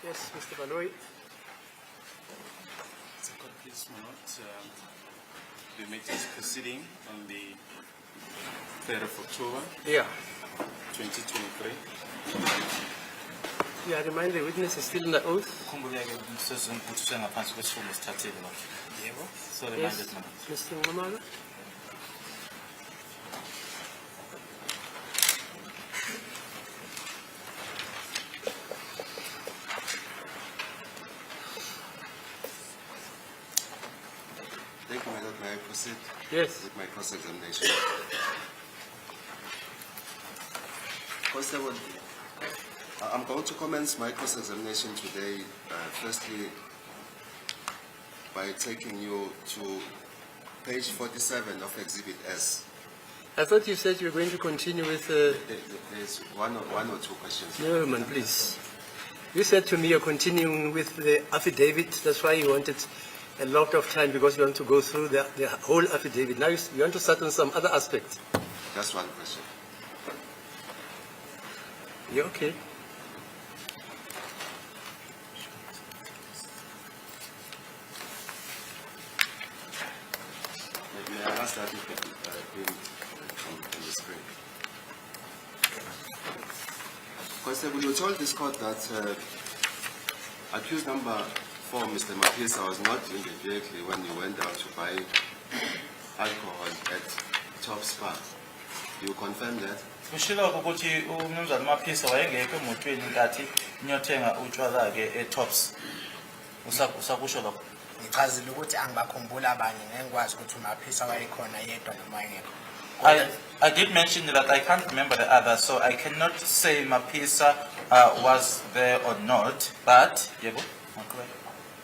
Yes, Mr. Baloyi. Please note, we made this proceeding on the 3rd of October, Yeah. 2023. Yeah, I remind the witness is still in the oath. So remind Yes, it now. Mr. Ngomala. Thank you, my lord. May I proceed Yes. with my cross-examination? Constable, I'm going to commence my cross-examination today, firstly, by taking you to page 47 of Exhibit S. I thought you said you were going to continue with... There's one or two questions. No, man, please. You said to me you're continuing with the affidavit. That's why you wanted a lot of time, because you want to go through the whole affidavit. Now you want to start on some other aspects. That's one question. Yeah, okay. May I ask that if it bring on the screen? Constable, you told this court that accused number 4, Mr. Mapisa, was not in the vehicle when you went down to buy alcohol at Top Spa. You confirm that? Kushilo ukuthi umnumzana Maphisa wayengekho emotweni nkathi niyothenga utshwala ke eTops. Usakusho lokho. Ngichazile ukuthi angibakhumbula abanye ngengikwazi ukuthi uMaphisa wayekhona yedwa noma engekho. I did mention that I can't remember the others, so I cannot say Maphisa was there or not, but yebo, correct.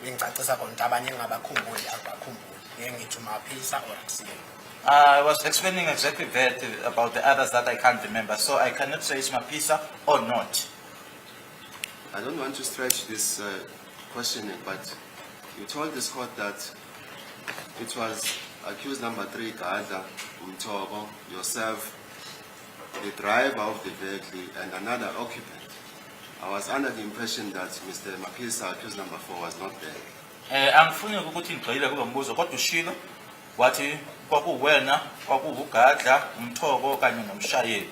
Ngicacisa khona ukuthi abanye engabakhumbuli akubakhumbuli. Ngeke ngithi uMaphisa or akusiyena. I was explaining exactly that about the others that I can't remember, so I cannot say it's Mapisa or not. I don't want to stretch this questioning, but you told this court that it was accused number 3, Gaza, Umtobo, yourself, the driver of the vehicle, and another occupant. I was under the impression that Mr. Mapisa, accused number 4, was not there. Angifuni ukuthi ngigxile kulo mbuzo kodwa ushilo wathi kwakuwena kwakuugadla umthoko kanye nomshayeli.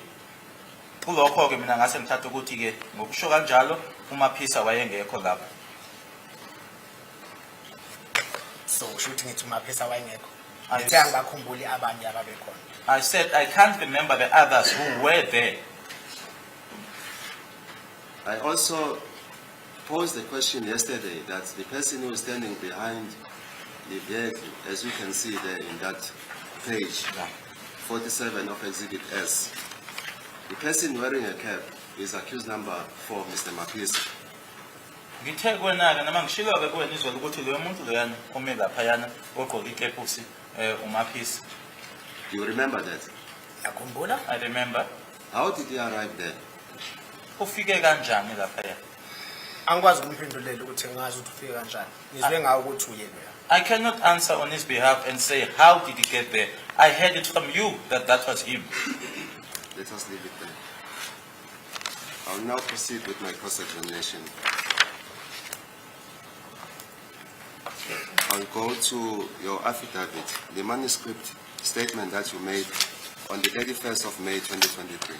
Kulokho ke mina ngase ngithatha ukuthi ke ngokusho kanjalo uMaphisa wayengekho lapho. So ushuthi ngithi uMaphisa wayengekho. Ngithi angibakhumbuli abanye ababekhona. I said I can't remember the others who were there. I also posed the question yesterday that the person who is standing behind the vehicle, as you can see there in that page 47 of Exhibit S, the person wearing a cap is accused number 4, Mr. Mapisa. Ngithe kwena ke nama ngishilo ke kuwena izwe ukuthi lo muntu loyana ome lapha yana ogqoka ikepusi uMaphisa. Do you remember that? Yakhumbula? I remember. How did he arrive there? Ufike kanjani lapha yana? Angikwazi ukumphendulela ukuthi ngazi ukuthi ufike kanjani. Ngizwe ngawo ukuthi uyena. I cannot answer on his behalf and say how did he get there. I heard it from you that was him. Let us leave it there. I will now proceed with my cross-examination. I'll go to your affidavit, the manuscript statement that you made on the 31st of May 2023.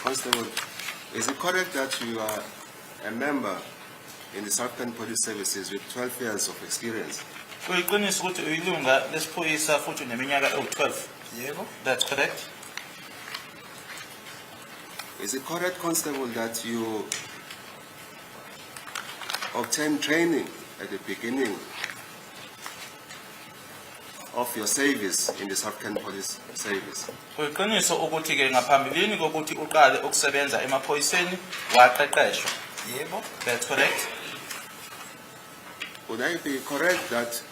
Constable, is it correct that you are a member in the South African Police Services with 12 years of experience? Kuyiqiniso ukuthi uyilunga lesiphoyisa futhi uneminyaka ewu12. Yebo. That's correct. Is it correct, Constable, that you obtained training at the beginning of your service in the South African Police Service? Kuyiqiniso ukuthi ke ngaphambilini kokuthi uqale ukusebenza emaphoyiseni waqeqeshwa. Yebo. That's correct. Would I be correct that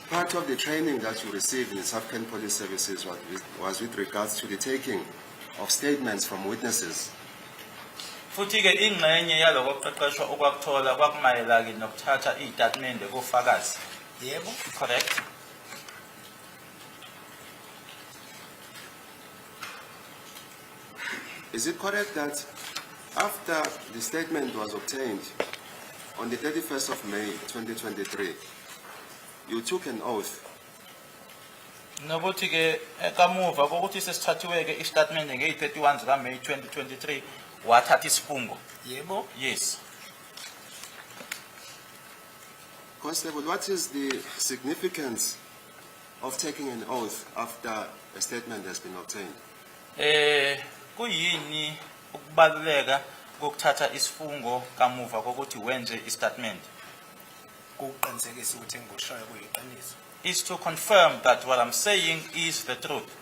part of the training that you received in the South African Police Services was with regards to the taking of statements from witnesses? Futhi ke ingxenye yaloko kuqeqeshwa okwakuthola kwakumayelana nokuthatha izitatimende kofakazi. Yebo. Correct. Is it correct that after the statement was obtained on the 31st of May 2023, you took an oath? Nokuthi ke kamuva kokuthi sesithathiwe ke istatement nge-31 zika May 2023 wathatha isifungo. Yebo. Yes. Constable, what is the significance of taking an oath after a statement has been obtained? Kuyini ukubaluleka kokuthatha isifungo kamuva kokuthi wenze istatement? Kuqinisekisa ukuthi engikushoyo kuyiqiniso. Is to confirm that what I'm saying is the truth.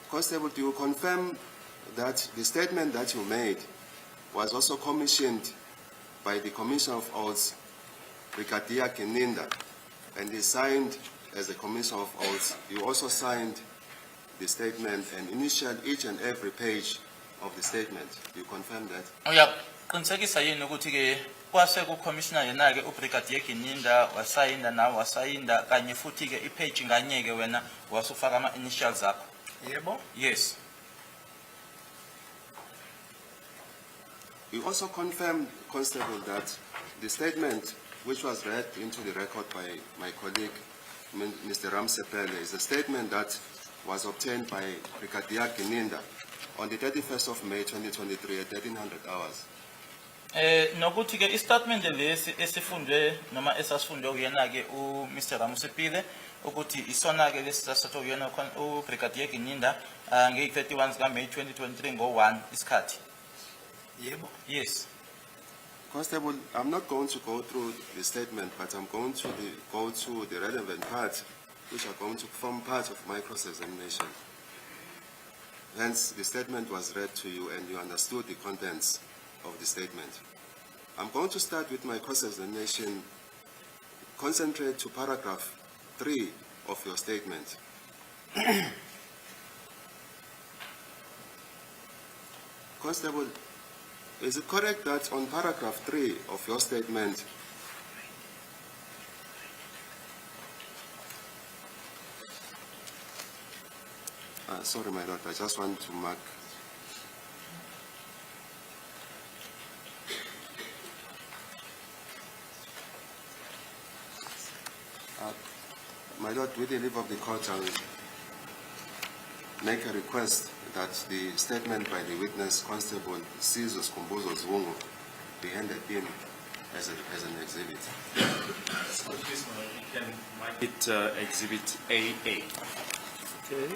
Constable, do you confirm that the statement that you made was also commissioned by the Commissioner of Oaths, Brigadier Keninda, and he signed as the Commissioner of Oaths? You also signed the statement and initialed each and every page of the statement. You confirm that? Uyaqinisekisa yini ukuthi ke kwase ku commissioner yena ke uBrigadier Keninda wasayinda nawe wasayinda kanye futhi ke ipage nganye ke wena wasufaka ama initials zakho? Yebo. Yes. You also confirmed, Constable, that the statement which was read into the record by my colleague, Mr. Ramsepele, is a statement that was obtained by Brigadier Keninda on the 31st of May 2023 at 1300 hours. Nokuthi ke istatement lesi esifundwe noma esasifundwe kuyena ke Mr. Ramsepele ukuthi isona ke lesisatho kuyena uBrigadier Keninda nge-31 zika May 2023 ngo-1 isikhathi. Yebo. Yes. Constable, I'm not going to go through the statement, but I'm going to go to the relevant parts, which are going to form part of my cross-examination. Hence, the statement was read to you and you understood the contents of the statement. I'm going to start with my cross-examination. Concentrate to paragraph 3 of your statement. Constable, is it correct that on paragraph 3 of your statement, sorry my lord, I just want to mark. My lord, with the leave of the court, I will make a request that the statement by the witness, Constable Senzo Meyiwa, be handed in as an exhibit. So this one, you can mark it exhibit AA. Okay.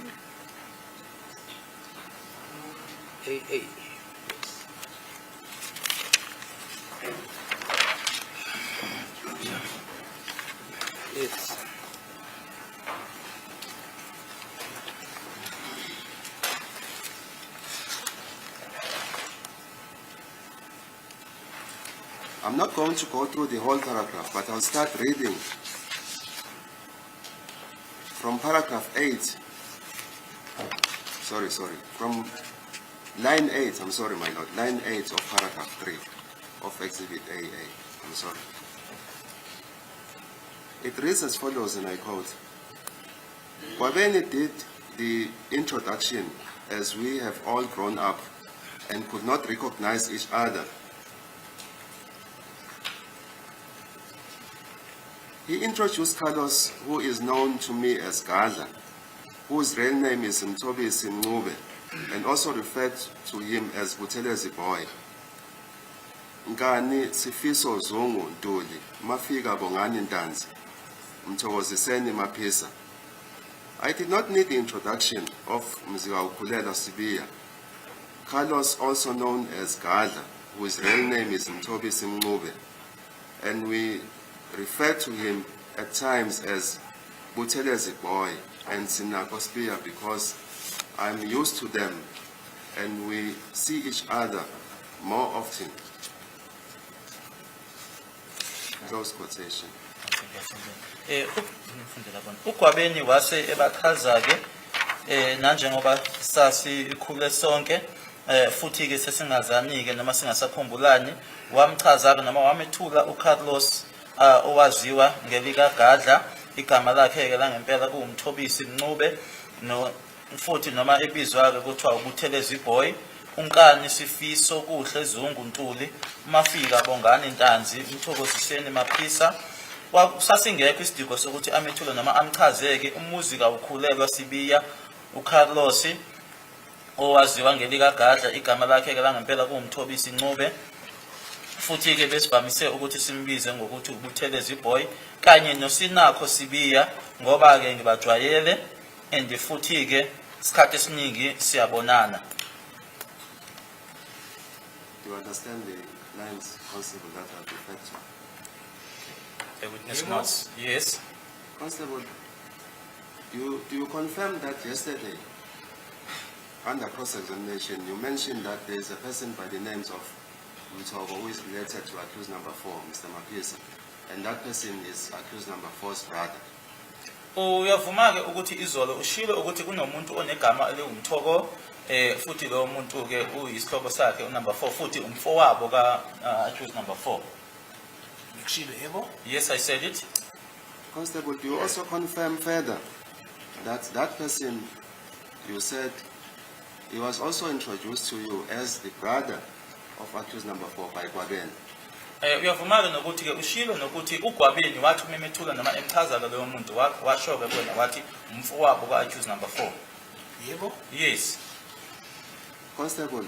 AA. Yes. I'm not going to go through the whole paragraph, but I'll start reading from paragraph 8. From line 8, I'm sorry, my lord, line 8 of paragraph 3 of exhibit AA. I'm sorry. It reads as follows, and I quote, Kwabeni did the introduction as we have all grown up and could not recognize each other. He introduced Carlos, who is known to me as Gadla, whose real name is Mtobisi Mncube, and also referred to him as Butelezi Boy. Ngani Sifiso Zungu Nduli, Mafika Bongani Ntanzi, Mthokoziseni Maphisa. I did not need the introduction of Mziwa Ukulela Sibiya. Carlos, also known as Gadla, whose real name is Mtobisi Mncube, and we refer to him at times as Butelezi Boy and Sinako Spear because I'm used to them and we see each other more often. Close quotation. uGwabeni wase ebachaza ke nanjengoba sasikhule sonke futhi ke sesingazani ke noma singasakhumbulani wamchaza ke noma wamethula uCarlos owaziwa ngelika Gadla igama lakhe ke la ngempela kuMthobisi Mncube no futhi noma ebizwa ke kuthiwa uButhelezi Boy unkani Sifiso Kuhle Zungu Ntuli Mafika Bongani Ntanzi Mthokoziseni Maphisa sasingekho isidingo sokuthi amethule noma amchazeke umuzi kawukhulelwa Sibiya uCarlos owaziwa ngelika Gadla igama lakhe ke langempela kuMthobisi Ncube futhi ke besivamise ukuthi simbize ngokuthi ubuthelezi boy kanye noSinako Sibiya ngoba ke ngibajwayele and futhi ke isikhathi esiningi siyabonana. Do you understand the lines, Constable, that are referred to? A witness notes. Yes. Constable, do you confirm that yesterday, under cross-examination, you mentioned that there is a person by the names of Mtogo who is related to accused number 4, Mr. Mapisa, and that person is accused number 4's brother? Uyavuma ke ukuthi izolo ushilo ukuthi kunomuntu onegama eliwumthoko futhi lo muntu ke uyisihlobo sakhe number 4 futhi umfowabo ka accused number 4. Yes, I said it. Constable, do you also confirm further that that person, you said, he was also introduced to you as the brother of accused number 4 by Gwabeni? Uyavuma ke nokuthi ke ushilo nokuthi uGwabeni wathi umemethula noma emchaza ke lo muntu washo ke bona wathi umfowabo ka accused number 4. Yebo? Yes. Constable,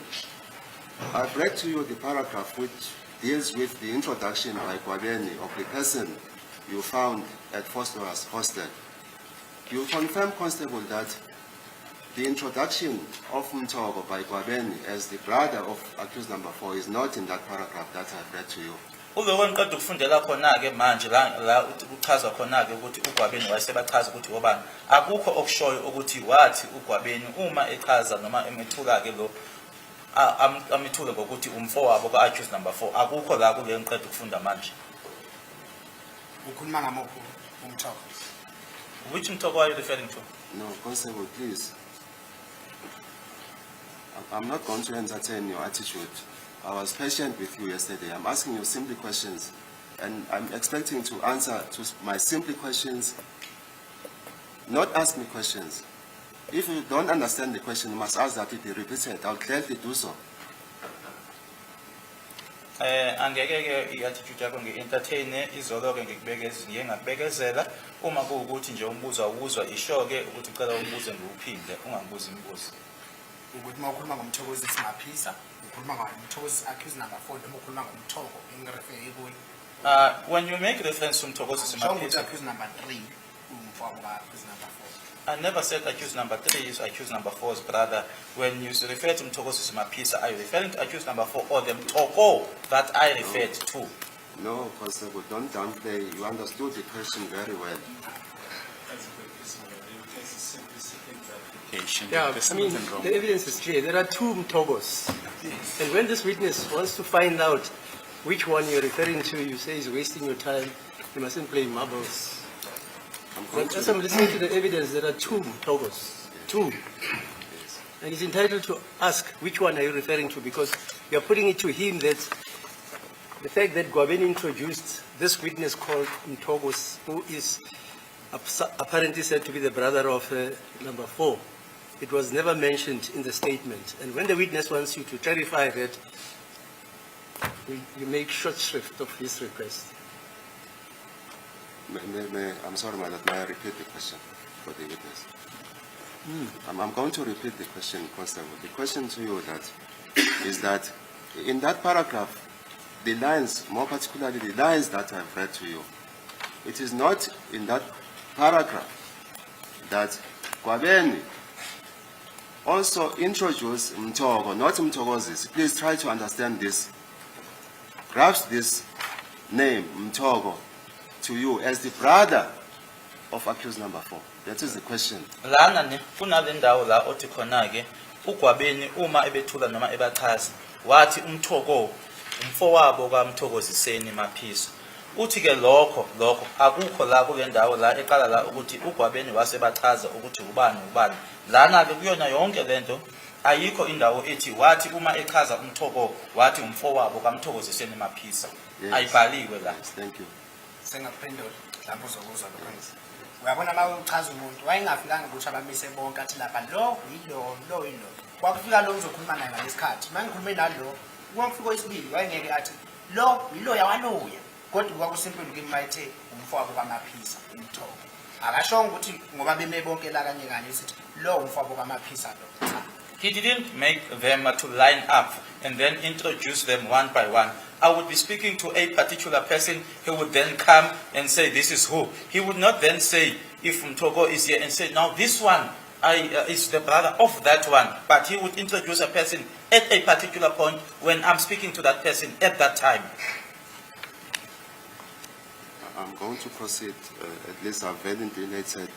I've read to you the paragraph which deals with the introduction by Gwabeni of the person you found at Foster's hostel. You confirm, Constable, that the introduction of Mtogo by Gwabeni as the brother of accused number 4 is not in that paragraph that I've read to you. Uloko ngiqeda ukufundela khona ke manje la uchaza khona ke ukuthi uGwabeni wayesebachaza ukuthi obani akukho okushoyo ukuthi wathi uGwabeni uma echaza noma emethula ke lo amethule ngokuthi umfowabo ka accused number 4 akukho la kule ngiqeda ukufunda manje. Ukhuluma ngamuphi umthoko? Which Mtogo are you referring to? No, Constable, please. I'm not going to entertain your attitude. I was patient with you yesterday. I'm asking you simple questions, and I'm expecting to answer to my simple questions, not ask me questions. If you don't understand the question, you must ask that it be repeated. I'll gladly do so. Angeke ke iattitude yakho nge-entertain izolo ke ngiyengakubekezela uma kuwukuthi nje umbuzo awuzwa isho ke ukuthi ucela umbuze ngiwuphinde ungangibuzi imibuzo. Ukuthi mawukhuluma ngomthokozisi Maphisa, ukhuluma ngomthokozisi accused number 4 noma ukhuluma ngomthoko engirefere kuyi. When you make reference to Mthokozisi Maphisa, accused number 3 umfowabo ka accused number 4. I never said accused number 3 is accused number 4's brother. When you refer to Mthokozisi Maphisa, are you referring to accused number 4 or the Mtoko that I referred to? No, Constable, don't downplay. You understood the question very well. Yeah, I mean, the evidence is clear. There are two Mtogos. And when this witness wants to find out which one you're referring to, you say he's wasting your time. You mustn't play marbles. But as I'm listening to the evidence, there are two Mtogos. Two. And he's entitled to ask which one are you referring to, because you're putting it to him that the fact that Gwabeni introduced this witness called Mtogos, who is apparently said to be the brother of number 4, it was never mentioned in the statement. And when the witness wants you to clarify that, you make short shrift of his request. I'm sorry, my lord, may I repeat the question for the witness? I'm going to repeat the question, Constable. The question to you is that in that paragraph, the lines, more particularly the lines that I've read to you, it is not in that paragraph that Gwabeni also introduced Mtogo, not Mtogozis. Please try to understand this. Grasp this name, Mtogo, to you as the brother of accused number 4. That is the question. Lana ne kunale ndawo la othi khona ke uGwabeni uma ebethula noma ebachaza wathi umthoko umfowabo kaMthokoziseni Maphisa. Uthi ke lokho akukho la kule ndawo la eqala la ukuthi uGwabeni wasebachaza ukuthi ubani. Lana ke kuyona yonke lento ayikho indawo ethi wathi uma echaza umthoko wathi umfowabo kaMthokoziseni Maphisa. Ayibhaliwe la. Yes, thank you. Sengaphendula lapho uzokuzwa lokho. uyabona uma uchaza umuntu wayengafikanga ukuthi abamise bonke athi lapha lo yilo kwakufika lo uzokhuluma naye ngalesikhathi uma ngikhulume nalo kwafika isibili wayengeke athi lo yilo yawaloya kodwa kwakusimple kimi mayithe umfowabo kaMaphisa umthobo akashonga ukuthi ngoba beme bonke la kanye kanye sithi lo umfowabo kaMaphisa lo. He didn't make them to line up and then introduce them one by one. I would be speaking to a particular person, he would then come and say, this is who. He would not then say, if Mtogo is here, and say, now this one is the brother of that one. But he would introduce a person at a particular point when I'm speaking to that person at that time. I'm going to proceed. At least I've validated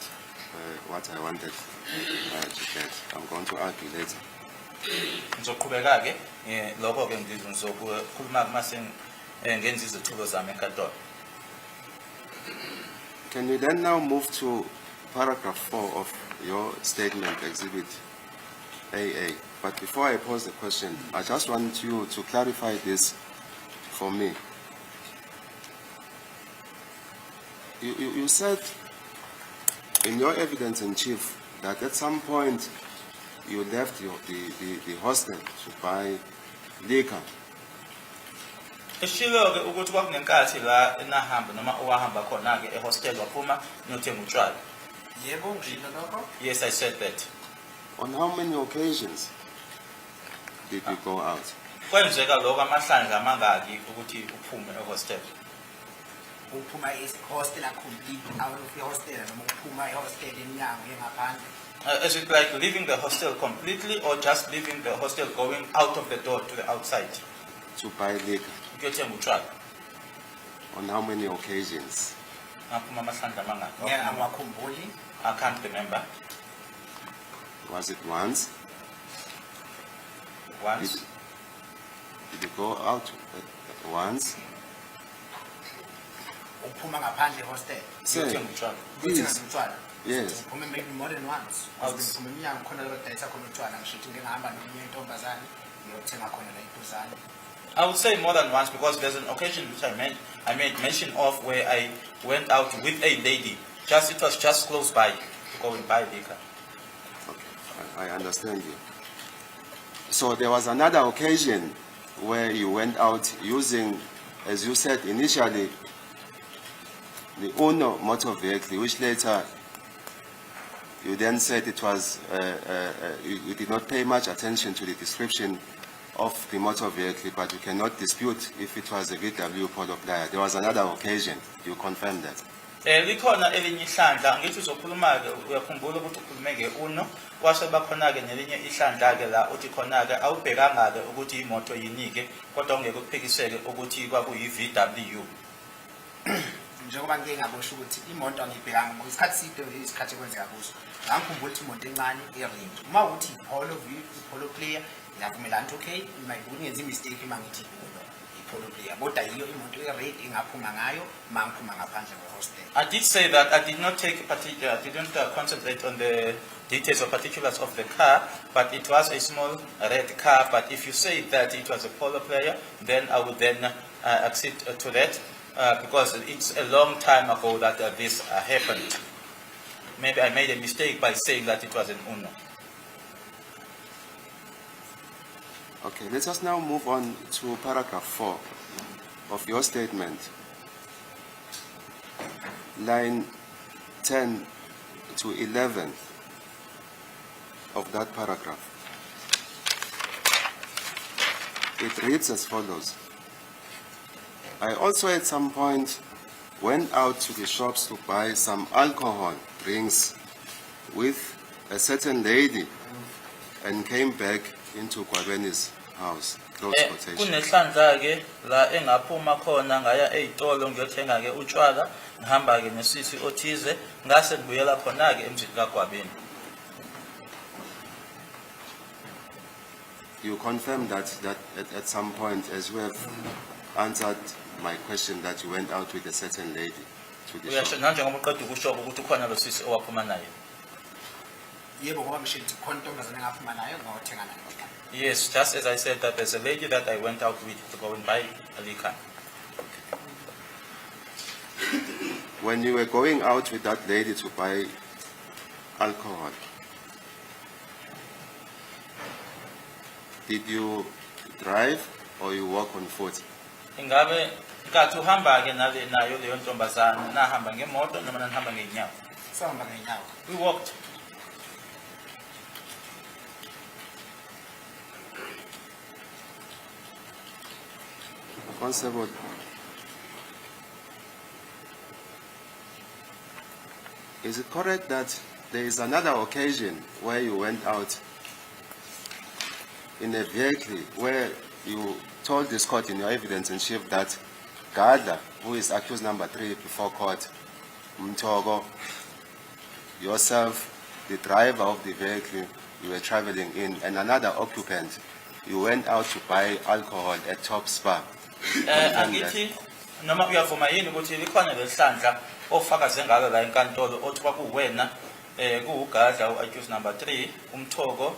what I wanted to get. I'm going to argue later. Ngizoqhubeka-ke lokho-ke ngizokhuluma mase ngenza izithulo zami enkantolo. Can you then now move to paragraph 4 of your statement, Exhibit AA? But before I pose the question, I just want you to clarify this for me. You said in your evidence in chief that at some point you left the hostel to buy liquor. Eshilo-ke ukuthi kwakunenkathi la enahamba noma owahamba khona-ke ehostel waphuma niyothenga utshwala. Yebo ngishilo lokho. Yes, I said that. On how many occasions did you go out? Kwenzeka lokho amahlandla amangaki ukuthi uphume ehostel? Uphuma hostel complete out of the hostel noma uphuma ehostel eminyango yengaphandle. Is it like leaving the hostel completely or just leaving the hostel going out of the door to the outside? To buy liquor. Ukuyothenga utshwala. On how many occasions? Ngaphuma amahlandla amangaki? Yeah, angakhumbuli. I can't remember. Was it once? Once. Did you go out once? Uphuma ngaphandle hostel. Sir, Ukuyothenga utshwala. please. Utshwala. Yes. Uphuma maybe more than once. Uphuma eminyango khona la dayisa khona utshwala ngishithi ngihamba nomunye intombazane ngiyothenga khona la iduzane. I would say more than once because there's an occasion which I made mention of where I went out with a lady. It was just close by to go and buy liquor. Okay, I understand you. So there was another occasion where you went out using, as you said initially, the Uno motor vehicle, which later you then said it was, you did not pay much attention to the description of the motor vehicle, but you cannot dispute if it was a VW Polo Player. There was another occasion. You confirmed that. Likhona elinye ihlandla ngithi uzokhuluma-ke uyakhumbula ukuthi ukhulume nge-Uno kwase bakhona-ke nelinye ihlandla-ke la uthi khona-ke awubhekanga-ke ukuthi imoto yinike kodwa ungeke kuphikiseke ukuthi kwakuyi-VW. Njengoba ngike ngabosho ukuthi imoto angibhekanga ngoba isikhathi side isikhathi ekwenzeka kuso ngangikhumbula ukuthi imoto encane e-range uma ukuthi i-Polo Player ngiyavumelana ukuthi okay ungenza imistake uma ngithi i-Polo Player kodwa yiyo imoto e-red engaphuma ngayo uma ngiphuma ngaphandle kwe-hostel. I did say that I did not take particular, I didn't concentrate on the details or particulars of the car, but it was a small red car. But if you say that it was a Polo Player, then I would then accede to that because it's a long time ago that this happened. Maybe I made a mistake by saying that it was an Uno. Okay, let us now move on to paragraph 4 of your statement. Line 10 to 11 of that paragraph. It reads as follows. I also at some point went out to the shops to buy some alcohol drinks with a certain lady and came back into Kwabeni's house. Close quotation. Kunehlandla-ke la engaphuma khona ngaya ey'tolo ngiyothenga-ke utshwala ngihamba-ke nesisi othize ngase ngibuyela khona-ke emzini kaGwabeni. You confirm that at some point, as you have answered my question, that you went out with a certain lady to the shop. Uyasho nanjengoba uqeda ukusho ukuthi khona lo sisi owaphuma naye. Yebo ngoba ngishithi khona intombazane engaphuma nayo ngawuthenga nayo. Yes, just as I said that there's a lady that I went out with to go and buy a liquor. when you were going out with that lady to buy alcohol, did you drive or you walk on foot? Ingabe kathi uhamba ke nayo leyo ntombazana nahamba ngemoto noma nahamba ngenyawo? Sihamba ngenyawo. We walked. Constable, is it correct that there is another occasion where you went out in a vehicle where you told this court in your evidence in chief that Gadla, who is accused number 3 before court, Mtogo, yourself, the driver of the vehicle you were traveling in, and another occupant, you went out to buy alcohol at Top Spa? Angithi noma uyavuma yini ukuthi likhona lehlandla ofakaze ngalo la enkantolo othi kwakuwena kuugadla uaccused number 3 umthogo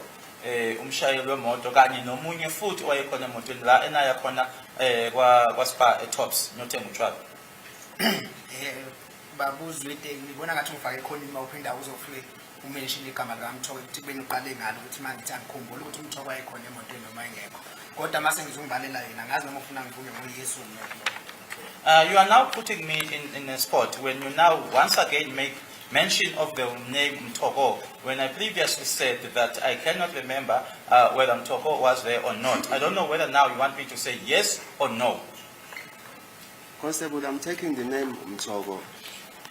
umshayeli wemoto kanye nomunye futhi owayekhona emotweni la enaya khona kwa Spa eTops nothenga utshwala? Babuzwete ngibona ngathi ngifake khona imali uphinda uzofike umention igama likaMthogo ukuthi beni uqale ngalo ukuthi manje ngithi angikhumbula ukuthi uMthogo wayekhona emotweni noma engekho. Kodwa mase ngizungibalela yena ngazi noma ufuna ngivume ngoyesu noma. You are now putting me in a spot when you now once again make mention of the name Mtogo when I previously said that I cannot remember whether Mtogo was there or not. I don't know whether now you want me to say yes or no. Constable, I'm taking the name Mtogo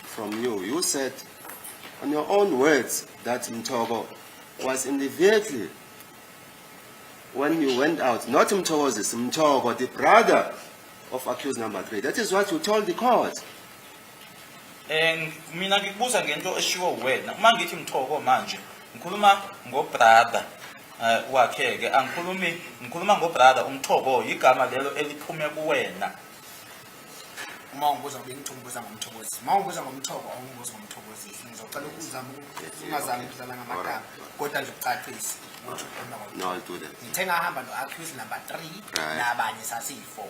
from you. You said on your own words that Mtogo was in the vehicle when you went out. Not Mtogo, this Mtogo, the brother of accused number 3. That is what you told the court. Mina ngikubuza ngento eshiwo wena uma ngithi Mthogo manje ngikhuluma ngobrother wakhe ke ngikhuluma ngobrother uMthogo igama lelo eliphume kuwena. Uma ungibuza ngomthokozi ngomthokozi uma ungibuza ngomthogo awungibuza ngomthokozi ngizocela ukuzama ungazami ukudlala ngamagama kodwa nje ucacise ukuthi ukhona ngomthokozi. No, I'll do that. Ngithe ngahamba no accused number 3 nabanye sasiyi4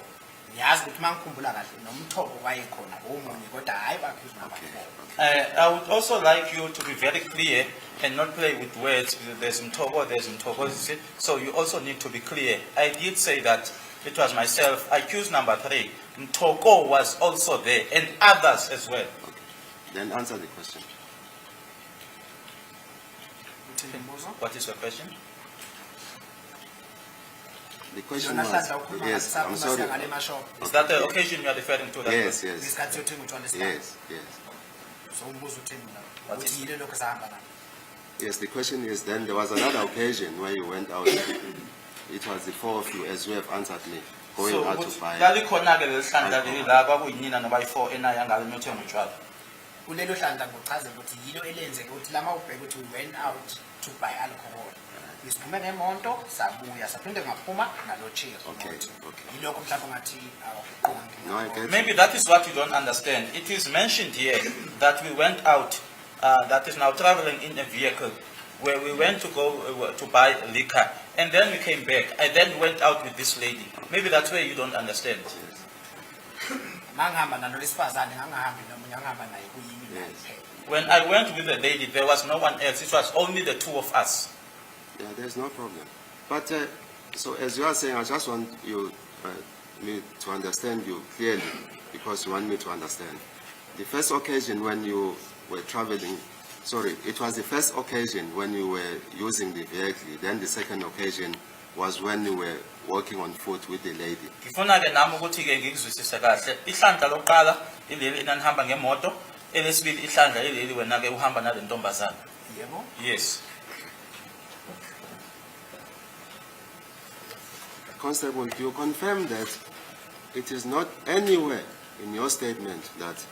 ngiyazi ukuthi mangikhumbula kahle nomthogo wayekhona omunye kodwa hayi accused number 4. I would also like you to be very clear and not play with words. There's Mtogo, so you also need to be clear. I did say that it was myself, accused number 3. Mtogo was also there and others as well. Okay. Then answer the question. What is your question? The question was, yes, I'm sorry. Is that the occasion you are referring to? Yes. Yes. Yes, the question is then there was another occasion where you went out. It was the 4 of you, as you have answered me, going out to buy. Kulelo hlandla ngochazela ukuthi yilo elenzeke ukuthi lama ubheke ukuthi we went out to buy alcohol. Isiphume ngemonto sabuya saphinde ngaphuma nalo cheers. Okay. Yilokho mhlawumbe ngathi awuqondi. No, I get Maybe that is what you don't understand. It is mentioned here that we went out, that is now traveling in a vehicle, where we went to go to buy liquor, and then we came back, and then went out with this lady. Maybe that's where you don't understand. When I went with the lady, there was no one else. It was only the 2 of us. Yeah, there's no problem. But so as you are saying, I just want you me to understand you clearly because you want me to understand. The first occasion when you were traveling, sorry, it was the first occasion when you were using the vehicle. Then the second occasion was when you were walking on foot with the lady. Ngifuna ke nami ukuthi ke ngikuzwisise kahle. Ihlandla lokuqala ileli enanihamba ngemoto, elesibili ihlandla ileli wena ke uhamba nale ntombazana. Yebo? Yes. Constable, do you confirm that it is not anywhere in your statement that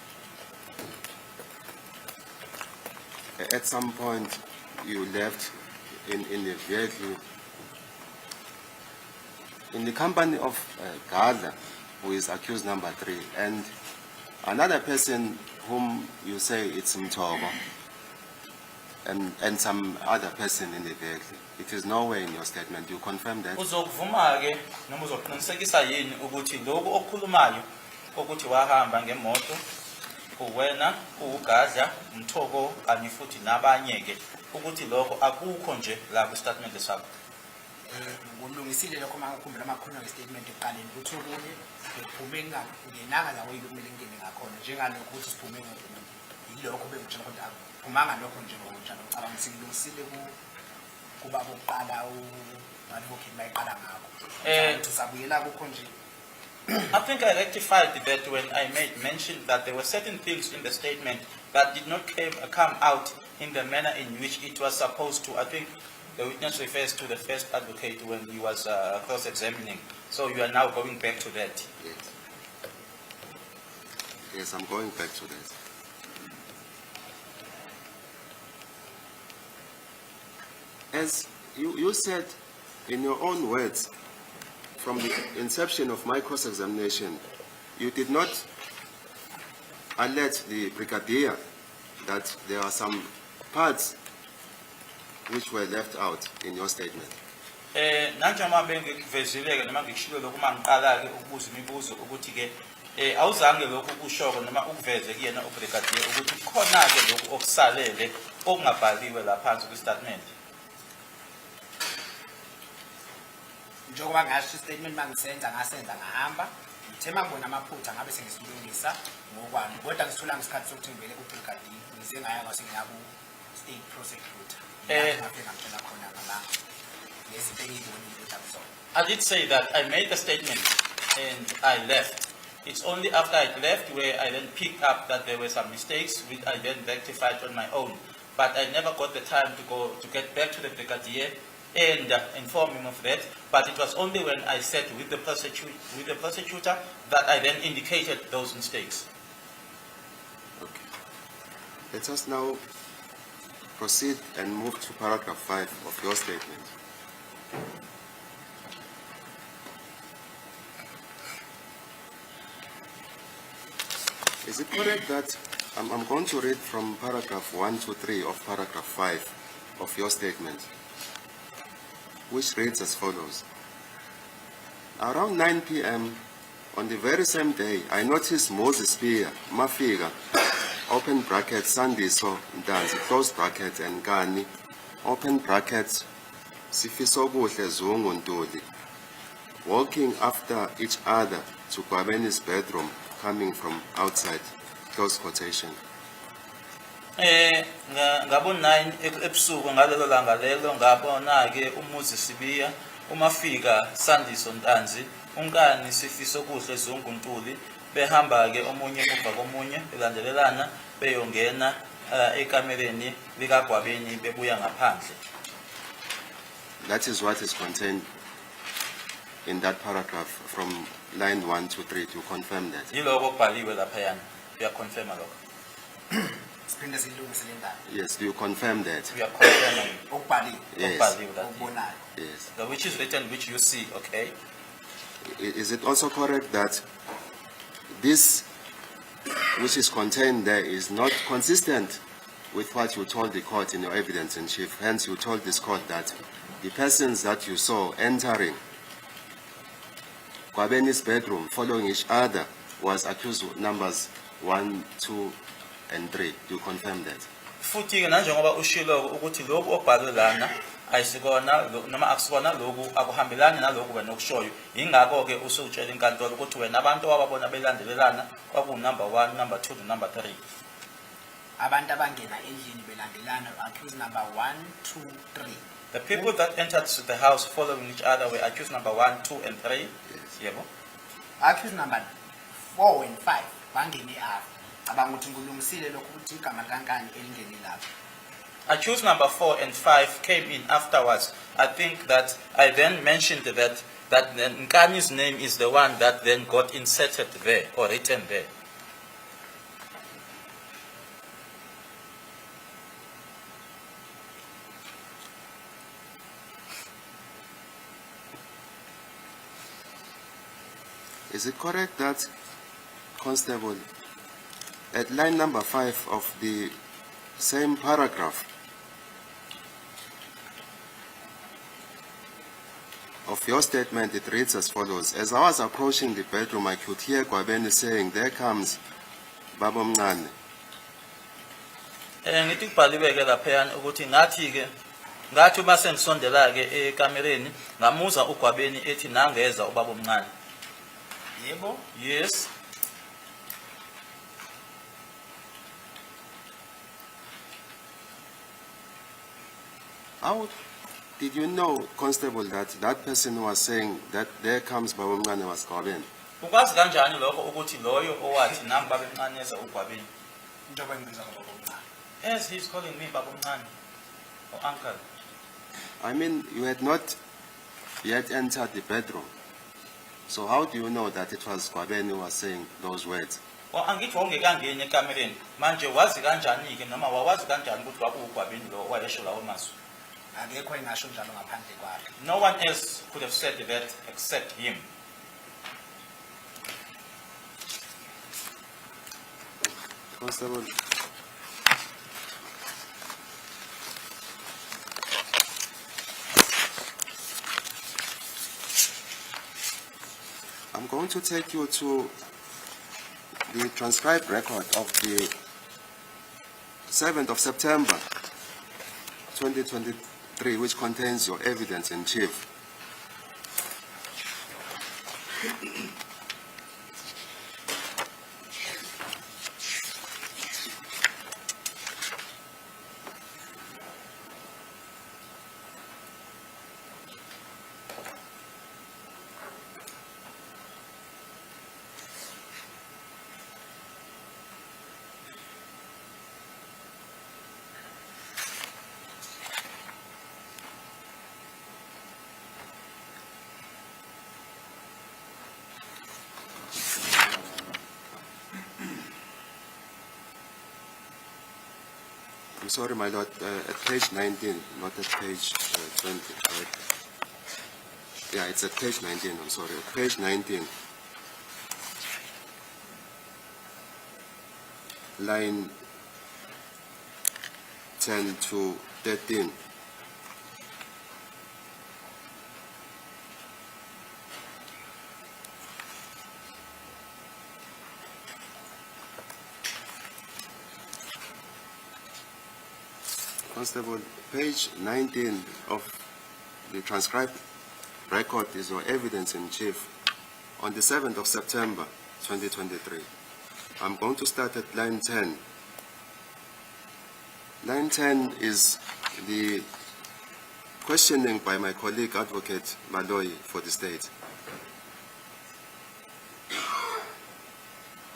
at some point you left in the vehicle in the company of Gadla, who is accused number 3, and another person whom you say it's Mtogo, and some other person in the vehicle? It is nowhere in your statement. You confirm that? Uzokuvuma ke noma uzoqinisekisa yini ukuthi lokho okukhulumayo ukuthi wahamba ngemoto uwena ugadla umthoko kanye futhi nabanye ke ukuthi lokho akukho nje la ku statement sakho. Kulungisile lokho mangikhumbula amakhona nge-statement eqaleni ukuthi okunye bephume ngenanga la oyikumele ngene ngakhona njengalokho ukuthi siphume yilokho bekutshela ukuthi akuphumanga lokho nje ngokunjalo ngicabanga ukuthi kulungisile kuba bokuqala u-advocate bayiqala ngakho tusabuyela kukho nje. I think I rectified that when I made mention that there were certain things in the statement that did not come out in the manner in which it was supposed to. I think the witness refers to the first advocate when he was cross-examining. So you are now going back to that. Yes. Yes, I'm going back to that. As you said in your own words, from the inception of my cross-examination, you did not alert the brigadier that there are some parts which were left out in your statement. Nanjoma bengikuvezile noma ngikushilo lokhu mangiqala ke ukubuza imibuzo ukuthi ke awuzange lokhu kushoko noma ukuveze kuyena ubrigadier ukuthi khona ke lokhu okusalele okungabhaliwe la phansi ku statement. Njengoba ngasho statement mangisenza ngasenza ngahamba ngithe mangibona amaphutha ngabe sengisilungisa ngokwami kodwa ngisithola ngesikhathi sokuthi ngivele ku brigadier ngize ngaya kwase ngiya ku state prosecutor. I did say that I made the statement and I left. It's only after I left where I then picked up that there were some mistakes which I then rectified on my own. But I never got the time to get back to the brigadier and inform him of that. But it was only when I sat with the prosecutor that I then indicated those mistakes. Okay. Let us now proceed and move to paragraph 5 of your statement. Is it correct that I'm going to read from paragraph 1 to 3 of paragraph 5 of your statement, which reads as follows. Around 9 p.m. on the very same day, I noticed Moses Spear, Mafiga, open brackets, Sandiso, Ndanzi, close brackets, and Gani, open brackets, Sifisobuhle Zungu Ntuli, walking after each other to Kwabeni's bedroom, coming from outside, close quotation. Ngabo 9 ebusuku ngalelo langa lelo ngabona ke uMoses Sibiya, uMafika, Sandiso Ntanzi, unkani Sifisobuhle Zungu Ntuli behamba ke omunye emva komunye belandelelana beyongena ekamereni likaGwabeni bebuya ngaphandle. That is what is contained in that paragraph from line 1 to 3 to confirm that. Yiloko okubhaliwe laphayana. Uyaconfirma lokho. Siphinde silungise le ndaba. Yes, do you confirm that? We are confirming. Okubhaliwe. Yes. Okubhaliwe that. Okubonayo. Yes. The which is written, which you see, okay? Is it also correct that this which is contained there is not consistent with what you told the court in your evidence in chief? Hence, you told this court that the persons that you saw entering Kwabeni's bedroom following each other was accused numbers 1, 2, and 3. Do you confirm that? Futhi nanjengoba ushilo ukuthi lokhu okubhalwe lana ayisikona noma akusikona lokhu akuhambelani nalokhu wena okushoyo. Ingakho ke usutshela inkantolo ukuthi wena abantu ababona belandelelana kwaku number 1, number 2, and number 3. Abantu abangena endlini belandelana accused number 1, 2, 3. The people that entered the house following each other were accused number 1, 2, and 3. Yes. Yebo. Accused number 4 and 5 bangene apha. Abanga ukuthi ngilungisile lokho ukuthi igama kankani elingene lapha. Accused number 4 and 5 came in afterwards. I think that I then mentioned that Nkani's name is the one that then got inserted there or written there. Is it correct that, Constable, at line number 5 of the same paragraph of your statement, it reads as follows. As I was approaching the bedroom, I could hear Kwabeni saying, "There comes Baba Mncane. Ngithi kubhaliwe ke laphayana ukuthi ngathi uma sengisondela ke ekamereni ngamuza uGwabeni ethi nangeza ubaba omncane. Yebo. Yes. How did you know, Constable, that that person who was saying that there comes Baba Mncane was Gwabeni? Ukwazi kanjani lokho ukuthi loyo owathi nami baba omncaneza uGwabeni? Njengoba ngibiza baba omncane. Yes, he's calling me baba omncane or uncle. I mean, you had not yet entered the bedroom. So how do you know that it was Gwabeni who was saying those words? Angithi wawungekangeni ekamereni manje wazi kanjani ke noma wawazi kanjani ukuthi kwakuuGwabeni lo wayesho lawo mazwi? Akekho engasho njalo ngaphandle kwakhe. No one else could have said that except him. Constable, I'm going to take you to the transcribed record of the 7th of September 2023, which contains your evidence in chief. I'm sorry, my lord, at page 19, not at page 20. Right? Yeah, it's at page 19, I'm sorry. At page 19, line 10 to 13. Constable, page 19 of the transcribed record is your evidence in chief on the 7th of September 2023. I'm going to start at line 10. Line 10 is the questioning by my colleague, Advocate Malloy, for the state.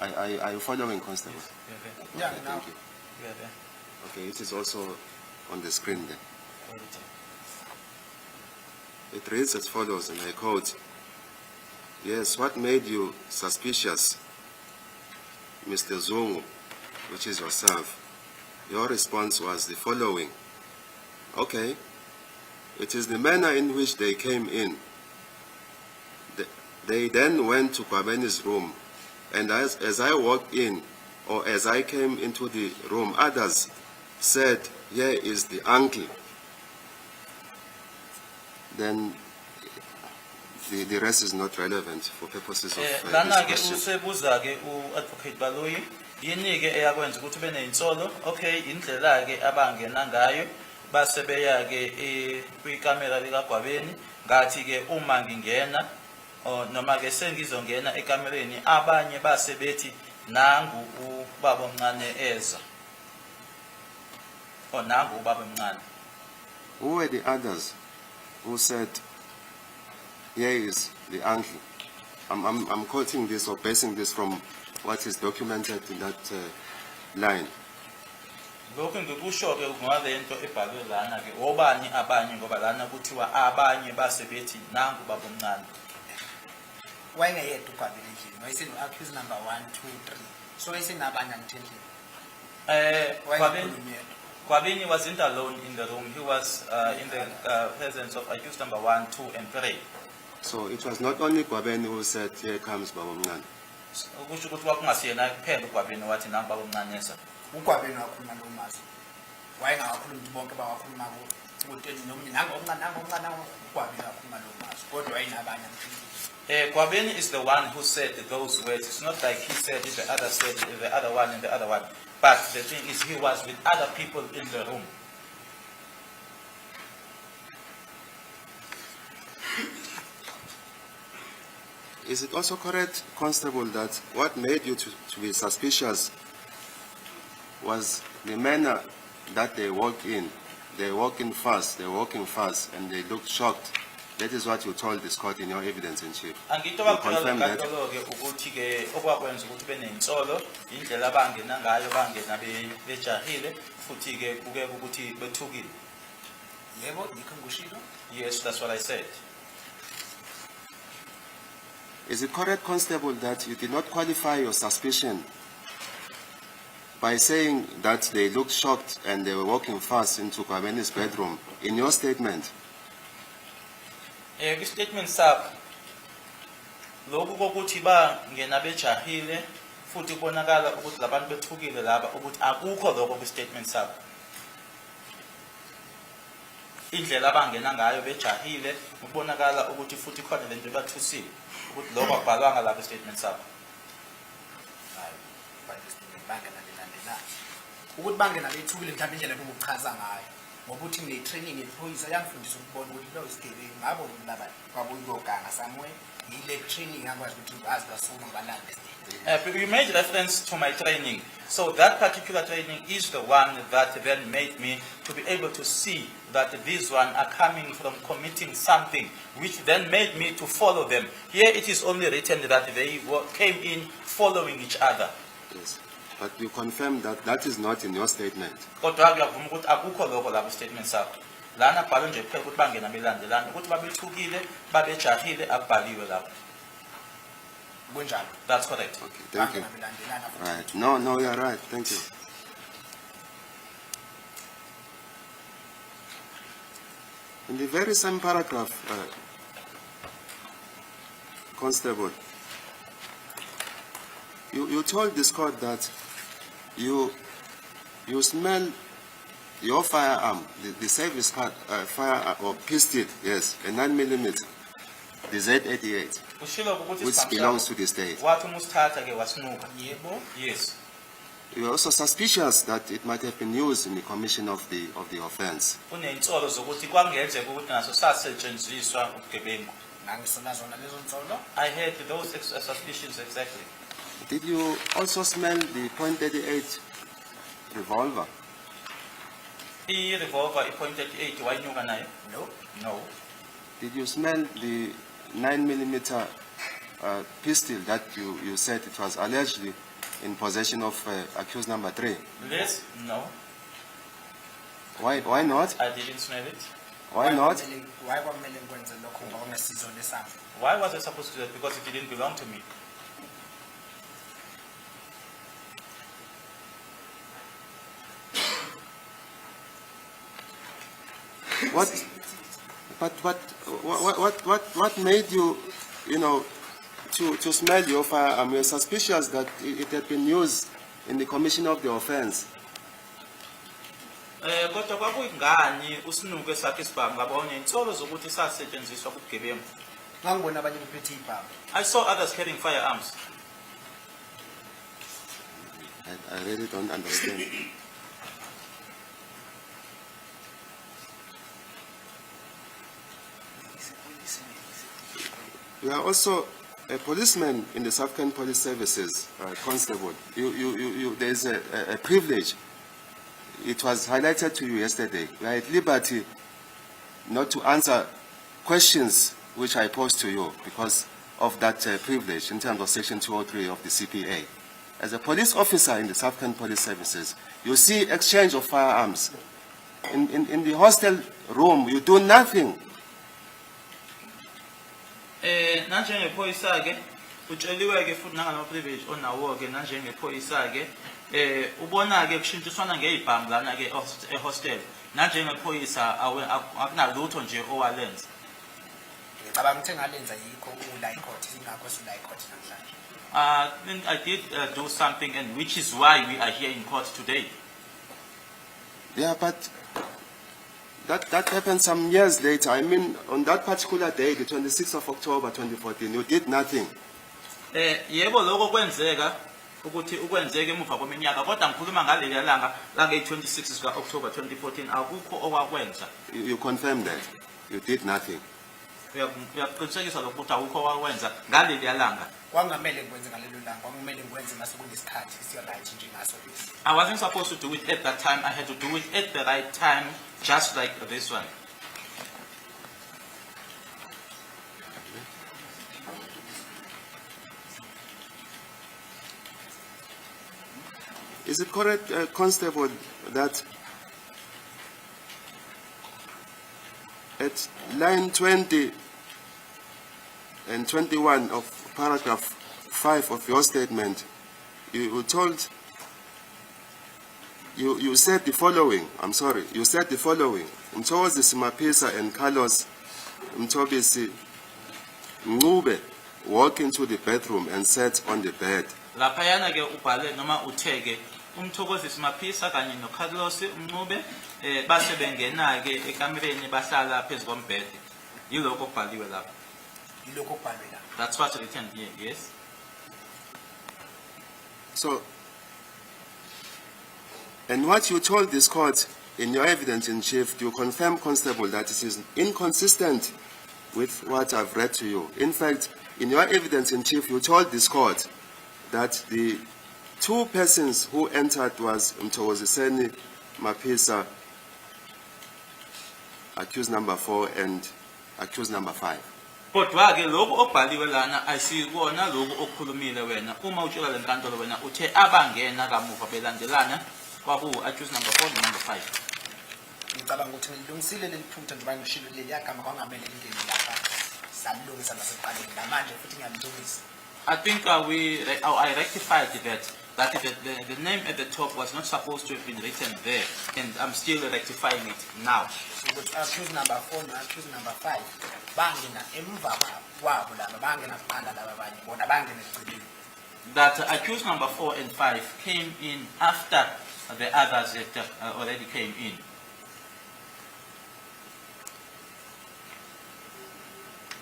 Are you following, Constable? Yeah, Okay, now. thank you. Okay, it is also on the screen there. It reads as follows, and I quote, "Yes, what made you suspicious, Mr. Zungu, which is yourself?" Your response was the following: "Okay, it is the manner in which they came in. They then went to Gwabeni's room, and as I walked in, or as I came into the room, others said, 'Here is the uncle.' Then the rest is not relevant for purposes of Lana ke this question. usebuza ke uadvocate Baloyi yini ke eyakwenza ukuthi ube neinsolo. Okay, indlela ke abangena ngayo base beya ke kwikamera likaGwabeni ngathi ke uma ngingena noma ke sengizongena ekamereni abanye base bethi nangu ubaba omncane eza. Nangu ubaba omncane. Who were the others who said, 'Here is the uncle'? I'm quoting this or basing this from what is documented in that line. Lokhu ngikusho ke ngale nto ebhalwe lana ke obani abanye ngoba lana kuthiwa abanye base bethi nangu ubaba omncane. Wayengeyedwa uGwabeni endlini, wayeseno accused number 1, 2, 3. So wayesenabanye angithini. Gwabeni wasn't alone in the room. He was in the presence of accused number 1, 2, and 3. So it was not only Gwabeni who said, 'Here comes Baba Mncane.' Ukusho ukuthi kwakungasiyena kuphela uGwabeni wathi nangu ubaba omncane eza. uGwabeni wakhuluma lomazi. Wayengakhulumi bonke bawakhuluma kuwo. Kwabeni is the one who said those words. It's not like he said it, the other said it, the other one and the other one. But the thing is, he was with other people in the room. Is it also correct, Constable, that what made you to be suspicious was the manner that they walked in? They walk in fast, they're walking fast, and they looked shocked. That is what you told this court in your evidence in chief. You confirm that? Yes, that's what I said. Is it correct, Constable, that you did not qualify your suspicion by saying that they looked shocked and they were walking fast into Kwabeni's bedroom in your statement? Statement sab lokhu kokuthi ba ngena bejahile futhi bonakala ukuthi labantu bethukile laba ukuthi akukho lokho ku statement sab. Indlela abangena ngayo bejahile ubonakala ukuthi futhi khona lento bathusile ukuthi lokho akubhalwanga lapha statement sab. Ukuthi bangena bethukile mhlawumbe indlela bokuchaza ngayo ngoba uthi ngine training ephoyisa yangifundisa ukubona ukuthi lo isigebengu ngabo laba kwabuyoganga somewhere ile training yakwazi ukuthi azi basuma balande. You made reference to my training. So that particular training is the one that then made me to be able to see that these one are coming from committing something, which then made me to follow them. Here it is only written that they came in following each other. Yes. But you confirm that that is not in your statement. Kodwa ngiyavuma ukuthi akukho lokho lapha statement sakho. Lana bhalwe nje kuphela ukuthi bangena belandelana ukuthi babethukile babejahile akubhaliwe lapha. Kunjalo. That's correct. Okay, thank you. Right. No, you are right. Thank you. In the very same paragraph, Constable, you told this court that you smell your firearm, the service fire or pistol, yes, a 9mm, the Z88, which belongs to the state. Yes. You are also suspicious that it might have been used in the commission of the offense. I had those suspicions exactly. Did you also smell the .38 revolver? The revolver, .38, why no? No. Did you smell the 9mm pistol that you said it was allegedly in possession of accused number 3? Yes, no. Why not? I didn't smell it. Why not? Why was I supposed to do that? Because it didn't belong to me. What made you, to smell your firearm? You're suspicious that it had been used in the commission of the offense. Kodwa kwakuyingani usinuke sakhe isibhamu ngabona insolo zokuthi sasetshenziswa kubugebengu. Ngangibona abanye bephethe ibhamu. I saw others carrying firearms. I really don't understand. You are also a policeman in the Southern Police Services, Constable. There's a privilege. It was highlighted to you yesterday. You are at liberty not to answer questions which I posed to you because of that privilege in terms of Section 203 of the CPA. As a police officer in the Southern Police Services, you see exchange of firearms. In the hostel room, you do nothing. Nanjengephoyisa ke utsheliwe ke futhi nangama privilege onawo ke nanjengephoyisa ke ubona ke kushintshiswana ngeibhamu lana ke ehostel nanjengephoyisa akunalutho nje owalenza. Ngicabanga ukuthi ngalenza yikho ula icourt Sinako sila icourt namhlanje. I did do something, and which is why we are here in court today. Yeah, but That happened some years later. I mean, on that particular day, the 26th of October 2014, you did nothing. Yebo lokho kwenzeka ukuthi ukwenzeke emuva kweminyaka kodwa ngikhuluma ngaleli langa lange 26 sika October 2014 akukho okwakwenza. You confirm that you did nothing. Uyaqinisekisa lokho ukuthi akukho okwakwenza ngaleli langa. Kwangamele ngikwenze ngalelo langa, kwangamele ngikwenze mase kunesikhathi siyo right nje ngaso lesi. I wasn't supposed to do it at that time. I had to do it at the right time, just like this one. Is it correct, Constable, that at line 20 and 21 of paragraph 5 of your statement, you said the following, you said the following, Mthokozi Simapisa and Carlos Mthobisi Ncube walked into the bedroom and sat on the bed. Laphayana ke ubhale noma utheke uMthokozi Simapisa kanye noCarlos Ncube base bengena ke ekamereni bahlala phezu kombhede. Yilokho okubhaliwe lapha. Yilokho okubhalwe la. That's what's written here, yes. So, and what you told this court in your evidence in chief, you confirm, Constable, that it is inconsistent with what I've read to you. In fact, in your evidence in chief, you told this court that the two persons who entered was Mthokozi Mapisa, accused number 4, and accused number 5. Kodwa ke lokho okubhaliwe lana asikona lokho okukhulumile wena uma utshela lenkantolo wena uthe abangena kamuva belandelana kwaku accused number 4 and number 5. Ngicabanga ukuthi ngilungisile leli phutha njengoba ngishilo leli yagama kwangamele lingene lapha salilungisa nasekuqaleni namanje futhi ngiyalilungisa. I think I rectified that the name at the top was not supposed to have been written there, and I'm still rectifying it now. Accused number 4 and accused number 5 bangena emva kwabo laba bangena kuqala laba abanye bona bangena ekugcineni. That accused number 4 and 5 came in after the others that already came in.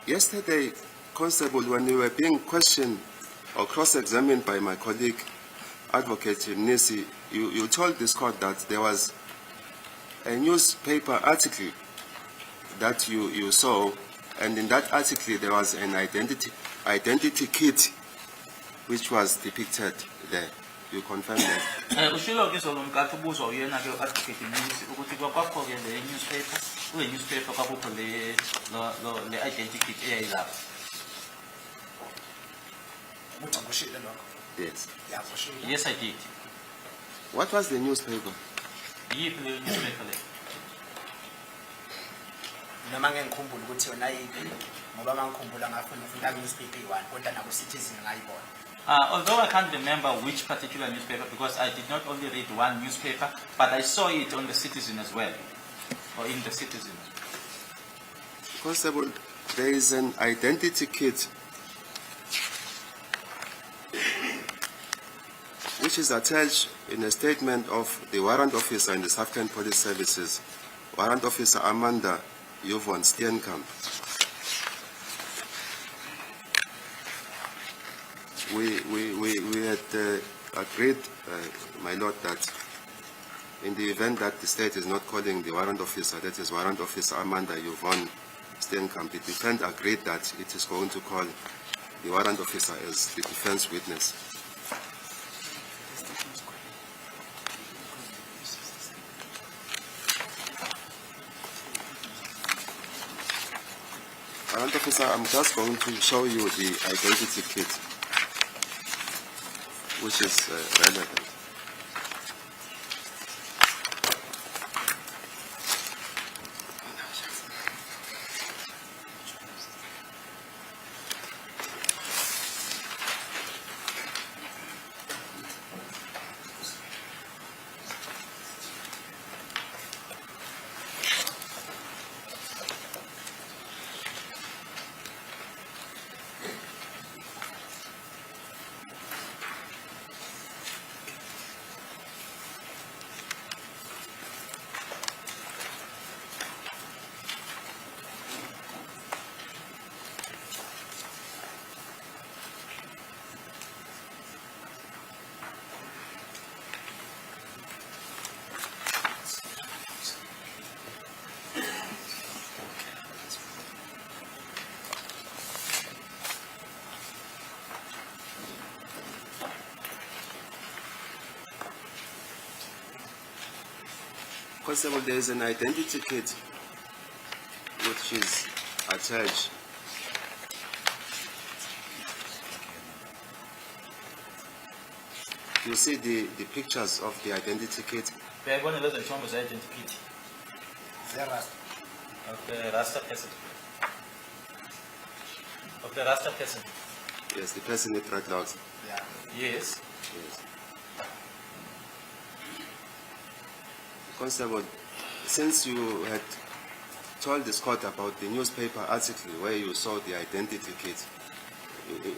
Yesterday, Constable, when you were being questioned or cross-examined by my colleague, Advocate Nisi, you told this court that there was a newspaper article that you saw, and in that article there was an identity kit which was depicted there. You confirm that? Ushilo ke solomkathu buzo uyena ke Advocate Nisi ukuthi kwakwakho ke le newspaper kwakukho le identity kit eyayilapha. Yes. Yes, I did. What was the newspaper? Yiphi le newspaper le? Noma ngengikhumbula ukuthi yona yiphi ngoba mangikhumbula ngafuna ukufunda newspaper eyi-1 kodwa naku Citizen ngayibona. Although I can't remember which particular newspaper because I did not only read one newspaper, but I saw it on the Citizen as well, or in the Citizen. Constable, there is an identity kit which is attached in a statement of the warrant officer in the Southern Police Services, Warrant Officer Amanda Yvonne Steenkamp. We had agreed, my lord, that in the event that the state is not calling the warrant officer, that is Warrant Officer Amanda Yvonne Steenkamp, the defense agreed that it is going to call the warrant officer as the defense witness. Warrant officer, I'm just going to show you the identity kit, which is relevant. Constable, there is an identity kit which is attached. You see the pictures of the identity kit. Uyayibona lezo zithombe ze-identity Zerust. of the Rasta person. Of the Rasta person. Yes, the person with dreadlocks. Yeah. Yes. Yes. Constable, since you had told this court about the newspaper article where you saw the identity kit,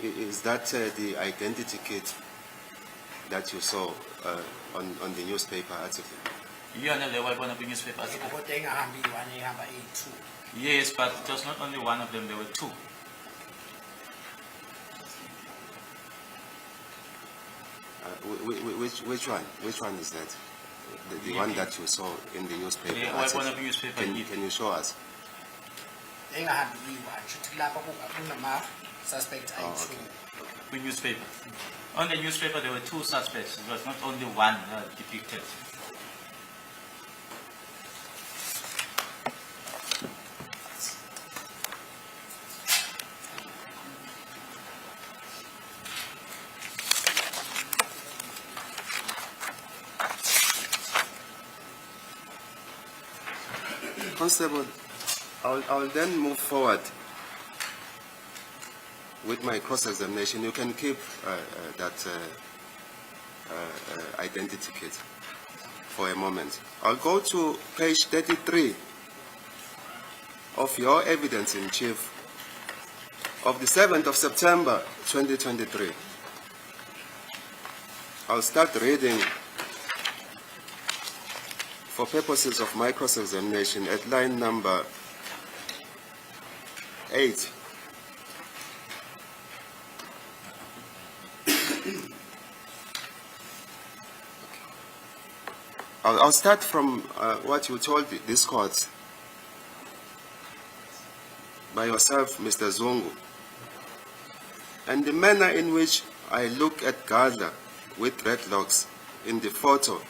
is that the identity kit that you saw on the newspaper article? Iyona le wayibona kwi-newspaper article. Kodwa engahambi iyi-1 ehamba iyi-2. Yes, but it was not only one of them, there were two. Which one? Which one is that? The one that you saw in the newspaper Le article? wayibona kwi-newspaper Can you show us? Engahambi iyi-1. Shuthi lapha kunama-suspect Oh, ayi-2. okay. newspaper. On the newspaper, there were two suspects. It was not only one depicted. Constable, I'll then move forward with my cross-examination. You can keep that identity kit for a moment. I'll go to page 33 of your evidence in chief of the 7th of September 2023. I'll start reading for purposes of my cross-examination at line number 8. I'll start from what you told this court by yourself, Mr. Zungu, and the manner in which I look at Gadla with dreadlocks in the photo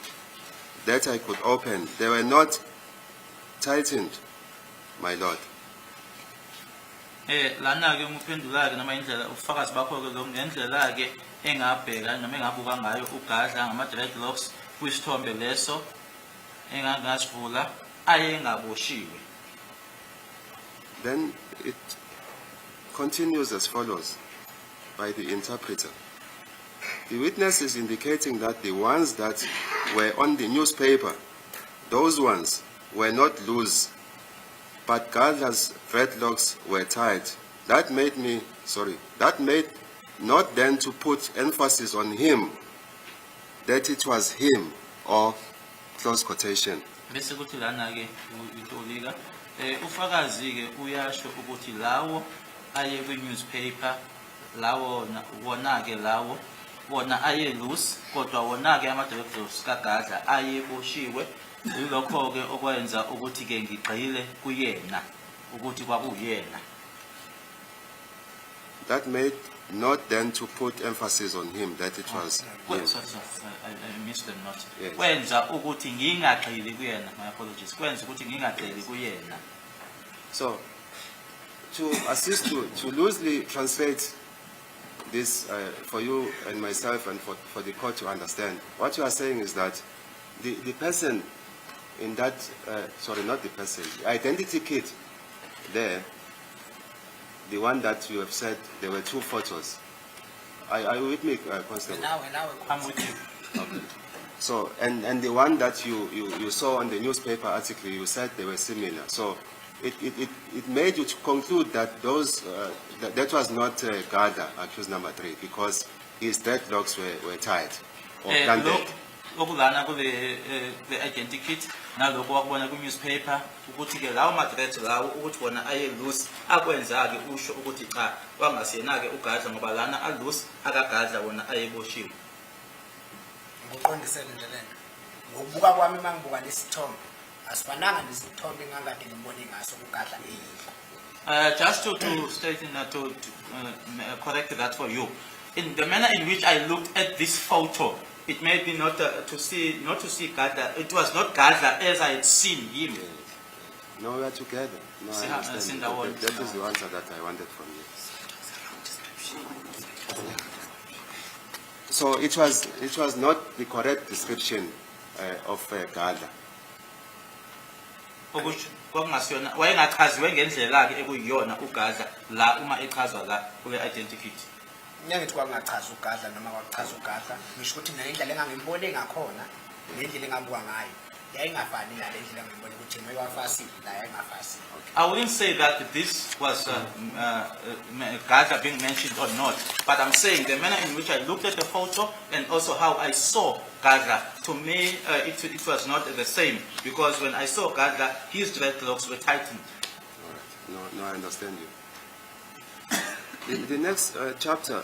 that I could open. They were not tightened, my lord. Lana ke nguphendula ke noma indlela ufakazi bakho ke lo ngendlela ke engabheka noma engabuka ngayo ugadla ngama dreadlocks kwisithombe leso engangasivula ayengaboshiwe. Then it continues as follows by the interpreter. The witness is indicating that the ones that were on the newspaper, those ones were not loose, but Gadla's dreadlocks were tied. That made not then to put emphasis on him, that it was him, or close quotation. Bese kuthi lana ke utolika ufakazi ke uyasho ukuthi lawo aye kwi-newspaper lawo wona ke lawo wona aye loose kodwa wona ke ama-dreadlocks kaGadla ayeboshiwe. Yilokho ke okwenza ukuthi ke ngigqile kuyena ukuthi kwakuyena. That made not then to put emphasis on him, that it was him. Sorry, I missed them not. Yes. Kwenza ukuthi ngingagqili kuyena, my apologies. Kwenza ukuthi ngingagqili kuyena. So, to assist you, to loosely translate this for you and myself and for the court to understand, what you are saying is that the person in that, sorry, not the person, the identity kit there, the one that you have said, there were two photos. Are you with me, Constable? I'm with you. Okay. So, and the one that you saw on the newspaper article, you said they were similar. So, it made you to conclude that those that was not Gadla, accused number 3, because his dreadlocks were tied or planted. Okulana kule identity kit naloko wakubona kwi-newspaper ukuthi ke lawo ma-dreads lawo ukuthi wona aye loose akwenza ke usho ukuthi cha wangasiyena ke uGadla ngoba lana a-loose akaGadla wona ayeboshiwe. Ngokuqondisela nje lento. Ngokubuka kwami mangibuka lesithombe asifananga nesithombe engakade ngibone ngaso uGadla eyile. Just to state in that, to correct that for you, in the manner in which I looked at this photo it made me not to see Gadla. It was not Gadla as I had seen him. No, we are together. No, I understand. That is the answer that I wanted from you. So it was not the correct description of Gadla. Kwakungasiyona wayengachaziwe ngendlela ke ekuyiyona uGadla la uma echazwa la kule identikit. Ngiyathi kwakungachaza uGadla noma kwakuchaza uGadla ngisho ukuthi nendlela engangibone ngakhona nendlela engabuka ngayo yayingafani nale ndlela engibone ukuthi mayewafasile la yayingafasile. I wouldn't say that this was Gadla being mentioned or not, but I'm saying the manner in which I looked at the photo and also how I saw Gadla, to me it was not the same, because when I saw Gadla, his dreadlocks were tightened. All right. No, I understand you. The next chapter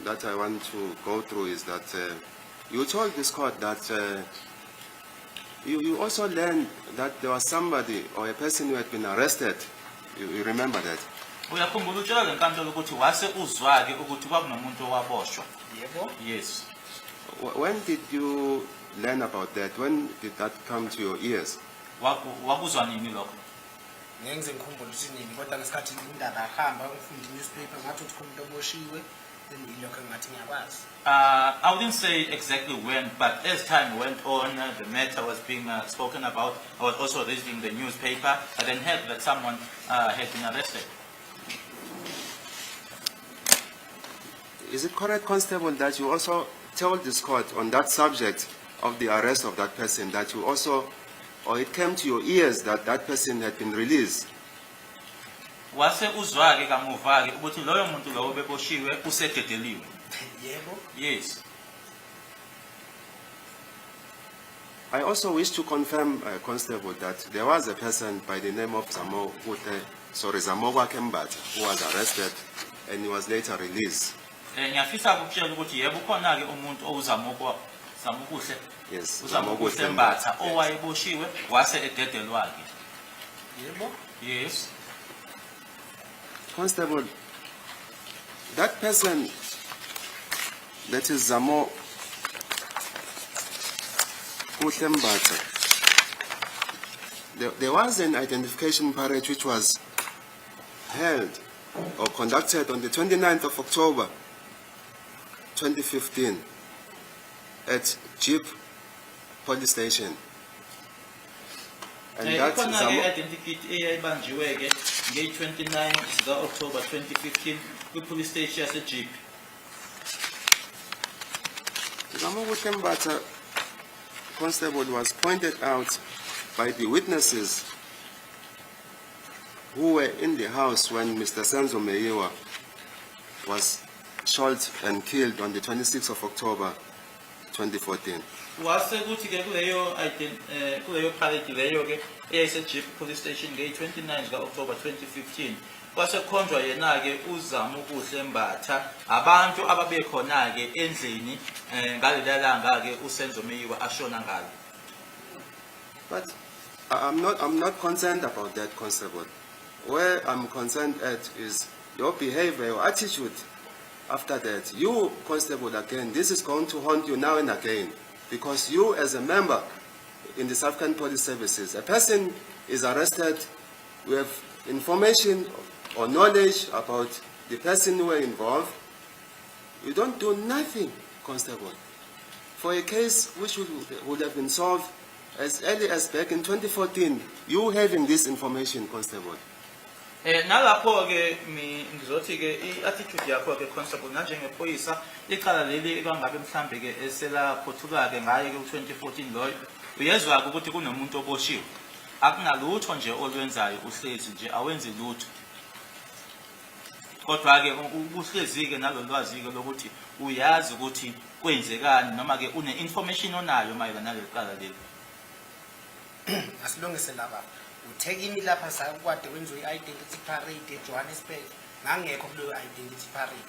that I want to go through is that you told this court that you also learned that there was somebody or a person who had been arrested. You remember that? Uyakhumbula utshela lenkantolo ukuthi wase uzwake ukuthi kwakunomuntu owaboshwa. Yebo. Yes. When did you learn about that? When did that come to your ears? Wakuzwa nini lokho? Ngenze ngikhumbula ukuthi nini kodwa ngesikhathi indaba ahamba ngifunda newspaper ngathi ukuthi umuntu oboshiwe ngilokho ngathi ngiyakwazi. I wouldn't say exactly when, but as time went on, the matter was being spoken about. I was also reading the newspaper and then heard that someone had been arrested. Is it correct, Constable, that you also told this court on that subject of the arrest of that person, that you also, or it came to your ears that that person had been released? Wase uzwake kamuvake ukuthi loyo muntu lowo beboshiwe usededeliwe. Yebo. Yes. I also wish to confirm, Constable, that there was a person by the name of Zamogwa Kembat who was arrested and he was later released. Ngiyafisa ukutshela ukuthi yebo khona ke umuntu owuzamokwa Zamokuhle. Yes. Uzamokuhle Mbatha owayeboshiwe wase ededelwa ke. Yebo. Yes. Constable, that person, that is Zamo Mbatha, there was an identification parade which was held or conducted on the 29th of October 2015 at Jeep Police Station. And that eyayibanjiwe ke nge-29 October 2015 kwi-police station yase-Jeep. Zamokuhle Mbatha, Constable, was pointed out by the witnesses who were in the house when Mr. Senzo Meyiwa was shot and killed on the 26th of October 2014. Wase kuthi ke kuleyo parade leyo ke eyayise-Jeep police station nge-29 October 2015 kwasekhonjwa yena ke uZamokuhle Mbatha abantu ababekhona ke endlini ngaleli langa ke uSenzo Meyiwa ashona ngalo. But I'm not concerned about that, Constable. Where I'm concerned at is your behavior, your attitude after that. You, Constable, again, this is going to haunt you now and again, because you, as a member in the South African Police Services, a person is arrested with information or knowledge about the person who were involved. You don't do nothing, Constable, for a case which would have been solved as early as back in 2014, you having this information, Constable. Nalapho ke ngizothi ke i-attitude yakho ke Constable nanjengephoyisa icala leli kangabe mhlambe ke eselaphothula ke ngaye ke u-2014 loyo uyezwa ukuthi kunomuntu oboshiwe akunalutho nje olwenzayo uhlezi nje awenzi lutho kodwa ke uhlezi ke nalolwazi ke lokuthi uyazi ukuthi kwenzekani noma ke une-information onayo mayelana naleli cala leli. Asilungise lapha uthekini lapha sakwade wenziwe i-identity parade eJohannesburg ngangekho kuleyo identity parade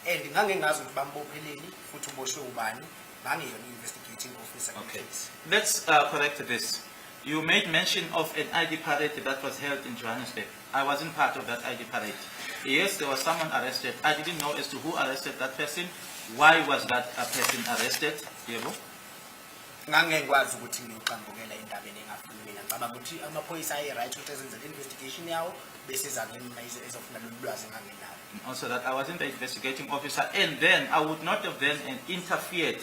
and ngangengazi ukuthi bambopheleni futhi uboshwe ubani ngangeyona investigating officer. Okay, let's correct this. You made mention of an ID parade that was held in Johannesburg. I wasn't part of that ID parade. Yes, there was someone arrested. I didn't know as to who arrested that person, why was that person arrested? Yebo. Ngangengikwazi ukuthi ngiyocambukela endabeni engafuni mina ngicabanga ukuthi amaphoyisa ayi-right ukuthi ezenze le-investigation yawo bese zakini ezofuna lolu lwazi engangenalo. Also that I wasn't the investigating officer, and then I would not have then interfered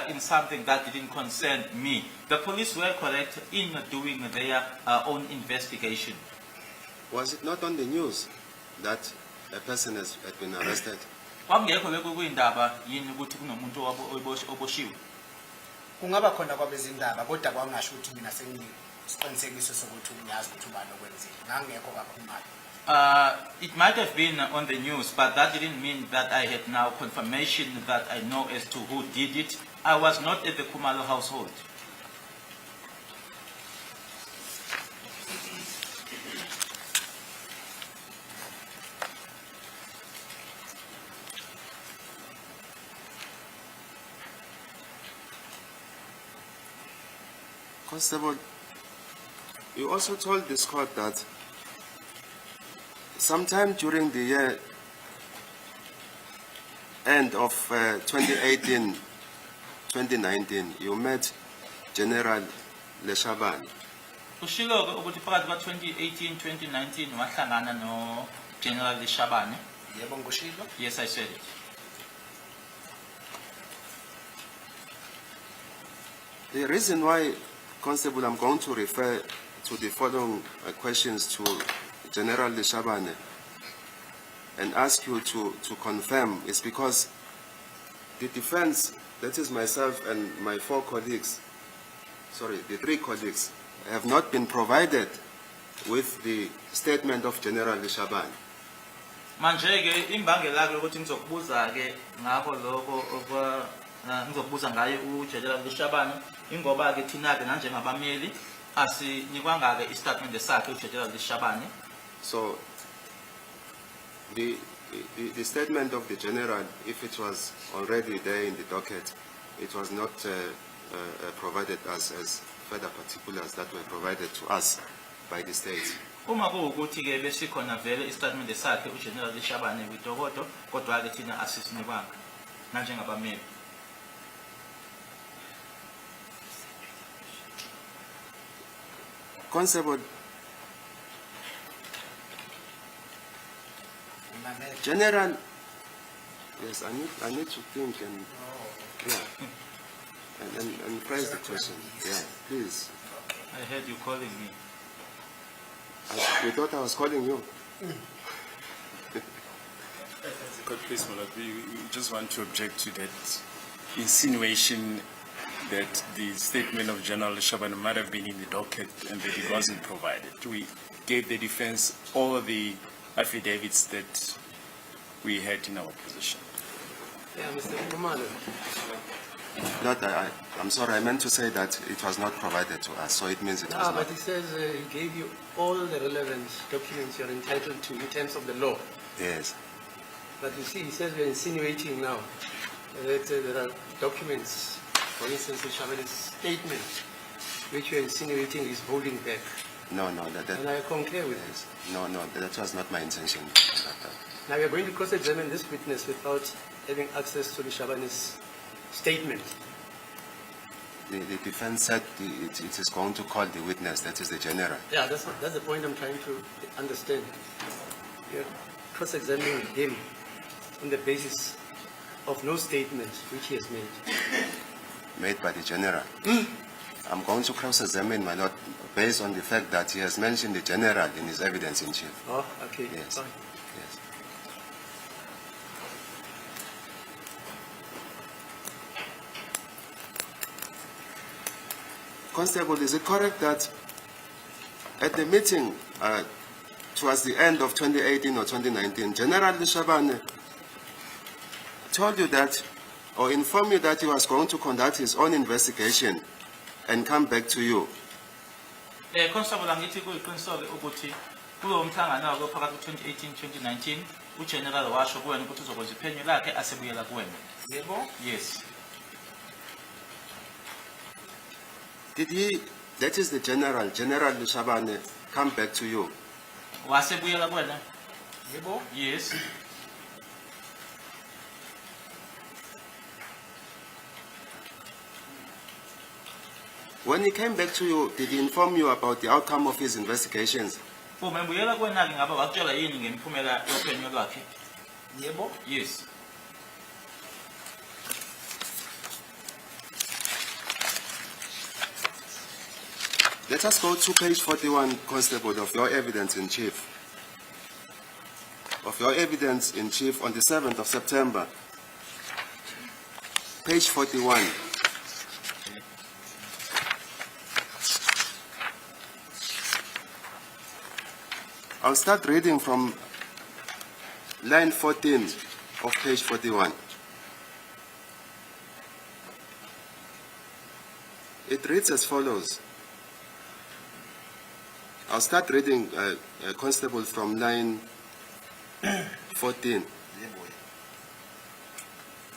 in something that didn't concern me. The police were correct in doing their own investigation. Was it not on the news that a person had been arrested? Kwakungekho bekuyindaba yini ukuthi kunomuntu oboshiwe? Kungaba khona kwabezindaba kodwa kwangasho ukuthi mina sengisiqinisekiso sokuthi ngiyazi ukuthi ubani okwenzile. Ngangekho kakhulumali. It might have been on the news, but that didn't mean that I had now confirmation that I know as to who did it. I was not at the Khumalo household. Constable, you also told this court that sometime during the year end of 2018-2019, you met General Leshabane. Ushilo ukuthi phakathi kwa 2018-2019 wahlangana no General Shabane. Yebo ngikushilo? Yes, I said it. The reason why, Constable, I'm going to refer to the following questions to General Shabane and ask you to confirm is because the defense, that is myself and my the three colleagues, have not been provided with the statement of General Shabane. Manje ke imbangela ke ukuthi ngizokubuza ke ngakho lokho ngizokubuza ngaye uJenerali Shabane ingoba ke thina ke nanjengabameli asinikwanga ke istatement sakhe uJenerali Shabane. So the statement of the general, if it was already there in the docket, it was not provided as further particulars that were provided to us by the state. Uma kuwukuthi ke besikhona vele istatement sakhe uJenerali Shabane widokodo kodwa ke thina asisinikwanga nanjengabameli. Constable, General, yes, I need to think and and phrase the question. Yeah, please. I heard you calling me. You thought I was calling you? Court, please, my lord, we just want to object to that insinuation that the statement of General Shabane might have been in the docket and that it wasn't provided. We gave the defense all the affidavits that we had in our possession. Yeah, Mr. Khumalo. Not, I'm sorry, I meant to say that it was not provided to us, so it means it was not. But he says he gave you all the relevant documents you're entitled to in terms of the law. Yes. But you see, he says we're insinuating now that there are documents, for instance, the Shabalala statement, which you're insinuating is holding back. No, And I concur with this. No, that was not my intention. Now we are going to cross-examine this witness without having access to the Shabalala's statement. The defense said it is going to call the witness, that is the general. Yeah, that's the point I'm trying to understand. You're cross-examining him on the basis of no statement which he has made. Made by the general. I'm going to cross-examine my lord based on the fact that he has mentioned the general in his evidence in chief. Oh, okay. Yes. Fine. Yes. Constable, is it correct that at the meeting towards the end of 2018 or 2019, General Shabane told you that, or informed you that he was going to conduct his own investigation and come back to you? Constable angithi kuyiqiniseke ukuthi kulo umhlangano wako phakathi 2018-2019 uGeneral washo kuwena ukuthi uzokwenza iphenyo lakhe asebuyela kuwena. Yebo? Yes. Did he, that is the General Shabane, come back to you? Wasebuyela kuwena? Yebo? Yes. When he came back to you, did he inform you about the outcome of his investigations? Uma mbuyela kwenake ngaba wakutshela yini ngemiphumela yophenyo lwakhe? Yebo. Yes. Let us go to page 41, Constable, of your evidence in chief. Of your evidence in chief on the 7th of September. Page 41. I'll start reading from line 14 of page 41. It reads as follows. I'll start reading, Constable, from line 14.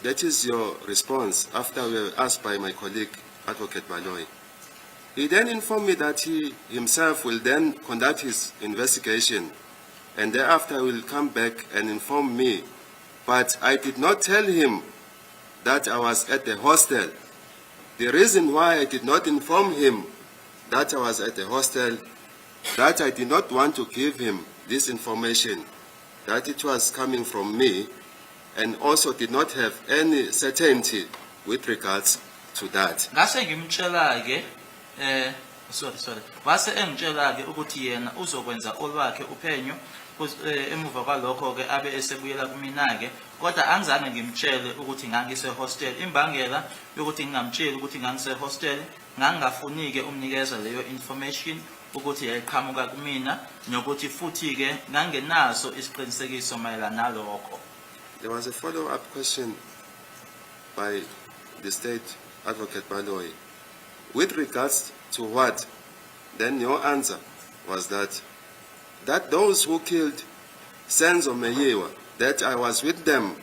That is your response after we were asked by my colleague, Advocate Baloyi. He then informed me that he himself will then conduct his investigation and thereafter will come back and inform me. But I did not tell him that I was at the hostel. The reason why I did not inform him that I was at the hostel, that I did not want to give him this information, that it was coming from me, and also did not have any certainty with regards to that. Ngase ngimtshela ke wase engitshela ke ukuthi yena uzokwenza olwakhe uphenyo emuva kwalokho ke abe esebuyela kumina ke kodwa angizange ngimtshele ukuthi ngangise hostel. Imbangela yokuthi ngingamtsheli ukuthi ngangise hostel ngangafuni ke umnikeza leyo information ukuthi yayiqhamuka kumina nokuthi futhi ke ngangenaso isiqinisekiso mayelana nalokho. There was a follow-up question by the State Advocate Baloyi. With regards to what? Then your answer was that those who killed Senzo Meyiwa, that I was with them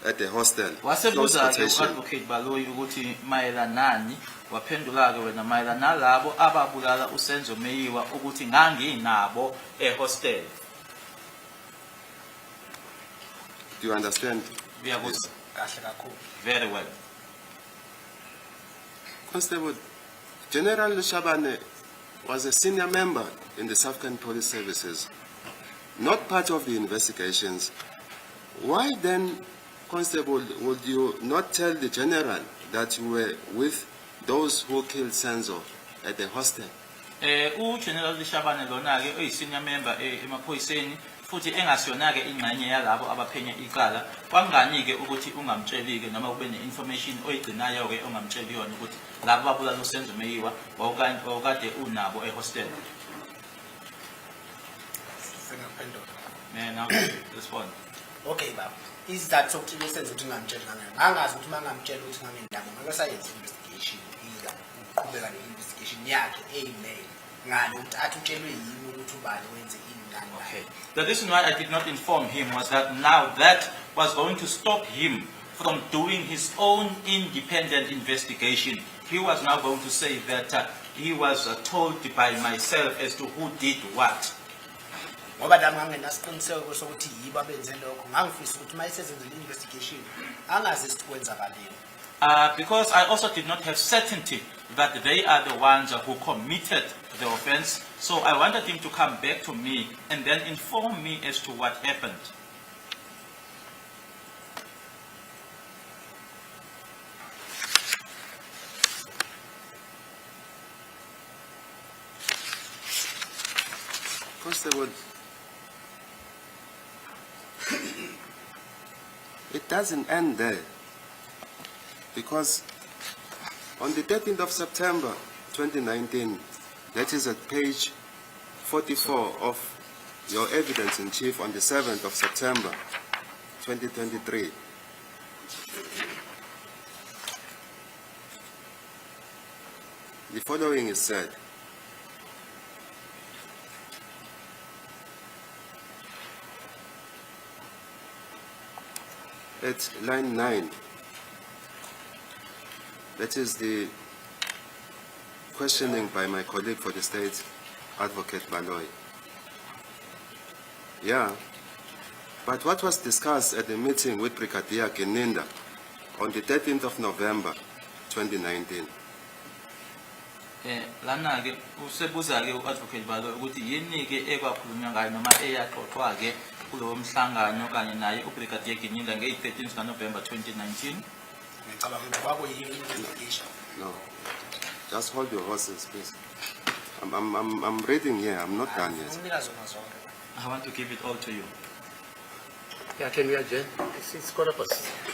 at the hostel. Wasebuza ke Advocate Baloyi ukuthi mayelanani waphendula ke wena mayelana nalabo ababulala uSenzo Meyiwa ukuthi nganginabo ehostel. Do you understand? Yes. Very well. Constable, General Shabane was a senior member in the South African Police Services, not part of the investigations. Why then, Constable, would you not tell the General that you were with those who killed Senzo at the hostel? General Shabane lona ke senior member emaphoyiseni futhi engasiyona ke ingxenye yalabo abaphenya icala kwangani ke ukuthi ungamtsheli ke noma kube ne-information oyigcinayo ke ongamtsheli yona ukuthi labo babulala uSenzo Meyiwa wawukade unabo ehostel. Now respond. Okay, baba. Is that something you said ukuthi ngamtsheli ngani? Angazi ukuthi mangamtshela ukuthi ngangendaba ngoba sayenza investigation ila uqhubeka ne-investigation yakhe email ngani ukuthi athi utshelwe yini ukuthi ubani wenze ini. Okay. The reason why I did not inform him was that now that was going to stop him from doing his own independent investigation. He was now going to say that he was told by myself as to who did what. Ngoba dami ngangenasiqiniseko sokuthi yibo abenze lokho ngangifisa ukuthi mayisezenze le investigation angazi sikwenzakaleni. Because I also did not have certainty that they are the ones who committed the offense. So I wanted him to come back to me and then inform me as to what happened. Constable, it doesn't end there, because on the 13th of September 2019, that is at page 44 of your evidence in chief on the 7th of September 2023, the following is said. At line 9, that is the questioning by my colleague for the State, Advocate Baloyi. Yeah, but what was discussed at the meeting with Brigadier Geninda on the 13th of November 2019? lana ke usebuza ke uadvocate balo ukuthi yini ke ekwakhulunywa ngayo noma eyaxoxwa ke kulowo mhlangano kanye naye ubrigadier Ginyinda nge-13 kaNovember 2019. Ngicabanga ukuthi kwakuyiyo investigation. No. Just hold your horses, please. I'm reading here. I'm not done yet. Umnikazi wamazonke. I want to give it all to you. Yeah, can we adjourn? It's 4:15.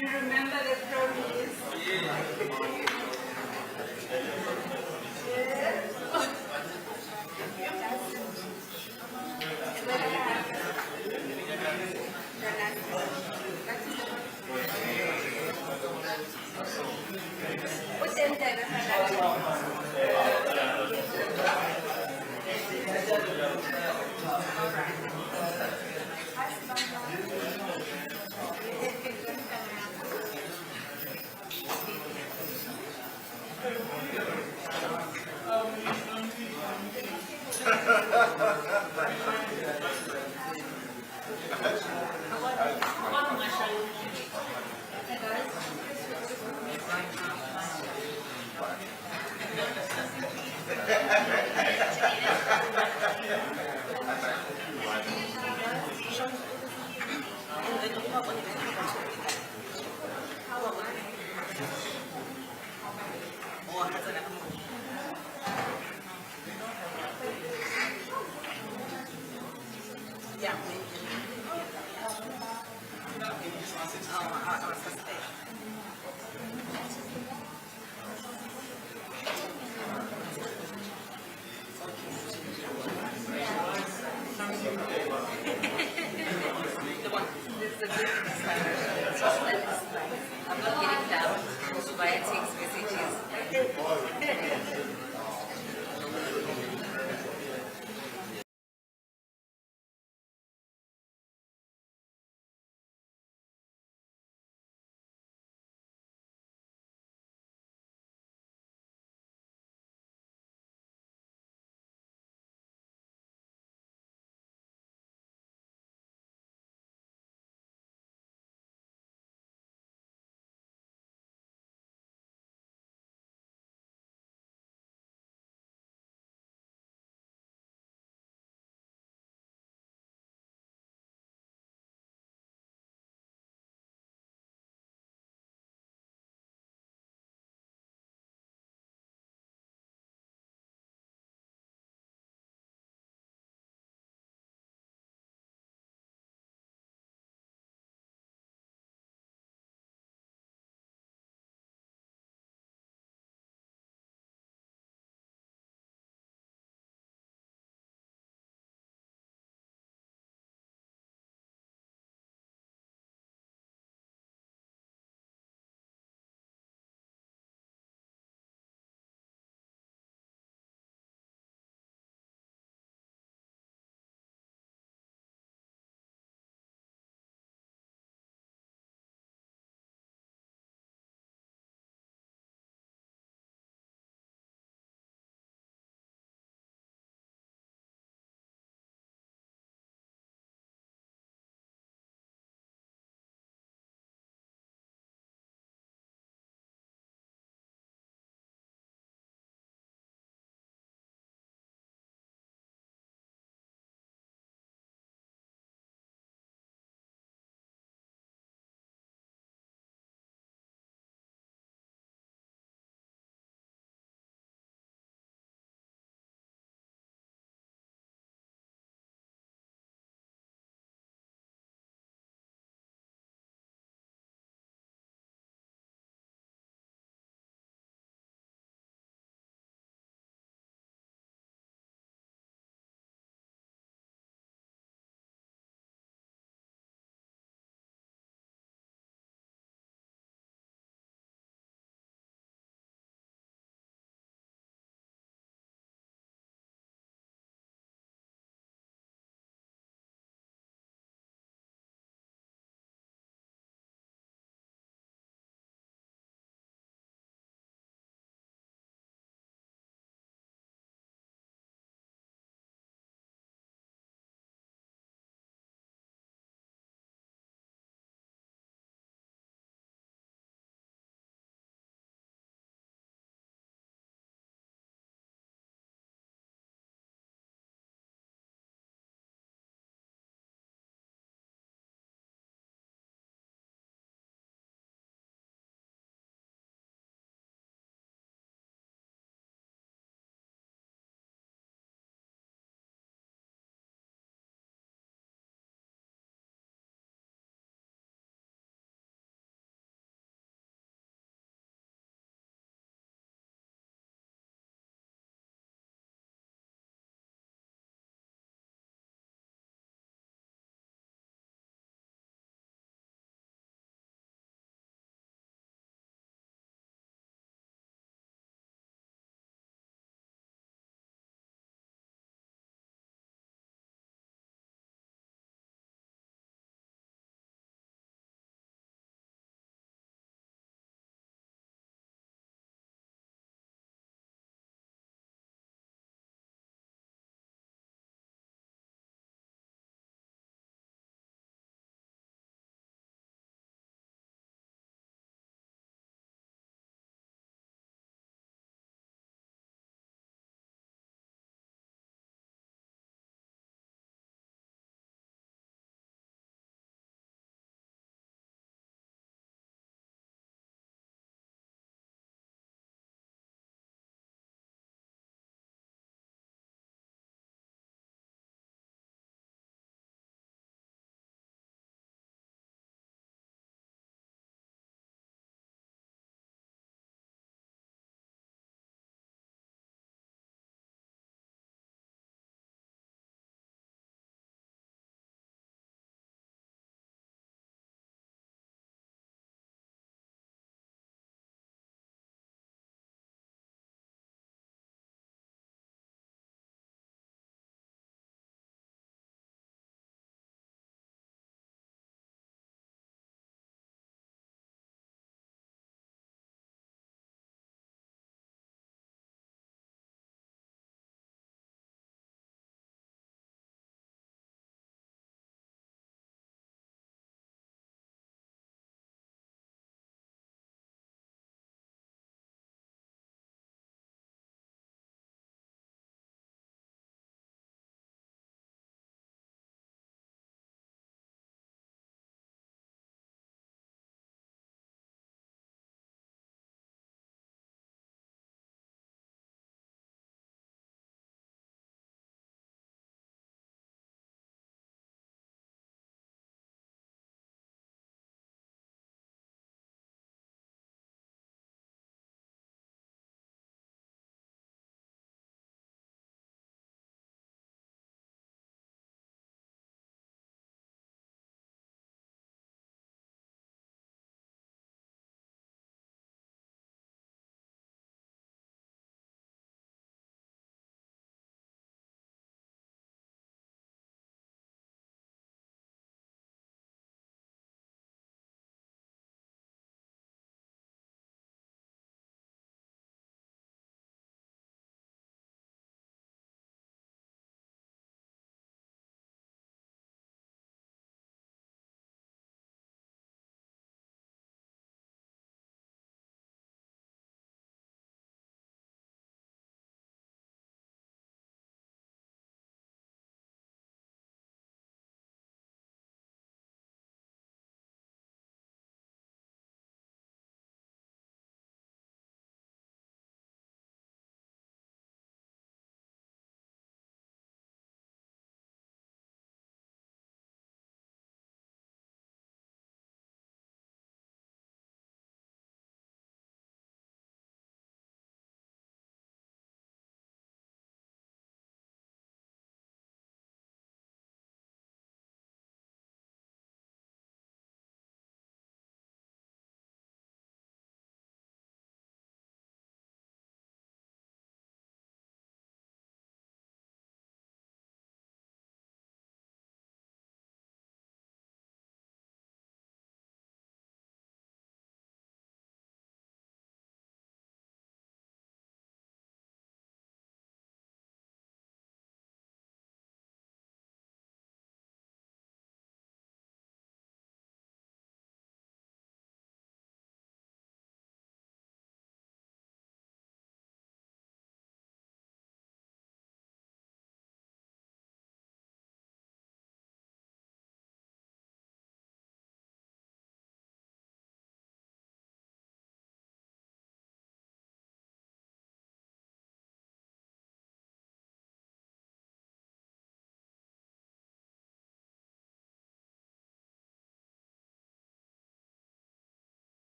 You remember the promise?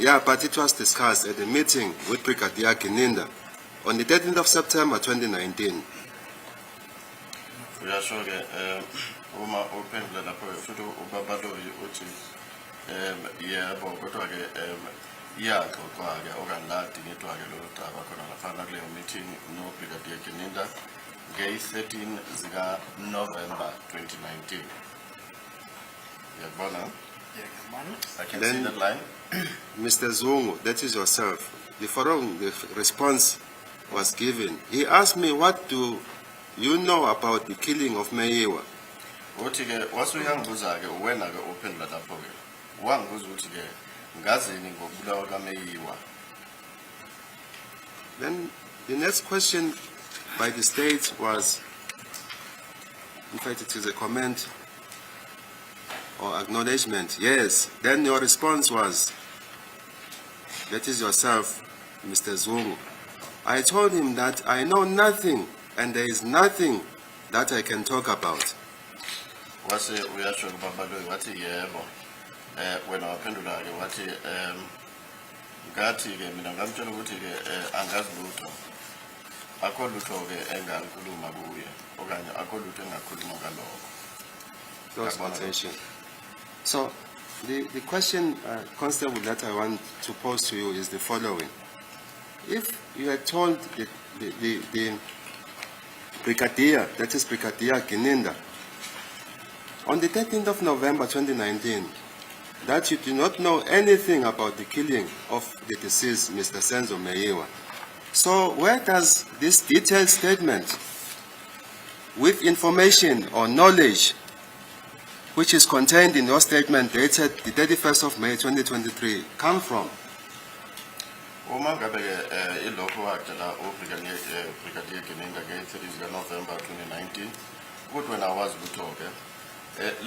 Yeah, but it was discussed at the meeting with Brigadier Gininda on the 13th of September 2019. Uyasho-ke uma uphendula lapho futhi ubabaloyi uthi yebo kodwa-ke iyaxoxwa-ke okanye ladingidwa-ke lolu daba khona lafana kuleyo meeting nobrigadier Gininda ngeyi-13 zika-November 2019. Yabona? I can see that line. Mr. Zungu, that is yourself. The following response was given. He asked me, what do you know about the killing of Meyiwa? Uthi-ke wasuyangibuza-ke wena-ke uphendula lapho-ke wangibuza ukuthi-ke ngazini ngokubulawa kaMeyiwa. Then the next question by the state was, in fact it is a comment or acknowledgement. Yes. Then your response was, that is yourself, Mr. Zungu. I told him that I know nothing and there is nothing that I can talk about. Wase uyasho kubabaloyi wathi yebo wena waphendula-ke wathi ngathi-ke mina ngamtshela ukuthi-ke angazi lutho akho lutho-ke engalukhuluma kuye okanye akho lutho engakhuluma ngalokho. Close attention. So the question, Constable, that I want to pose to you is the following. If you had told the Brigadier, that is Brigadier Gininda, on the 13th of November 2019, that you do not know anything about the killing of the deceased Mr. Senzo Meyiwa. So where does this detailed statement with information or knowledge which is contained in your statement dated the 31st of May 2023 come from? Uma ngabe-ke ilokho wakutshela ubrigadier Gininda nge-30 zika-November 2019 ukuthi wena awazi lutho-ke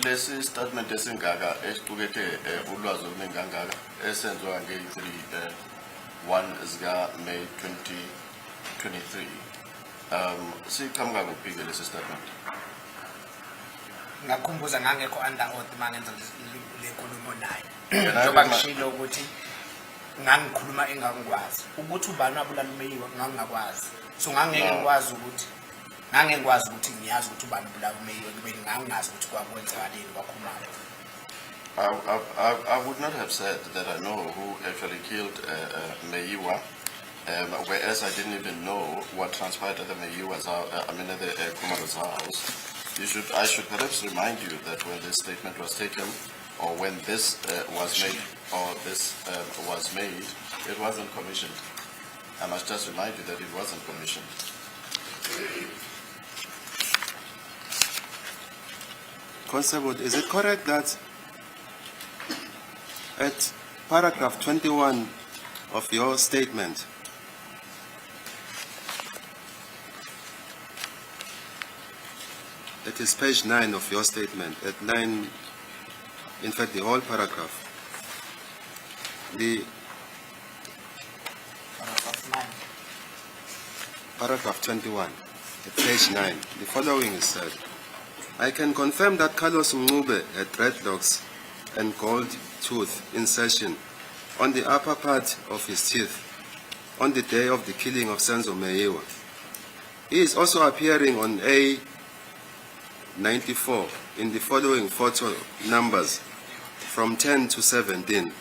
lesi statement esingaka esiqukethe ulwazi oluningi kangaka esenziwa nge-1 zika-May 2023 siqhamuka kuphi-ke lesi statement? Ngakukhumbuza ngangekho under oath mangenza le nkulumo naye njengoba ngishilo ukuthi ngangikhuluma engakwazi ukuthi ubani wabulala uMeyiwa ngangakwazi so ngangekwazi ukuthi ngiyazi ukuthi ubani ubulala uMeyiwa kube ngangazi ukuthi kwakwenzakaleni kwakhuluma. I would not have said that I know who actually killed Meyiwa, whereas I didn't even know what transpired at the Meyiwa's house, at the Kumaro's house. I should perhaps remind you that when this statement was taken, or when this was made, it wasn't commissioned. I must just remind you that it wasn't commissioned. Constable, is it correct that at paragraph 21 of your statement, it is page 9 of your statement, at 9, in fact the whole paragraph, the paragraph 21, at page 9, the following is said: I can confirm that Carlos Ngube had dreadlocks and gold tooth insertion on the upper part of his teeth on the day of the killing of Senzo Meyiwa. He is also appearing on A94 in the following photo numbers from 10 to 17.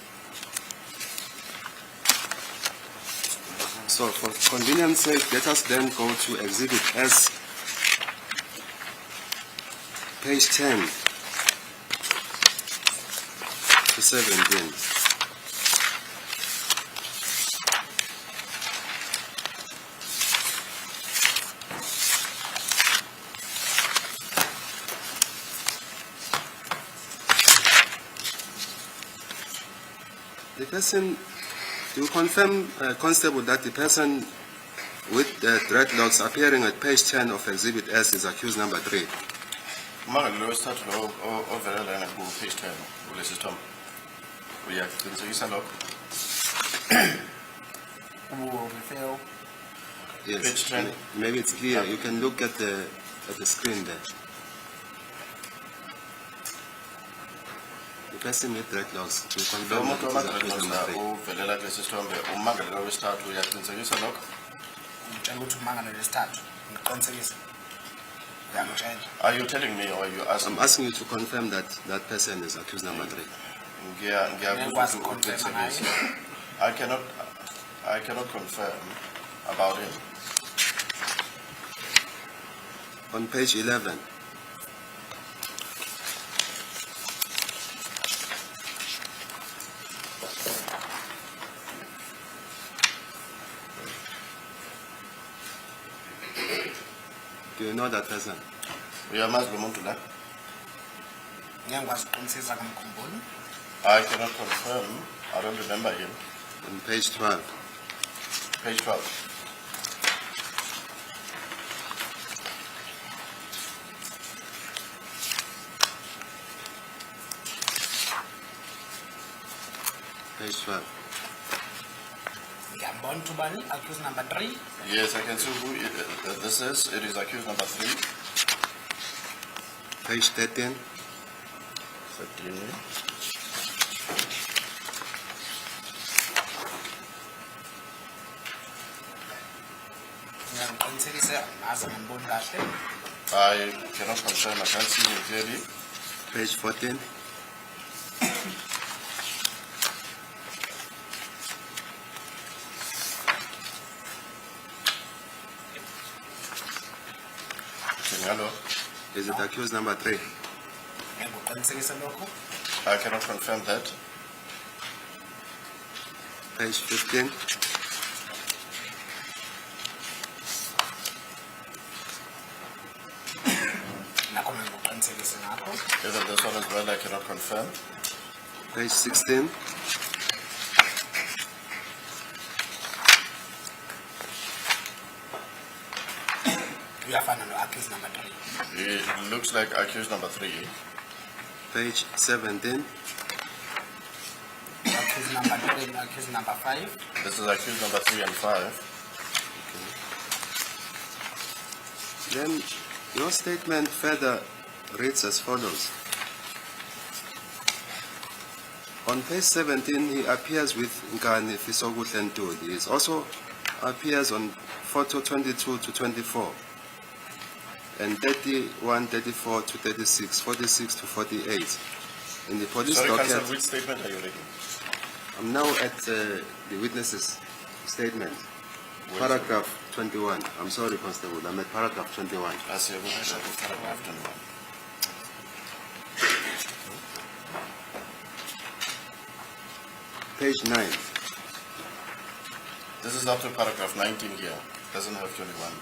So for convenience sake, let us then go to Exhibit S, page 10 to 17. The person, you confirm, Constable, that the person with the dreadlocks appearing at page 10 of Exhibit S is accused number 3. Lo start lo ovela lana ku page 10 kulesi sithombe. Uyaqinisekisa lokho? Yes, Page 10. maybe it's clear. You can look at the screen there. The person with dreadlocks to Lo confirm muntu that it is accused wamadreadlocks number 3. uvelela kulesi sithombe ummangalelwa wesithathu uyaqinisekisa lokho? ngitshela ukuthi umangalo lesithathu ngiqinisekise ngiyamtshela. Are you telling me or are you asking? I'm asking you to confirm that that person is accused number 3. Ngiyakuzwa uqinisekisa. I cannot confirm about him. On page 11, do you know that person? Uyamazi lo muntu la? ngiyakwazi ukuqinisekisa kamkhumbuli. I cannot confirm. I don't remember him. On page 12, Page 12. page 12. ngiyambona ukuthi ubani accused number 3. Yes, I can see who this is. It is accused number 3. Page 13, 13. ngiyamqinisekisa ngaze ngimboni kahle. I cannot confirm. I can't see him clearly. page 14, Hello. is it accused number 3? ngiyaqinisekisa lokho. I cannot confirm that. Page 15, nakho ngiyaqinisekisa ngakho. Isn't this one as well? I cannot confirm. page 16, uyafana no accused number 3. It looks like accused number 3. page 17, accused number 3 and accused number 5. This is accused number 3 and 5. Then your statement further reads as follows. On page 17, he appears with Nkani Fisoguhle Ntuli. He also appears on photo 22 to 24, and 31, 34 to 36, 46 to 48. In the police Sorry, docket, Counsel, which statement are you reading? I'm now at the witness's statement, Where is paragraph 21. I'm sorry, Constable, I'm at paragraph 21. I see. Paragraph 21. Page 9. This is up to paragraph 19 here. Doesn't have 21.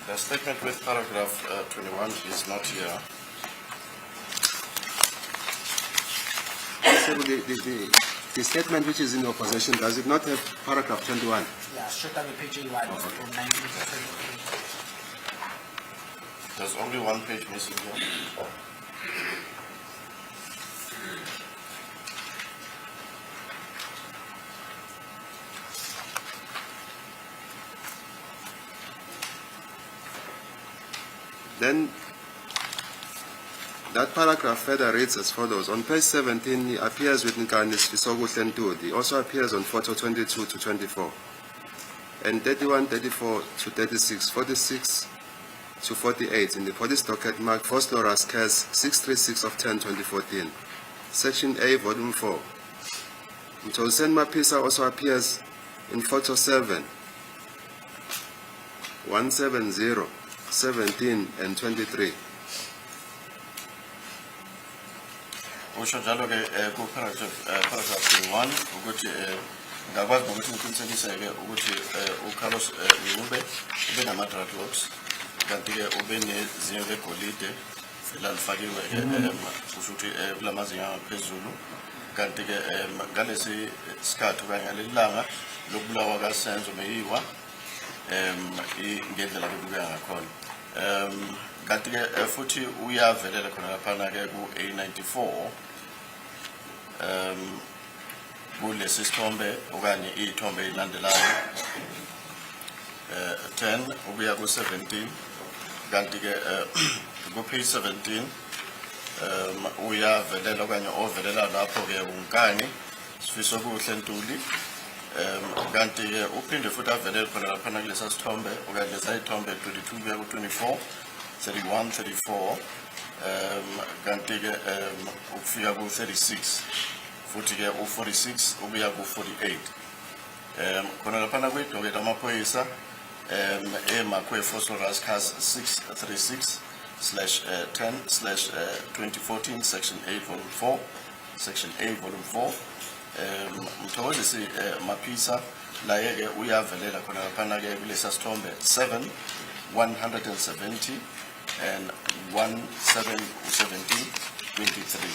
The statement with paragraph 21 is not here. So the statement which is in your possession, does it not have paragraph 21? Yeah, straight on page 81 from 19 to 23. There's only one page missing here. Then that paragraph further reads as follows. On page 17, he appears with Nkani Fisoguhle Ntuli. He also appears on photo 22 to 24, and 31, 34 to 36, 46 to 48 in the police docket marked Phosphorus Case 636 of 10, 2014, Section A, Volume 4. Mtolsen Mapisa also appears in photo 7, 170, 17, and 23. Usho njalo ke ku paragraph 21 ukuthi ngakwazi ukuthi ngiqinisekise ukuthi uCarlos Ncube ube nama dreadlocks kanti ke ube nezinyo legolide lalifakiwe kusho ukuthi kulamazinyo aphezulu kanti ke ngalesi sikhathi kanye ngalelanga lokubulawa kaSenzo Meyiwa ngendlela bekubeka ngakhona kanti ke futhi uyavelela khona lapha ke ku A94 kulesi sithombe okanye ithombe elandelayo 10 ukuya ku 17 kanti ke ku page 17 uyavelela okanye ovelela lapho ke unkani sifiso kuhle Ntuli kanti ke uphinde futhi avelele khona lapha kulesa sithombe okanye lesa ithombe 22 kuya ku 24 31 34 kanti ke ukufika ku 36 futhi ke u 46 ukuya ku 48 khona lapha kwidoketa amaphoyisa emakwe Phosphorus Cars 636/10/2014 section 8 volume 4 section 8 volume 4 mthokozisi Mapisa la yeke uyavelela khona lapha ke kulesa sithombe 7 170 and 17 23.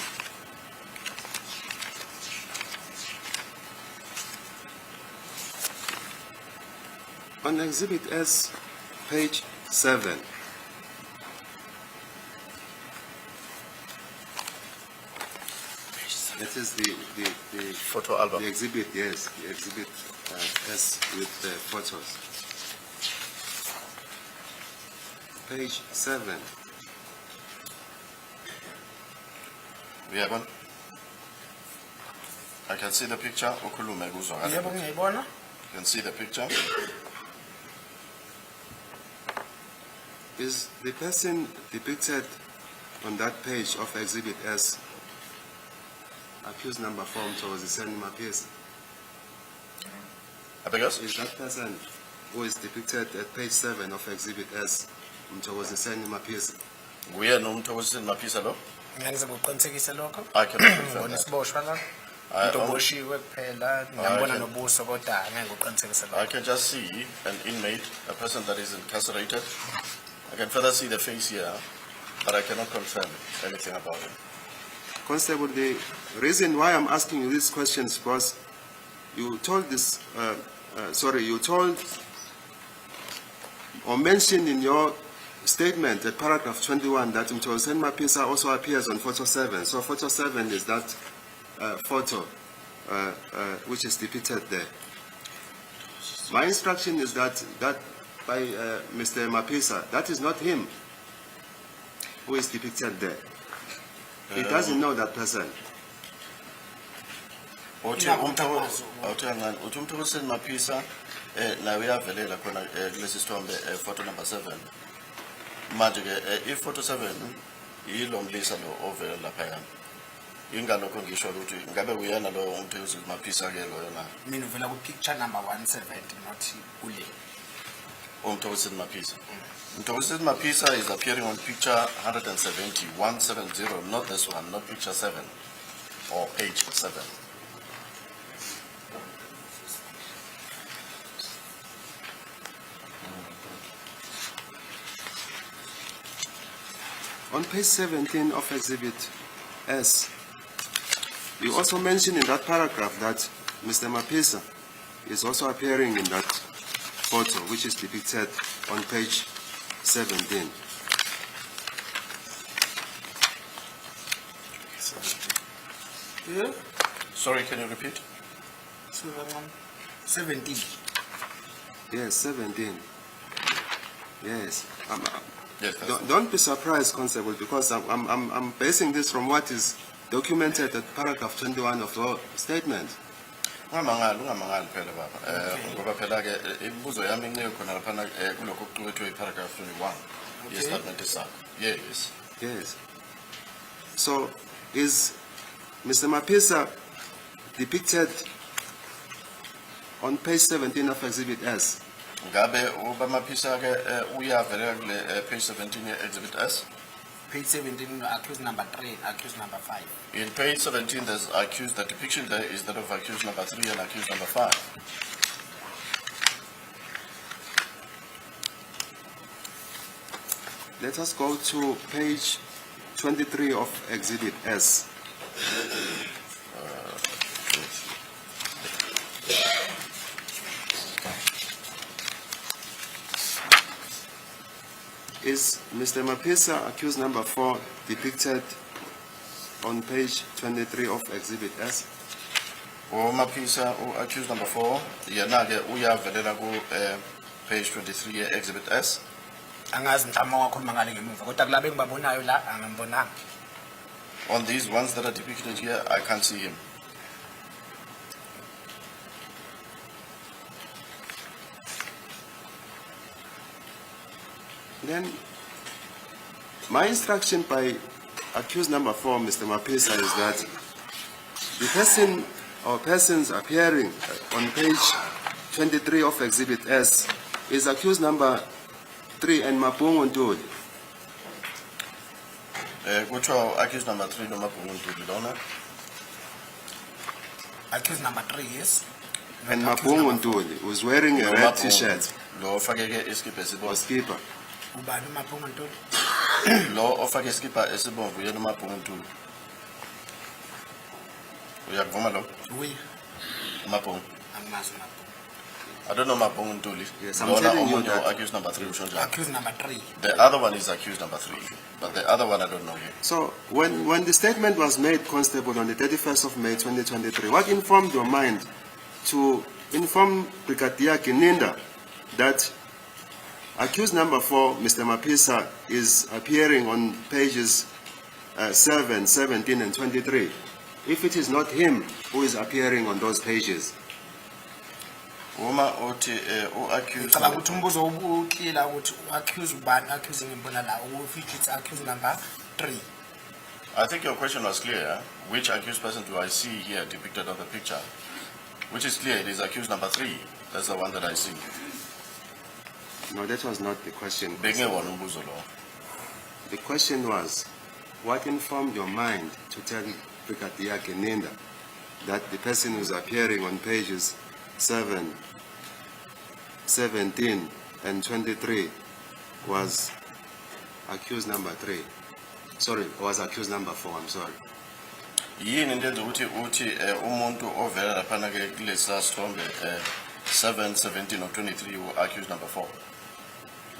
On Exhibit S, page 7. That is the Photo album. The exhibit, yes, the exhibit S with the photos. Page 7. We have one. I can see the picture. Ukhulume kuzo kahle. Yebo ngiyayibona. You can see the picture. Is the person depicted on that page of Exhibit S accused number 4 Mthokoziseni Mapisa? I beg yours? Is that person who is depicted at page 7 of Exhibit S Mthokoziseni Mapisa? Nguye noMthokoziseni Mapisa lo? Ngiyakuze ngokuqinisekisa lokho. I can confirm Ngibona that. isiboshwa la. Umuntu oboshiwe kuphela ngiyambona nobuso kodwa angeke ngokuqinisekisa lokho. I can just see an inmate, a person that is incarcerated. I can further see the face here, but I cannot confirm anything about it. Constable, the reason why I'm asking you these questions was you told this, you told or mentioned in your statement at paragraph 21 that Mthokoziseni Mapisa also appears on photo 7. So photo 7 is that photo which is depicted there. My instruction is that by Mr. Mapisa, that is not him who is depicted there. He doesn't know that person. Umthokoziseni Mapisa nawe uyavelela khona kulesi sithombe photo number 7. Manje ke photo 7 yilo mlisa lo ovela lapha yana. Ingalokho ngisho ukuthi ngabe uyena lo Umthokoziseni Mapisa ke lo yona. Mina uvela ku picture number 170 not ule. Umthokoziseni Mapisa. Umthokoziseni Mapisa is appearing on picture 170, 170, not this one, not picture 7 or page 7. On page 17 of Exhibit S, you also mentioned in that paragraph that Mr. Mapisa is also appearing in that photo, which is depicted on page 17. Yeah. Sorry, can you repeat? 17. Yes, 17. Yes. Yes, Don't be surprised, Constable, because I'm basing this from what is documented at paragraph 21 of your statement. Ungamangali phela baba. Ngoba phela ke imibuzo yami ngeke khona lapha kulokho okuqukethwe paragraph 21. Yes, statement sakho. Yes. Yes. So, is Mr. Mapisa depicted on page 17 of Exhibit S? Ngabe uBamapisa ke uyavelela kule page 17 Exhibit S? Page 17 accused number 3, accused number 5. In page 17 there's accused, the depiction there is that of accused number 3 and accused number 5. Let us go to page 23 of Exhibit S. Is Mr. Mapisa, accused number 4, depicted on page 23 of Exhibit S? Maphisa, accused number 4, Yanage uyavelela ku page 23 exhibit S. Angazi mhlawumbe wakhuluma ngale ngemuva kodwa kulabe ngibabonayo la angambonanga. On these ones that are depicted here, I can't see him. Then, my instruction by accused number 4, Mr. Mapisa, is that the person or persons appearing on page 23 of Exhibit S is accused number 3 and Mabungu Nduli. Which are accused number 3, no Mabungu, don't know? Accused number 3 is And Mabungu Nduli was wearing a red t-shirt Lo ofake iskipa or esibomvu. skipper. ubani uMapungwa Ntuli. Lo ofake iskipa esibomvu yena uMabungu Ntuli. Uyakuvuma lo? Uyi uMabungu. angimazi uMapungwa. I don't know Mabungu Ntuli. Yes, I'm Lona telling you omunye that. accused number 3 ushonjani. Accused number 3. The other one is accused number 3, but the other one I don't know him. So, when the statement was made, Constable, on the 31st of May 2023, what informed your mind to inform Brigadier Kininda that accused number 4, Mr. Mapisa, is appearing on pages 7, 17, and 23, if it is not him who is appearing on those pages? Uma uthi accused Ngicabanga ukuthi umbuzo uclear ukuthi accuse ubani accuse ngimbona la which is accused number 3. I think your question was clear. Which accused person do I see here depicted on the picture? Which is clear, it is accused number 3. That's the one that I see. No, that was not the question. Bengewona umbuzo lo. The question was, what informed your mind to tell Brigadier Kininda that the person who is appearing on pages 7, 17, and 23 was accused number 3? Sorry, was accused number 4, I'm sorry. Yini into ukuthi umuntu ovela laphana ke kulesa sithombe 7, 17 or 23 accused number 4.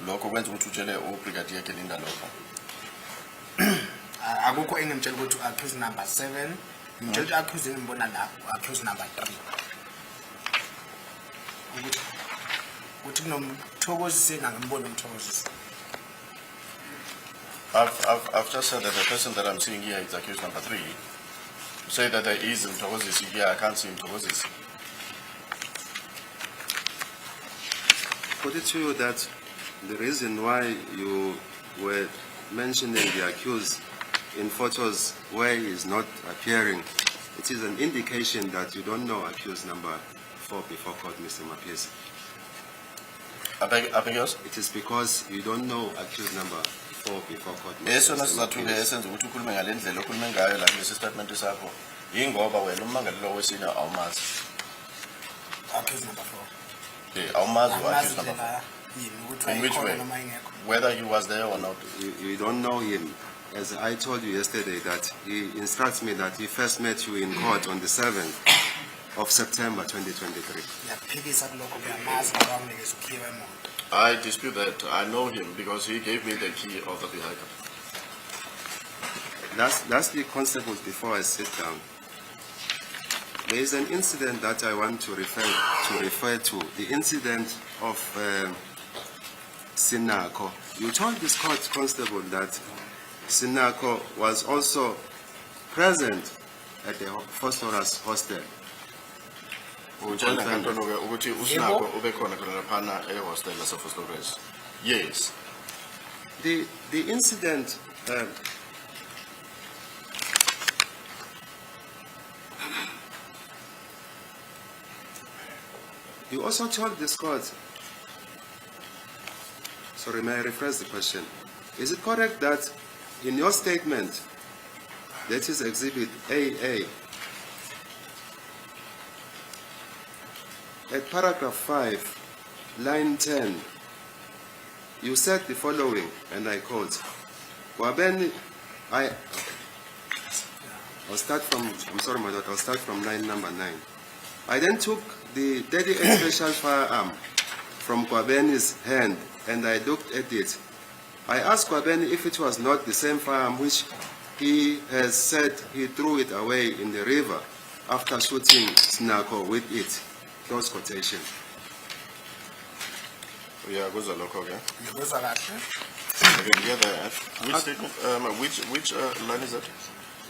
Lokho kwenza ukuthi utshele uBrigadier Kininda lokho. Akukho engimtshela ukuthi accused number 7, ngimtshela accused ngimbona la accused number 3. Ukuthi kunomthokozisi ngimbona umthokozisi. I've just said that the person that I'm seeing here is accused number 3. To say that there is Mthokozisi here, I can't see Mthokozisi. Put it to you that the reason why you were mentioning the accused in photos where he is not appearing, it is an indication that you don't know accused number 4 before court, Mr. Mapisa. I beg yours? It is because you don't know accused number 4 before court, Esona Mr. sizathu ke Mapisa. esenza ukuthi ukhulume ngale ndlela okhulume ngayo la kulesi statement sakho. Yingoba wena ummangali lo wesine awumazi. Accused number 4. Awumazi accused number 4. In which way? Whether he was there or not. You don't know him. As I told you yesterday, that he instructs me that he first met you in court on the 7th of September 2023. I dispute that. I know him because he gave me the key of the vehicle. Lastly, constables, before I sit down, there is an incident that I want to refer to, the incident of Sinako. You told this court, constable, that Sinako was also present at the phosphorus hostel. Utshela nkantolo ke ukuthi uSinako ube khona khona laphana ehostel laseFoslores. Yes. The incident you also told this court, sorry, may I rephrase the question? Is it correct that in your statement, that is exhibit AA, at paragraph 5, line 10, you said the following, and I quote, I'll start from, I'm sorry my daughter, I'll start from line number 9. I then took the 38 special firearm from Kwabeni's hand and I looked at it. I asked Kwabeni if it was not the same firearm which he has said he threw it away in the river. after shooting Sinako with it. Close quotation. Yeah, goes a local, okay? Ngikuzwa kahle. I can hear that. Which statement, which line is that?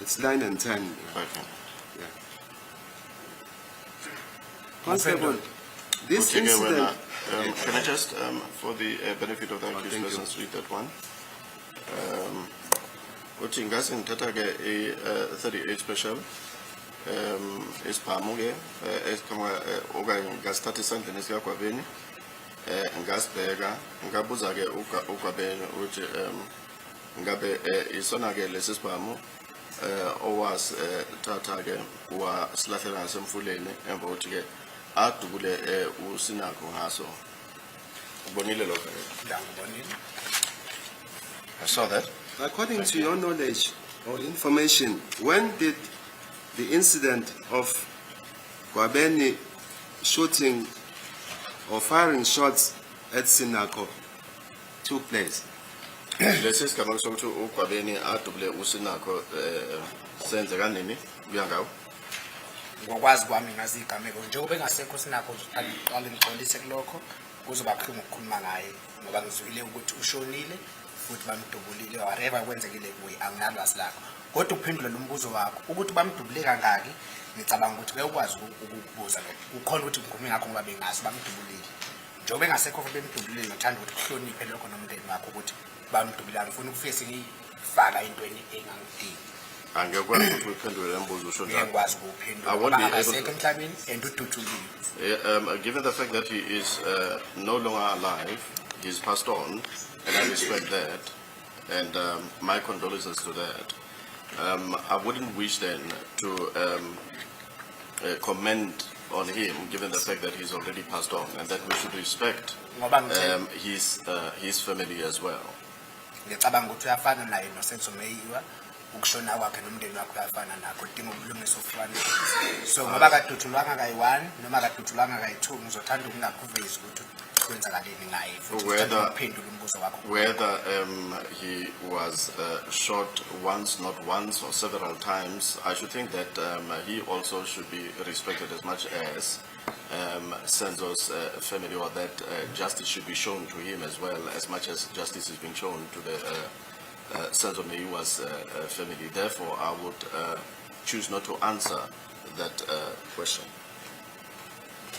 It's 9 and 10. Okay. Yeah. Constable, this Okay, incident. can I just, for the benefit of the accused thank you. persons, read that one? Uthi ngase ngithatha ke i-38 special isibhamu ke esikhama okanye ngasithatha esandleni sikaGwabeni ngasibheka ngabuza ke uGwabeni uthi ngabe isona ke lesi sibhamu owasithatha ke wasilahlela ngasemfuleni emva kokuthi ke adubule uSinako ngaso. Ubonile lokho? I saw that. According to your knowledge or information, when did the incident of Gwabeni shooting or firing shots at Sinako took place? Lesi sigaba sokuthi uGwabeni adubule uSinako senzeka nini kuya ngawo? Ngokwazi kwami ngazi igameko njengoba engasekho Sinako uqala ngixolise kulokho kuzoba buhlungu ukukhuluma ngaye ngoba ngizwile ukuthi ushonile futhi bamdubulile whatever kwenzekile kuye anginalwazi lakho kodwa ukuphendula lo mbuzo wakho ukuthi bamdubule kangaki ngicabanga ukuthi bayakwazi ukukubuza lokho kukhona ukuthi ngikhulume ngakho ngoba bengazi bamdubulile njengoba engasekho bemdubulile nothanda ukuthi uhloniphe lokho nomndeni wakho ukuthi bamdubulile angifuni ukufike sengifaka intweni engangidingi Angekwazi ukuthi uphendule le mbuzo usho njalo. ngiyakwazi ukuphendula I won't be able akasekho to- emhlabeni and ududuliwe. Given the fact that he is no longer alive, he's passed on, and I respect that, and my condolences to that. I wouldn't wish then to comment on him, given the fact that he's already passed on, and that we should respect Ngoba ngithe his family as well. ngicabanga ukuthi uyafana naye noSenzo Meyiwa ukushona kwakhe nomndeni wakhe uyafana nakho udinga ubulungiswa obufanele so ngoba kaduthulwanga kayi-1 noma kaduthulwanga kayi-2 ngizothanda ukungakuvezi ukuthi kwenzakaleni ngaye futhi ngithanda ukuphendula umbuzo wakho Whether he was shot once, not once, or several times, I should think that he also should be respected as much as Senzo's family, or that justice should be shown to him as well, as much as justice is being shown to the Senzo Meyiwa's family. Therefore, I would choose not to answer that question.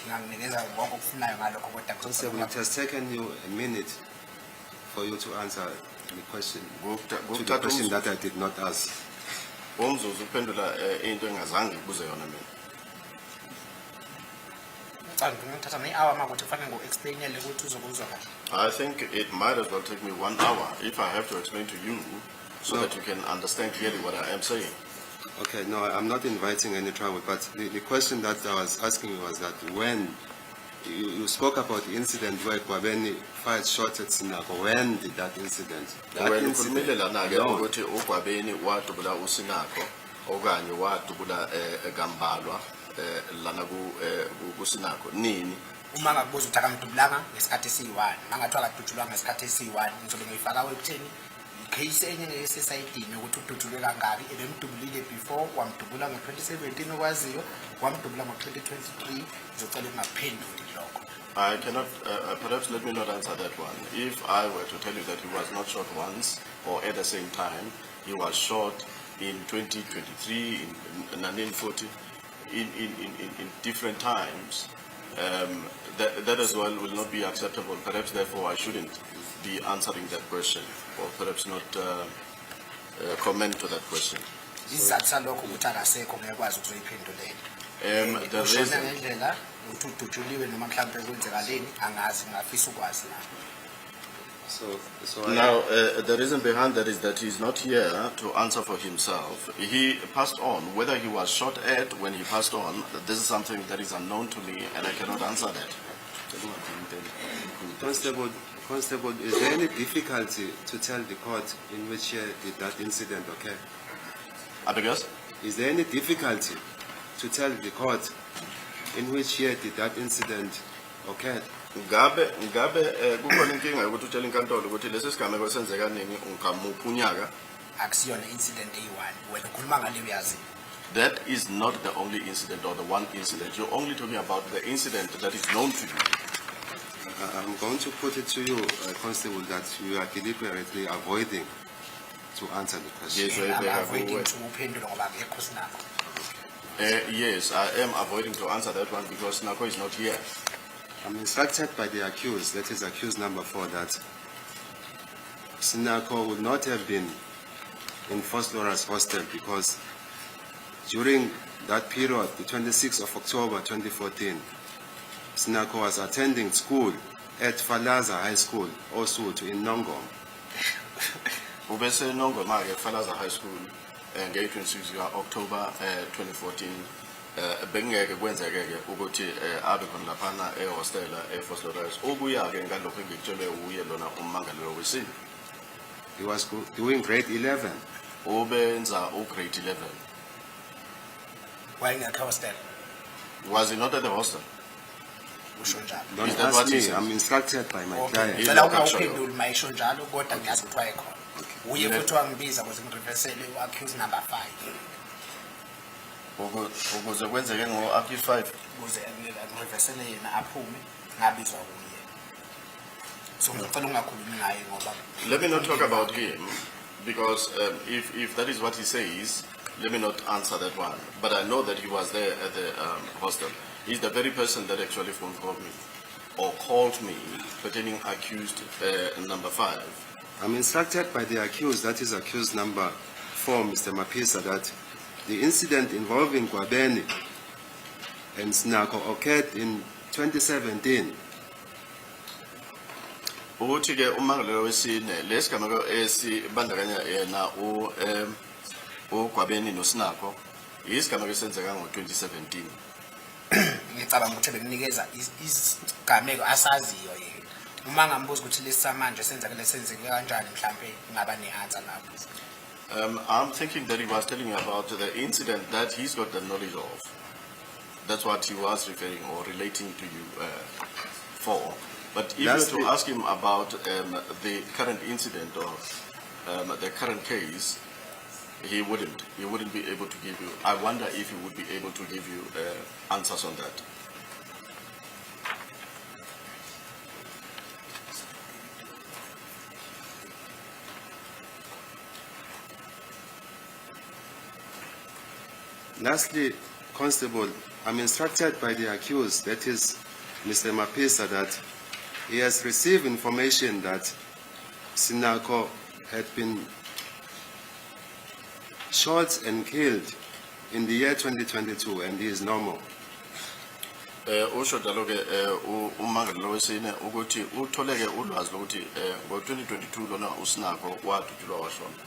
ngingamnikeza konke okufunayo ngalokho kodwa Constable, it has taken you a minute for you to answer the question, to the question that I did not ask. Umzuzu uphendula into engazange ngibuze yona mina. ngithatha ne-hour uma ukuthi kufanele ngu-explainele ukuthi uzokuzwa kahle I think it might as well take me 1 hour if I have to explain to you so No. that you can understand clearly what I am saying. Okay, no, I'm not inviting any trouble, but the question that I was asking you was that when you spoke about the incident where Gwabeni fired shots at Sinako, when did that incident? That When incident- ukhulumile lana ke No. ukuthi uGwabeni wadubula uSinako okanye wadubula egambalwa lana kuSinako nini? uma ngakubuza ukuthi akamdubulanga ngesikhathi esiyi-1 mangathiwa akadutshulwanga ngesikhathi esiyi-1 ngizobe ngiyifaka wekutheni ikheyisi enye esesayidini ukuthi udutshulwe kangaki ebemdubulile before wamdubula ngo-2017 okwaziyo wamdubula ngo-2023 ngizocela ukungaphenduli lokho I cannot, perhaps let me not answer that one. If I were to tell you that he was not shot once or at the same time, he was shot in 2023, in 1940, in different times, that as well will not be acceptable. Perhaps therefore I shouldn't be answering that question, or perhaps not comment to that question. isizathu salokho ukuthi akasekho ngeke kwazi ukuzoyiphendulela The ushone reason, ngendlela ukuthi udutshuliwe noma mhlawumbe kwenzekaleni angazi ngafisa ukwazi na So now, the reason behind that is that he's not here to answer for himself. He passed on. Whether he was shot at when he passed on, this is something that is unknown to me, and I cannot answer that. Constable, is there any difficulty to tell the court in which year did that incident occur? I beg yours? Is there any difficulty to tell the court in which year did that incident occur? Ngabe kukhona inkinga yokuthi utshela inkantolo ukuthi lesi sigameko senzeka nini ngamuphi unyaka? akusiyona incident eyi-1 wena ukhuluma ngale uyazi That is not the only incident or the one incident. You're only talking about the incident that is known to you. I'm going to put it to you, Constable, that you are deliberately avoiding to answer the question. Yes, yes, I am avoiding to answer that one because Sinako is not here. I'm instructed by the accused, that is accused number 4, that Sinako would not have been in Foslor's hostel because during that period, the 26th of October 2014, Sinako was attending school at Falaza High School, also in Nongom. Ubese Nongom at Falaza High School, and 26 October 2014. Bengeke kwenzeke ukuthi abe khona laphana ehostel eFoslor's obuya ke ngalokho engikutshele uye lona ummangalelo wesini. He was doing grade 11. Ubenza grade 11. Why in the hostel? Was he not at the hostel? Don't Is that ask what he me, says? I'm instructed by my client. He's Ngicela not sure. ungawuphenduli mayisho njalo kodwa ngiyazi ukuthi wayekhona. Uye futhi wangibiza ukuze ngirevesele u-accused number 5. Ukuze kwenzeke ngo-accused 5. Ukuze ngirevesele yena aphume ngabizwa kuye. So ngicela ungakhulumi ngaye ngoba Let me not talk about him because if that is what he says, let me not answer that one. But I know that he was there at the hostel. He's the very person that actually phone called me or called me pertaining accused number 5. I'm instructed by the accused, that is accused number 4, Mr. Mapisa, that the incident involving Kwabeni and Sinako occurred in 2017. Ukuthi ke ummangalelo wesine lesigameko esibandakanya yena uGwabeni noSinako isigameko esenzeka ngo-2017. ngicabanga ukuthi bekunikeza isigameko asaziyo yena. Uma ngambuza ukuthi lesamanje senzakele senzeke kanjani mhlambe ngaba neanswer lapho. I'm thinking that he was telling you about the incident that he's got the knowledge of. That's what he was referring or relating to you for. But if you were to ask him about the current incident or the current case, he wouldn't be able to give you. I wonder if he would be able to give you answers on that. Lastly, Constable, I'm instructed by the accused, that is Mr. Mapisa, that he has received information that Sinako had been shot and killed in the year 2022 and he is normal. Usho njalo ke ummangalelo wesine ukuthi utholeke ulwazi lokuthi ngo-2022 lona uSinako wadutshulwa washona.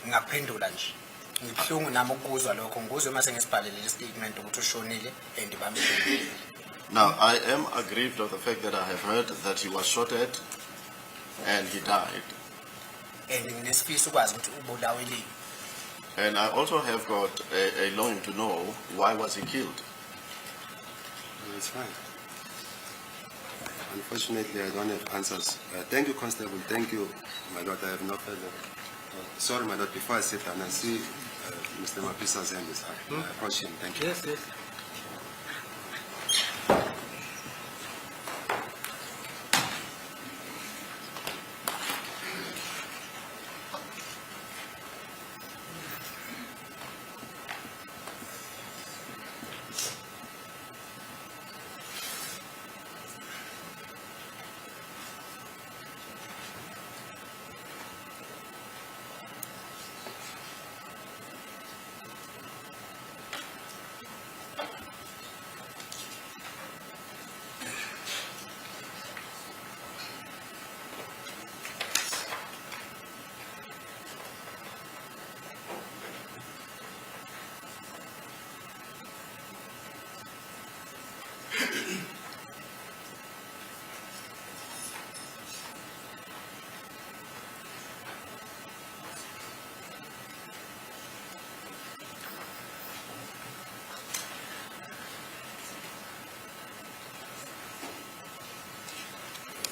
Ngaphendula nje. Ngibhlungu nami ukuzwa lokho ngizwe mase ngisibhalele statement ukuthi ushonile and bamhlelile. Now, I am aggrieved of the fact that I have heard that he was shot at and he died. And nginesifiso ukwazi ukuthi ubulaweleni. And I also have got a longing to know why was he killed. It's fine. Unfortunately, I don't have answers. Thank you, Constable. Thank you, my lord. I have no further. Sorry, my lord. Before I sit down, I see Mr. Mapisa's hand is up. I approach him. Thank you. Yes, yes.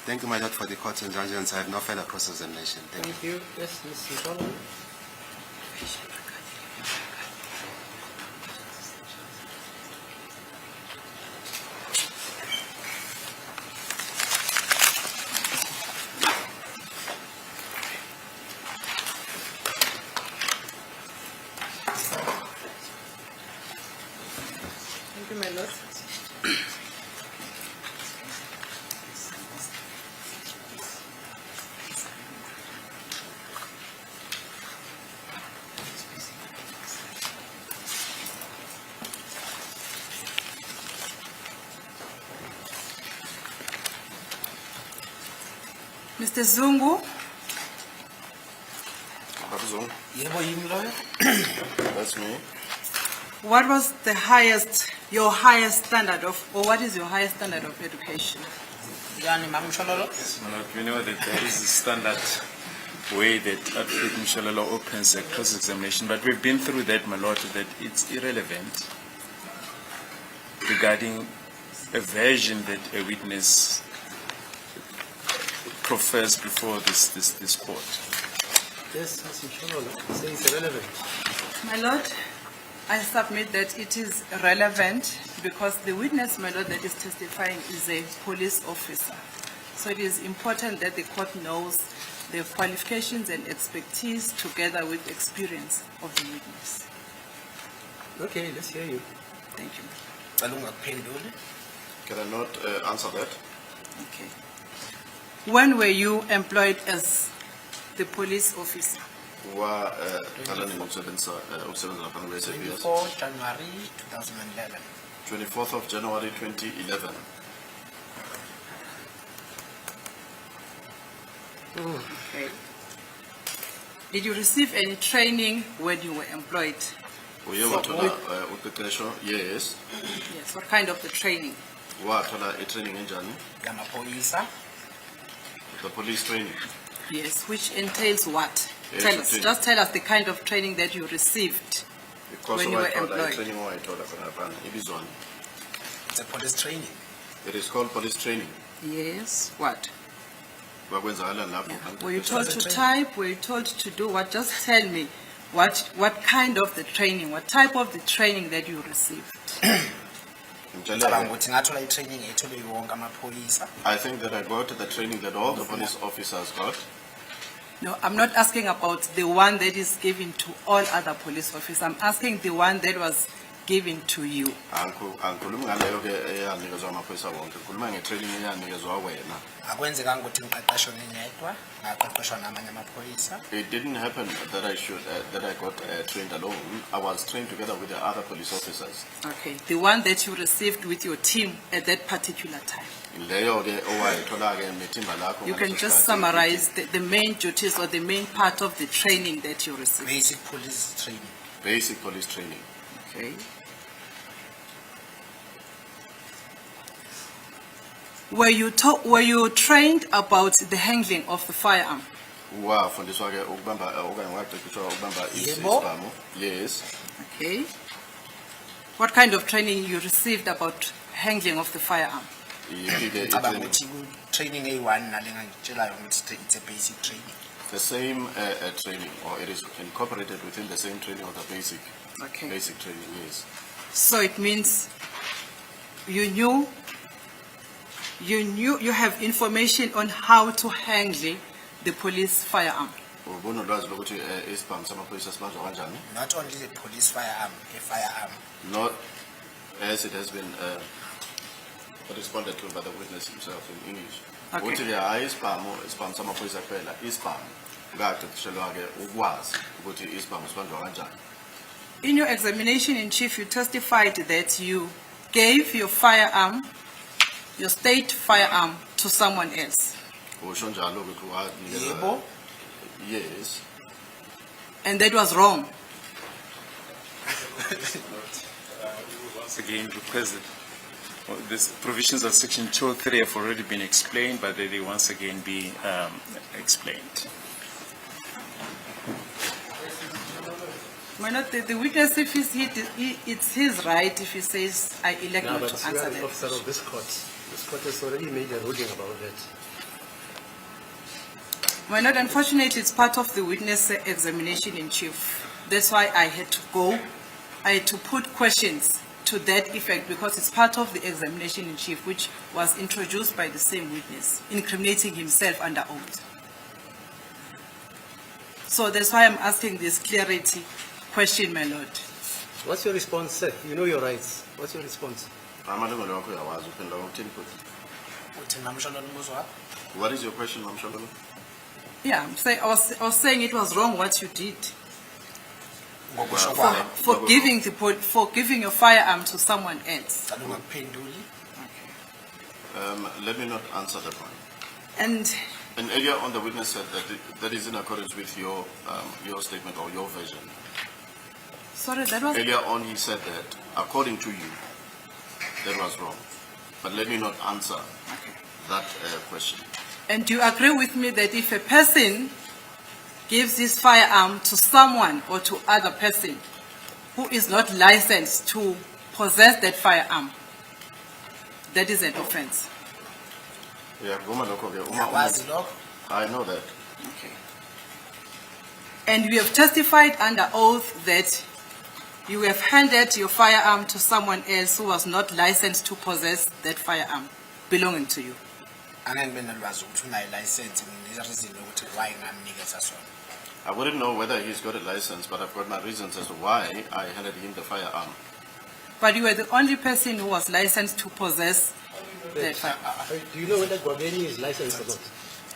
Thank you, my lord, for the court's indulgence. I have no further cross-examination. Thank you. Thank you. Yes, Mr. Solomon. Mr. Zungu, Babuzong, Yebo yini lawyer? that's me. what was your highest standard of, or what is your highest standard of education? Yani Mama Mshololo? My Lord, we know that there is a standard way that Advocate Shabalala opens a cross-examination, but we've been through that, my Lord, that it's irrelevant regarding a version that a witness profers before this court. Yes, Mr. Shabalala, say it's irrelevant. My Lord, I submit that it is relevant because the witness, my Lord, that is testifying is a police officer. So it is important that the court knows the qualifications and expertise together with experience of the witness. Okay, let's hear you. Thank you. Cela ungakuphenduli. Can I not answer that? Okay. When were you employed as the police officer? Qala ngokusebenza lapha kwe-SAPS. 24 January 2011. 24th of January 2011. Okay. Did you receive any training when you were employed? Uye wathola uqeqesho? Yes. Yes. What kind of the training? Wathola i-training enjani? Yamaphoyisa. The police training. Yes. Which entails what? Yes, Tell us. it is. Just tell us the kind of training that you received. Because When you were training employed. owayithola khona laphana ibizwani. It's a police training. It is called police training. Yes. What? Kwakwenzakalani lapho? Were you told to type? Were you told to do what? Just tell me what kind of the training, what type of the training that you received. Ngicabanga ukuthi ngathola i-training etholwe wonke amaphoyisa. I think that I got the training that all the police officers got. No, I'm not asking about the one that is given to all other police officers. I'm asking the one that was given to you. Angikhulumi ngaleyo ke eyanikezwa amaphoyisa wonke. Ngikhuluma nge-training eyanikezwa wena. Akwenzekanga ukuthi ngiqeqeshwe ngedwa, ngaqeqeshwa namanye amaphoyisa. It didn't happen that I got trained alone. I was trained together with the other police officers. Okay, the one that you received with your team at that particular time. Leyo ke owayithola ke nethimba lakho. You can just summarize the main duties or the main part of the training that you received. Basic police training. Basic police training. Okay. Were you trained about the handling of the firearm? Wafundiswa ke ukubamba okanye waqeqeshwa ukubamba Yebo. isibhamu. Yes. Okay. What kind of training you received about handling of the firearm? Ngicabanga ukuthi ku-training eyi-1 nale ngangitshelayo ukuthi it's a basic training. The same training, or it is incorporated within the same training of the basic training. Yes. So it means you have information on how to handle the police firearm. Ubunolwazi lokuthi isibhamu samaphoyisa sibanjwa kanjani? Not only the police firearm, a firearm. Not as it has been responded to by the witness himself in English. Okay. Uthi ke hayi isibhamu samaphoyisa kuphela, isibhamu ngaqeqeshelwa ke ukwazi ukuthi isibhamu sibanjwa kanjani. In your examination in chief, you testified that you gave your firearm, your state firearm, to someone else. Usho njalo ukuthi wanikeza. Yebo. Yes. And that was wrong. Once again, because the provisions of Section 203 have already been explained, but they once again be explained. Why not the witness, if it's his right if he says, I elect No, not but to you answer are the that. officer of this court. This court has already made a ruling about that. Why not? Unfortunately, it's part of the witness examination in chief. That's why I had to go. I had to put questions to that effect because it's part of the examination in chief, which was introduced by the same witness, incriminating himself under oath. So that's why I'm asking this clarity question, my lord. What's your response, sir? You know your rights. What's your response? Amalungelo wakho uyawazi uphendula ngokuthini futhi? Uthi Mama Mshololo umbuzo wakho? What is your question, Mama Shabalala? Yeah, I was saying it was wrong what you did Ngokusho kwami. for giving your firearm to someone else. Cela ungakuphenduli. Let me not answer that one. And And earlier on, the witness said that that is in accordance with your statement or your version. Sorry, that was... Earlier on, he said that, according to you, that was wrong. But let me not answer that question. And do you agree with me that if a person gives his firearm to someone or to other person who is not licensed to possess that firearm, that is an offense? Yeah, I know that. Okay. And you have testified under oath that you have handed your firearm to someone else who was not licensed to possess that firearm belonging to you. I wouldn't know whether he's got a license, but I've got my reasons as to why I handed him the firearm. But you were the only person who was licensed to possess that firearm. Do you know whether Gwabeni is licensed or not?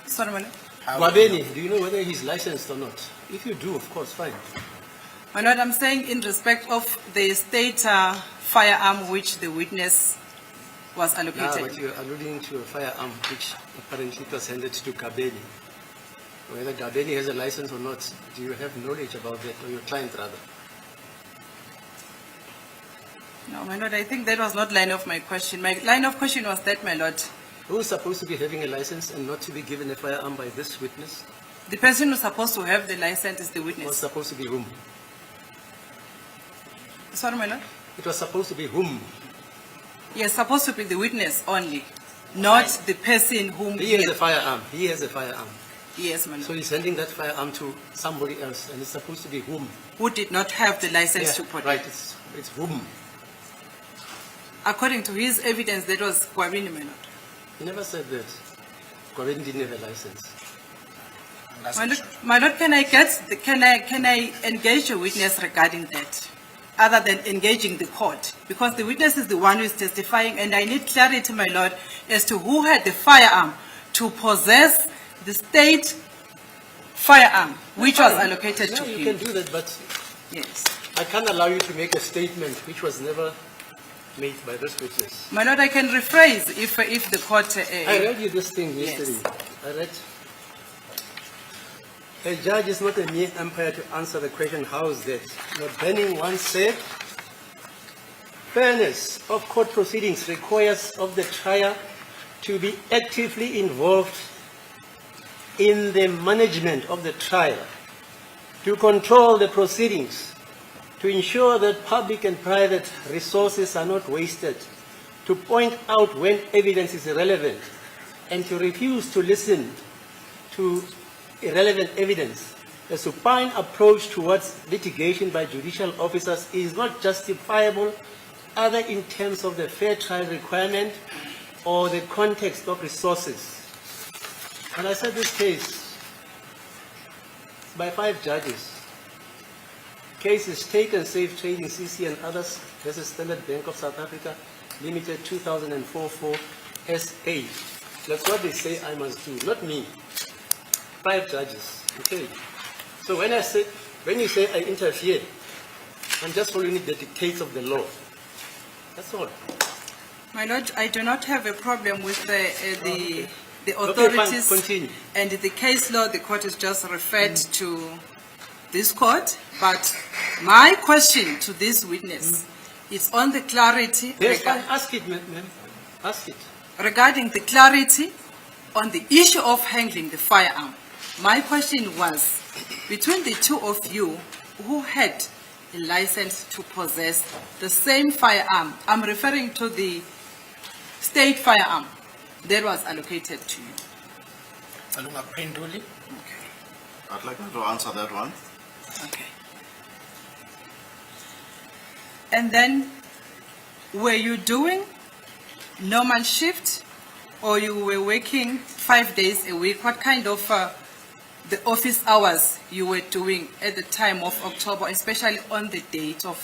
Sorry, Mala? Gwabeni, do you know whether he's licensed or not? If you do, of course, fine. My Lord, I'm saying in respect of the state firearm which the witness was allocated. Yeah, but you're alluding to a firearm which apparently was handed to Gabeni. Whether Gabeni has a license or not, do you have knowledge about that, or your client rather? No, my Lord, I think that was not line of my question. My line of question was that, my Lord, Who is supposed to be having a license and not to be given a firearm by this witness? the person who's supposed to have the license is the It was witness. supposed to be whom? Sorry, my Lord? It was supposed to be whom? Yes, supposed to be the witness only, not the person whom He has a firearm. He has a firearm. Yes, my So Lord. he's handing that firearm to somebody else, and it's supposed to be whom? Who did not have the license to Yeah, protect. right, it's whom? According to his evidence, that was Gwabini, my Lord. He never said that. Gwabeni didn't have a license. My Lord, can I engage a witness regarding that, other than engaging the court? Because the witness is the one who is testifying, and I need clarity, my Lord, as to who had the firearm to possess the state firearm, which was allocated Yeah, to you him. can do that, but Yes. I can't allow you to make a statement which was never made by this witness. My Lord, I can rephrase if the court... I read you this thing Yes. yesterday. I read. A judge is not a mere umpire to answer the question, how is that? Lord Benning once said, fairness of court proceedings requires of the trial to be actively involved in the management of the trial, to control the proceedings, to ensure that public and private resources are not wasted, to point out when evidence is irrelevant, and to refuse to listen to irrelevant evidence. A supine approach towards litigation by judicial officers is not justifiable either in terms of the fair trial requirement or the context of resources. And I said this case by 5 judges. Case is Taken Safe Trading CC and others versus Standard Bank of South Africa Limited 2004-4 SA. That's what they say I must do, not me. 5 judges. Okay. So when you say I interfere, I'm just following the dictates of the law. That's all. My Lord, I do not have a problem with the Okay, authorities fine. Continue. and the case law. The court is just referred to this court. But my question to this witness is on the clarity Yes, fine. Ask it, ma'am. Ask it. regarding the clarity on the issue of handling the firearm. My question was, between the two of you, who had a license to possess the same firearm? I'm referring to the state firearm that was allocated to you. I'd like you to answer that one. Okay. And then, were you doing normal shift, or you were working 5 days a week? What kind of the office hours you were doing at the time of October, especially on the date of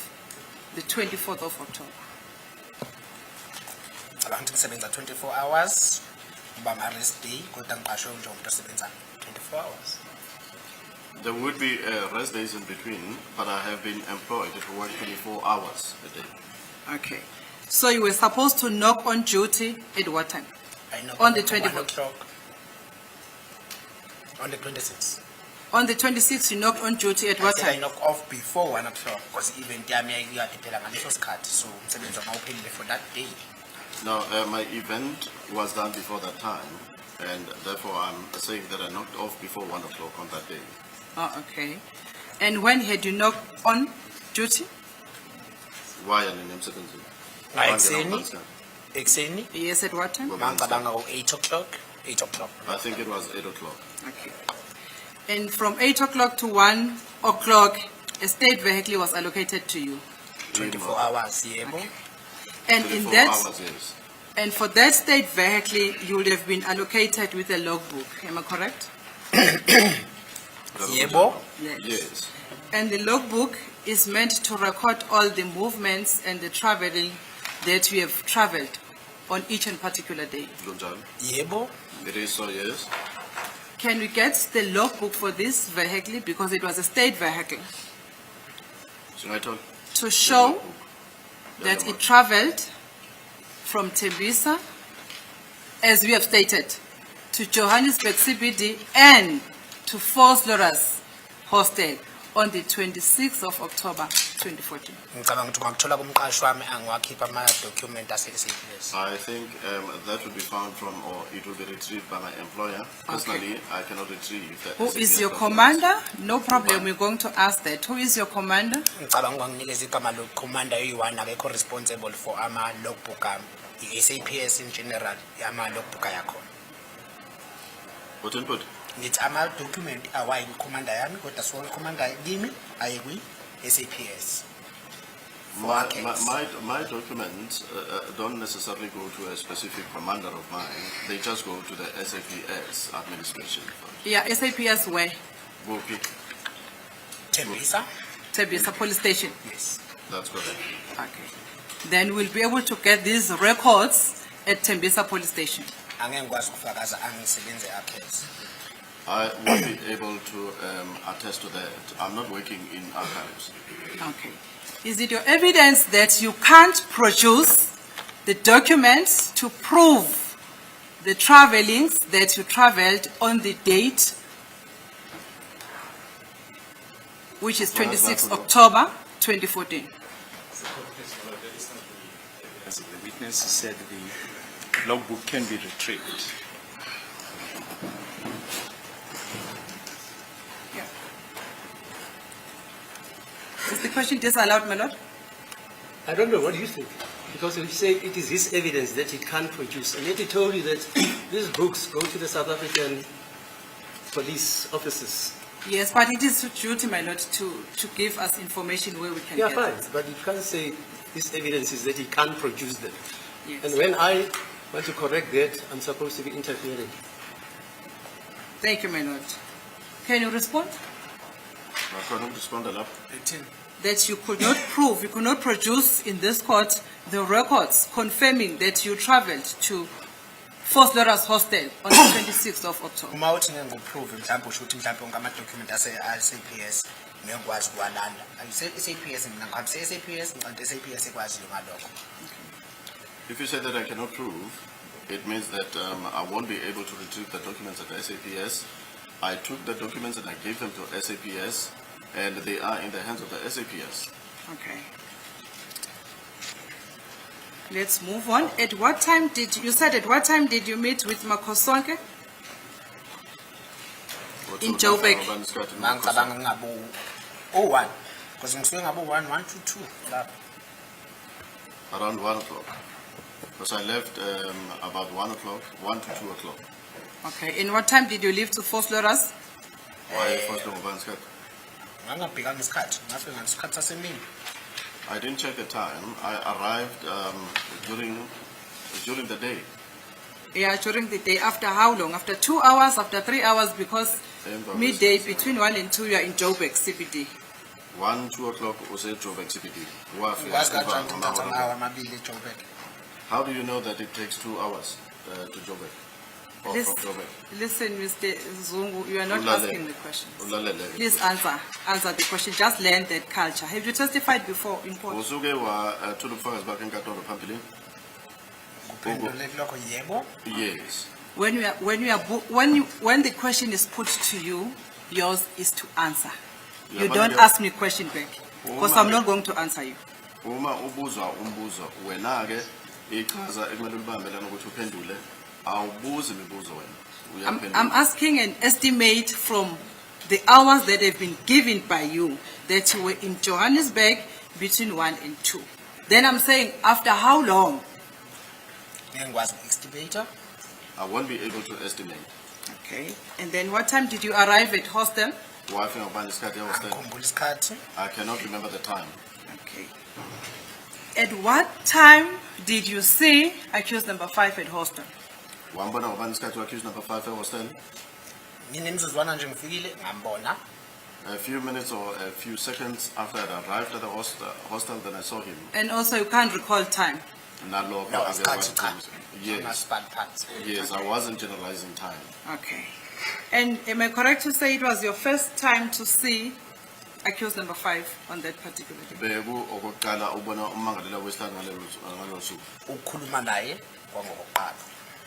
the 24th of October? Abantu kusebenza 24 hours uba ma-rest day kodwa ngiqashwe njengomuntu osebenza 24 hours. There would be rest days in between, but I have been employed to work 24 hours a day. Okay. So you were supposed to knock on duty at what time? I know On the 1 24th. o'clock. On the 26th. On the 26th, you knocked on duty at what I said I time? knock off before 1 o'clock because event yami iyaphephela ngaleso sikhathi, so umsebenzi wami awuphelile for that day. No, my event was done before that time, and therefore I'm saying that I knocked off before 1 o'clock on that day. Oh, okay. And when had you knocked on duty? Why are you emsebenzini? Ekseni, Yes, at what time? mangicabanga 8 o'clock. 8 o'clock. I think it was 8 o'clock. Okay. And from 8 o'clock to 1 o'clock, a state vehicle was allocated to you. 24 hours, yebo. And in 24 that, hours, yes. and for that state vehicle, you would have been allocated with a logbook. Am I correct? Yebo. Yes. And the logbook is meant to record all the movements and the traveling that you have traveled on each and particular day. Lunjani? Yebo. It is so, yes. Can we get the logbook for this vehicle because it was a state vehicle Sinako? to show that it traveled from Tembisa, as we have stated, to Johannesburg CBD and to Fort Loras Hostel on the 26th of October 2014. Ngicabanga ukuthi ngakuthola kumqashi wami angiwakhipha ama-document ase-SAPS. I think that will be found from, or it will be retrieved by my employer. Personally, I cannot retrieve that. Who is your commander? No problem, we're going to ask that. Who is your commander? Ngicabanga ukunginikeza igama lo-commander oyi-1 akekho responsible for ama-logbook ami. I-SAPS in general, ama-logbook ayakhona. What input? Ngithi ama-document awayi ku-commander yami, kodwa sonke commander kimi aye kwi-SAPS. My documents don't necessarily go to a specific commander of mine. They just go to the SAPS administration. Yeah, SAPS where? Boki, Tembisa? Tembisa Police Station. Yes. that's correct. Okay. Then we'll be able to get these records at Tembisa Police Station. Angeke ngikwazi ukufakaza angisebenze archives. I won't be able to attest to that. I'm not working in archives. Okay. Is it your evidence that you can't produce the documents to prove the travelings that you traveled on the date, which is 26 October 2014? As the witness said, the logbook can be retrieved. Is the question disallowed, my lord? I don't know, what do you think? Because you say it is his evidence that he can't produce, and yet he told you that these books go to the South African police officers. Yes, but it is duty, my lord, to give us information where we can Yeah, get fine, it. but you can't say this evidence is that he can't produce them. Yes. And when I want to correct that, I'm supposed to be interfering. Thank you, my lord. Can you respond? I cannot respond a lot. 18. That you could not prove, you could not produce in this court the records confirming that you traveled to Fort Loras Hostel on the 26th of October. Uma uthi ngeke ngiprove mhlawumbe usho ukuthi mhlawumbe ngama-document ase-SAPS ngeke ngikwazi ukuwalanda. SAPS mina ngihambise SAPS ngicante SAPS ekwaziyo ngalokho. If you say that I cannot prove, it means that I won't be able to retrieve the documents at the SAPS. I took the documents and I gave them to SAPS, and they are in the hands of the SAPS. Okay. Let's move on. At what time did you said at what time did you meet with Makosonke? In Joburg. Ngicabanga ngabo-01 because ngisuke ngabo-1 to 2 lapho. Around 1 o'clock. Because I left about 1 o'clock, 1 to 2 o'clock. Okay. And what time did you leave to Fort Loras? Why first of all, Ngangabhekanga isikhathi, ngafika ngesikhathi sasemini. I didn't check the time. I arrived during the day. Yeah, during the day. After how long? After 2 hours, after 3 hours, because midday between 1 and 2 you are in Joburg CBD. 1, 2 o'clock was at Joburg CBD. Ngikwazi kanjani ukuthatha ama-hour amabili eJoburg. How do you know that it takes 2 hours to Joburg? Or from Joburg? Listen, Mr. Zungu, you are not Ulalele. asking the questions. Ulalele. Please answer the question. Just learn that culture. Have you testified before in court? Usuke wathula ubufakazi bakhe enkantolo phambilini? Kuphendule kulokho yebo. Yes. when the question is put to you, yours is to answer. Yeah, You but don't you- ask me a question back, because I'm not going to answer you. Uma ubuzwa umbuzo wena ke ichaza ekumele ulibambelana ukuthi uphendule awubuzi imibuzo wena I'm uyaphendula. asking an estimate from the hours that have been given by you, that you were in Johannesburg between 1 and 2. Then I'm saying, after how long? ngengikwazi estimator I won't be able to estimate. Okay. And then what time did you arrive at hostel? Wafika ngubani isikhathi yehostel? angikhumbula isikhathi I cannot remember the time. Okay. At what time did you see accused number 5 at hostel? Wambona ngubani isikhathi accused number 5 ehostel? nginemizuzwana nje ngifikile ngambona A few minutes or a few seconds after I arrived at the hostel, then I saw him. And also you can't recall time. Nalokho no angekwazi isikhathi cha ukuthi- Yes, ngasibhali phansi yes, I wasn't generalizing time. Okay. And am I correct to say it was your first time to see accused number 5 on that particular day? Beku okokuqala ubona ummangalela wesihlanu ngalelo suku. ukukhuluma naye kwangokuqala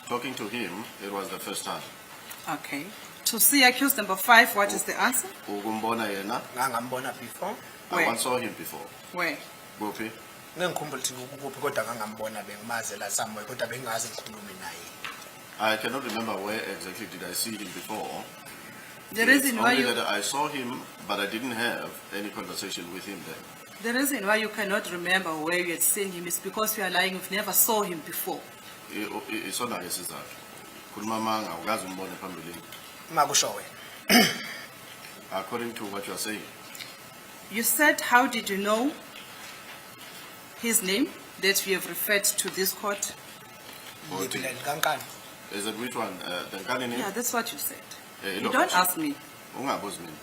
Talking to him, it was the first time. Okay. To see accused number 5, what is the answer? Ukumbona yena, ngangambona before I Where? once saw him before. Where? Kuphi? ngengikhumbula ukuthi ukuphi kodwa ngangambona bengimazela somewhere kodwa bengazi ngikhulume naye I cannot remember where exactly did I see him before. The reason why Only you that I saw him, but I didn't have any conversation with him then. the reason why you cannot remember where you had seen him is because you are lying. You've never saw him before. Isona ke sizathu. Khuluma manga awukazi umbone phambilini. makusho wena According to what you are saying. You said, how did you know his name that we have referred to this court? liphila likankani Is it which one? The Nkani name? Yeah, that's what you said. Eh, You ilo don't kasho. ask me. Ungabuzi mina.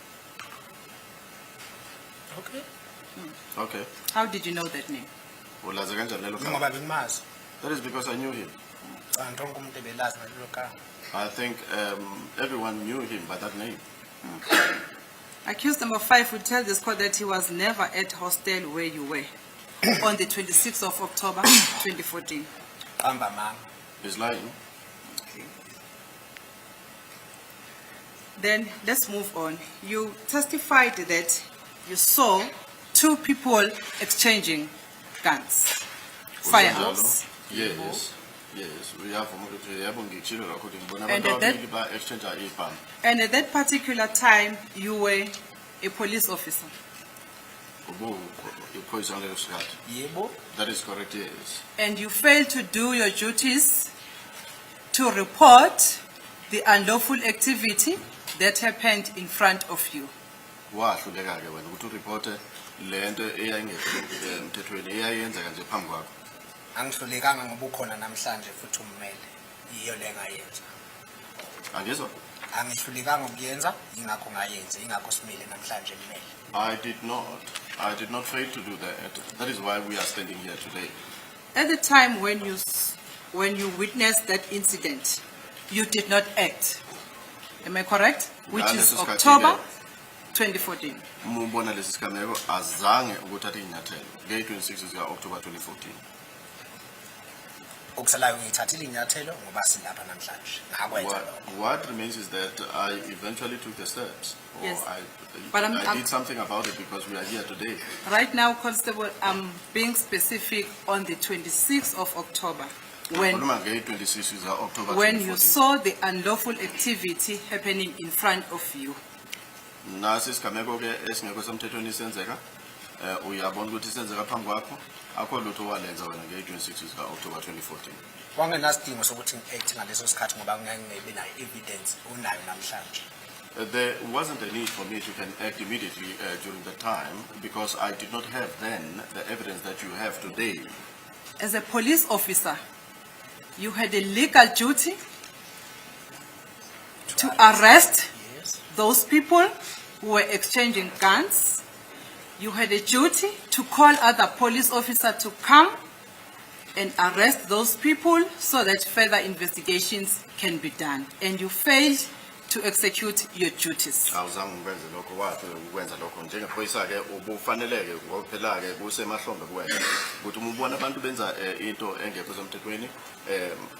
okay Okay. How did you know that name? Ulazi kanjani lelo gama? ngoba bengimazi That is because I knew him. angithi wonke umuntu ebelazi ngalelo gama I think everyone knew him by that name. Accused number 5 would tell this court that he was never at hostel where you were on the 26th of October 2014. qamba mama He's lying. Okay. Then let's move on. You testified that you saw 2 people exchanging guns, firearms. Yes. Yes. We have yebo ngitshilo lokho ukuthi ngibona And abantu that- ababili ba exchange ipam. And at that particular time, you were a police officer. Ubu iphoyisa ngaleso sikhathi. yebo That is correct, yes. And you failed to do your duties to report the unlawful activity that happened in front of you. Wahluleka ke wena ukuthi ureporte lento eyayingekho emthethweni eyayenzeka nje phambi kwakho. angihlulekanga ngoba ukhona namhlanje futhi ummele yiyo le ngayenza Angizwa? angihlulekanga ukuyenza ingakho ngayenza ingakho simile namhlanje mmele I did not fail to do that. That is why we are standing here today. At the time when you witnessed that incident, you did not act. Am I correct? Which Yeah, is this is October correct, 2014. Mubona lesi sigameko azange ukuthatha inyathelo. Ngey 26 zika October 2014. okusalayo ngiyithathile inyathelo ngoba silapha namhlanje ngakwenza lokho What remains is that I eventually took the steps. Or Yes. I But I'm- did something about it because we are here today. Right now, Constable, I'm being specific on the 26th of October, when Khuluma ngey 26 zika October when you 2014. saw the unlawful activity happening in front of you. Nasi isigameko ke esingekho semthethweni senzeka. Uyabona ukuthi senzeka phambi kwakho. Akho lutho walenza wena ngey 26 zika October 2014. kwangenasidingo sokuthi ngi-act ngaleso sikhathi ngoba ngangingebe nayo evidence unayo namhlanje There wasn't a need for me to can act immediately during the time because I did not have then the evidence that you have today. As a police officer, you had a legal duty to arrest yes those people who were exchanging guns. You had a duty to call other police officers to come and arrest those people so that further investigations can be done. And you failed to execute your duties. Awuzange ngikwenze lokho wathi ukwenza lokho njengephoyisa ke ubufaneleke ngokuphela ke kusemahlombe kuwena ukuthi uma ubona abantu benza into engekho semthethweni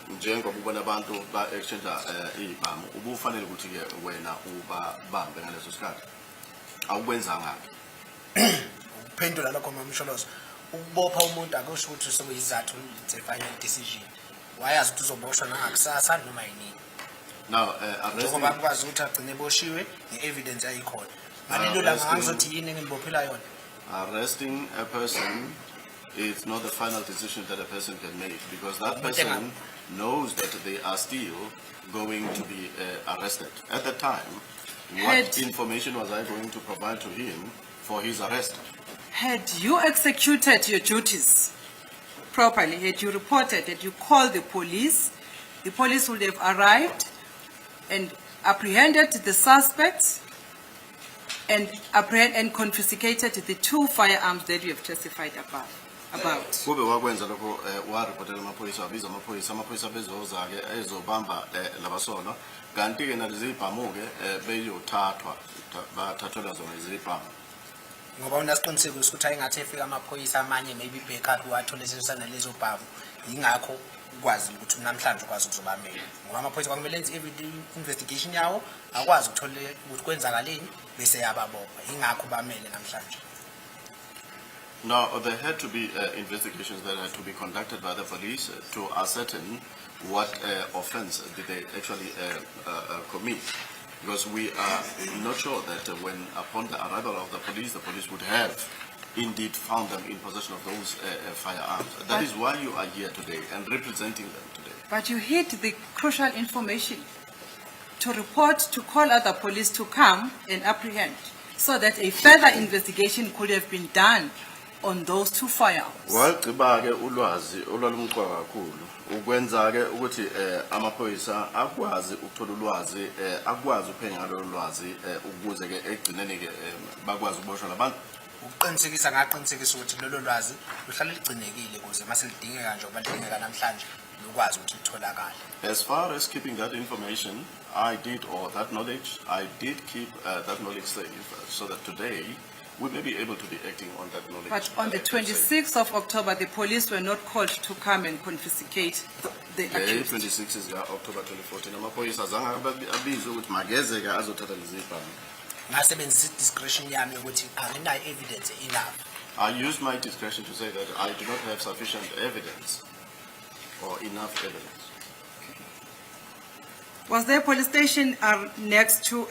njengoba ubona abantu ba exchange izibhamu ubufanele ukuthi ke wena ubabambe ngaleso sikhathi awukwenzanga Ukuphendula lokho mamsholozo ukubopha umuntu akusho ukuthi sekuyizathu it's a final decision. Wayazi ukuthi uzoboshwa nangakusasa noma yini. now Njengoba akwazi ukuthi agcine eboshiwe ngeevidence ayikhona. Ngalelo langa angizothi yini engimbophela yona. arresting a person is not the final decision that a person can make because that person knows that they are still going to be arrested. At that time, what information was I going to provide to him for his arrest? Had you executed your duties properly, had you reported, had you called the police would have arrived and apprehended the suspects and confiscated the 2 firearms that you have testified about. Kube wakwenza lokho waripotela amaphoyisa wabiza amaphoyisa bezoza ke ezobamba labasona kanti ke nalezi ibhamu ke beyothathwa bathathelwa zona izibhamu Ngoba unasiqiniseko ukuthi ayingathi efika amaphoyisa amanye maybe backup wathole sesana lezo bhamu ingakho ukwazi ukuthi namhlanje ukwazi ukuzobamela ngoba amaphoyisa kwakumele enze every investigation yawo akwazi ukuthola ukuthi kwenzakaleni bese yababopha ingakho bamele namhlanje. Now, there had to be investigations that had to be conducted by the police to ascertain what offense did they actually commit. Because we are not sure that when upon the arrival of the police would have indeed found them in possession of those firearms. That is why you are here today and representing them today. But you hid the crucial information to report, to call other police to come and apprehend so that a further investigation could have been done on those 2 firearms. Wagciba ke ulwazi olwalumqwa kakhulu ukwenza ke ukuthi amaphoyisa akwazi ukuthola ulwazi akwazi uphenya ngalolu lwazi ukuze ke egcineni ke bakwazi ukuboshwa labantu Ukuqinisekisa ngaqinisekisa ukuthi lolo lwazi luhlale ligcinekile ukuze mase lidingeka nje obalidingeka namhlanje lokwazi ukuthi litholakale. As far as keeping that information I did, or that knowledge I did keep that knowledge safe so that today we may be able to be acting on that knowledge. But on the 26th of October, the police were not called to come and confiscate the accused. 26 is October 2014. Amaphoyisa azange abizwe ukuthi mageze ke azothatha lezi ibhamu. Ngasebenzisa discretion yami ukuthi anginayo evidence enough. I used my discretion to say that I do not have sufficient evidence or enough evidence. Was there a police station next to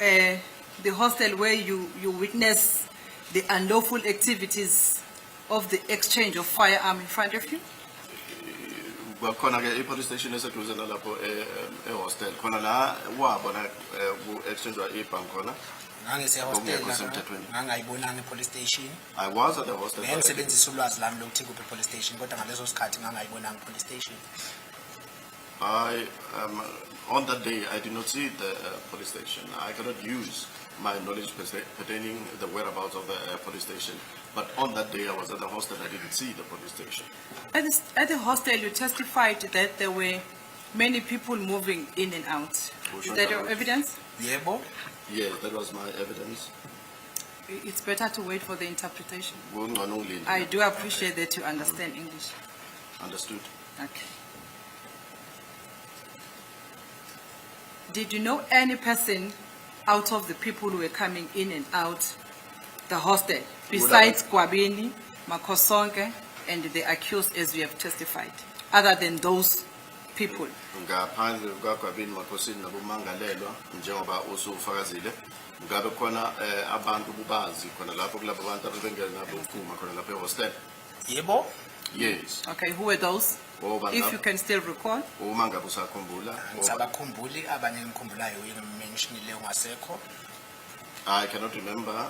the hostel where you witnessed the unlawful activities of the exchange of firearm in front of you? Khona ke i-police station eseduze nalapho hostel khona la wabona exchange ibhamu khona. Ngangise hostel ngangayibonanga e-police station. I was at the hostel. Ngisebenzisa ulwazi lami lokuthi kuphi police station kodwa ngaleso sikhathi ngangayibonanga police station. On that day I did not see the police station. I cannot use my knowledge pertaining the whereabouts of the police station. But on that day I was at the hostel, I didn't see the police station. At the hostel, you testified that there were many people moving in and out. Is that your evidence? Yebo. Yes, that was my evidence. It's better to wait for the interpretation. I I do appreciate that you understand English. Understood. Okay. Did you know any person out of the people who were coming in and out the hostel, besides Kwabini, Makosonke, and the accused as we have testified, other than those people? Ngaphandle kukaGwabini Makhosini nabomangalelwa njengoba usufakazile ngabe khona abantu bubazi khona lapho kulabo abantu abengena nabo uphuma khona lapho ehostel. Yebo. Yes. Okay, who were those? If you can still recall. Uma ngabe usakhumbula. Ngisabakhumbuli abanye ngikhumbulayo mentionile ungasekho. I cannot remember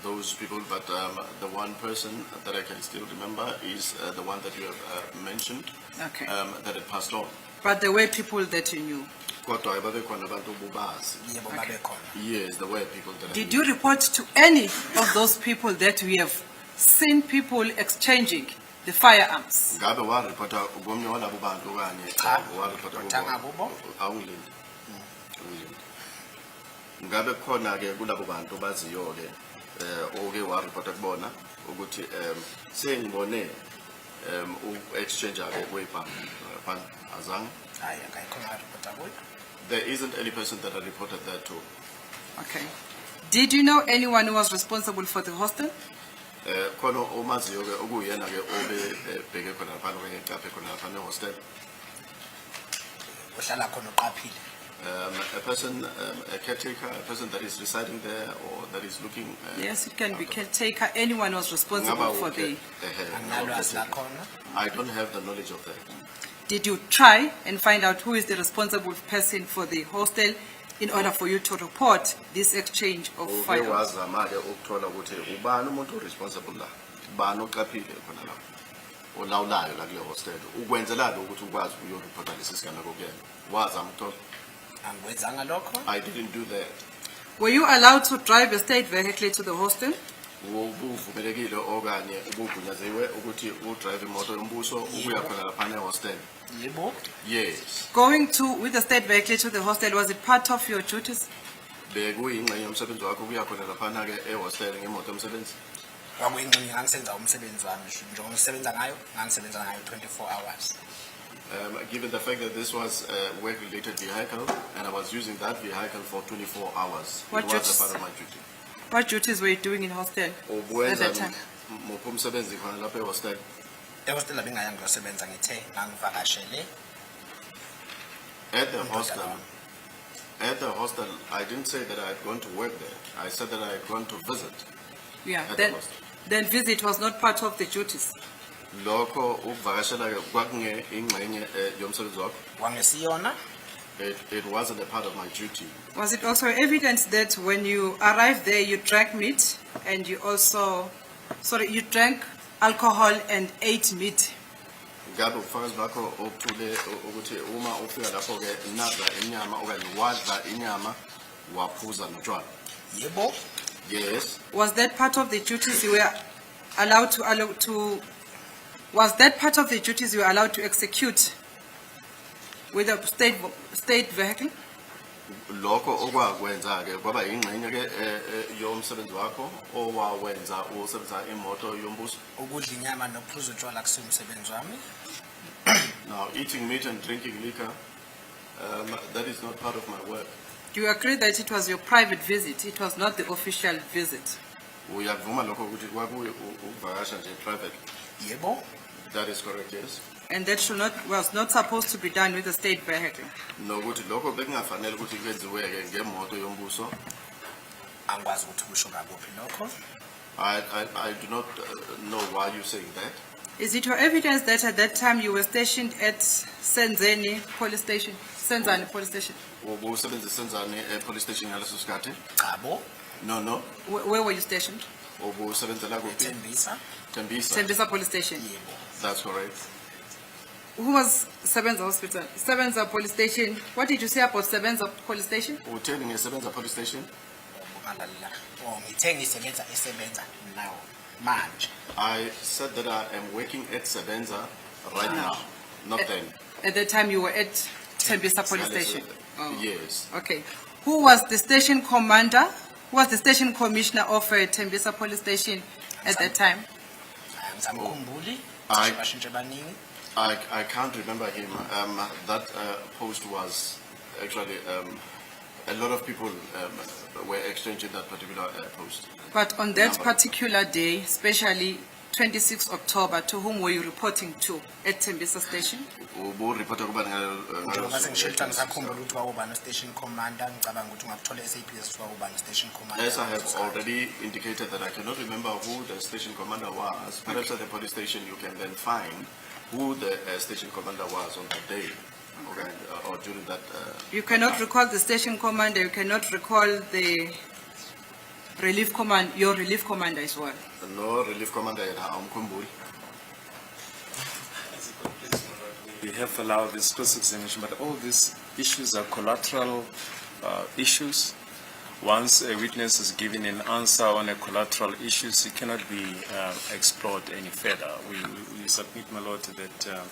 those people, but the one person that I can still remember is the one that you have mentioned. Okay. That had passed on. But there were people that you knew. Kodwa babekhona abantu bubazi. Yebo babekhona. Yes, there were people that. Did you report to any of those people that we have seen people exchanging the firearms? Ngabe waripota komnye walabo bantu kanye Cha, waripota ngikubo. awungilindi. ngabe khona ke kulabo bantu baziyo ke oke wa report kubona ukuthi sengibone exchange ake kwebhank azange. Hayi akayikho ngaripota kuyo. There isn't any person that I reported that to. Okay. Did you know anyone who was responsible for the hostel? Khona omaziyo ke okuyena ke obebheke khona lapha okanye eqaphe khona lapha ne hostel. Uhlala khona uqaphile. A person, a caretaker, a person that is residing there or that is looking. Yes, it can be caretaker. Anyone was responsible for the. Anginalwazi lakhona. I don't have the knowledge of that. Did you try and find out who is the responsible person for the hostel in order for you to report this exchange of firearms? Wazama ke ukuthola ukuthi ubani umuntu responsible la. Ubani oqaphile khona la. Olawulayo la kule hostel. Ukwenzela ukuthi ukwazi ukuyoreport lesi sigameko kuyena. Wazama ukuthola. Angiwenzanga lokho. I didn't do that. Were you allowed to drive a state vehicle to the hostel? Uvumelekile okanye ubugunyaziwe ukuthi udrive imoto yombuso ukuya khona lapha ne hostel. Yebo. Yes. Going with the state vehicle to the hostel, was it part of your duties? Bekuyingxenye yomsebenzi wakho ukuya khona lapha ke ehostel ngemoto yomsebenzi. Kwakuyingxenye ngangisenza umsebenzi wami njengoba ngisebenza ngayo 24 hours. Given the fact that this was a work-related vehicle and I was using that vehicle for 24 hours, What it was duties? a part of my duty. What duties were you doing in hostel at that time? Muphi umsebenzi khona lapha ehostel? Ehostel bengayanga ngosebenza ngithe ngangivakashele. At the hostel, I didn't say that I had gone to work there. I said that I had gone to visit. Yeah, At the hostel. then visit was not part of the duties. Lokho ukuvakashela ke kwakunge ingxenye yomsebenzi wakho. Wangesiyona. It wasn't a part of my duty. Was it also evidence that when you arrived there, you drank meat and you drank alcohol and ate meat? Ngabe ubufakazi bakho obuthule ukuthi uma ufika lapho ke nadla inyama okanye wadla inyama waphuza notshwala? Yebo. Yes. Was that part of the duties you were allowed to was that part of the duties you were allowed to execute with a state vehicle? Lokho okwakwenza ke kwaba ingxenye ke yomsebenzi wakho owawenza usebenzisa imoto yombuso. Ukudla inyama nokuphuza utshwala kusemsebenzi wami. Now eating meat and drinking liquor, that is not part of my work. Do you agree that it was your private visit? It was not the official visit. Uyavuma lokho ukuthi kwakuye ukuvakasha nje private. Yebo. That is correct, yes. And that was not supposed to be done with a state vehicle. Nokuthi lokho bekungafanele ukuthi kwenziwe ke ngemoto yombuso. Angikwazi ukuthi kusho ngakuphi lokho. I do not know why you're saying that. Is it your evidence that at that time you were stationed at Senzani police station? Senzani police station? Ubusebenzisa Senzani police station ngaleso sikhathi? Chabo. No. Where were you stationed? Ubusebenzela kuphi? Tembisa. Tembisa police station. Yebo. That's correct. Who was Sebenza Hospital? Sebenza police station. What did you say about Sebenza police station? Utheni ngesebenza police station? Bungalalila. Ngithe ngisebenza esebenza now manje. I said that I am working at Sebenza right now, not then. At that time you were at Tembisa police station. Yes. Okay. Who was the station commander? Who was the station commissioner of Tembisa police station at that time? I can't remember him. That post was actually a lot of people were exchanging that particular post. But on that particular day, especially 26 October, to whom were you reporting to at Tembisa station? As I have already indicated that I cannot remember who the station commander was. Perhaps at the police station you can then find who the station commander was on that day. Okay, or during that. You cannot recall the station commander. You cannot recall the relief command. Your relief commander as well. No relief commander at Amkumbul. We have allowed this cross-examination, but all these issues are collateral issues. Once a witness is given an answer on a collateral issues, it cannot be explored any further. We submit, my lord, that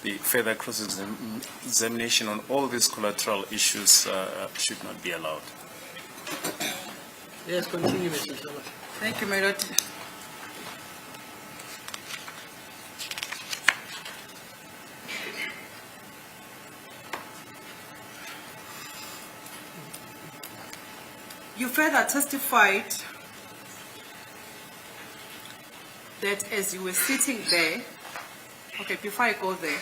the further cross-examination on all these collateral issues should not be allowed. Yes, continue, Mr. Shabalala. Thank you, my lord. You further testified that as you were sitting there, okay, before I go there,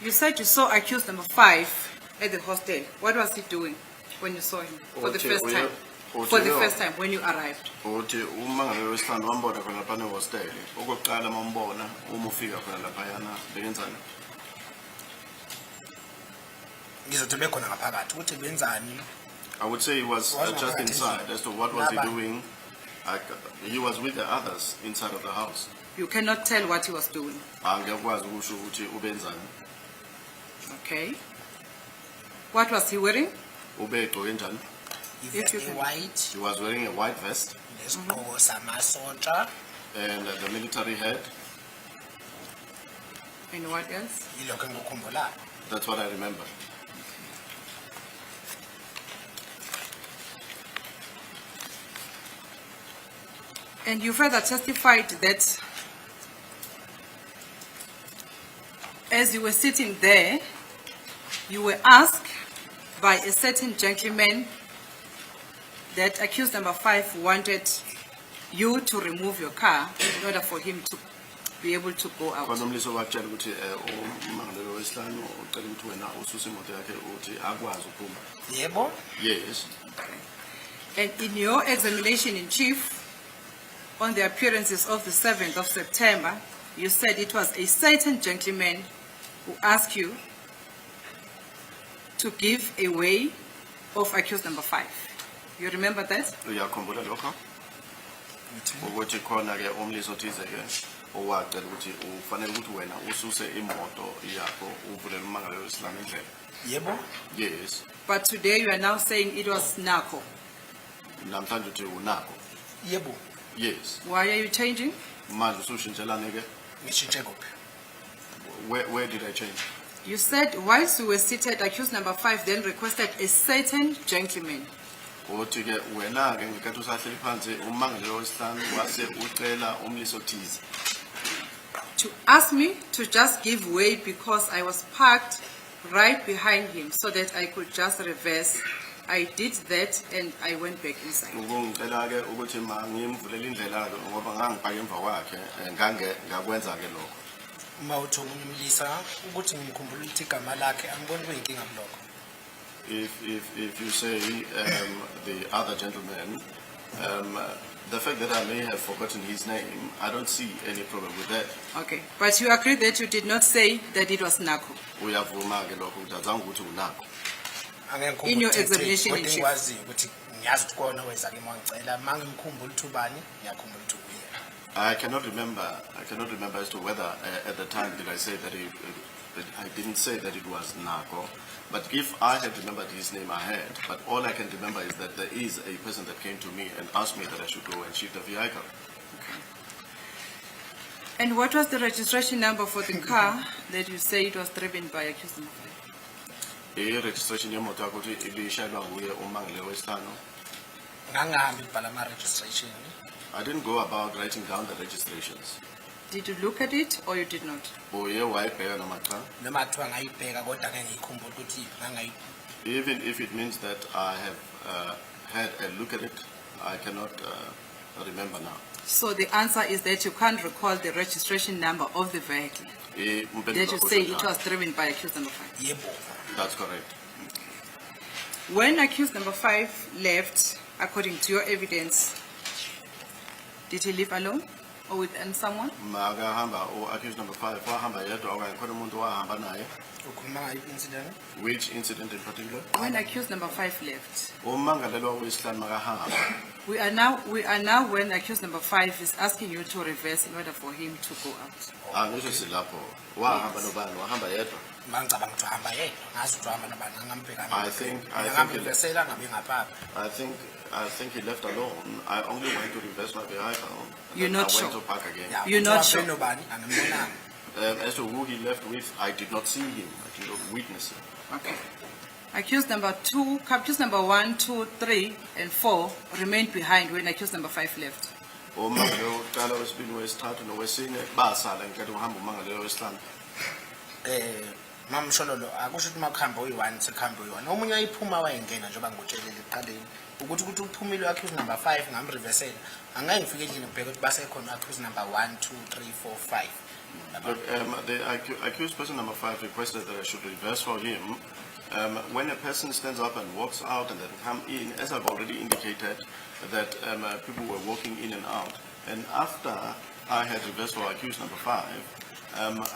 you said you saw accused number 5 at the hostel. What was he doing when you saw him for the first time? For the first time when you arrived? Uthi umangalelwa wesithathu wambona khona lapha ehostele. Okokuqala mambona uma ufika khona lapha yana benzani? Ngizothi bekhona ngaphakathi ukuthi benzani. I would say he was just inside. As to what was he doing, he was with the others inside of the house. You cannot tell what he was doing. Angekwazi ukusho ukuthi ubenzani. Okay. What was he wearing? Ube egqoke njani? If you can- White. He was wearing a white vest Nesigqoko samasotsha. and the military hat. And what else? Yilokho engikukhumbulayo. That's what I remember. And you further testified that as you were sitting there, you were asked by a certain gentleman that accused number 5 wanted you to remove your car in order for him to be able to go out. Khona umliso wakutshela ukuthi umangalelwa wesihlanu ucela ukuthi wena ususe imoto yakhe ukuthi akwazi ukuphuma. Yebo. Yes. And in your examination in chief, on the appearances of the 7th of September, you said it was a certain gentleman who asked you to give away of accused number 5. You remember that? Uyakhumbula lokho? Ukuthi khona ke umliso thize ke owacela ukuthi ufanele ukuthi wena ususe imoto yakho uvulela umangalelwa wesihlanu endlela. Yebo. Yes. But today you are now saying it was Sinako. Namhlanje uthi unako. Yebo. Yes. Why are you changing? Manje usushintshelane ke? Ngishintshe kuphi? Where did I change? You said whilst you were seated, accused number 5 then requested a certain gentleman. Uthi ke wena ke ngikathi usahleli phansi umangalelwa wesihlanu wase ucela umliso thize. To ask me to just give way because I was parked right behind him so that I could just reverse. I did that and I went back inside. Ngicela ke ukuthi mangimvulela indlela ngoba ngangipaka emva kwakhe ngakwenza ke lokho. Uma uthi omunye umlisa ukuthi ngimkhumbula ukuthi igama lakhe angiboni kuyinkinga kulokho. If you say the other gentleman, the fact that I may have forgotten his name, I don't see any problem with that. Okay, but you agree that you did not say that it was Nako. Uyavuma ke lokho ukuthi azange ukuthi unako. In your examination in chief. Ngikwazi ukuthi ngiyazi ukuthi kona weza ke mangicela mangimkhumbula ukuthi ubani ngiyakhumbula ukuthi uye. I cannot remember as to whether at the time did I say that I didn't say that it was Nako. But if I had remembered his name, I had. But all I can remember is that there is a person that came to me and asked me that I should go and shift the vehicle. And what was the registration number for the car that you say it was driven by accused number 5? Registration yemoto yakho ukuthi ibishayelwa nguye umangalelwa wesihlanu. Ngangahambi ibhala ama registration. I didn't go about writing down the registrations. Did you look at it or you did not? Uye wayibheka noma cha? Noma kuthiwa ngayibheka kodwa ke ngiyikhumbula ukuthi ngangayi. Even if it means that I have had a look at it, I cannot remember now. So the answer is that you can't recall the registration number of the vehicle. That you say it was driven by accused number 5. Yebo. That's correct. When accused number 5 left, according to your evidence, did he leave alone or with someone? Makahamba accused number 5 wahamba yedwa okanye khona umuntu wahamba naye. Ukhuluma ngayiphi incident? Which incident in particular? When accused number 5 left. Umangalelwa wesihlanu makahamba. We are now when accused number 5 is asking you to reverse in order for him to go out. Angisho silapho wahamba nobani wahamba yedwa. Mangicabanga ukuthi uhamba yedwa ngazi ukuthi uhamba nobani angambheka. I think he left alone. I only went to reverse my vehicle. You're not I went sure? to park again. You're not sure? As to who he left with, I did not see him. I did not witness him. Okay. Accused number 1, 2, 3, and 4 remained behind when accused number 5 left. Umangalo wokuqala wesibili wesithathu nowesine basala ngenkathi uhamba umangalo wesihlanu. Mamshololo akusho ukuthi makuhamba uyi1 sekuhamba uyi1 omunye ayiphuma wayengena njengoba ngikutshelile ekuqaleni ukuthi uphumile accused number 5 ngamreversela angeke ngifike endlini ngibheke ukuthi base khona accused number 1 2 3 4 5. But the accused person number 5 requested that I should reverse for him. When a person stands up and walks out and then come in, as I've already indicated, that people were walking in and out, and after I had reversed for accused number 5,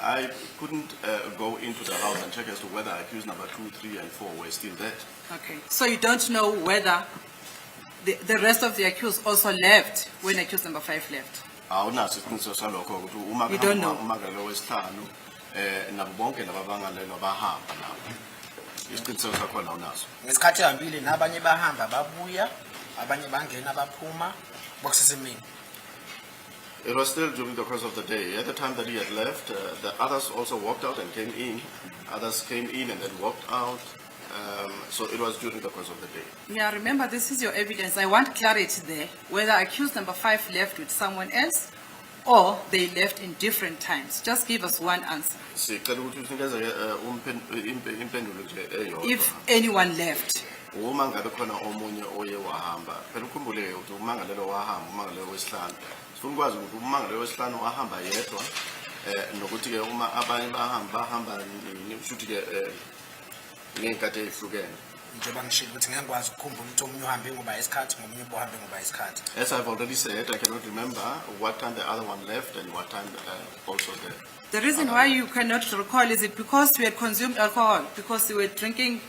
I couldn't go into the house and check as to whether accused number 2, 3, and 4 were still there. Okay, so you don't know whether the rest of the accused also left when accused number 5 left? You don't know. Ngesikhathi ehambile nabanye bahamba babuya abanye bangena baphuma bokusesemini. It was still during the course of the day. At the time that he had left, the others also walked out and came in. Others came in and then walked out. So it was during the course of the day. Yeah, remember this is your evidence. I want clarity there, whether accused number 5 left with someone else or they left in different times. Just give us one answer. If anyone left. Uma ngabe khona omunye oye wahamba phela ukhumbule ukuthi umangalelo wahamba umangalelo wesihlanu sifuna ukwazi ukuthi umangalelo wesihlanu wahamba yedwa nokuthi ke uma abanye bahamba ngishuthi ke ngenkathi ezihlukene Njengoba ngishilo ukuthi ngeke ngikwazi ukukhumbula ukuthi omunye uhambe ngoba isikhathi ngomunye uhambe ngoba isikhathi. As I've already said, I cannot remember what time the other one left and what time also there. The reason why you cannot recall, is it because you had consumed alcohol, because you were drinking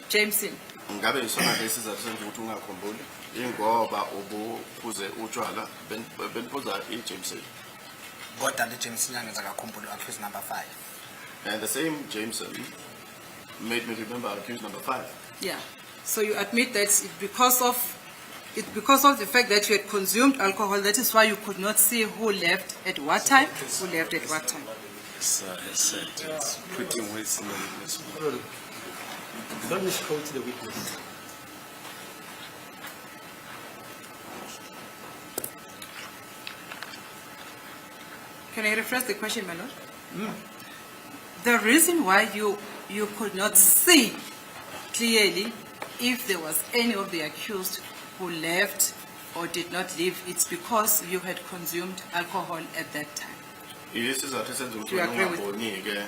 Jameson? Ngabe isona lesizathu senze ukuthi ungakhumbuli ingoba ubuphuze utshwala beniphuza iJameson. Kodwa le Jameson yangenza ngakhumbula accused number 5. And the same Jameson made me remember accused number 5. Yeah. So you admit that it's because of the fact that you had consumed alcohol, that is why you could not see who left at what time, who left at what time. It's putting words in the witness. Don't misquote the witness. Can I rephrase the question, my lord? The reason why you could not see clearly if there was any of the accused who left or did not leave, it's because you had consumed alcohol at that time. Isizathu senze ukuthi ungaboni ke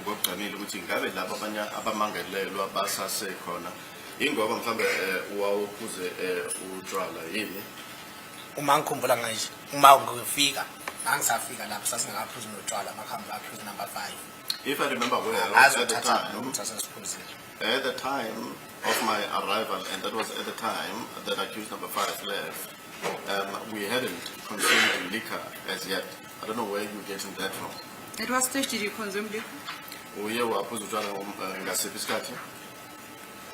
ngokugcinile ukuthi ngabe labo abanye abamangelelwa basasekhona ingoba mhlambe wawuphuze utshwala yini. Uma ngikhumbula ngisho uma ngifika angisafika lapho sasingakaphuzi notshwala makhamba accused number 5. If I remember well, at the time of my arrival, and that was at the time that accused number 5 left, we hadn't consumed liquor as yet. I don't know where you're getting that from. At what stage did you consume liquor? Uye waphuza utshwala ngasiphi isikhathi?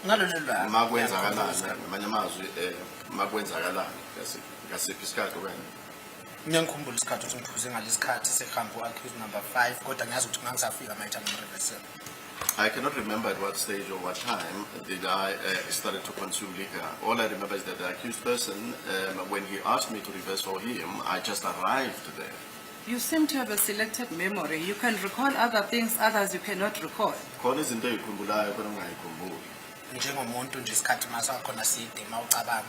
Ngalolu Makwenzakalani ngamanye amazwi makwenzakalani ngasiphi isikhathi wena? ngiyangikhumbula isikhathi ukuthi ngiphuze ngalesikhathi sehamba accused number 5 kodwa ngiyazi ukuthi ngangisafika mayithana ngireversela. I cannot remember at what stage or what time did I started to consume liquor. All I remember is that the accused person, when he asked me to reverse for him, I just arrived there. You seem to have a selected memory. You can recall other things, others you cannot recall. Khona izinto ezikhumbulayo kodwa ungayikhumbuli. Njengomuntu nje isikhathi masakhona side mawucabanga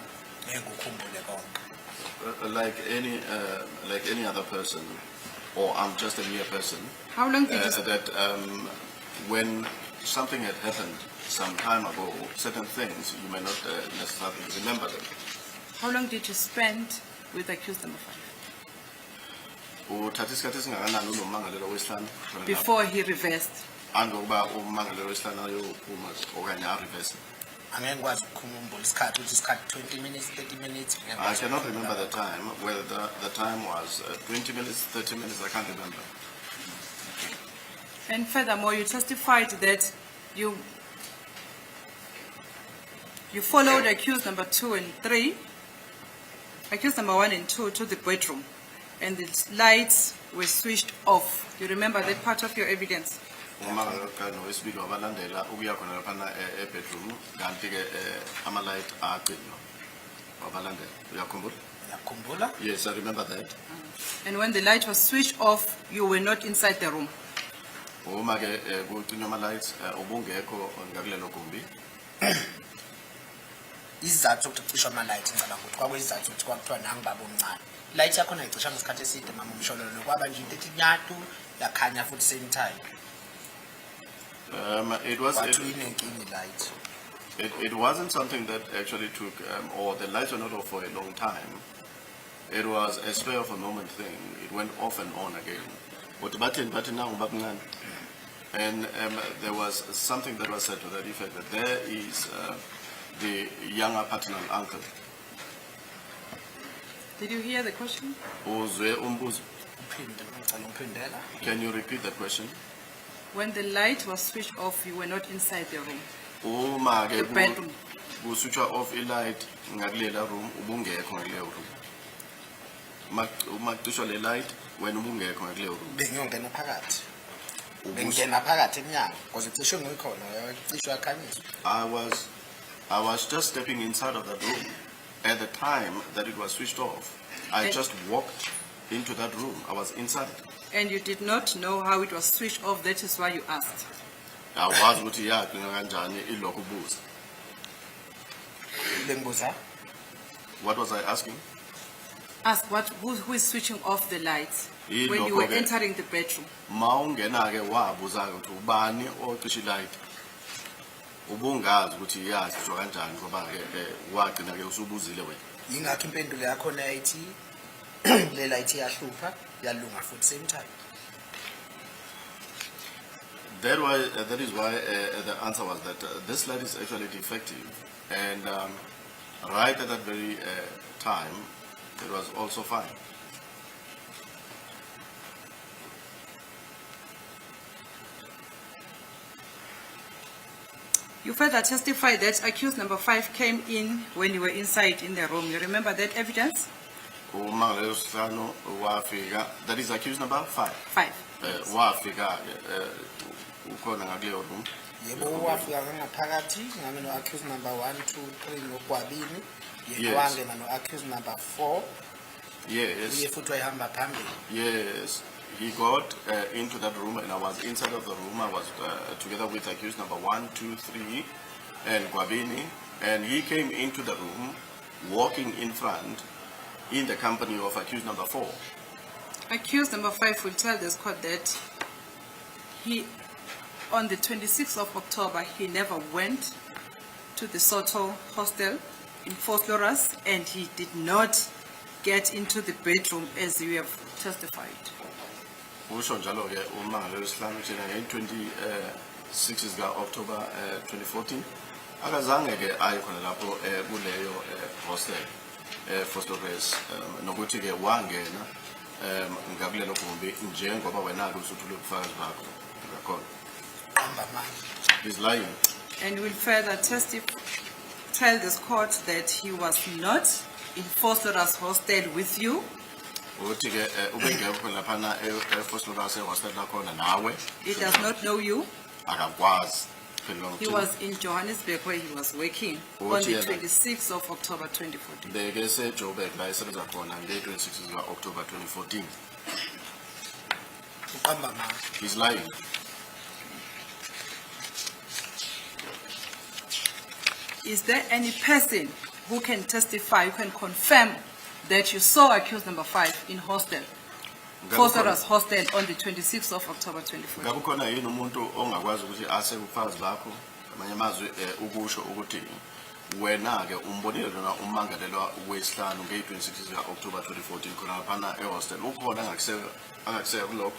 ngeke ukukhumbule konke. Like any other person, or I'm just a mere person. How long did you that when something had happened some time ago, certain things you may not necessarily remember them. How long did you spend with accused number 5? Uthatha isikhathi esingakanani unomangalelo wesihlanu? Before he reversed. Angokuba umangalelo wesihlanu ayophuma okanye a-reverse. Angeke ngikwazi ukukhumbula isikhathi ukuthi isikhathi 20 minutes 30 minutes. I cannot remember the time, whether the time was 20 minutes, 30 minutes, I can't remember. And furthermore, you testified that you followed accused number 2 and 3, accused number 1 and 2 to the bedroom, and the lights were switched off. You remember that part of your evidence? uma noyesibili wabalandela ukuya khona laphana bedroom kanti ke ama light aqinwa wabalandela uyakhumbula? Ngiyakhumbula. Yes, I remember that. And when the light was switched off, you were not inside the room. Uma ke kucinywa ama lights ubungekho ngakulelo gumbi. Isizathu sokuthi kucishwa ama-light ngicabanga ukuthi kwakuyisizathu ukuthi kwakuthiwa nangu baba omncane. Light yakhona ayicisha ngesikhathi eside mama umshololo kwaba nje into ethi nyatu yakhanya futhi same time. It was Kwathiwa inenkinga i-light. it wasn't something that actually took or the lights were not off for a long time. It was a spur of a moment thing. It went off and on again. But now and there was something that was said to that effect that there is the younger paternal uncle. Did you hear the question? Can you repeat that question? When the light was switched off, you were not inside the room. The bedroom. Switch off a light ngakulela room ubungekho ngakuleyo room. Makucishwa le light wena ubungekho ngakuleyo room. Bengiyongena phakathi. Bengena phakathi emnyango because icishwe ngikhona icishwe yakhanyiswa. I was just stepping inside of that room at the time that it was switched off. I just walked into that room. I was inside. And you did not know how it was switched off, that is why you asked. I was with kanjani ilokhu buza. Bengibuza. What was I asking? Ask who is switching off the lights when Ilokho you were ke, entering the bedroom. Mawungena ke wabuza ukuthi ubani ocisha light. Ubungazi ukuthi yazi kusho kanjani ngoba ke wagcina ke usubuzile wena. Yingakho impendulo yakho nayithi le light yahlupha yalunga futhi same time. That is why the answer was that this light is actually defective, and right at that very time, it was also fine. You further testified that accused number 5 came in when you were inside in the room. You remember that evidence? That is accused number 5. 5. Wafika ukhona ngakuleyo room. Yebo wafika ngaphakathi ngame no accused number 1 2 3 nokwabini. Yes. Yebo wangena no accused number 4. Yes. Uye futhi wayihamba phambili. Yes. He got into that room and I was inside of the room. I was together with accused number 1, 2, 3 and Gwabini, and he came into the room walking in front in the company of accused number 4. Accused number 5 will tell this court that on the 26th of October, he never went to the Soto hostel in Fort Loras, and he did not get into the bedroom as you have testified. Usho njalo ke umangalelo wesihlanu thina nge-26 October 2014 akazange ke aye khona lapho kuleyo hostel Fort Loras nokuthi ke wangena ngakulelo gumbi njengoba wena ke usuthule ubufakazi bakho ngakhona. He's lying. And will further tell this court that he was not in Fort Loras hostel with you. Uthi ke ubengekho laphana Fort Loras hostel lakhona nawe. He does not know you. Akakwazi. He was in Johannesburg where he was working on the 26th of October 2014. Beke seJoburg la esebenza khona nge-26 October 2014. He's lying. Is there any person who can testify, who can confirm that you saw accused number 5 in hostel, Fort Loras hostel on the 26th of October 2014? Ngabe khona yini umuntu ongakwazi ukuthi ase ubufakazi bakho amanye amazwi ukusho ukuthi wena ke umbonile lona umangalelwa wesihlanu nge-26 October 2014 khona laphana ehostel ukhona angakuseka kulokho?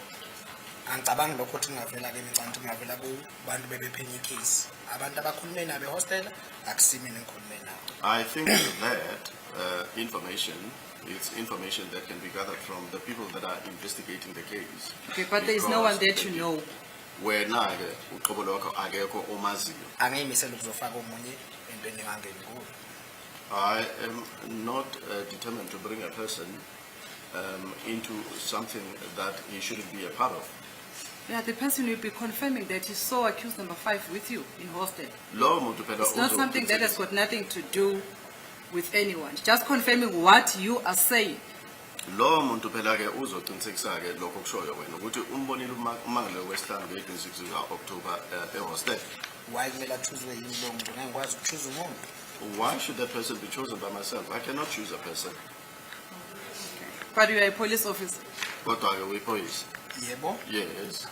Angicabangi lokho ukuthi ngavela ke ngicabanga ngavela kubantu bebephenya icase. Abantu abakhulume nabe hostel akusimi nengikhulume nabo. I think that information is information that can be gathered from the people that are investigating the case. Okay, but there is no one that you know. Wena ke uqobo lwakho akekho omaziyo. Angiyimisela ukuzofaka omunye entweni engangeni kuyo. I am not determined to bring a person into something that he shouldn't be a part of. Yeah, the person will be confirming that he saw accused number 5 with you in hostel. Lowo muntu phela It's not something that has got nothing to do with anyone. Just confirming what you are saying. Lowo muntu phela ke uzoqinisekisa ke lokho kushoyo wena ukuthi umbonile umangalo wesihlanu nge-26 ka-October ehostel. Why kumele athuzwe yini lo muntu? Ngeke ngikwazi ukuchuza umuntu. Why should that person be chosen by myself? I cannot choose a person. But you are a police officer. Kodwa ke uyiphoyisa. Yebo. Yes.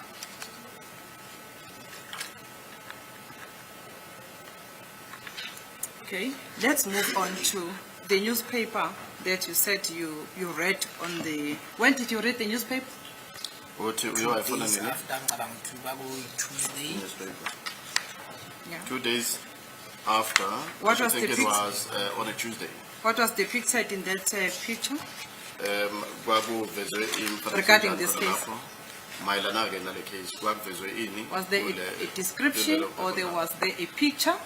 Okay, let's move on to the newspaper that you said you read on the... When did you read the newspaper? Uthi 2 uyayifuna days nini? after ngicabanga ukuthi kwakuyi-Tuesday. Newspaper. Yeah. 2 days after, What I was think the it fix- was on a Tuesday. What was depicted in that picture? Kwakuvezwe Regarding this case. mayelana ke nale case kwakuvezwe ini? Was there a description or was there a picture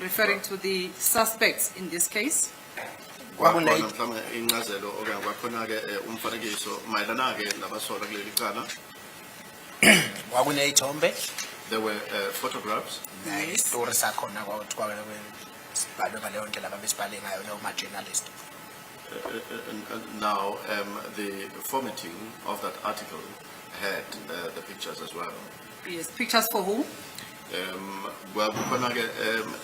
referring to the suspects in this case? Kwakhona mhlawumbe incazelo okanye kwakhona ke umfanekiso mayelana ke nabasola kuleli cala. Kwakuney'thombe. There were photographs. Story sakhona sibhalwe ngaleyo ndlela ababesibhale ngayo leyo ma-journalist. Now, the formatting of that article had the pictures as well. Yes, pictures for who? Kwakhona ke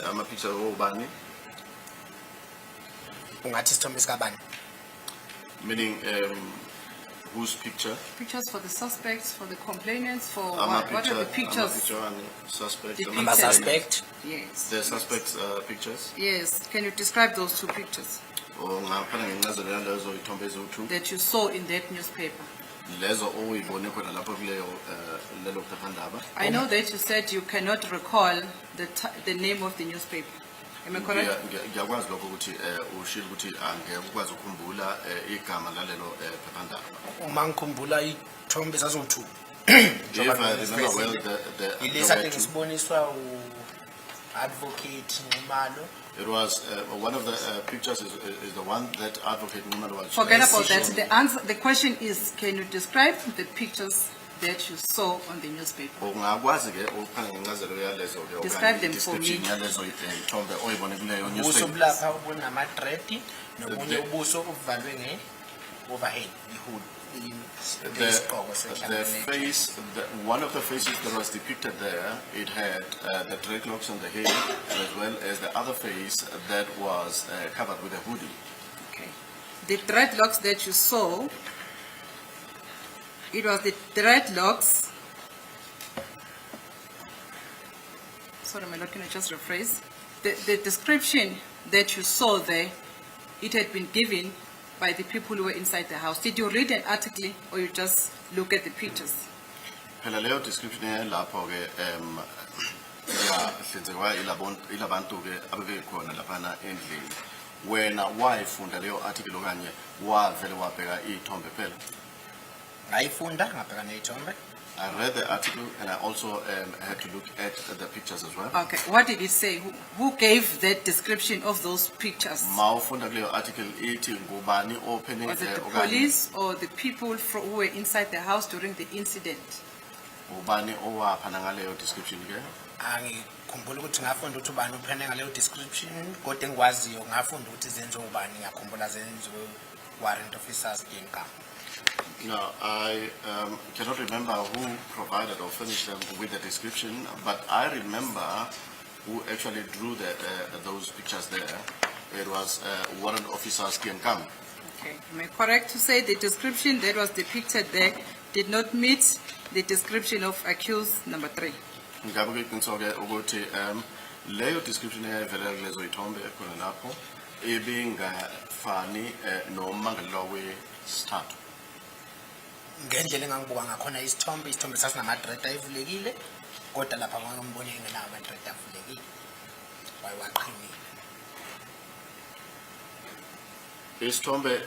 ama-picture wobani, Ungathi isithombe sikabani? meaning whose picture? Pictures for the suspects, for the complainants, for what Ama-picture, are the pictures? ama-picture and suspect. Depicted. Ama-suspect. Yes. The suspects' pictures. Yes, can you describe those 2 pictures Ngaphana ngencazelo yalezo ithombe eziwu-2. that you saw in that newspaper? Lezo oyibone khona lapho kuleyo lelo phephandaba. I know that you said you cannot recall the name of the newspaper. Am I correct? Ngiyakwazi lokho ukuthi ushilo ukuthi angeke ukwazi ukukhumbula igama lalelo phephandaba. Uma ngikhumbula iy'thombe zaziwu-2. If I remember well, Yilesi ade ngisiboniswa u-advocate Nxumalo. it was one of the pictures is the one that Advocate Nxumalo was. Forget about that. The question is, can you describe the pictures that you saw on the newspaper? Ungakwazi ke ukuphana ngencazelo yalezo ke Describe them for me. description yalezo ithombe oyibone kuleyo Ubuso newspaper. bulapha obunama-dread nobunye ubuso obuvalwe nge-overhead, i-hood. The face, one of the faces that was depicted there, it had the dreadlocks on the head, as well as the other face that was covered with a hoodie. Okay. The dreadlocks that you saw, it was the dreadlocks. Sorry, my lord, can I just rephrase? The description that you saw there, it had been given by the people who were inside the house. Did you read an article or you just look at the pictures? Phela leyo description lapho ke ya hlinzekwa ilabantu ke abebekhona laphana endlini. Wena wayifunda leyo article okanye wavele wabheka ithombe phela? Ngayifunda ngabheka ney'thombe. I read the article and I also had to look at the pictures as well. Okay, what did it say? Who gave that description of those pictures? Mawufunda kuleyo article ithi ngubani opening Was it the police or the people who were inside the house during the incident? ubani owaphana ngaleyo description ke? Angikhumbula ukuthi ngafunda ukuthi ubani uphene ngaleyo description, kodwa engikwaziyo ngafunda ukuthi zenziwe ubani, ngiyakhumbula zenziwe warrant officers eNCA. No, I cannot remember who provided or furnished them with the description, but I remember who actually drew those pictures there. It was warrant officers Kiankam. Okay, am I correct to say the description that was depicted there did not meet the description of accused number 3? Ngabe ke ukuthi leyo description eyayivela kulezo ithombe khona lapho ebingafani nomangalo wesithathu. Ngendlela engangibuka ngakhona isithombe sasinama-dread ayivulekile, kodwa lapha ngangibone engenawo ama-dread avulekile, waqhinile. Isithombe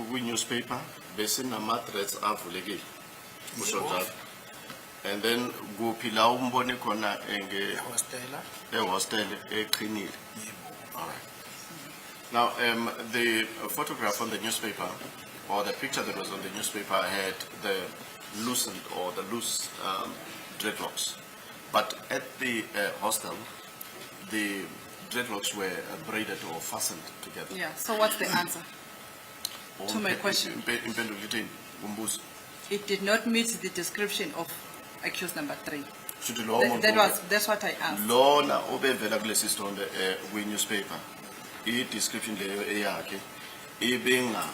kwi-newspaper besinama-threads avulekile. Kusho njalo. And then kuphi la umbone khona ehostel eqhinile. All right. Now the photograph on the newspaper or the picture that was on the newspaper had the loosened or the loose dreadlocks. But at the hostel, the dreadlocks were braided or fastened together. Yeah, so what's the answer? To my question. Impendulo ithini? Umbuzo. It did not meet the description of accused number 3. Shuthi lo muntu That's what I asked. lona obevela kulesi sithombe kwi-newspaper i-description leyo eyakhe ibengafani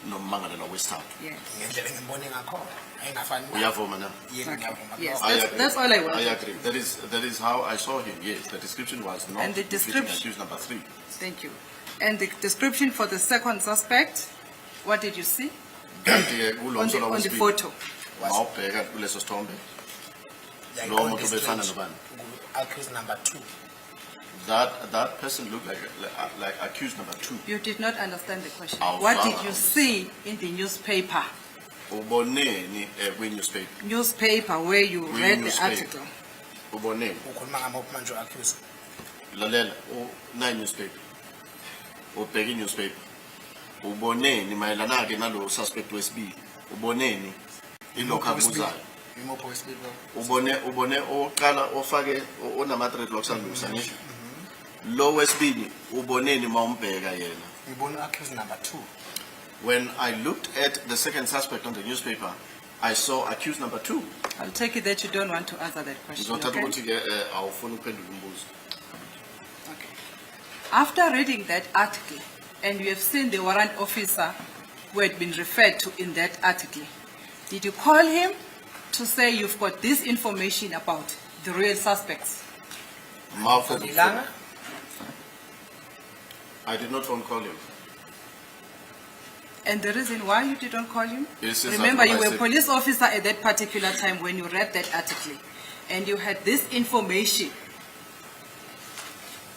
nommangalelwa wesithathu. Yes. ngendlela engimbone ngakhona ayingafani Uyavuma na? Yebo, ngiyavuma. Yes, I agree. that's all I I wanted. agree. That is how I saw him. Yes, the description was not And the befitting description- accused number 3. Thank you. And the description for the second suspect, what did you see? Kanti kulo On the, msolo on the wesibili, photo. mawubheka kuleso sithombe, Like lo on muntu this ubefana page, nobani? accused number 2. That person looked like accused number 2. You did not understand the question. I'll What did follow. you see in the newspaper? Uboneni kwi-newspaper. Newspaper where you read the Newspaper. article. Uboneni. ukhuluma ngamaphi manje accused Lalela, newspaper. Ubheka i-newspaper. Uboneni mayelana ke nalo suspect wesibili. Uboneni ilokho akubuzayo. imuphi wesibili Ubone oqala ofake onama dreadlocks alusa ngisho. Lo wesibili uboneni mawumbheka yena. ngibona accused number 2 When I looked at the second suspect on the newspaper, I saw accused number 2. I'll take it that you don't want to answer that question. Ngizothatha Okay? ukuthi ke awufuni ukuphendula umbuzo. Okay. After reading that article, and you have seen the warrant officer who had been referred to in that article, did you call him to say you've got this information about the real suspects? Mawufuna Ilanga? I did not phone call him. And the reason why you didn't call him? Yes, yes, Remember, you I were a said- police officer at that particular time when you read that article, and you had this information.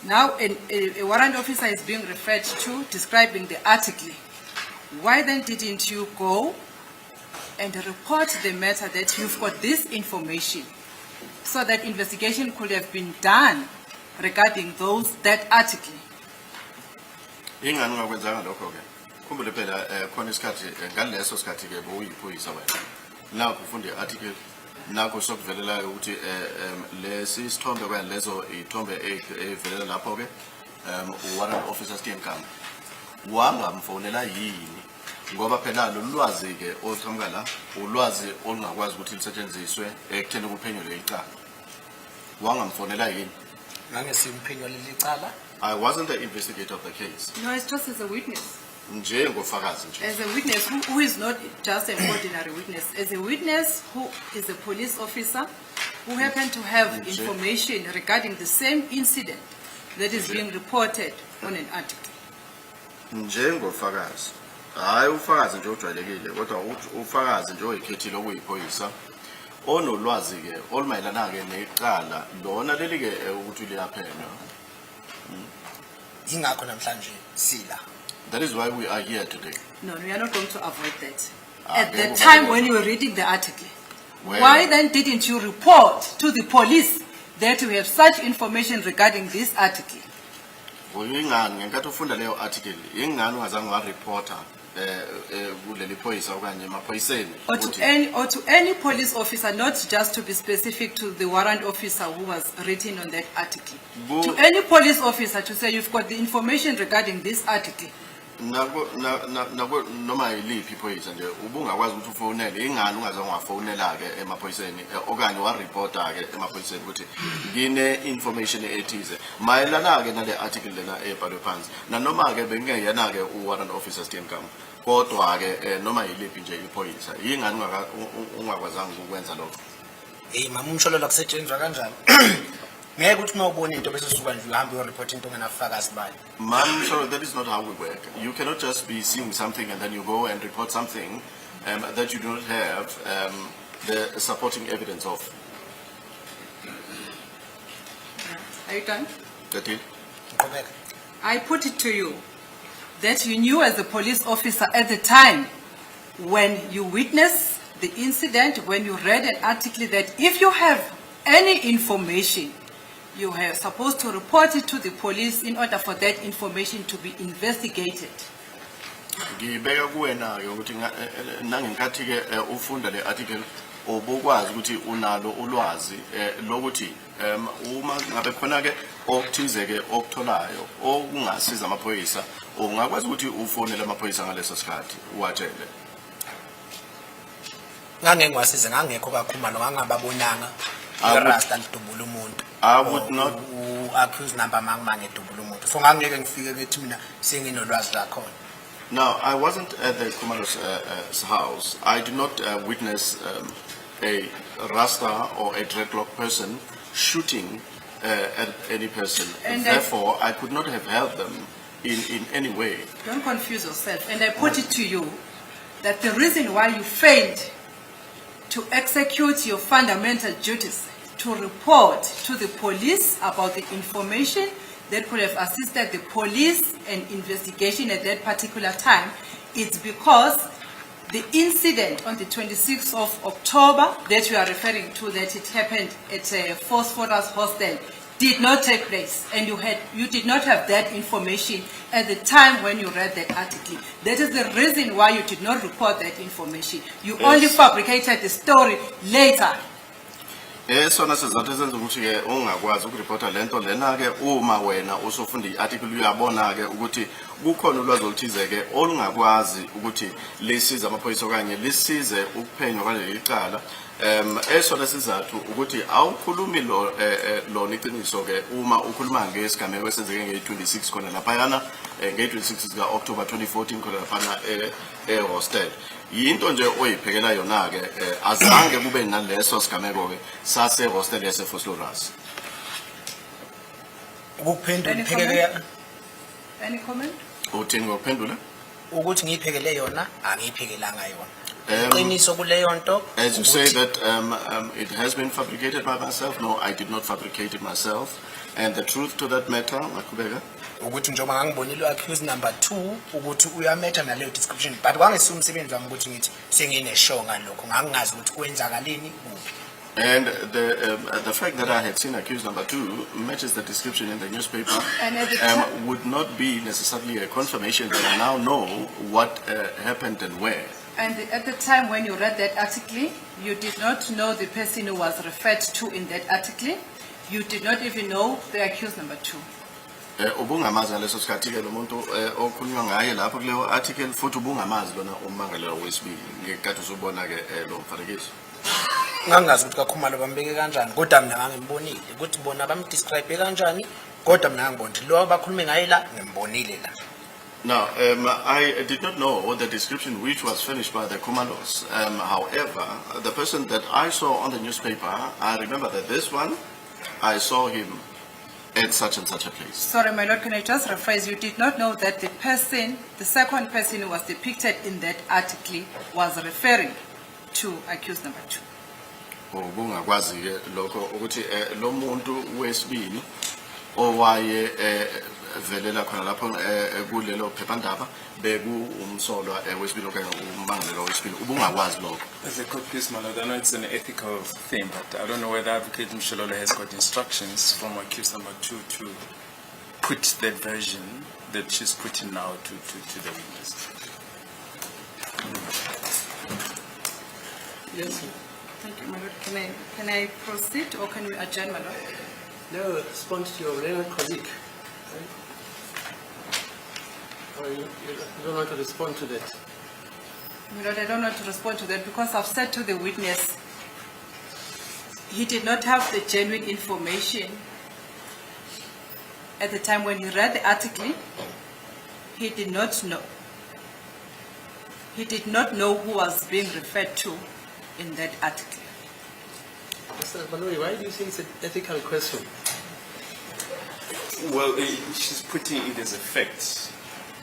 Now, a warrant officer is being referred to describing the article. Why then didn't you go and report the matter that you've got this information so that investigation could have been done regarding that article? Ingani ungakwenzanga lokho ke? Khumbule phela khona isikhathi ngaleso sikhathi ke bowuyiphoyisa wena. Nakho ufunda i-article nakho sokuvelela ukuthi lesi sithombe kwalezo ithombe evelela lapho ke warrant officer Sinako. Wangamfonela yini? Ngoba phela lo lwazi ke oqhamuka la ulwazi olungakwazi ukuthi lisetshenziswe ekutheni kuphenywe le icala. Wangamfonela yini? nangesimphenyo lelicala I wasn't the investigator of the case. No, it's just as a witness. Njengofakazi nje. As a witness who is not just an ordinary witness, as a witness who is a police officer who happened to have information regarding the same incident that is being reported on an article. Njengofakazi. Hayi ufakazi nje ojwayelekile kodwa ufakazi nje oyikhethile okuyiphoyisa onolwazi ke olumayelana ke neqala lona leli ke ukuthi liyaphenywa. ingakho namhlanje sila That is why we are here today. No, we are not going to avoid that. Ah, At yeah, the but- time when you were reading the article, Well- why then didn't you report to the police that you have such information regarding this article? Uyingani ngenkathi ufunda leyo article ingani ungazange wareporta kuleli phoyisa okanye emaphoyiseni Or to any police officer, not just to be specific to the warrant officer who was written on that article. To any police officer to say you've got the information regarding this article. nako noma yiliphi iphoyisa nje ubungakwazi ukuthi ufonele ingani ungazange wafonela ke emaphoyiseni okanye wareporta ke emaphoyiseni ukuthi ngine information ethize mayelana ke nale article lena ebhalwe phansi nanoma ke bengeyena ke warrant officer Sinako kodwa ke noma yiliphi nje iphoyisa ingani ungakwazanga ukwenza lokho. hey mama umsholola kusetshenzwa kanjani ngeke ukuthi mawubona into bese suka nje uhambe uyoreport into ongenafakazi bayo Ma'am, sorry, that is not how we work. You cannot just be seeing something and then you go and report something that you do not have the supporting evidence of. Are you done? That is, ngiqhubeka I put it to you that you knew as a police officer at the time when you witnessed the incident, when you read an article, that if you have any information, you are supposed to report it to the police in order for that information to be investigated. Ngibeka kuwena ke ukuthi nangenkathi ke ufunda le article obukwazi ukuthi unalo ulwazi lokuthi uma ngabe khona ke okuthize ke okutholayo okungasiza amaphoyisa ungakwazi ukuthi ufonele amaphoyisa ngaleso sikhathi uwatshele. Ngangengwasize ngangekho kakhulu ngangababonanga irasta lidubula umuntu. I would not accuse number mangi edubula umuntu. So ngangeke ngifike bethi mina senginolwazi lakhona. Now, I wasn't at the commander's house. I did not witness a Rasta or a dreadlock person shooting at any person. And therefore, I could not have helped them in any way. Don't confuse yourself. And I put it to you that the reason why you failed to execute your fundamental duties to report to the police about the information that could have assisted the police and investigation at that particular time, it's because the incident on the 26th of October that you are referring to, that it happened at a Phosphorus hostel, did not take place, and you did not have that information at the time when you read that article. That is the reason why you did not report that information. You only fabricated the story later. Esona sizathu esenza ukuthi ke ungakwazi ukureporta lento lena ke uma wena usufunda iarticle uyabona ke ukuthi kukhona ulwazi oluthize ke olungakwazi ukuthi lisize amaphoyisa okanye lisize ukuphenywa kwaleli cala. Esona sizathu ukuthi awukhulumi lo iqiniso ke uma ukhuluma ngesigameko esenzeke nge-26 khona laphayana nge-26 ka October 2014 khona laphana hostel. Yinto nje oyiphekela yona ke azange kube naleso sigameko ke sase hostel yase Phosphorus. Ukuphendula iphekele. Any comment? Uthini ngokuphendula? Ukuthi ngiyiphekele yona angiyiphekelanga yona. Iqiniso kuleyo nto. As you say that it has been fabricated by myself, no, I did not fabricate it myself. And the truth to that matter, Makubega, ukuthi njengoba ngangibonile accused number 2 ukuthi uyamatcha naleyo description, but wangesuma umsebenzi wami ukuthi ngithi sengine show ngalokho ngangingazi ukuthi kwenzakaleni kuphi. and the fact that I had seen accused number 2 matches the description in the newspaper And at the would not be necessarily a confirmation that I now know what happened and where. And at the time when you read that article, you did not know the person who was referred to in that article. You did not even know the accused number 2. Ubungamazi ngaleso sikhathi ke lo muntu okhulunywa ngaye lapho kuleyo article futhi ubungamazi lona ummangalelo wesibili ngekade usubona ke lo mfanekiso. Ngangazi ukuthi kakhumalo bambeke kanjani kodwa mina ngangibonile ukuthi bona bamdescribe kanjani kodwa mina ngangibona ukuthi lo abakhulume ngaye la ngimbonile la. Now, I did not know the description which was finished by the commandos. However, the person that I saw on the newspaper, I remember that this one, I saw him at such and such a place. Sorry, my lord, can I just rephrase? You did not know that the person, the second person who was depicted in that article was referring to accused number 2. Ubungakwazi ke lokho ukuthi lo muntu wesibili owaye velela khona lapho kulelo phephandaba beku umsolwa wesibili okanye ummangalelo wesibili ubungakwazi lokho. As a court, please, my lord, I know it's an ethical thing, but I don't know whether Advocate Shabalala has got instructions from accused number 2 to put that version that she's putting now to the witness. Yes. Thank you, my lord. Can I proceed or can we adjourn, my lord? No, respond to your learned colleague. Or you don't want to respond to that? My lord, I don't want to respond to that because I've said to the witness, he did not have the genuine information at the time when he read the article. He did not know. He did not know who was being referred to in that article. Mr. Baloi, why do you say it's an ethical question? Well, she's putting it as a fact,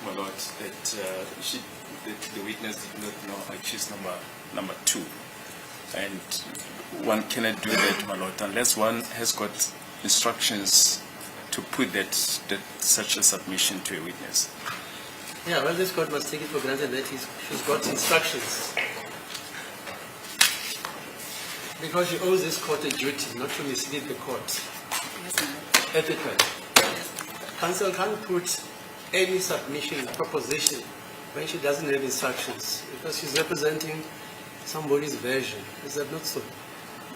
my lord, that the witness did not know accused number 2. And one cannot do that, my lord, unless one has got instructions to put that such a submission to a witness. Yeah, well, this court must take it for granted that she's got instructions. Because she owes this court a duty not to mislead the court. Yes, my lord. Ethically. Counsel can't put any submission, proposition, when she doesn't have instructions, because she's representing somebody's version. Is that not so?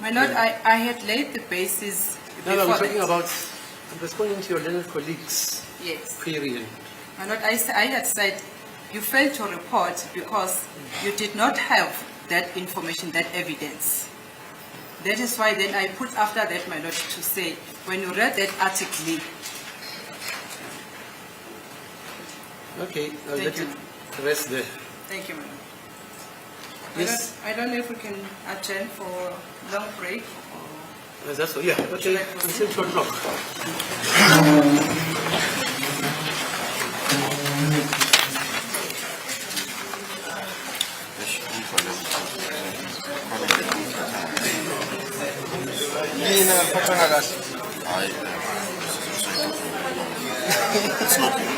My Lord, I had laid the basis No, before I'm talking that. about, I'm responding to your learned colleagues' Yes. query. My Lord, I had said you failed to report because you did not have that information, that evidence. That is why then I put after that, my Lord, to say, when you read that article, Okay, I'll Thank let you. it rest there. thank you, my Lord. Yes. I don't know if we can adjourn for a long break or... Is that so? Yeah, okay, Should I proceed? until 2 o'clock. It's not.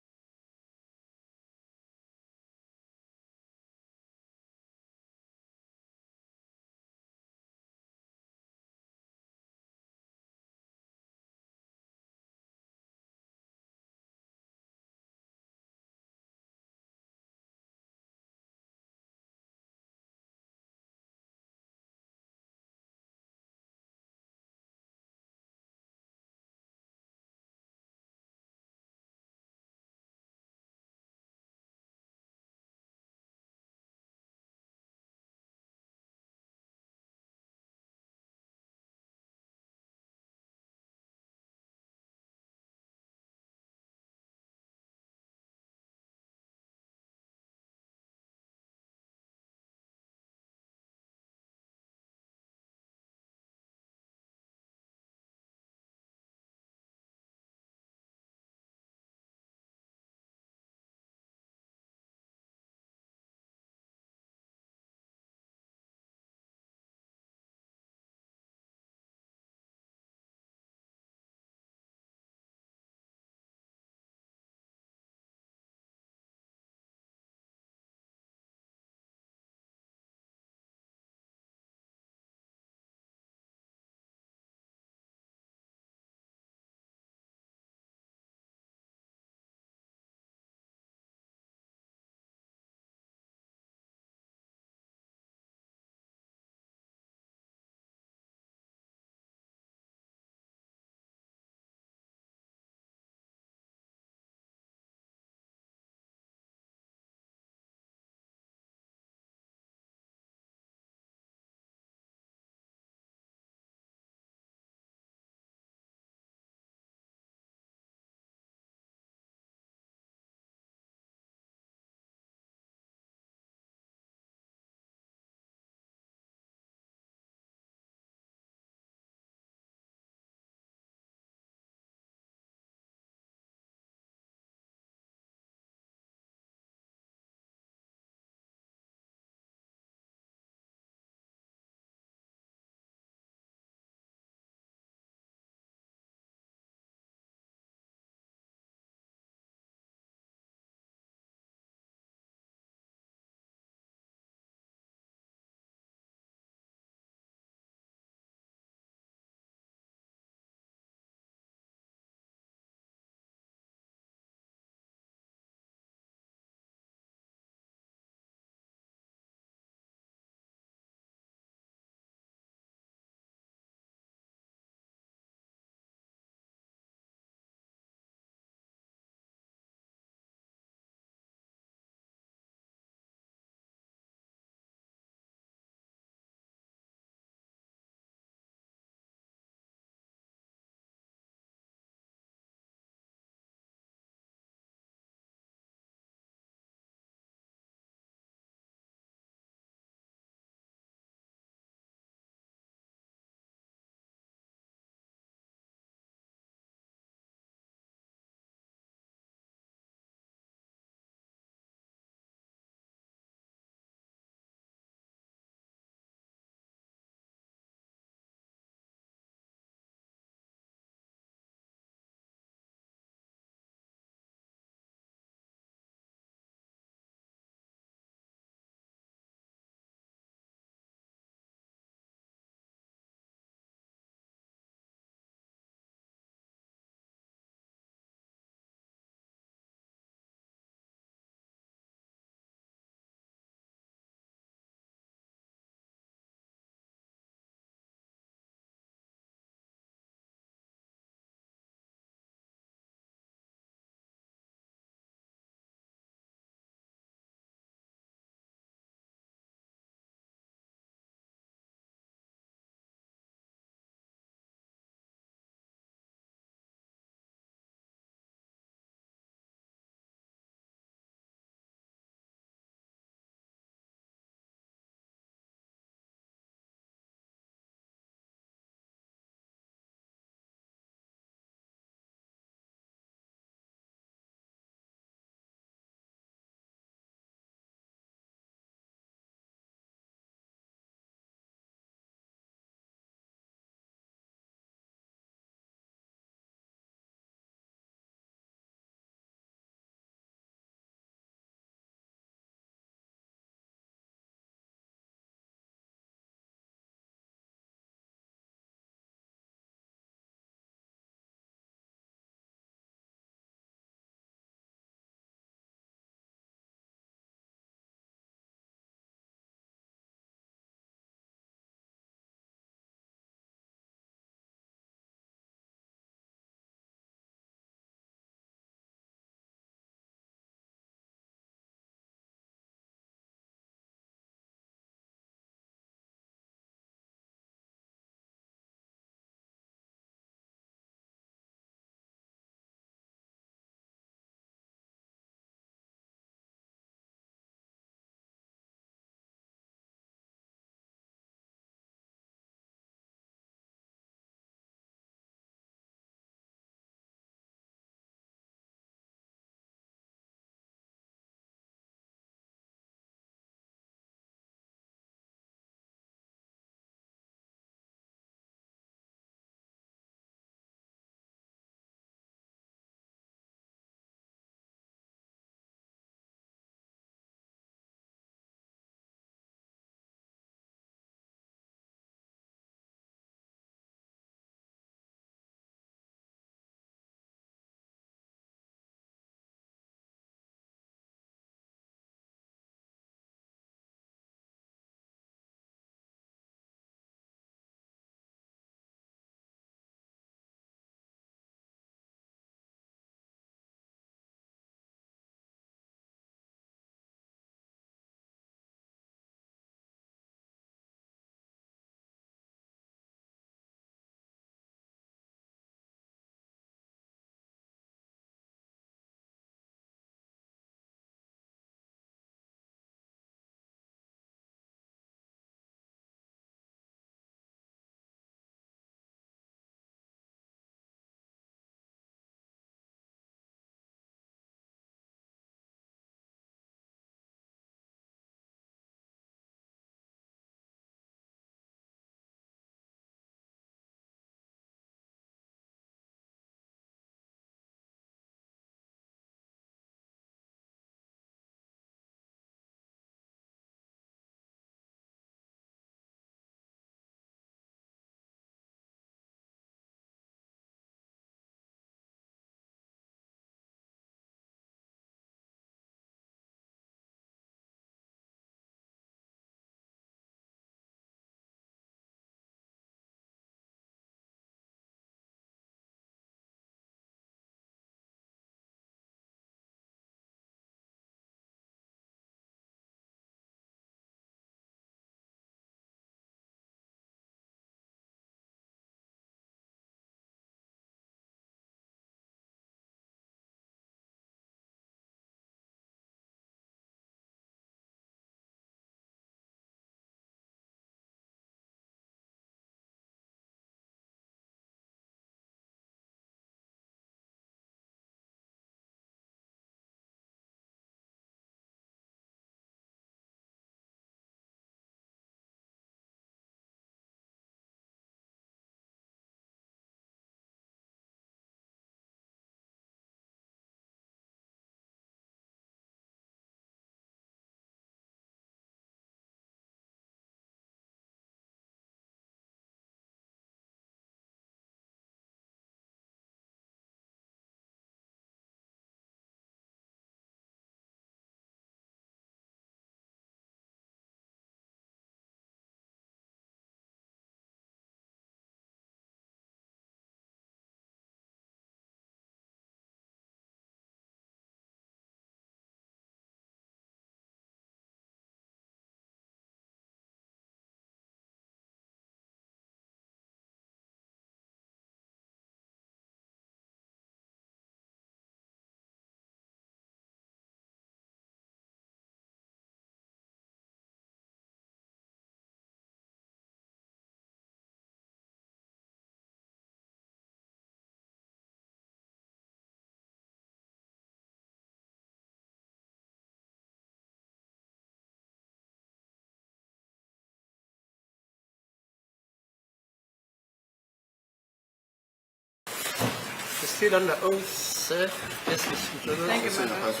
Still under oath, sir. Yes, Mr. Chairman. Thank you, my lord.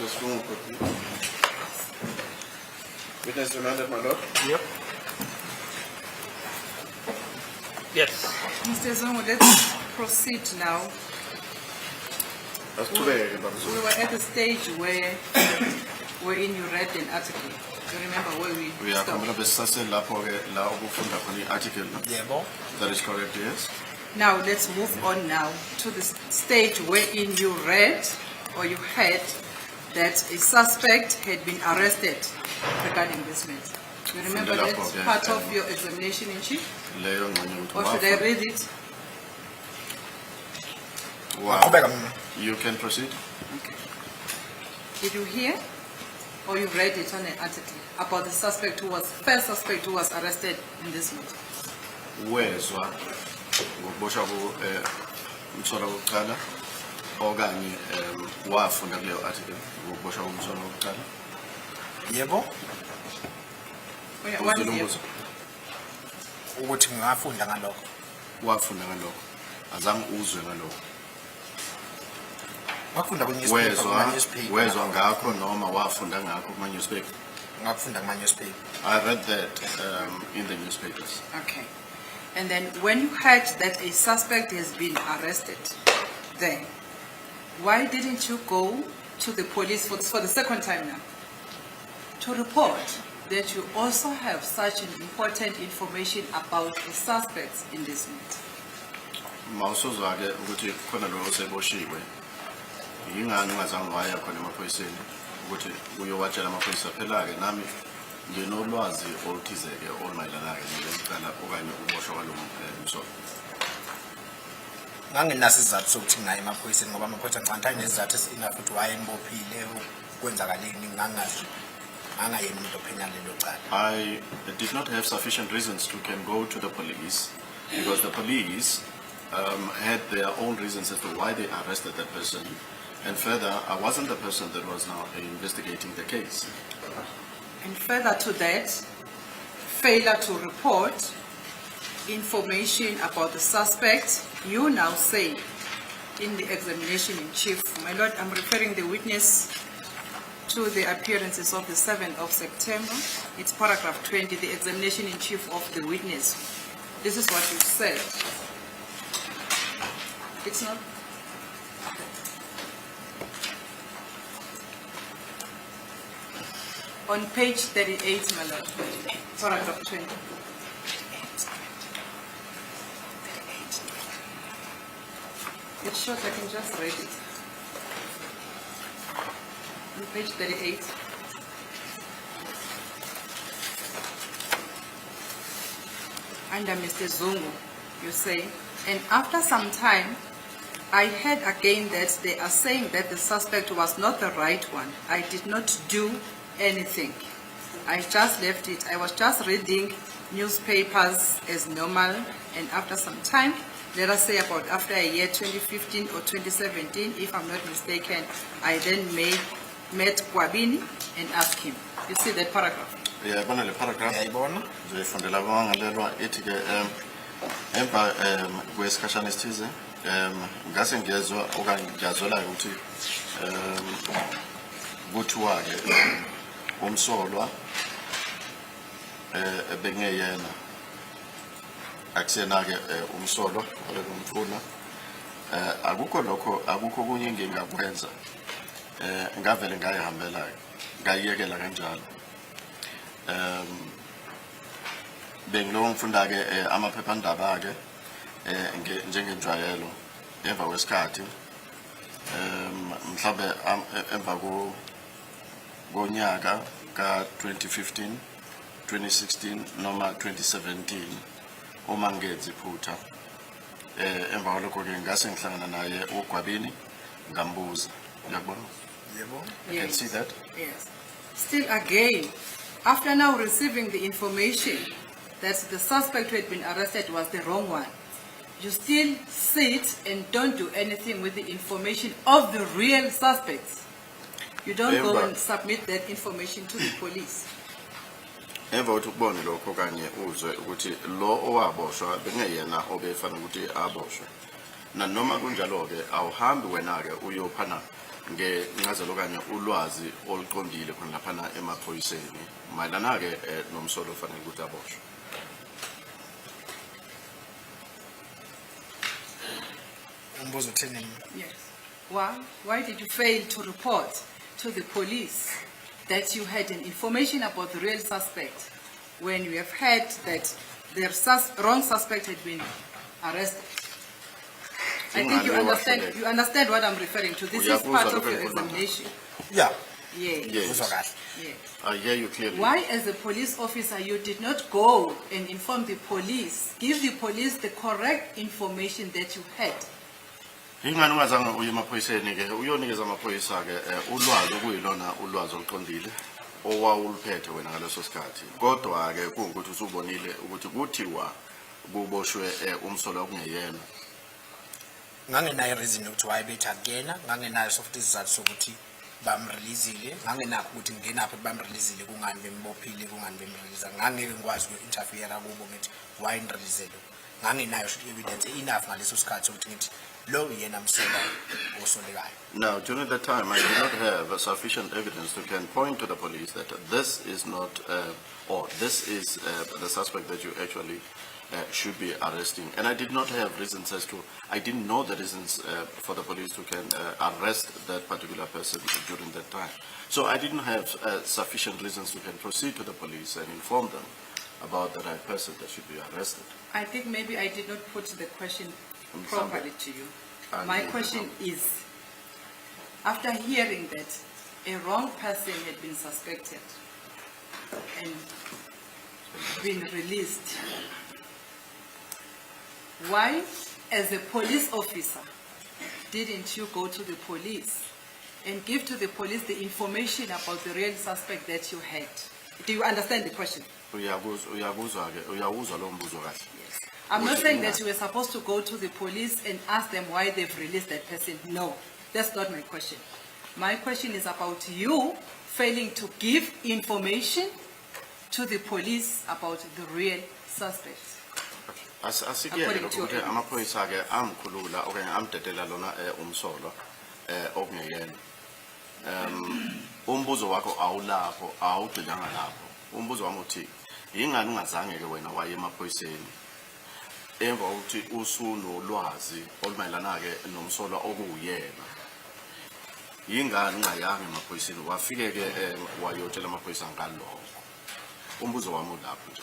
Witness remanded, my lord. Yep. Yes. Mr. Zongo, let's proceed now. That's too bad, We were at the stage wherein you read an article. You remember where we are stopped? coming up with such a article. That is correct, yes. Now let's move on now to the stage wherein you read or you heard that a suspect had been arrested regarding this matter. You remember that part of your examination in chief? Or should I read it? Wow. You can proceed. Okay. Did you hear or you read it on an article about the first suspect who was arrested in this matter? Where's one? Ngokuboshwa umthwalo wokuqala okanye wafunda kuleyo article ngokuboshwa umthwalo wokuqala? Yebo. What is it? Ukuthi ngafunda ngalokho. Wafunda ngalokho. Azange uzwe ngalokho. Ngafunda ku-newspaper. Wezwa ngakho noma wafunda ngakho kuma-newspaper? Ngafunda kuma-newspaper. I read that in the newspapers. Okay. And then when you heard that a suspect has been arrested, then why didn't you go to the police for the second time now to report that you also have such an important information about the suspects in this matter? Mawusuzwa-ke ukuthi khona lo oseboshiwe. Yingani ungazange waya khona emaphoyiseni ukuthi uyowatshela amaphoyisa phela-ke nami nginolwazi oluthize-ke olumayelana-ke nelecala okanye ukuboshwa kwalo msolo. Ngangenaso isizathu sokuthi ngingaya emaphoyiseni ngoba amaphoyisa ngicabanga ukuthi ayinezizathu esinazo ukuthi wayembophile kwenzakaleni ngangazi angayena umuntu ophenya lelo cala. I did not have sufficient reasons to can go to the police because the police had their own reasons as to why they arrested that person. And further, I wasn't the person that was now investigating the case. And further to that, failure to report information about the suspect, you now say in the examination in chief, my lord, I'm referring the witness to the appearances of the 7th of September. It's paragraph 20, the examination in chief of the witness. This is what you said. It's not. On page 38, my lord, paragraph 20. It's short, I can just read it. On page 38. Under Mr. Zungu, you say, and after some time, I heard again that they are saying that the suspect was not the right one. I did not do anything. I just left it. I was just reading newspapers as normal, and after some time, let us say about after a year, 2015 or 2017, if I'm not mistaken, I then met Kwabini and asked him. You see that paragraph? Yeah, bona le paragraph. Yayibona? Ngizoyifundela kwangalelwa ethi-ke emva kwesikhashana esithize ngase ngiyezwa okanye ngiyazwela ukuthi kuthiwa-ke umsolwa bekungeyena akusena-ke umsolwa obekumfuna akukho lokho akukho okunye engingakwenza ngavele ngayihambela-ke ngayiyekela kanjalo bengiloko ngifunda-ke amaphephandaba-ke njengenjwayelo emva kwesikhathi mhlawumbe emva konyaka ka-2015 2016 noma 2017 uma ngenza iphutha emva kwalokho-ke ngase ngihlangana naye uGwabini ngambuza uyakubona. Yebo. I can see that. Yes. Still again, after now receiving the information that the suspect who had been arrested was the wrong one, you still sit and don't do anything with the information of the real suspects. You don't go and submit that information to the police. Emva ukuthi ukubone lokho kanye uzwe ukuthi lo owaboshwa bekungeyena obefana ukuthi aboshwe nanoma kunjalo ke awuhambi wena ke uyophana ngencazelo kanye ulwazi oluqondile khona laphana emaphoyiseni mayelana ke nomsolo ofanele ukuthi aboshwe. Umbuzo uthini? Yes. Why did you fail to report to the police that you had an information about the real suspect when you have heard that the wrong suspect had been arrested? I think you understand what I'm referring to. This is part of your examination. Yeah. Yes. Yes. Yes. I hear you clearly. Why, as a police officer, you did not go and inform the police, give the police the correct information that you had? Ingani ungazange uye emaphoyiseni ke uyonikeza amaphoyisa ke ulwazi okuyilona ulwazi oluqondile owawuluphethe wena ngaleso sikhathi kodwa ke kungukuthi usubonile ukuthi kuthiwa kuboshwe umsolo okungeyena. Ngangenayo reason ukuthi why betha kuyena, ngangenayo soft isizathu sokuthi bamreleasile, ngangenakho ukuthi ngenaphi bamreleasile kungani bembophile kungani bemrelease. Ngangeke ngikwazi uku-interfere kubo ngithi why nireleasele. Ngangenayo evidence enough ngaleso sikhathi ukuthi ngithi lo yena msola osolekayo. Now, during that time, I did not have sufficient evidence to can point to the police that this is not, or this is the suspect that you actually should be arresting. And I did not have reasons as to, I didn't know the reasons for the police to can arrest that particular person during that time. So I didn't have sufficient reasons to can proceed to the police and inform them about the right person that should be arrested. I think maybe I did not put the question properly to you. My question is, after hearing that a wrong person had been suspected and been released, why, as a police officer, didn't you go to the police and give to the police the information about the real suspect that you had? Do you understand the question? I'm not saying that you were supposed to go to the police and ask them why they've released that person. No, that's not my question. My question is about you failing to give information to the police about the real suspect. According to your amaphoyisa ke amkhulula okanye amdedela lona umsolo okungeyena. Umbuzo wakho awulapho awugcinanga lapho. Umbuzo wami uthi ingani ungazange ke wena waye emaphoyiseni emva ukuthi usunolwazi olumayelana ke nomsolo okuyena. Ingani ungayanga emaphoyiseni wafike ke wayotshela amaphoyisa ngalokho. Umbuzo wami ulapho nje.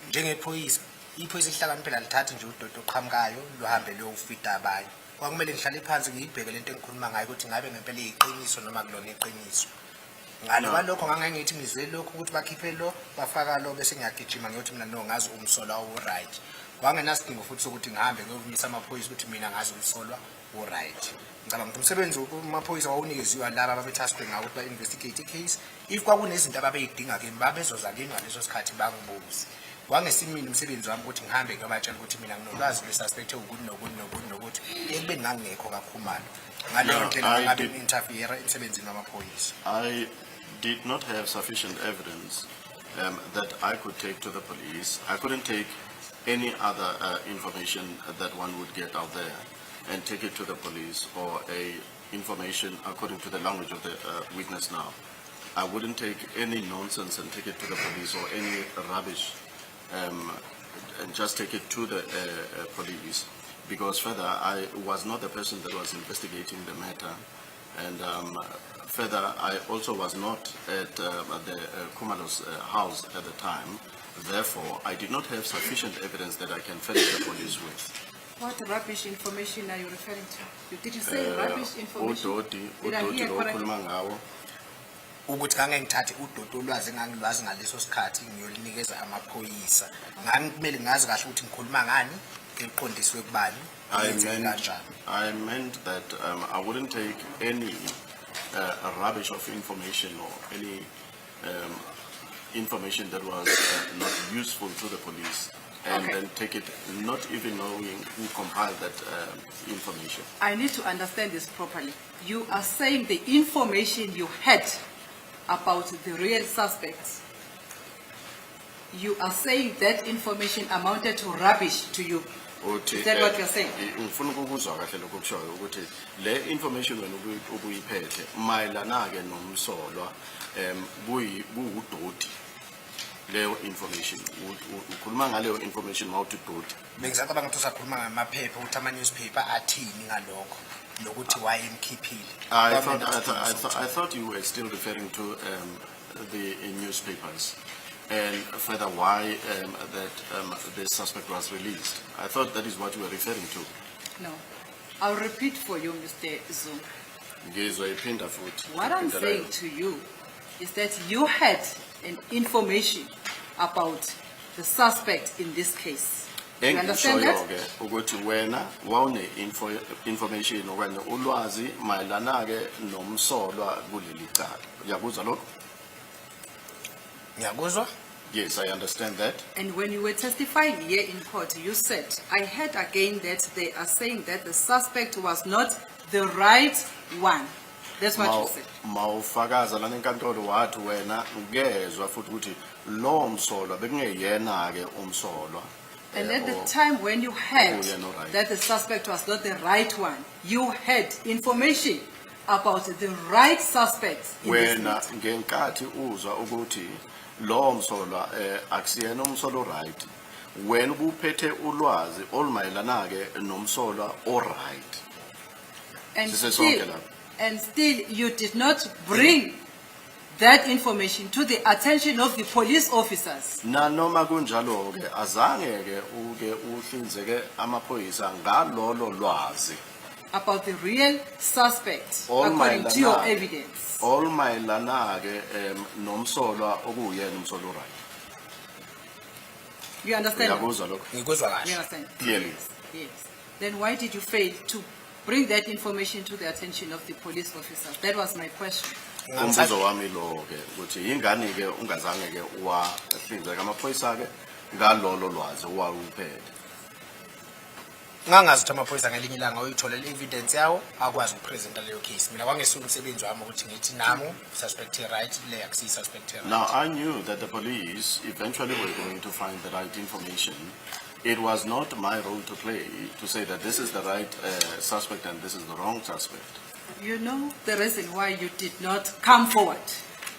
Njengephoyisa, iphoyisa ihlakaniphela lithathe nje udodo oqhamukayo luhambe luyofida abanye. Kwakumele ngihlale phansi ngiyibheke lento engikhuluma ngayo ukuthi ngabe ngempela iqiniso noma kulona iqiniso. Ngalo balokho ngangengithi ngizwe lokho ukuthi bakhiphe lo bafaka lo bese ngiyagijima ngiyothi mina no ngazi umsolwa u right. Wangenasidingo futhi sokuthi ngihambe ngiyovumisa amaphoyisa ukuthi mina ngazi umsolwa u right. Ngicabanga ukuthi umsebenzi wamaphoyisa wawunikeziwa laba ababetaskwe ngawo ukuthi ba investigate icase. If kwakunezinto ababeyidinga ke babezoza kimi ngaleso sikhathi bangibuze. Wangesimini umsebenzi wami ukuthi ngihambe ngiyobatshela ukuthi mina nginolwazi lwesuspect ukuthi nokuthi ekubeni ngangekho kakhumalo. Ngaleyo ndlela ngabe interfere emsebenzini wamaphoyisa. I did not have sufficient evidence that I could take to the police. I couldn't take any other information that one would get out there and take it to the police or information according to the language of the witness now. I wouldn't take any nonsense and take it to the police or any rubbish and just take it to the police, because further I was not the person that was investigating the matter, and further I also was not at the Kumalo's house at the time. Therefore, I did not have sufficient evidence that I can furnish the police with. What rubbish information are you referring to? Did you say rubbish information? Did I hear correctly? Ukuthi kange ngithathe udodo olwazi engangilwazi ngaleso sikhathi ngiyolinikeza amaphoyisa. Ngani kumele ngazi kahle ukuthi ngikhuluma ngani ngiqondiswe kubani. I meant that I wouldn't take any rubbish of information or any information that was not useful to the police and then take it not even knowing who compiled that information. I need to understand this properly. You are saying the information you had about the real suspects, you are saying that information amounted to rubbish to you? Is that what you're saying? Ngifuna ukuzwa kahle lokho kushoyo ukuthi le information wena ubuyiphethe mayelana ke nomsolwa kuyudoti leyo information ukhuluma ngaleyo information mawuthi doti. Bengisacabanga ukuthi usakhuluma ngamaphepha ukuthi ama-newspaper athini ngalokho nokuthi wayemkhiphile. I thought you were still referring to the newspapers and further why the suspect was released. I thought that is what you were referring to. No. I'll repeat for you, Mr. Zoom. Ngizwa iphinda futhi. What I'm saying to you is that you had an information about the suspect in this case. You understand that? Ukuthi wena wawune information okanye ulwazi mayelana ke nomsolwa kuleli cala. Uyakuzwa lokho? Ngiyakuzwa? Yes, I understand that. And when you were testifying here in court, you said, I heard again that they are saying that the suspect was not the right one. That's what you said. Mawufakaza lana enkantolo wathi wena ungezwa futhi ukuthi lo msolwa bekungeyena ke umsolwa. And at the time when you heard that the suspect was not the right one, you had information about the right suspect in this wena matter. ngenkathi uzwa ukuthi lo msolwa akusiyena umsolwa right wena ubuphethe ulwazi olumayelana ke nomsolwa right. And still you did not bring that information to the attention of the police officers. Na noma kunjalo ke azange ke uke uhlinzeke amaphoyisa ngalolo lwazi about the real suspect according to your evidence. All mayelana ke nomsolwa okuyena umsolwa right. You understand? Uyakuzwa lokho? Ngikuzwa kahle. You understand? Clearly. Yes. Then why did you fail to bring that information to the attention of the police officers? That was my question. Umbuzo wami lo ke ukuthi ingani ke ungazange ke wahlinzeka amaphoyisa ke ngalolo lwazi owawuphethe. Ngangazi ukuthi amaphoyisa ngelinye ilanga uyitholela evidence yawo akwazi ukupresenta leyo case. Mina kwangesuka umsebenzi wami ukuthi ngithi nami suspect right le akusi suspect right. Now I knew that the police eventually were going to find the right information. It was not my role to play to say that this is the right suspect and this is the wrong suspect. You know the reason why you did not come forward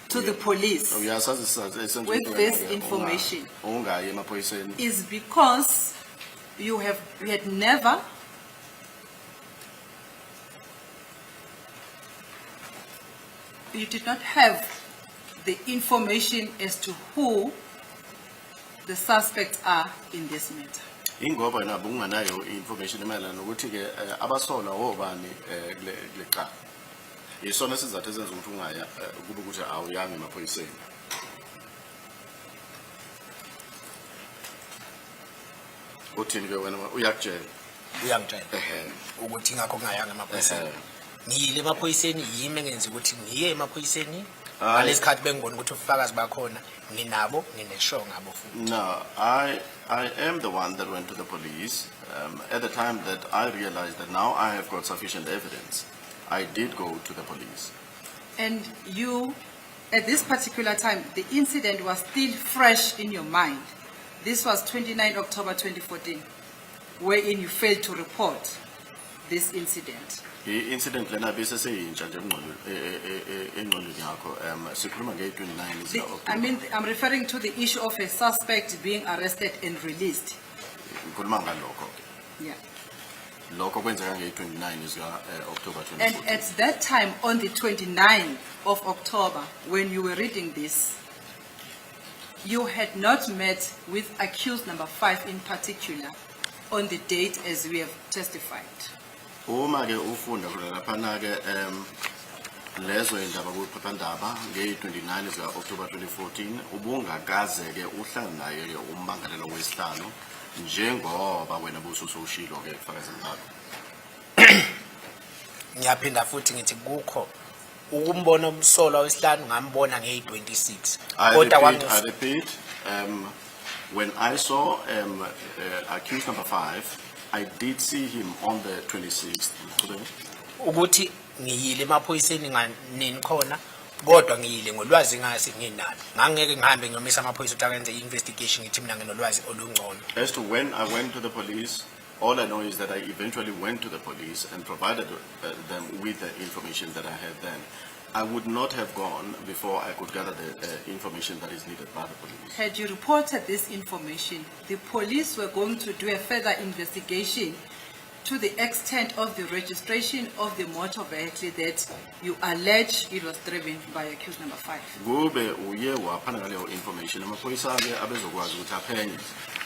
to the police with this information is because you had never you did not have the information as to who the suspects are in this matter. Ingoba na bunganayo information emayelana nokuthi ke abasola obani kule cala. Isona sizathu ezenza umuntu ungaya kuba ukuthi awuyange emaphoyiseni. Uthini ke wena uyakutshela? Uyangitshela ukuthi ngakho ngayanga emaphoyiseni. Ngiyile emaphoyiseni yimi engenza ukuthi ngiye emaphoyiseni. Ngalesikhathi bengibona ukuthi ubufakazi bakhona nginabo ngineshow ngabo futhi. No, I am the one that went to the police at the time that I realized that now I have got sufficient evidence. I did go to the police. And you, at this particular time, the incident was still fresh in your mind. This was 29 October 2014, wherein you failed to report this incident. The incident lena bese seyintsha nje engqondweni yakho sikhuluma nge-29 I mean, I'm referring to the issue of a suspect being arrested and released. ngikhuluma ngalokho Yeah. lokho kwenzeka nge-29 October 2014. And at that time, on the 29th of October, when you were reading this, you had not met with accused number 5 in particular on the date as we have testified. Uma ke ufunda khona laphana ke lezo indaba kuphephandaba nge-29 zika October 2014 ubungakaze ke uhlala naye ke ummangalelo wesihlanu njengoba wena busushilo ke kufakazi ngakho. Ngiyaphinda futhi ngithi kukho ukumbona umsolwa wesihlanu ngambona nge-26. I repeat, when I saw accused number 5, I did see him on the 26th. Ukuthi ngiyile emaphoyiseni nganini khona kodwa ngiyile ngolwazi ngasi nginalo. Ngangeke ngihambe ngiyomisa amaphoyisa ukuthi akenze i-investigation ngithi mina nginolwazi olungcono. As to when I went to the police, All I know is that I eventually went to the police and provided them with the information that I had then. I would not have gone before I could gather the information that is needed by the police. Had you reported this information, the police were going to do a further investigation to the extent of the registration of the motor vehicle that you allege it was driven by accused number 5. Kube uye waphana ngaleyo information amaphoyisa ke abezokwazi ukuthi aphenye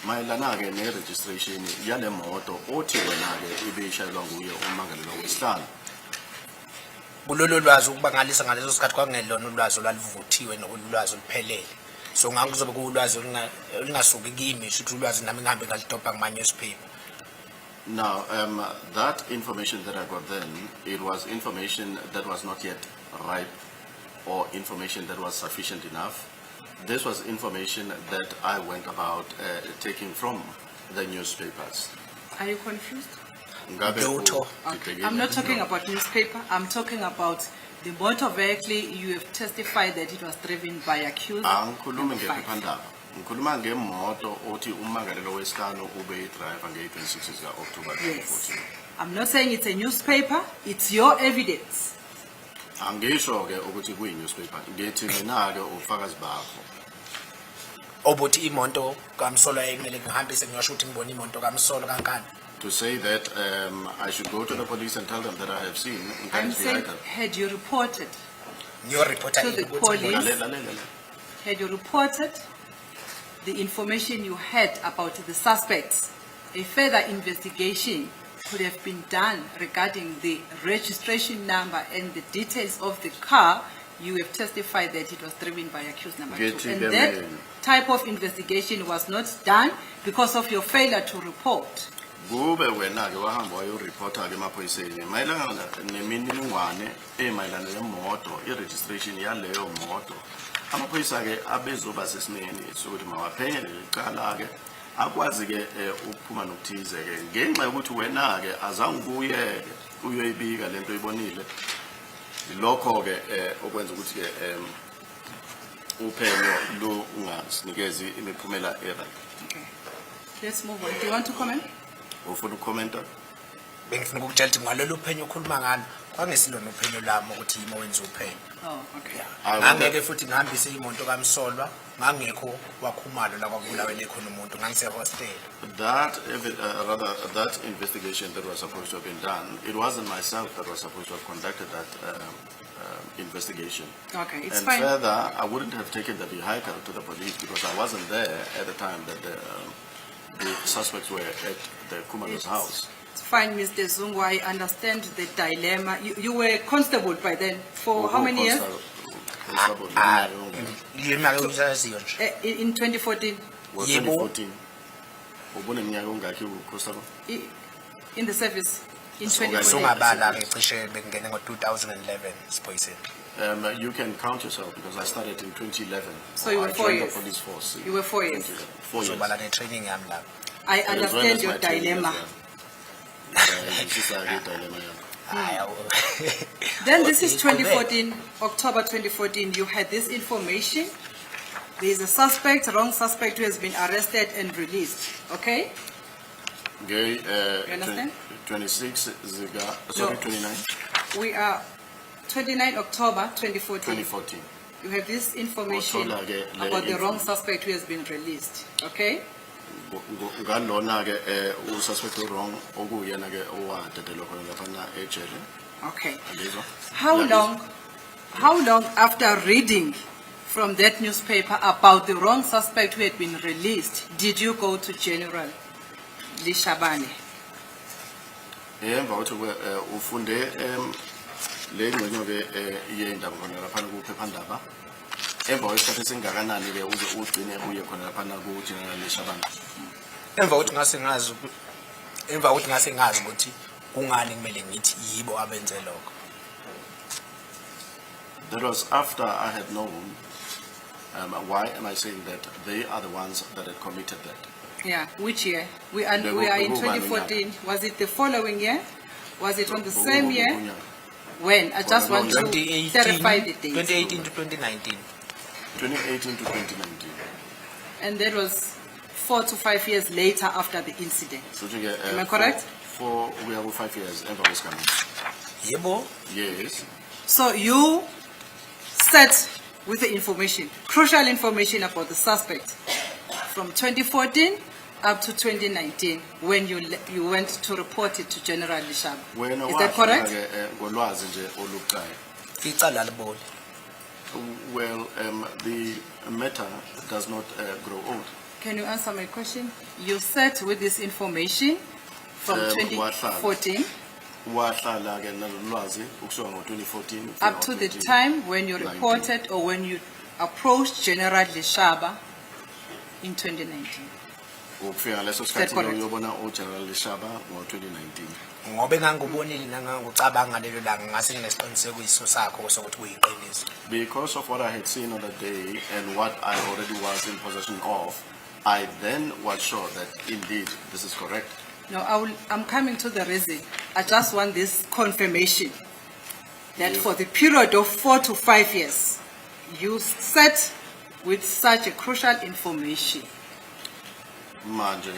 mayelana ke ne-registration yale moto othi wena ke ibishayelwa nguye ummangalelwa wesihlanu. Kulolu lwazi ukubangalisa ngaleso sikhathi kwakungelona ulwazi olwaluvuthiwe nolwazi oluphelele. So ngakuzobe kulwazi olungasuki kimi futhi ulwazi nami ngihambe ngalidobha ngamanye newspaper. Now, that information that I got then, it was information that was not yet ripe or information that was sufficient enough. This was information that I went about taking from the newspapers. Are you confused? Lutho. Okay. I'm not talking about newspaper. I'm talking about the motor vehicle you have testified that it was driven by accused number 5. Ngikhuluma ngemoto othi ummangalelo wesihlanu ube driver nge-26 October 2014. Yes. I'm not saying it's a newspaper. It's your evidence. Angisho ke ukuthi kuyi-newspaper. Ngithi mina ke ubufakazi bakho. Obuthi imoto kaMsolo ekumele ngihambise ngiyasho ukuthi ngibona imoto kaMsolo kankani. To say that I should go to the police and tell them that I have seen. I'm saying, had you reported Your reporter to the police, had you reported the information you had about the suspects, a further investigation could have been done regarding the registration number and the details of the car. You have testified that it was driven by accused number 2. And that type of investigation was not done because of your failure to report. Kube wena ke wahamba wayoreporta ke emaphoyiseni mayelana nemininingwane emayelana nemoto i-registration yaleyo moto. Amaphoyisa ke abezoba sesimeni sokuthi mawaphenye lecala ke akwazi ke ukuphuma nokuthize ke ngenxa yokuthi wena ke azange ubuye uyoyibika lento oyibonile. Lokho ke okwenza ukuthi ke uphenyo lo ungasinikezi imiphumela era. Okay. Let's move on. Do you want to comment? Ufuna ukomenta? Bengifuna ukutshela ukuthi ngalolu phenyo okhuluma ngalo kwangesilona uphenyo lami ukuthi yimo wenza uphenyo. Oh, okay. Ngangeke futhi ngihambise imoto kaMsolwa ngangekho wakhumalo la kwabulaweni khona umuntu ngangise hostel. That investigation that was supposed to have been done, it wasn't myself that was supposed to have conducted that investigation. Okay, it's and fine. Further, I wouldn't have taken the vehicle to the police because I wasn't there at the time that the suspects were at the Kumalo's house. It's fine, Mr. Zungu. I understand the dilemma. You were constable by then for how many years? In 2014. 2014. In the service. In So 2014. You can count yourself because I started in 2011. So you were 4 joined years. the police force. You were 4 years. 4 years. I understand your dilemma. Then this is 2014, October 2014. You had this information. There is a suspect, wrong suspect, who has been arrested and released. Okay? You understand? 26, No. 29. We are 29 October 2014. 2014. You have this information about the wrong suspect who has been released. Okay? Okay. How long after reading from that newspaper about the wrong suspect who had been released did you go to General Lishabane? Emva ukuthi ufunde le ngcenyo ke yendaba khona lapha kuphephandaba emva kwesikhathi esingakanani ke uze ugcine uye khona lapha ku General Lishabane. Emva ukuthi ngase ngazi ukuthi kungani kumele ngithi yibo abenze lokho. That was after I had known. Why am I saying that they are the ones that had committed that? Yeah, which year? We are in 2014. Was it the following year? Was it on the same year? When? I just want to clarify the date. 2018 to 2019. 2018 to 2019. And that was 4 to 5 years later after the incident. Am I correct? We have 5 years. Emva kwesigaba. Yebo. Yes. So you sat with the information, crucial information about the suspect from 2014 up to 2019 when you went to report it to General Lishaba. Is that correct? Ngolwazi nje olubucayi. Icala libona. Well, the matter does not grow old. Can you answer my question? You sat with this information from 2014 Wahlala ke nalolwazi ukusuka ngo-2014 up to the time when you reported or when you approached General Lishaba in 2019. ukufika leso sikhathi uyobona uGeneral Lishaba ngo-2019. Ngobe ngangubonile nangangucabanga lelo langa ngase nginesiqinisekiso sakho sokuthi kuyiqiniso. Because of what I had seen on the day and what I already was in possession of, I then was sure that indeed this is correct. No, I'm coming to the reason. I just want this confirmation that for the period of 4 to 5 years, you sat with such a crucial information. Manje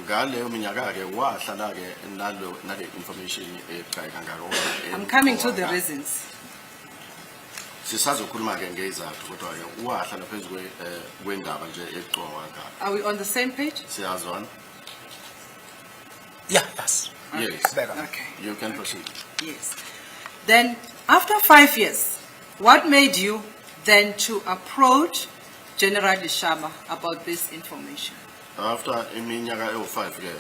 ngaleyo minyaka ke wahlala ke nale information ebucayi kangako. I'm coming to the reasons. Sisazokhuluma ke ngezathu kodwa ke wahlala phezulu kwendaba nje eqhwa ngaka. Are we on the same page? Siyazwana? Yeah, yes. Yes. Okay. You can proceed. Yes. Then, after 5 years, what made you then to approach General Lishaba about this information? After iminyaka ewu5 ke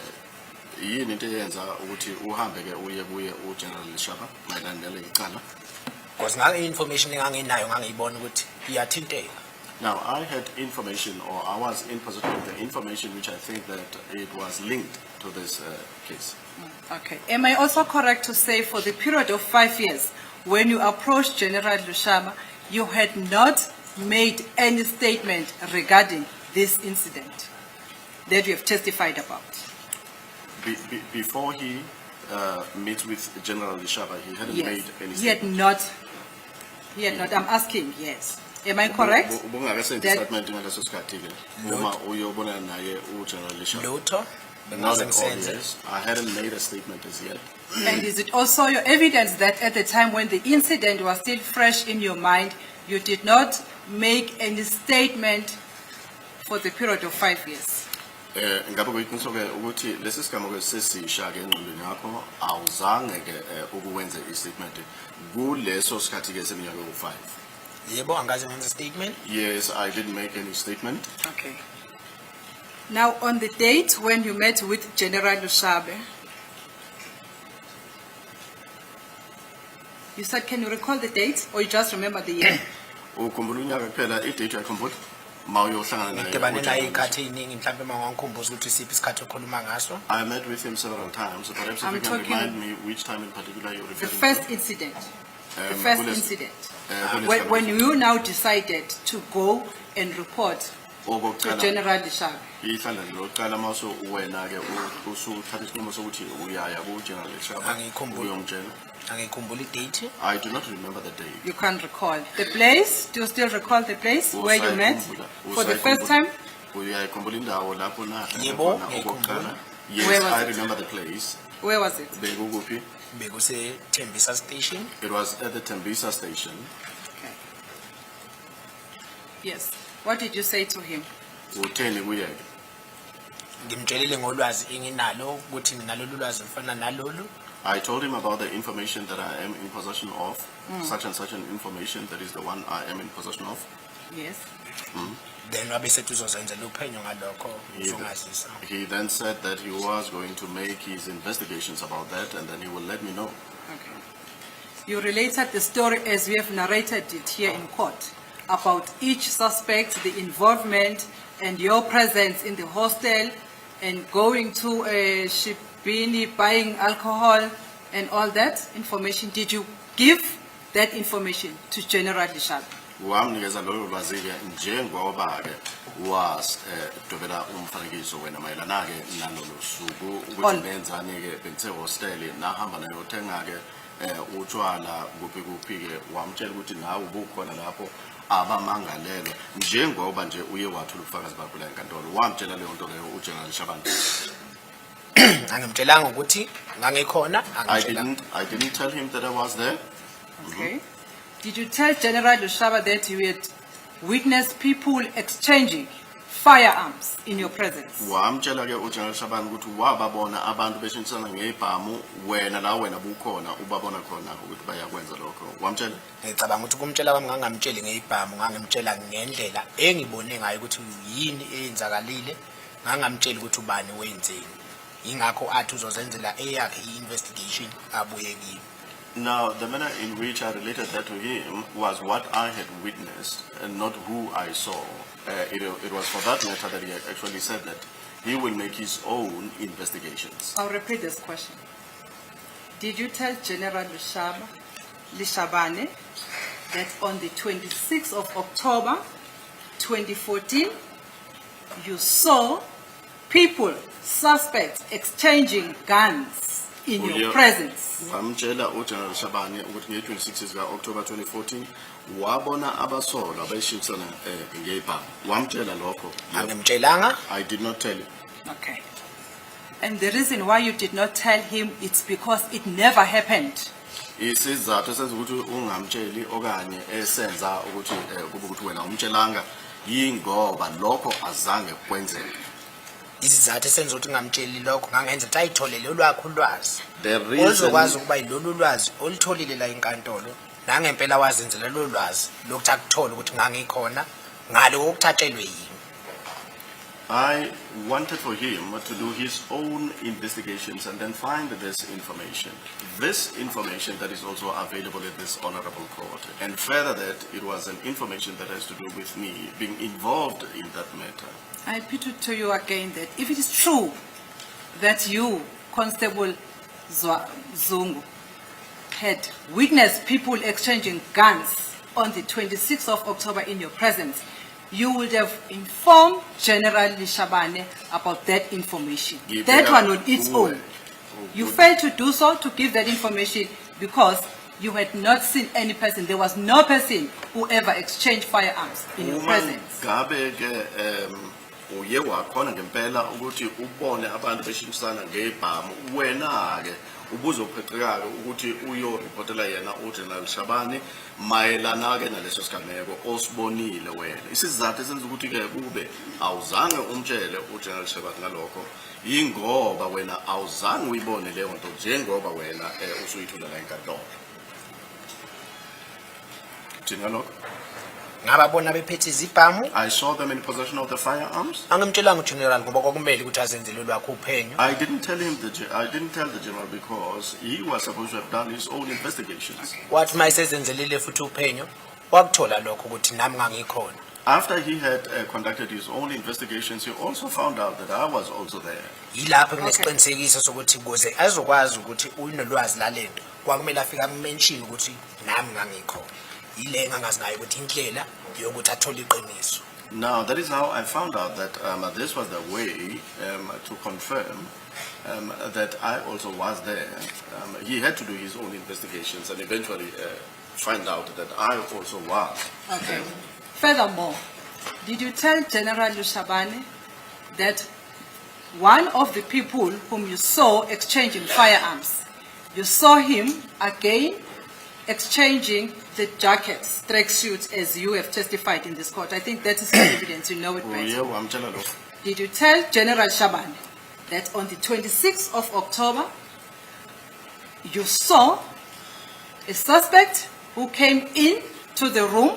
yini into eyenza ukuthi uhambe ke uye kuye uGeneral Lishaba mayelana nale icala? Because ngange information enganginayo ngangiyibona ukuthi iyathinteka. Now I had information, or I was in possession of the information which I think that it was linked to this case. Okay. Am I also correct to say for the period of 5 years, when you approached General Lishaba, you had not made any statement regarding this incident that you have testified about? Before he meets with General Lishaba, he hadn't Yes. made any He had statement. not. He had not. I'm asking, yes. Am I correct? Ubungakesenzi That- statement ngaleso sikhathi ke uma uyobona naye uGeneral Lishaba. Lutho Not at all, bengazengisenze. yes. I hadn't made a statement as yet. And is it also your evidence that at the time when the incident was still fresh in your mind, you did not make any statement for the period of 5 years? Ngabe kuyiqiniso ke ukuthi lesi sigaba ke sesisha ke engqondweni yakho awuzange ke ukuwenze istatement kuleso sikhathi ke seminyaka ewu5. Yebo angaze ngenze statement. Yes, I didn't make any statement. Okay. Now, on the date when you met with General Lushabe, you said, can you recall the date or you just remember the year? Ukhumbula unyaka kuphela idate yakhumbula mawuyohlangana naye. Ngidibane naye uGeneral ikhathi eziningi mhlawumbe mangikhumbuza ukuthi isiphi isikhathi okhuluma ngaso. I met with him several times, but perhaps if I'm you can talking- remind me which time in particular you're The referring first to. incident. The first kules- incident. kules- When you now decided to go and report to Okokuqala, General Lushabe. ihlandla lokuqala mase wena ke usuthatha isinqumo sokuthi uyaya kuGeneral Lishaba Angikhumbuli. uyomtshela. Angikhumbula idate. I do not remember the date. You can't recall. The place, do you still recall the place where you met Usayikhumbula- for the first time? Uyayikhumbula indawo lapho nahlala Yebo, khona ngiyayikhumbula. okokuqala? Where Yes, was I it? remember the place. Where was it? Bekukuphi? Bekuse Tembisa station. It was at the Tembisa station. Okay. Yes. What did you say to him? Utheni kuye? Ngimtshelile ngolwazi enginalo ukuthi nginalolu lwazi mfana nalolu. I told him about the information that I am in possession of, such and such an information, that is the one I am in possession of. Yes. Then wabe setuzozenzela uphenyo ngalokho uzongazisa. He then said that he was going to make his investigations about that and then he will let me know. Okay. You related the story as we have narrated it here in court about each suspect, the involvement and your presence in the hostel and going to Shibini, buying alcohol and all that information. Did you give that information to General Lishaba? Wamnikeza lolo lwazi ke njengoba ke dobela umfanekiso wena mayelana ke nalolu suku ukuthi On- benzani ke bentse hostel nahamba nayo thenga ke utshwala kuphi ke wamtshela ukuthi nawe ubukhona lapho abamangalelwa njengoba nje uye wathula ubufakazi bakho la enkantolo wamtshela leyo nto leyo uGeneral Shabane. Angimtshelanga ukuthi ngangikhona angimtshelanga. I didn't tell him that I was there. Okay. Did you tell General Lushaba that you had witnessed people exchanging firearms in your presence? Wamtshela ke uGeneral Shabane ukuthi wababona abantu beshintsana ngebhamu wena la wena bukhona ubabona khona ukuthi bayakwenza lokho. Wamtshela? Ngicabanga ukuthi kumtshela kwami ngangamtsheli ngeibhamu ngangimtshela ngendlela engibone ngayo ukuthi yini eyenzakalile ngangamtsheli ukuthi ubani wenzeni. Ingakho athi uzozenzela eyakhe investigation abuye kimi. Now, the manner in which I related that to him was what I had witnessed and not who I saw. It was for that matter that he had actually said that he will make his own investigations. I'll repeat this question. Did you tell General Lishabane that on the 26th of October 2014, you saw people, suspects, exchanging guns in your presence? Wamtshela uGeneral Shabane ukuthi nge-26 October 2014 wabona abasolwa bayishintsana ngebhamu. Wamtshela lokho. Angimtshelanga. I did not tell him. Okay. And the reason why you did not tell him, it's because it never happened. Isizathu senza ukuthi ungamtsheli okanye esenza ukuthi kube ukuthi wena umtshelanga yingoba lokho azange kwenzeke. Isizathu esenza ukuthi ngamtsheli lokho ngangenza ukuthi ayitholele olwakho ulwazi. The reason Uzokwazi ukuba yilolu lwazi olitholile la enkantolo nangempela wazenzela lo lwazi lokuthi akuthola ukuthi ngangikhona ngale ukuthatshelwe yini. I wanted for him to do his own investigations and then find this information. This information that is also available in this honorable court. And further that, it was an information that has to do with me being involved in that matter. I put it to you again that if it is true that you, Constable Zungu, had witnessed people exchanging guns on the 26th of October in your presence, you would have informed General Lishabane about that information. That one on its own. You failed to do so, to give that information, because you had not seen any person. There was no person who ever exchanged firearms in your presence. Uye wakhona ngempela ukuthi ubone abantu beshintsana ngebhamu wena ke ubuzopheqeka ukuthi uyoreportela yena uGeneral Shabane mayelana ke naleso sigameko osibonile wena. Isizathu esenza ukuthi ke kube awuzange umtshele uGeneral Shabane ngalokho yingoba wena awuzange uyibone leyo nto njengoba wena usuyithula la enkantolo. Sinalo. Ngababona bephethe izibhamu. I saw them in possession of the firearms. Angimtshelanga uGeneral ngoba kwakumele ukuthi azenzele olwakhe uphenyo. I didn't tell the general because he was supposed to have done his own investigations. Wathi mayisezenzelele futhi uphenyo wakuthola lokho ukuthi nami ngangikhona. After he had conducted his own investigations, he also found out that I was also there. Yilapho nginesiqinisekiso sokuthi kuze azokwazi ukuthi unolwazi lalento kwakumele afika mention ukuthi nami ngangikhona. Yile ngangazi ngayo ukuthi indlela yokuthi athole iqiniso. Now that is how I found out that this was the way to confirm that I also was there. He had to do his own investigations and eventually find out that I also was. Okay. Furthermore, did you tell General Lushabane that one of the people whom you saw exchanging firearms, you saw him again exchanging the jackets, tracksuits, as you have testified in this court? I think that is the evidence, you know it better. Did you tell General Shabane that on the 26th of October, you saw a suspect who came in to the room,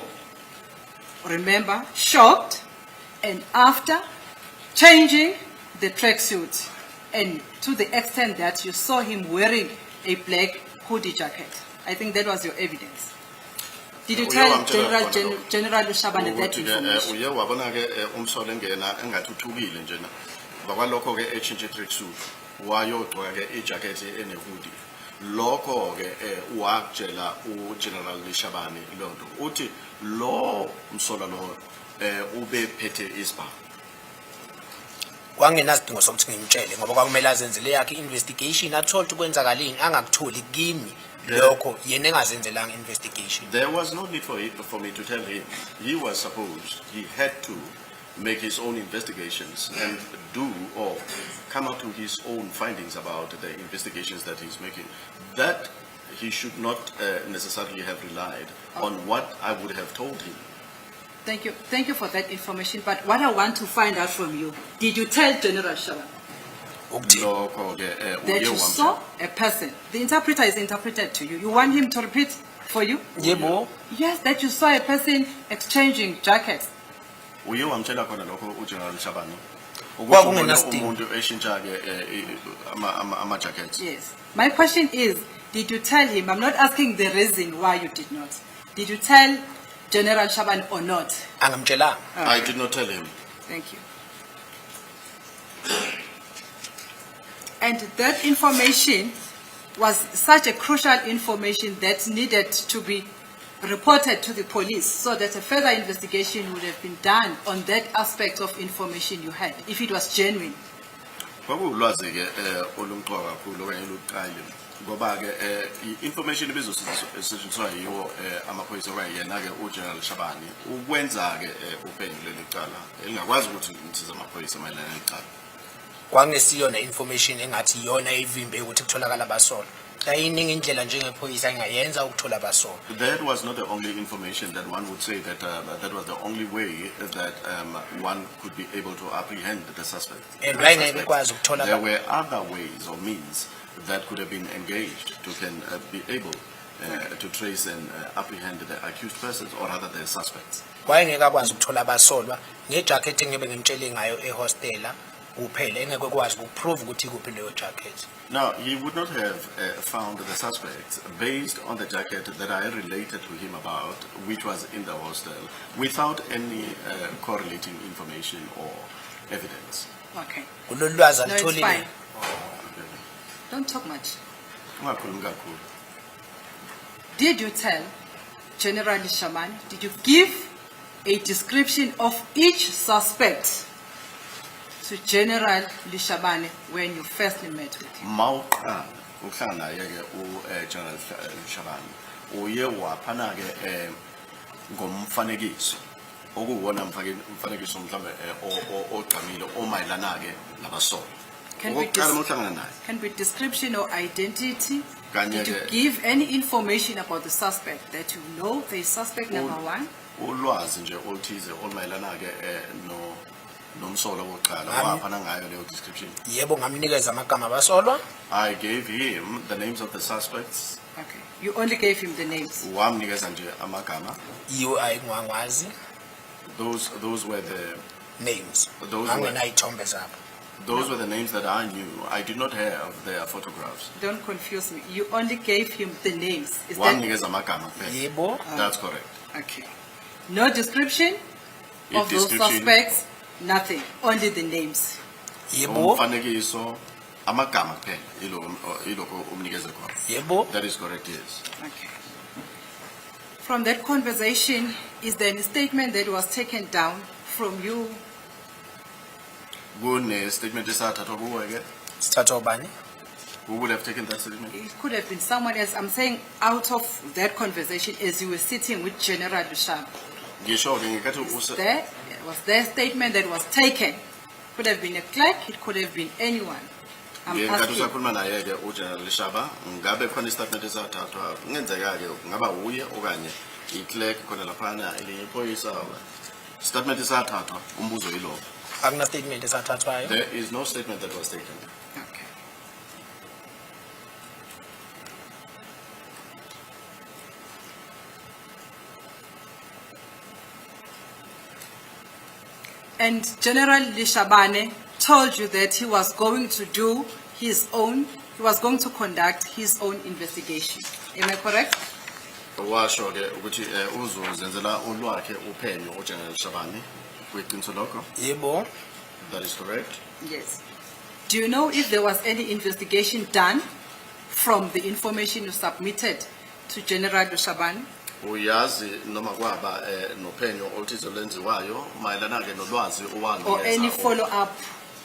remember, shocked, and after changing the tracksuit, and to the extent that you saw him wearing a black hoodie jacket? I think that was your evidence. Did you tell General Lushabane that information? Uye wabona ke umsole ngena engathuthukile njena. Bakwalokho ke echange tracksuit wayogqoka ke ijacket enehoodie. Lokho ke wakutshela uGeneral Lishabane lonto. Uthi lo umsola lo ubephethe isibhamu. Kwangenasidingo sokuthi ngimtshele ngoba kwakumele azenzele yakhe investigation athola ukuthi kwenzakaleni angakutholi kimi lokho yena engazenzelanga investigation. There was no need for me to tell him. He was supposed, he had to make his own investigations and do or come up to his own findings about the investigations that he's making. That he should not necessarily have relied on what I would have told him. Thank you for that information. But what I want to find out from you, did you tell General Shabalala that you saw a person? The interpreter is interpreted to you. You want him to repeat for you? Yebo. Yes, that you saw a person exchanging jackets. Uye wamtshela khona lokho uGeneral Shabane. Kwakungenasidingo. Ama jackets. Yes. My question is, did you tell him? I'm not asking the reason why you did not. Did you tell General Shaban or not? Angamtshela. I did not tell him. Thank you. And that information was such a crucial information that needed to be reported to the police so that a further investigation would have been done on that aspect of information you had, if it was genuine. Kwakulwazi ke olumqoka kakhulu okanye luqale ngoba ke information ebizosetshenziswa yiwo amaphoyisa wayena ke uGeneral Shabane ukwenza ke uphenyo lelicala elingakwazi ukuthi ngisiza amaphoyisa mayelana nelicala. Kwangesiyona information engathi yona ivimbe ukuthi kutholakala abasolo. Ayiningi indlela njengephoyisa engayenza ukuthola abasolo. That was not the only information that one would say that that was the only way that one could be able to apprehend the suspect. And why ngeke kwazi ukuthola? There were other ways or means that could have been engaged to be able to trace and apprehend the accused persons or rather the suspects. Why ngeke akwazi ukuthola abasolwa ngejacket engibe ngimtshele ngayo ehostela kuphela engeke kwazi ukuprove ukuthi kuphi leyo jacket. Now, he would not have found the suspects based on the jacket that I related to him about, which was in the hostel, without any correlating information or evidence. Okay. No, it's fine. Don't talk much. Did you tell General Shaman, did you give a description of each suspect to General Lishabane when you first met with him? Mauqala ukuhlangana naye ke uGeneral Shabane uye waphana ke ngomfanekiso okuwona umfanekiso mhlambe ogqamile omayelana ke nabasolo. Can be description or identity? Did you give any information about the suspect that you know the suspect number one? Ulwazi nje oluthize olmayelana ke nomsolo wokuqala waphana ngayo leyo description. Yebo ngamnikeza amagama abasolwa. I gave him the names of the suspects. Okay. You only gave him the names. Wamnikeza nje amagama. You ayingwazi. Those were the names. Those were the names that I knew. I did not have their photographs. Don't confuse me. You only gave him the names. Is Wamnikeza amagama. Yebo. That's correct. Okay. No description of those suspects. Nothing, only the names. Yebo. Yebo. That is correct, yes. Okay. From that conversation, is there any statement that was taken down from you? Statement Who would have taken that statement? It could have been someone else. I'm saying out of that conversation as you were sitting with General Dushab. Was there a statement that was taken? Could have been a clerk, it could have been anyone. I'm asking. There is no statement that was taken. Okay. And General Lishabane told you that he was going to do his own, he was going to conduct his own investigation. Am I correct? Yebo. That is correct. Yes. Do you know if there was any investigation done from the information you submitted to General Lishabane? Or any follow-up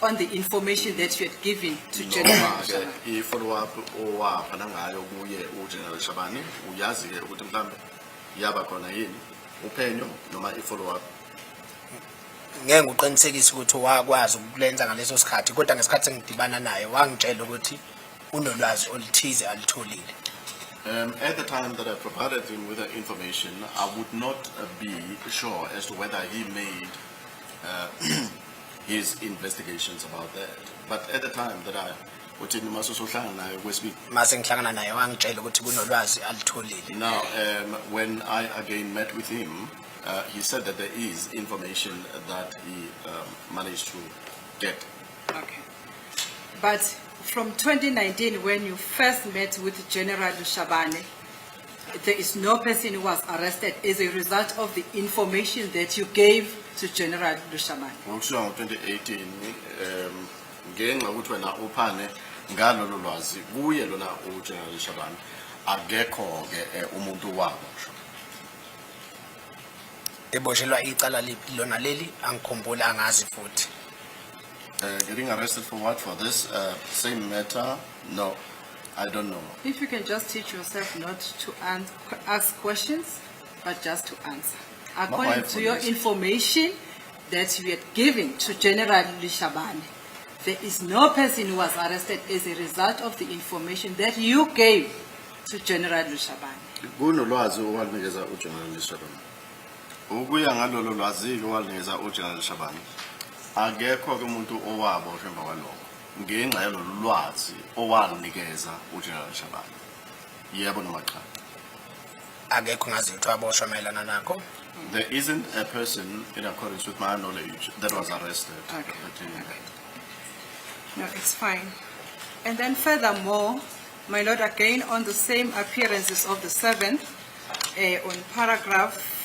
on the information that you had given to General Shabane? I-follow-up owabhala ngayo kuye uGeneral Shabane uyazi-ke ukuthi mhlambe yaba khona yini uphenyo noma i-follow-up? Ngeke uqinisekise ukuthi wakwazi ukulenza ngaleso sikhathi kodwa ngesikhathi engidibana naye wangitshela ukuthi unolwazi oluthize alitholile. At the time that I provided him with the information, I would not be sure as to whether he made his investigations about that. But at the time that I Mase ngihlangana naye wangitshela ukuthi kunolwazi alitholile. now, when I again met with him, he said that there is information that he managed to get. Okay. But from 2019, when you first met with General Shabane, there is no person who was arrested as a result of the information that you gave to General Shabane. Ngokusuka ngo-2018, ngenxa ukuthi wena uphane ngalolu lwazi kuye lona uGeneral Shabane akekho-ke umuntu wabo. Eboshelwa icala liphi lona leli angikhumbula angazi futhi. Getting arrested for what? For this same matter? No, I don't know. If you can just teach yourself not to ask questions, but just to answer. According to your information that you had given to General Shabane, there is no person who was arrested as a result of the information that you gave to General Shabane. Kunolwazi owalunikeza uGeneral Shabane. Ukuya ngalolo lwazi owalunikeza uGeneral Shabane, akekho-ke umuntu owabo emva kwalokho ngenxa yalolu lwazi owalunikeza uGeneral Shabane. Yebo noma cha? Akekho ngazi ukuthi waboshwa mayelana nakho. There isn't a person, in accordance with my knowledge, that was arrested. Okay. No, it's fine. And then furthermore, my Lord, again on the same appearances of the 7th, on paragraph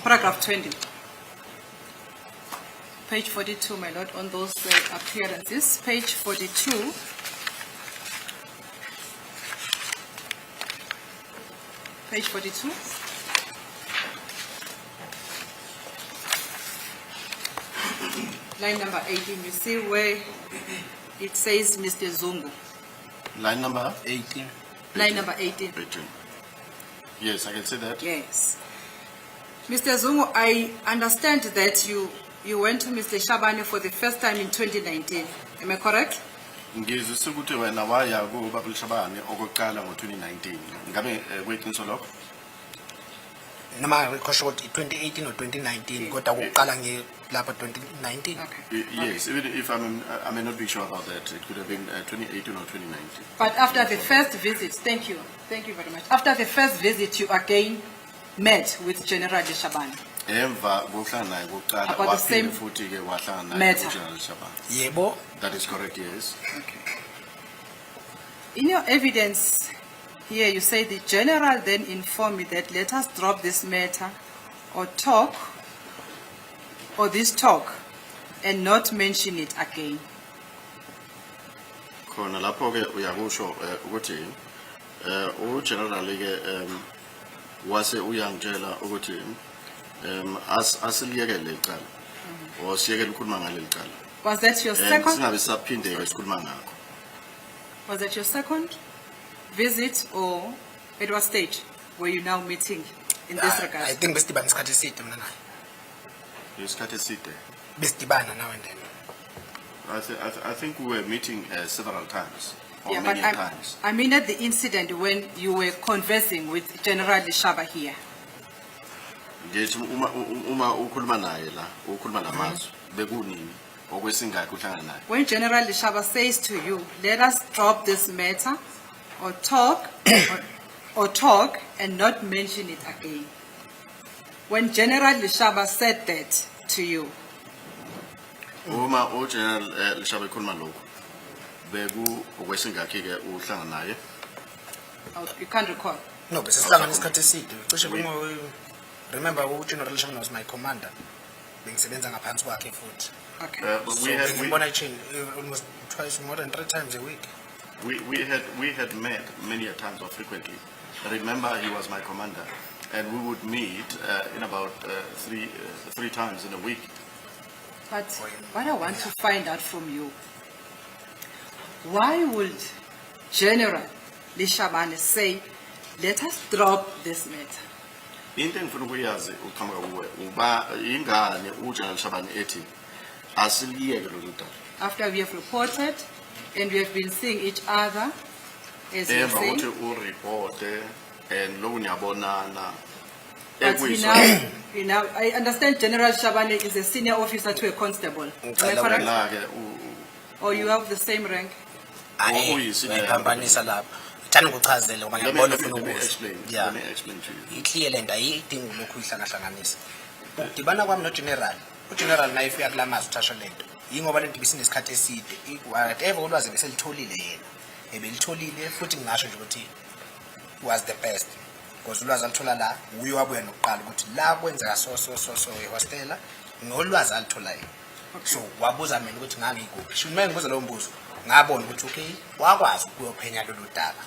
paragraph 20, page 42, my Lord, on those appearances, page 42. Page 42. Line number 18, you see where it says Mr. Zungu. Line number 18. Line number 18. 18. Yes, I can see that. Yes. Mr. Zungu, I understand that you went to Mr. Shabane for the first time in 2019. Am I correct? Ngizwe ukuthi wena waya kuBaba Shabane okokuqala ngo-2019. Ngabe kweqiniso lokho? Noma ngikhosha ukuthi 2018 or 2019 kodwa ukuqala lapha 2019. Okay. Yes, even if I may not be sure about that, it could have been 2018 or 2019. But after the first visit, thank you very much. After the first visit, you again met with General Shabane. Emva kokuhlangana naye kokuqala About the same waphinde futhi-ke wahlangana naye matter. uGeneral Shabane. Yebo. That is correct, yes. Okay. In your evidence here, you say the general then informed me that let us drop this matter or this talk and not mention it again. Khona lapho-ke uyakusho ukuthi uGeneral-ke wase uyangitshela ukuthi asiliyekele icala or siyekele ukukhuluma ngaleli cala. Was that your second? Singabe sisaphinde sikhuluma ngakho. Was that your second visit, or at what stage were you now meeting in this regard? I think besidibana isikhathi eside mina naye. Isikhathi eside. Besidibana now and then. I think we were meeting several times, or Yeah, many but times. I mean at the incident when you were conversing with General Shaba here. Ngithi uma ukhuluma naye la, ukhuluma lamazwi bekunini okwesingakho uhlangana naye. When General Shaba says to you, let us drop this matter or talk and not mention it again. When General Shaba said that to you, Uma uGeneral Lishaba ekhuluma lokho beku okwesingakho-ke uhlangana naye. you can't recall. No, besihlangana isikhathi eside. Cishe remember uGeneral Shabane was my commander. Bengisebenza ngaphansi kwakhe futhi. Okay. But So we had ngibona change almost twice, more than 3 times a week. We had met many a times or frequently. Remember, he was my commander, and we would meet in about three times in a week. But what I want to find out from you, why would General Lishabane say, let us drop this matter? Into engifuna ukuyazi uqhamuka kuwe uba ingane uGeneral Shabane ethi asiliyeke lolu daba. After we have reported and we have been seeing each other, as you Emva say, ukuthi ureporte and lo niyabonana. but you now, I understand General Shabane is a senior officer to a constable. Am I correct? La-ke Or you have the same rank? Ngiyaphambanisa lapha. Ngithanda ukuchazela ngoba ngiyabona ufuna Let me ukubuza. explain. Yeah. Let me explain to you. Iclear lento ayidingi lokhu ihlangahlanganisa. Udibana kwami noGeneral. uGeneral naye ufika kulamazi uthasha lento. Yingoba lento bisinesikhathi eside. Whatever ulwazi beselitholile yena. Ebelitholile futhi ngingasho nje ukuthi was the best. Because ulwazi alithola la uye wabuya nokuqala ukuthi la kwenzeka so ehostela nolwazi alithola yena. So wabuza mina ukuthi ngangikuphi. Sho uma ngibuza lo mbuzo ngabona ukuthi okay wakwazi ukuyophenya lolu daba.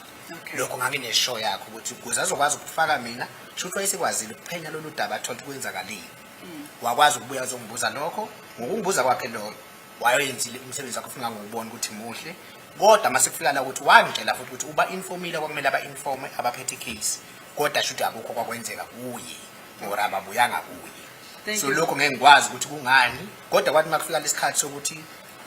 Lokho ngangine show yakho ukuthi ukuze azokwazi ukufaka mina shothi wayesekwazile ukuphenya lolu daba athola ukwenzakalile. Wakwazi ukubuya uzongibuza lokho ngokungibuza kwakhe lo wayenzile umsebenzi wakhe ufuna ngokubona ukuthi muhle. Kodwa mase kufika la ukuthi wangitshela futhi ukuthi uba informile kwakumele aba informe abaphethe case. Kodwa shothi akukho kwakwenzeka kuye ngora ababuyanga kuye. So lokho ngeke ngikwazi ukuthi kungani kodwa kwathi makufika lesikhathi sokuthi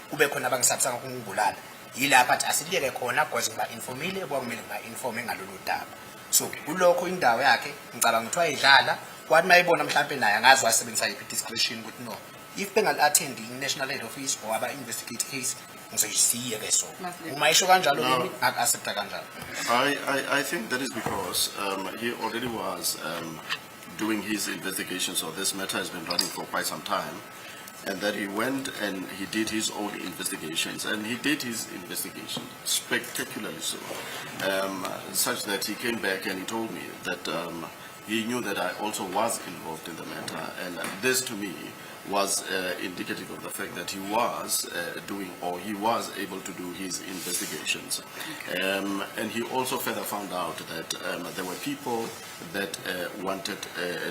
kube khona abangisabisanga ukungibulala yilapha athi asiliyeke khona because ngiba informile kwakumele ngiba informe ngalolu daba. So kulokho indawo yakhe ngicabanga ukuthi wayidlala kwathi mayibona mhlawumbe naye angazi wasebenzisa iphi discretion ukuthi no if bengal attend national head office or aba investigate case ngizoyisiye ke so uma isho kanjalo kimi ngakaccepta kanjalo. I think that is because he already was doing his investigation, so this matter has been running for quite some time, and that he went and he did his own investigations, and he did his investigation spectacularly so, such that he came back and he told me that he knew that I also was involved in the matter, and this to me was indicative of the fact that he was doing or he was able to do his investigations. And he also further found out that there were people that wanted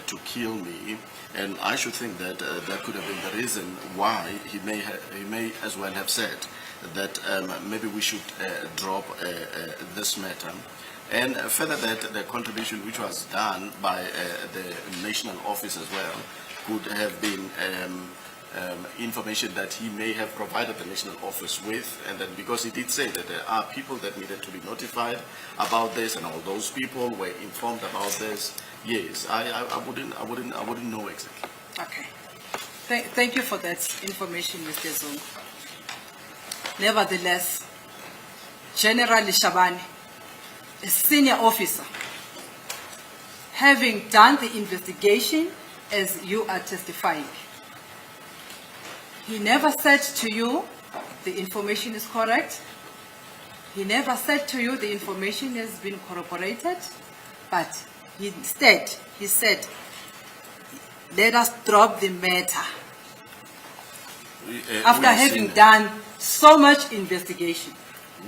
to kill me, and I should think that that could have been the reason why he may as well have said that maybe we should drop this matter. And further that the contribution which was done by the national office as well could have been information that he may have provided the national office with, and then because he did say that there are people that needed to be notified about this, and all those people were informed about this. Yes, I wouldn't know exactly. Okay. Thank you for that information, Mr. Zungu. Nevertheless, General Shabane, a senior officer, having done the investigation as you are testifying, he never said to you the information is correct. He never said to you the information has been corroborated, but instead he said, let us drop the matter. After having done so much investigation.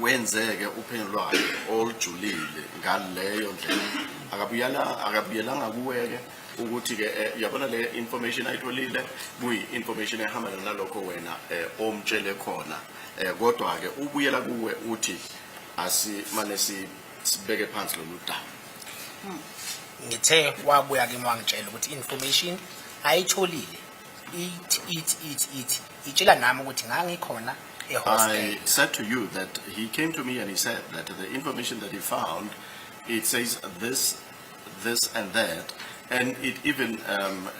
Wenzeke uphenyo lwakhe olujulile ngaleyo ndlela akabuyelanga kuweke ukuthi ke yabona le information ayitholile kuyi information ehambana nalokho wena omtshele khona kodwa ke ubuyela kuwe uthi asimane sibeke phansi lo daba. Ngithe wabuya kimi wangitshela ukuthi information ayitholile it itshela nami ukuthi ngangikhona. I said to you that he came to me and he said that the information that he found, it says this, and that, and it even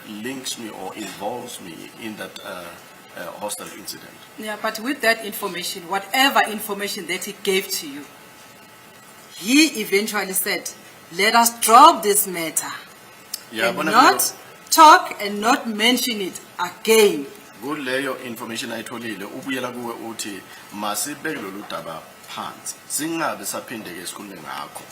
links me or involves me in that hostile incident. Yeah, but with that information, whatever information that he gave to you, he eventually said, let us drop this matter and not talk and not mention it again. Kuleyo information ayitholile ubuyela kuwe uthi masibeke lolu daba phansi singabe saphinde ke sikhulume ngakho.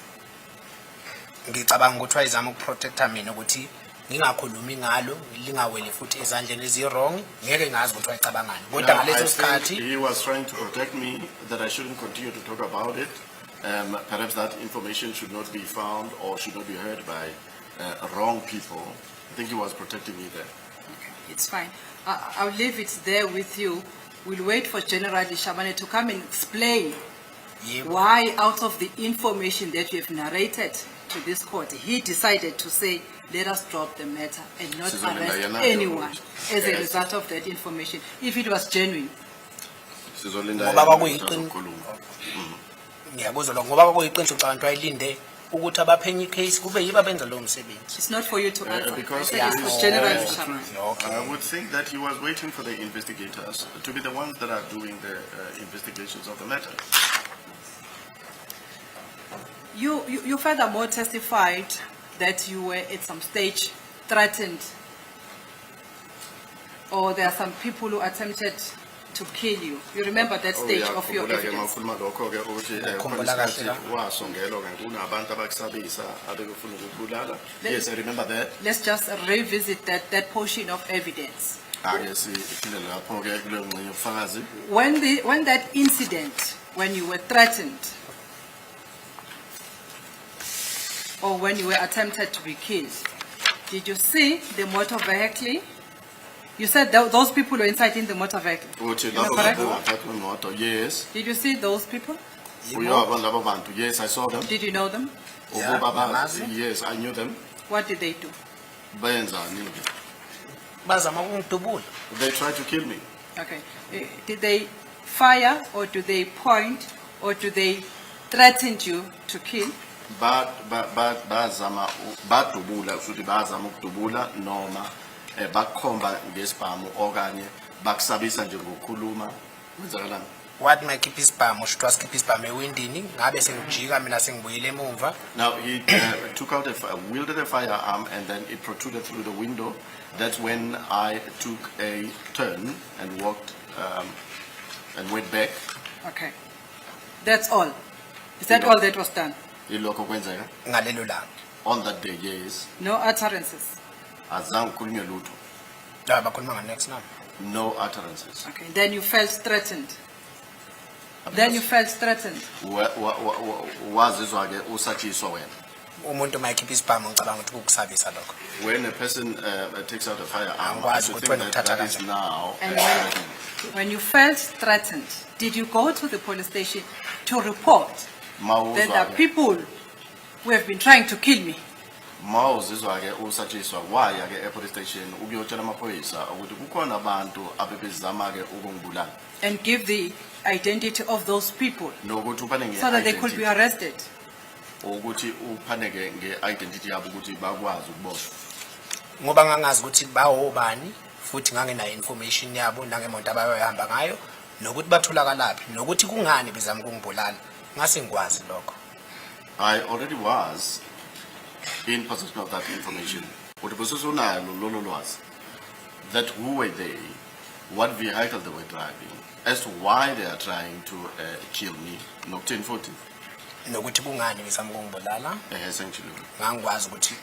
Ngicabanga ukuthi wayezama ukuprotecta mina ukuthi ngingakhulumi ngalo lingaweli futhi ezandleni ezi-wrong ngeke ngazi ukuthi wayicabangani kodwa I ngaleso think sikhathi he was trying to protect me that I shouldn't continue to talk about it. Perhaps that information should not be found or should not be heard by wrong people. I think he was protecting me there. It's fine. I'll leave it there with you. We'll wait for General Shabane to come and explain why, out of the information that you have narrated to this court, he decided to say, let us drop the matter and not arrest anyone as a result of that information, if it was genuine. ngiyakuzwa lokho ngoba kwakuyiqiniso ucabantu wayilinde ukuthi abaphenye icase kube yibo abenza lowo msebenzi. It's not for you to answer. because I said it's for General Shabane. I would think that he was waiting for the investigators to be the ones that are doing the investigations of the matter. You furthermore testified that you were at some stage threatened, or there are some people who attempted to kill you. You remember that stage of your evidence? Yes, I remember that. Let's just revisit that portion of evidence. When that incident, when you were threatened, or when you were attempted to be killed, did you see the motor vehicle? You said those people were inside in the motor vehicle. Yes. Did you see those people? Yes, I saw them. Did you know them? Yes, I knew them. What did they do? They tried to kill me. Okay. Did they fire, or do they point, or do they threaten you to kill? Noma bakhomba ngesibhamu okanye bakusabisa nje ngokukhuluma kwenzakalani. What my keep isibhamu should was keep isibhamu ewindini ngabe sengijika mina sengibuyile emumva. Now he took out wielded a firearm and then it protruded through the window. That's when I took a turn and walked and went back. Okay. That's all. Is that all that was done? Ilokho kwenzeka Ngalelo langa. on that day, yes. No utterances? Azange kukhulunywe lutho. La bakhuluma next now. No utterances. Okay. Then you felt threatened. Then you felt threatened. Wazizwa ke usatshiswa wena. Umuntu mayikhipha isibhamu ngicabanga ukuthi kukusabisa lokho. When a person takes out a firearm, I should think that is now. And when you felt threatened, did you go to the police station to report that there are people who have been trying to kill me? Mawuzizwa ke usatshiswa waya ke police station ukuyotshela amaphoyisa ukuthi kukhona abantu abebezama ke ukungibulala. And give the identity of those people Nokuthi uphane so that they could be arrested. ukuthi uphaneke nge-identity yabo ukuthi bakwazi ukuboshwa. Ngoba ngangazi ukuthi bawobani futhi ngangenayo information yabo nangemonto abayihamba ngayo nokuthi batholakalaphi nokuthi kungani bezama ukungibulala ngase ngikwazi lokho. I already was in possession of that information. Ukuthi bususunalo lolo lwazi that who were they, what vehicle they were driving, as to why they are trying to kill me, nokutheni futhi. Nokuthi kungani bezama ukungibulala Essentially. ngangikwazi ukuthi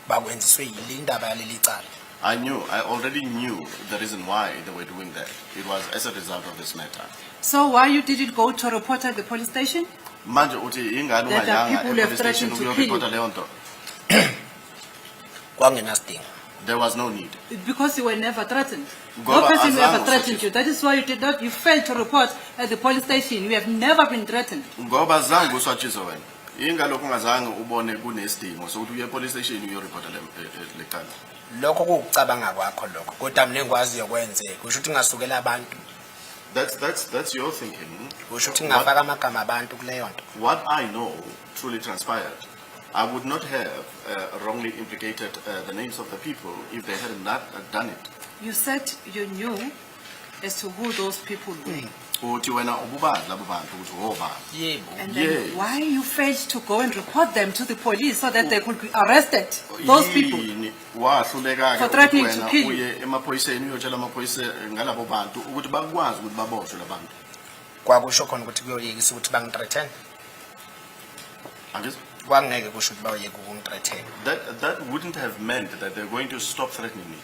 bakwenziswe yile indaba yaleli cala. I already knew the reason why they were doing that. It was as a result of this matter. So why you didn't go to report at the police station? Manje uthi ingane That the ungayanga people have e-police station threatened to kill you. ukuyoripota leyo nto. Kwangenasidingo. There was no need. Because you were never threatened. Ngoba No person ever azange threatened usatshisa. you. That is why you failed to report at the police station. You have never been threatened. Ngoba zange usatshisa wena. Ingalokho ungazange ubone kunesidingo sokuthi uye police station uyoripota le cala. Lokho kucabanga kwakho lokho kodwa mina ngikwazi yokwenzeka kusho ukuthi ngasukela abantu That's your thinking. kusho ukuthi ngafaka amagama abantu kuleyo nto. What I know truly transpired. I would not have wrongly implicated the names of the people if they hadn't done it. You said you knew as to who those people were. Uthi wena ububazi labo bantu ukuthi obani. Yebo. And then Yes. why you failed to go and report them to the police so that they could be arrested? Those people. Yini wahluleka For ke threatening ukuthi to wena kill you. uye emaphoyiseni uyotshela amaphoyisa ngalabo bantu ukuthi bakwazi ukuthi baboshwe labantu. Kwakusho khona ukuthi kuyoyekisa ukuthi bangithreaten. Angithi? kwangeke kusho ukuthi bayeke ukungithreaten. That wouldn't have meant that they're going to stop threatening me.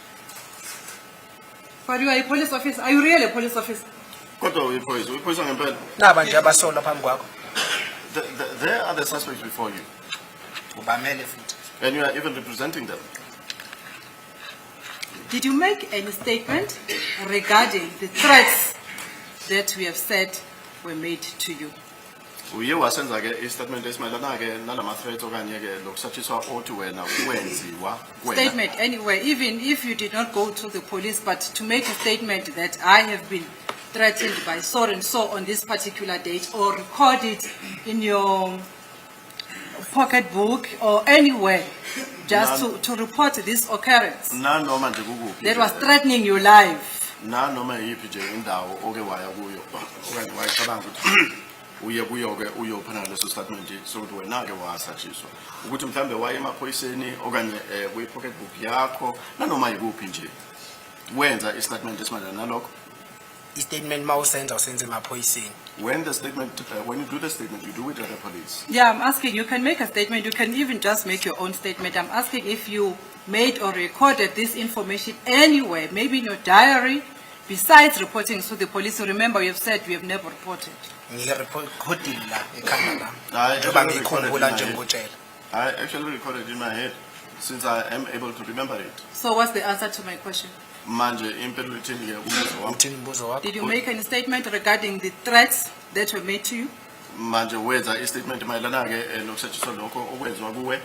But you are a police officer. Are you really a police officer? Kodwa uyiphoyisa ngempela. Naba nje abasola phambi kwakho. There are the suspects before you, Ubamele futhi. and you are even representing them. Did you make any statement regarding the threats that we have said were made to you? Uye wasenza ke istatement esimayelana ke nalama threats okanye ke lokusatshiswa othi wena wenziwa kuwena. Statement anyway, even if you did not go to the police, but to make a statement that I have been threatened by so and so on this particular date, or record it in your pocketbook or anywhere, just to report this occurrence Nanoma nje kukuphi. that was threatening your life. Nanoma yiphi nje indawo oke waya kuyo okanye wayicabanga ukuthi uye kuyo ke uyophana leso statement sokuthi wena ke wasatshiswa ukuthi mhlambe waye emaphoyiseni okanye kuyi pocketbook yakho nanoma yikuphi nje wenza istatement esimayelana nalokho. I-statement mawusenza usenze emaphoyiseni. When the statement when you do the statement you do it at the police. Yeah, I'm asking, you can make a statement, you can even just make your own statement. I'm asking if you made or recorded this information anywhere, maybe in your diary, besides reporting to the police. Remember, you have said you have never reported. Ngiyirephodile la ekhanda lami. I Njengoba actually ngikhumbula recorded nje in my ngikutshela. I actually recorded it in my head since I am able to remember it. So what's the answer to my question? Manje impendulo ithini ke umbuzo wami? Uthini umbuzo wakho? Did you make any statement regarding the threats that were made to you? Manje wenza istatement mayelana ke nokusetshenziswa lokho okwenziwa kuwe.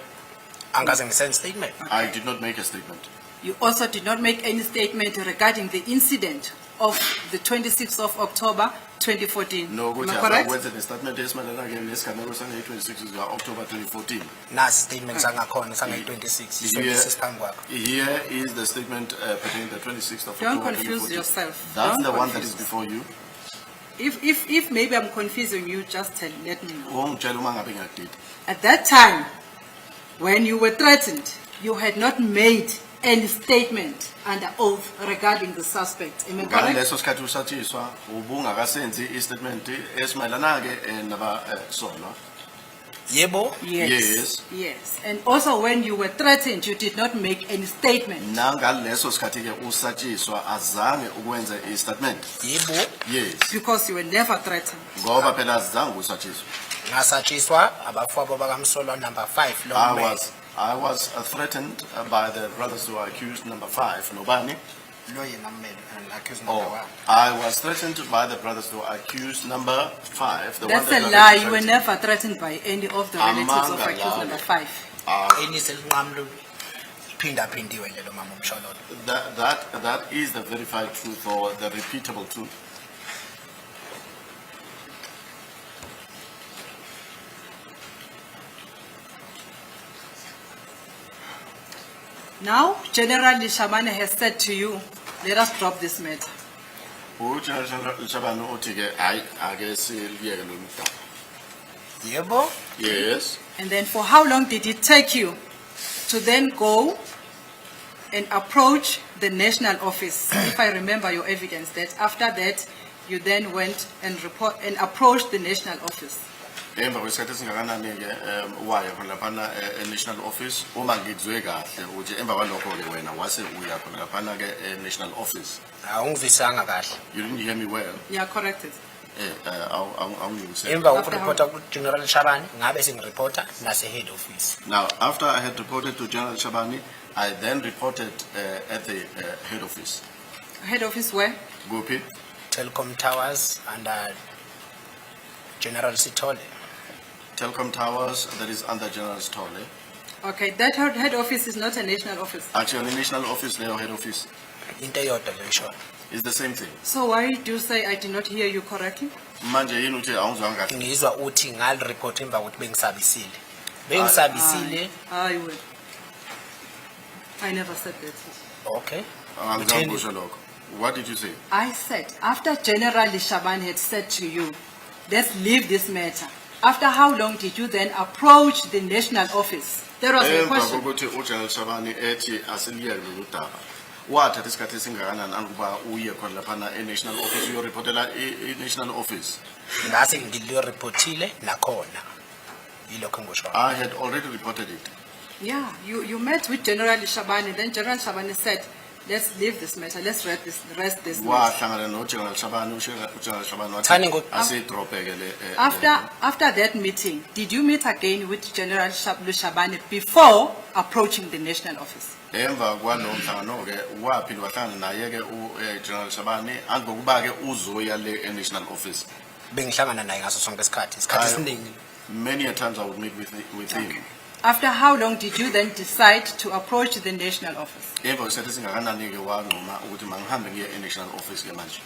Angaze ngisenze statement. I did not make a statement. You also did not make any statement regarding the incident of the 26th of October 2014. No, Am ukuthi I correct? wenza nestatement esimayelana ke nesigameko sange 26 October 2014. Nasi statement sangakhona sange-26 sesiphambi kwakho. Here is the statement pertaining the 26th of Don't October confuse 2014. yourself. That's Don't the one that confuse is before you. If maybe I'm confusing you, just let me know. Ungitshela uma ngabe ngiyadida. At that time, when you were threatened, you had not made any statement under oath regarding the suspect. Am I correct? Ngaleso sikhathi usatshiswa ubungakasenzi istatement esimayelana ke nabasolwa. Yebo. Yes. Yes. And also when you were threatened, you did not make any statement. Nangaleso sikhathi ke usatshiswa azange ukwenza istatement. Yebo. Yes. Because you were never threatened. Ngoba phela azange usatshiswa. Ngasatshiswa abafowabo bakamsolwa number 5 lo I was threatened by the brothers who are accused number 5 nobani. lo yena mmeli accused number 1. I was threatened by the brothers who are accused number 5. The That's one a that lie. are You were threatened. never threatened by any of the relatives of Amanga accused lawo. number 5. Enise linqamlo phinda phindiwe lelo mama umshololo. That is the verified truth or the repeatable truth. Now, General Lishamane has said to you, let us drop this matter. Shabano uthi ke hayi ake siliyeke lo mdaba. Yebo. Yes. And then for how long did it take you to then go and approach the national office? If I remember your evidence, that after that, you then went and approached the national office. Emva kwesikhathi singakanani ke waya khona lapha national office uma ngizwe kahle ukuthi emva kwalokho ke wena wase uya khona lapha ke national office. Awungivisanga kahle. You didn't hear me well. Yeah, corrected. Awungise. Emva kokureporta ku General Shabani ngabe sengireporta nase head office. Now, after I had reported to General Shabani, I then reported at the head office. Head office where? Gopi, Telkom Towers under General Sithole. Telkom Towers, that is under General Stole. Okay, that head office is not a national office. Actually, national office, their head office, Into eyodwa le ngisho. is the same thing. So why do you say I did not hear you correctly? Manje yini uthi awuzwanga kahle? Ngizwa uthi ngalireport emva kokuthi bengisabisile. Bengisabisile. I will. I never said that. Okay. Angizange ngisho lokho. What did you say? I said, after General Lishaban had said to you, let's leave this matter, after how long did you then approach the national office? There was a Emva question. kokuthi uGeneral Shabani ethi asiliyeke lolu daba. Wathatha isikhathi esingakanani ukuba uye khona lapha e-national office uyoreportela e-national office? Ngase ngilireportile nakhona. Yilokho engikushoyo. I had already reported it. Yeah, you met with General Shabane, then General Shabane said, let's leave this matter, let's rest this matter. Wahlangana noGeneral Shabane, uGeneral Shabane Thani wathi ngo- asidropeke le. After that meeting, did you meet again with General Shabane before approaching the national office? Emva kwalo mhlangano ke waphinde wahlangana naye ke uGeneral Shabane angokuba ke uzoya le national office. Bengihlangana naye ngaso sonke isikhathi esiningi. Many a times I would meet with him. After how long did you then decide to approach the national office? Emva kwesikhathi singakanani ke wanquma ukuthi mangihambe ngiye national office ke manje.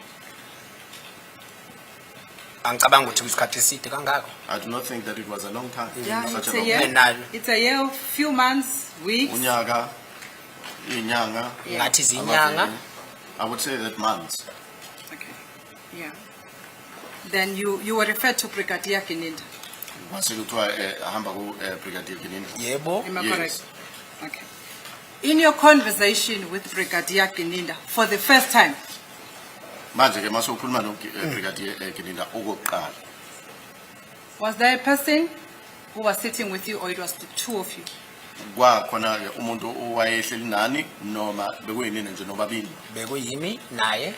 Angicabanga ukuthi isikhathi eside kangako. I do not think that it was a long time. Yeah, Such it's a a long year. time. It's a year, few months, weeks. Unyaka, inyanga, Ngathi izinyanga. I would say that months. Okay, yeah. Then you were referred to Brigadier Kininda. Once you try hamba ku Brigadier Kininda. Yebo. Am I Yes. correct? Okay. In your conversation with Brigadier Kininda for the first time, Manje ke mase ukhuluma no Brigadier Kininda okokuqala. was there a person who was sitting with you, or it was the two of you? Kwakhona ke umuntu owayehleli nani noma bekuyinini nje nobabili Bekuyimi naye.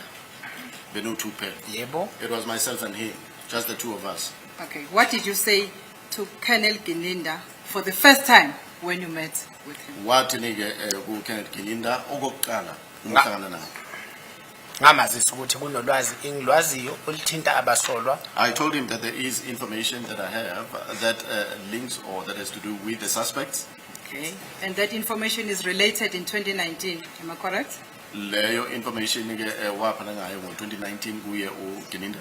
benu-two kuphela. Yebo. It was myself and him, just the two of us. Okay. What did you say to Colonel Kininda for the first time when you met with him? Wathi ke ku Kenneth Kininda okokuqala umhlangana naye. Ngamazisa ukuthi kunolwazi engilwaziyo oluthinta abasolwa. I told him that there is information that I have that links or that has to do with the suspects. Okay. And that information is related in 2019. Am I correct? Leyo information ke waphana ngayo ngo-2019 kuye uGininda.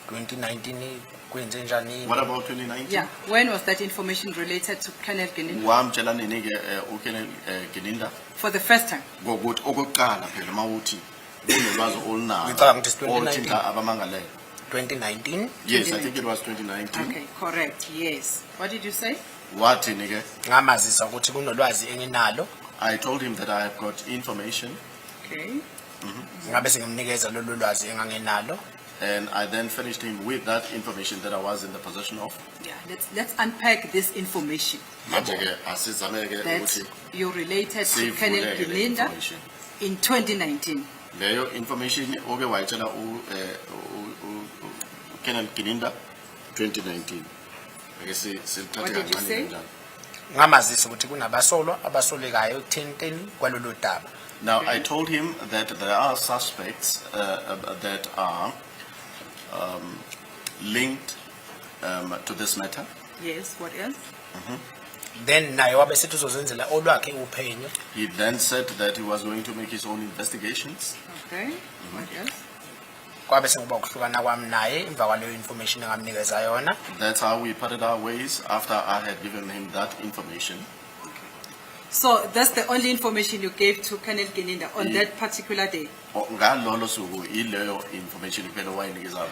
2019 kwenze njani? What about 2019? Yeah. When was that information related to Colonel Kininda? Wamtshela nini ke uKenneth Gininda For the first time. ngokuthi okokuqala phela mawuthi kunolwazi olunalo Ngicabanga ukuthi 2019. oluthinta abamangalelwa. 2019. Yes, I think it was 2019. Okay, correct. Yes. What did you say? Wathini ke? Ngamazisa ukuthi kunolwazi enginalo. I told him that I have got information Okay. Ngabe sengimnikeza lolu lwazi engangenalo. and I then finished him with that information that I was in the possession of. Yeah. Let's unpack this information Manje ke asizame ke that ukuthi you related to Colonel sivuleke le Kininda information. in 2019. Leyo information oke wayitshela Kenneth Gininda 2019. Ake silithathe What did you kancane say? kanjalo. Ngamazisa ukuthi kunabasolwa abasolekayo ekuthinteni kwalolu daba. Now, I told him that there are suspects that are linked to this matter. Yes. What else? Then naye wabe sethi uzozenzela olwakhe uphenyo. He then said that he was going to make his own investigations. Okay. What else? Kwabe sekuba ukuhlukana kwami naye emva kwaleyo information engamnikeza yona. That's how we parted our ways after I had given him that information. So that's the only information you gave to Colonel Kininda on Yeah. that particular day. Ngalolo suku ileyo information kuphela wayinikeza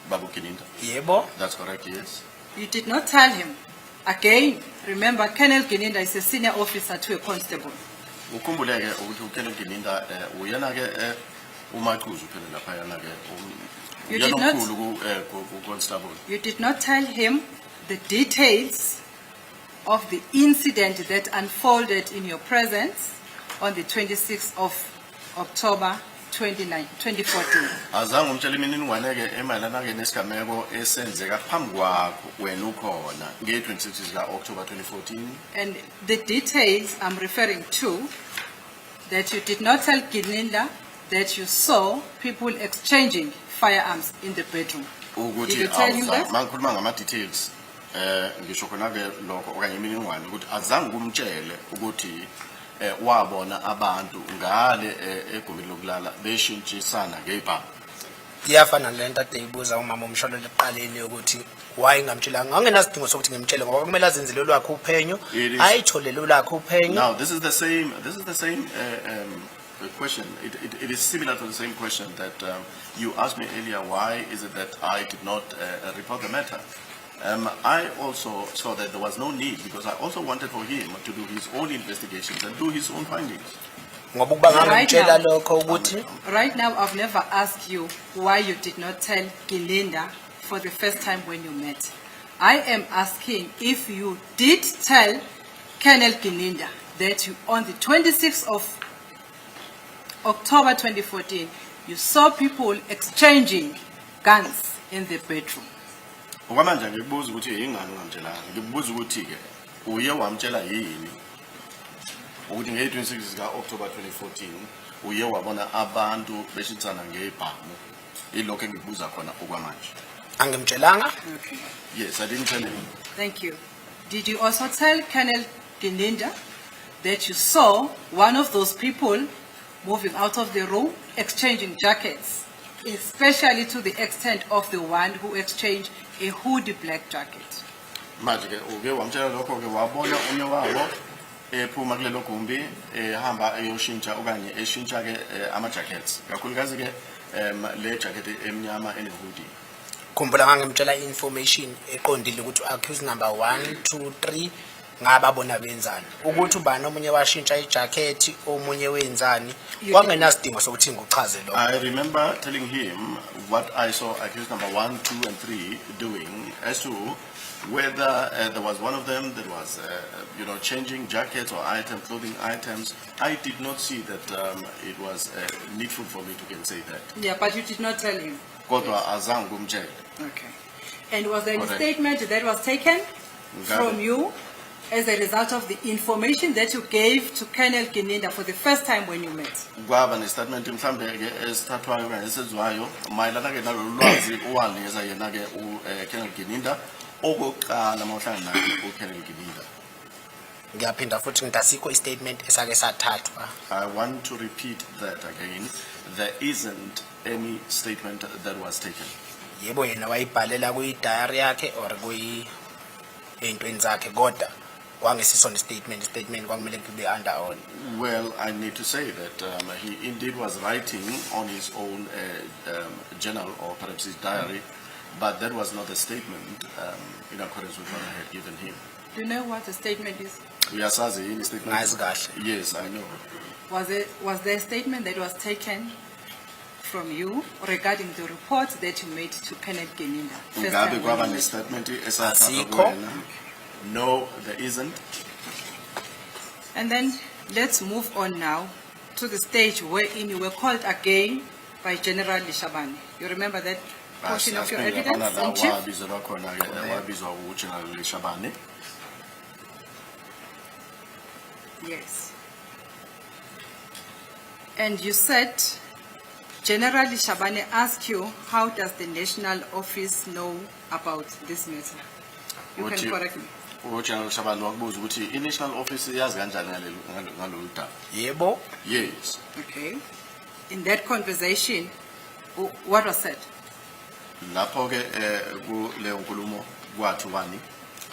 Babu Kininda. Yebo. That's correct, yes. You did not tell him. Again, remember, Colonel Kininda is a senior officer to a constable. Ukhumbuleke ukuthi uKenneth Gininda uyena ke uMaqhuzu phela lapha yana ke You did not- uyanomkhulu ku constable. You did not tell him the details of the incident that unfolded in your presence on the 26th of October 2014. Azange umtshela imininingwane ke emayelana ke nesigameko esenzeka phambi kwakho wena ukhona nge-26 ka-October 2014. And the details I'm referring to, that you did not tell Kininda that you saw people exchanging firearms in the bedroom. Did you tell him that? Mangikhuluma ngama-details ngisho khona ke lokho okanye imininingwane ukuthi azange kumtshele ukuthi wabona abantu ngale egumeni lokulala beshintshisana ngebhamu. Iyafana lento ade ibuza umama umsholo leqaleni ukuthi why ngamtshela ngangenasidingo sokuthi ngimtshele ngoba kumele azenzele lwakhe uphenyo It is- ayithole lolakhe uphenyo. Now, this is the same question. It is similar to the same question that you asked me earlier. Why is it that I did not report the matter? I also saw that there was no need because I also wanted for him to do his own investigations and do his own findings. Ngoba ukuba Right ngamtshela now. lokho ukuthi Right now, I've never asked you why you did not tell Kininda for the first time when you met. I am asking if you did tell Colonel Gininda that you, on the 26th of October 2014, you saw people exchanging guns in the bedroom. Okwamanje ngikubuza ukuthi yingani ungamtshelanga. Ngikubuza ukuthi ke uye wamtshela yini ukuthi nge-26 zika October 2014 uye wabona abantu beshitsana ngebhamu. Ilokho engikubuza khona okwamanje. Angimtshelanga? Okay. Yes, I didn't tell him. Thank you. Did you also tell Colonel Gininda that you saw one of those people moving out of the room, exchanging jackets, especially to the extent of the one who exchanged a hoodie black jacket? Manje ke uke wamtshela lokho ke wabona umnye wabo ephuma kulelo gumbi ehamba eyoshintsha okanye eshintsha ke ama jackets. Kakhulukazi ke le jacket emnyama enehoodie. Khumbula ngangimtshela information eqondile ukuthi accused number 1, 2, 3 ngababona benzani. Ukuthi ubani omunye washintsha ijacket omunye wenzani kwangenasidingo sokuthi ngichaze lokho. I remember telling him what I saw accused number 1, 2, and 3 doing as to whether there was one of them that was, changing jackets or clothing items. I did not see that it was needful for me to say that. Yeah, but you did not tell him. Kodwa azange ngumtshele. Okay. And was there any Correct. statement that was taken from you as a result of the information that you gave to Colonel Gininda for the first time when you met? Kwaba nestatement mhlambe ke esithathwayo okanye esezwayo mayelana ke nalolu lwazi owanikeza yena ke uKolonel Gininda okokuqala mawuhlangana naye uKolonel Gininda. Ngiyaphinda futhi ngithi asikho istatement esake sathathwa. I want to repeat that again. There isn't any statement that was taken. Yebo yena wayibhalela kuyi-diary yakhe or ey'ntweni zakhe kodwa kwangesiso statement kwakumele kube under on. Well, I need to say that he indeed was writing on his own journal or perhaps his diary, but that was not a statement in accordance with what I had given him. Do you know what the statement is? Uyasazi yini statement? Ngazi kahle. Yes, I know. Was there a statement that was taken from you regarding the report that you made to Colonel Gininda? First Ngabe time kwaba when you met? nestatement esathathwa Asikho. kuwena? No, there isn't. And then let's move on now to the stage wherein you were called again by General Lishabane. You remember that portion of your evidence in chief? Wabizwa khona ke wabizwa uGeneral Shabane. Yes. And you said General Lishabane asked you, how does the national office know about this matter? You What can you- correct me. uGeneral Shabane wakubuza ukuthi i-national office yazi kanjani ngalolu daba. Yebo. Yes. Okay. In that conversation, what was said? Lapho ke kuleyo nkulumo kwathi wani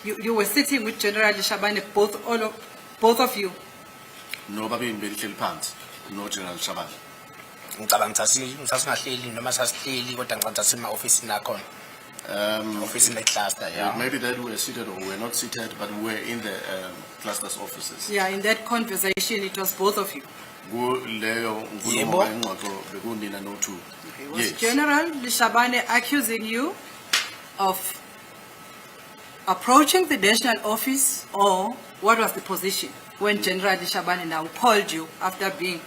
You were sitting with General Lishabane, both of you. nobabili belihleli phansi noGeneral Shabane. Ngicabanga ukuthi sasingahleli noma sasihleli kodwa ngicabanga sasema-ofisini akhona. Ofisini le-cluster, yeah. Maybe that we were seated or we were not seated, but we were in the cluster's offices. Yeah, in that conversation, it was both of you. Kuleyo nkulumo Yebo. engxoxo bekunina no2. Okay. Was Yes. General Lishabane accusing you of approaching the national office, or what was the position when General Lishabane now called you after being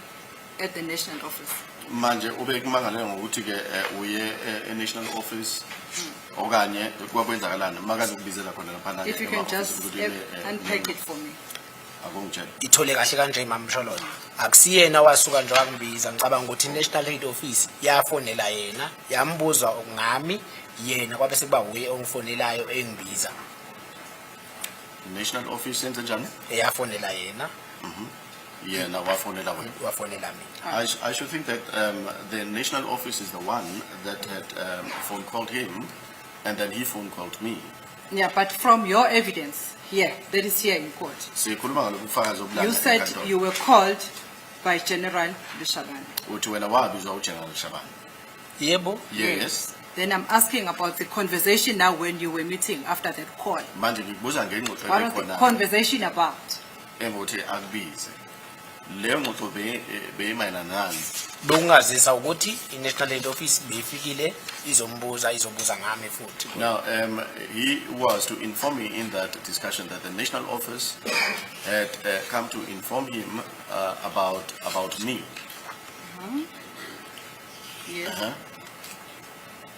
at the national office? Manje ube kumangalela ngokuthi ke uye e-national office okanye kwakwenzakalana makaze ukubizela khona lapha If you can just unpack it for me. akungitshela. Ithole kahle kanje mamshololo. Akusiyena wasuka nje wakumbiza ngicabanga ukuthi i-national head office yafonela yena yambuza ngami yena kwabe sekuba uye ongifonelayo engibiza. National office yenze njani? Eyafonela yena Yena wafonela wena. wafonela mina. I should think that the national office is the one that had phone called him, and then he phone called me. Yeah, but from your evidence here, that is here in court, Sikhuluma ngalobufakazi obulala you said enkantolo. you were called by General Lishabane. Uthi wena wabizwa uGeneral Shabane. Yebo. Yes. Then I'm asking about the conversation now when you were meeting after that call. Manje ngikubuza ngengxoxo What was the ekhona conversation about? engothi akubize. Leyo ngxoxo beyimayelana nani? Bungazisa ukuthi i-National Head Office befikile izombuza ngami futhi. Now, he was to inform me in that discussion that the national office had come to inform him about me. Yes.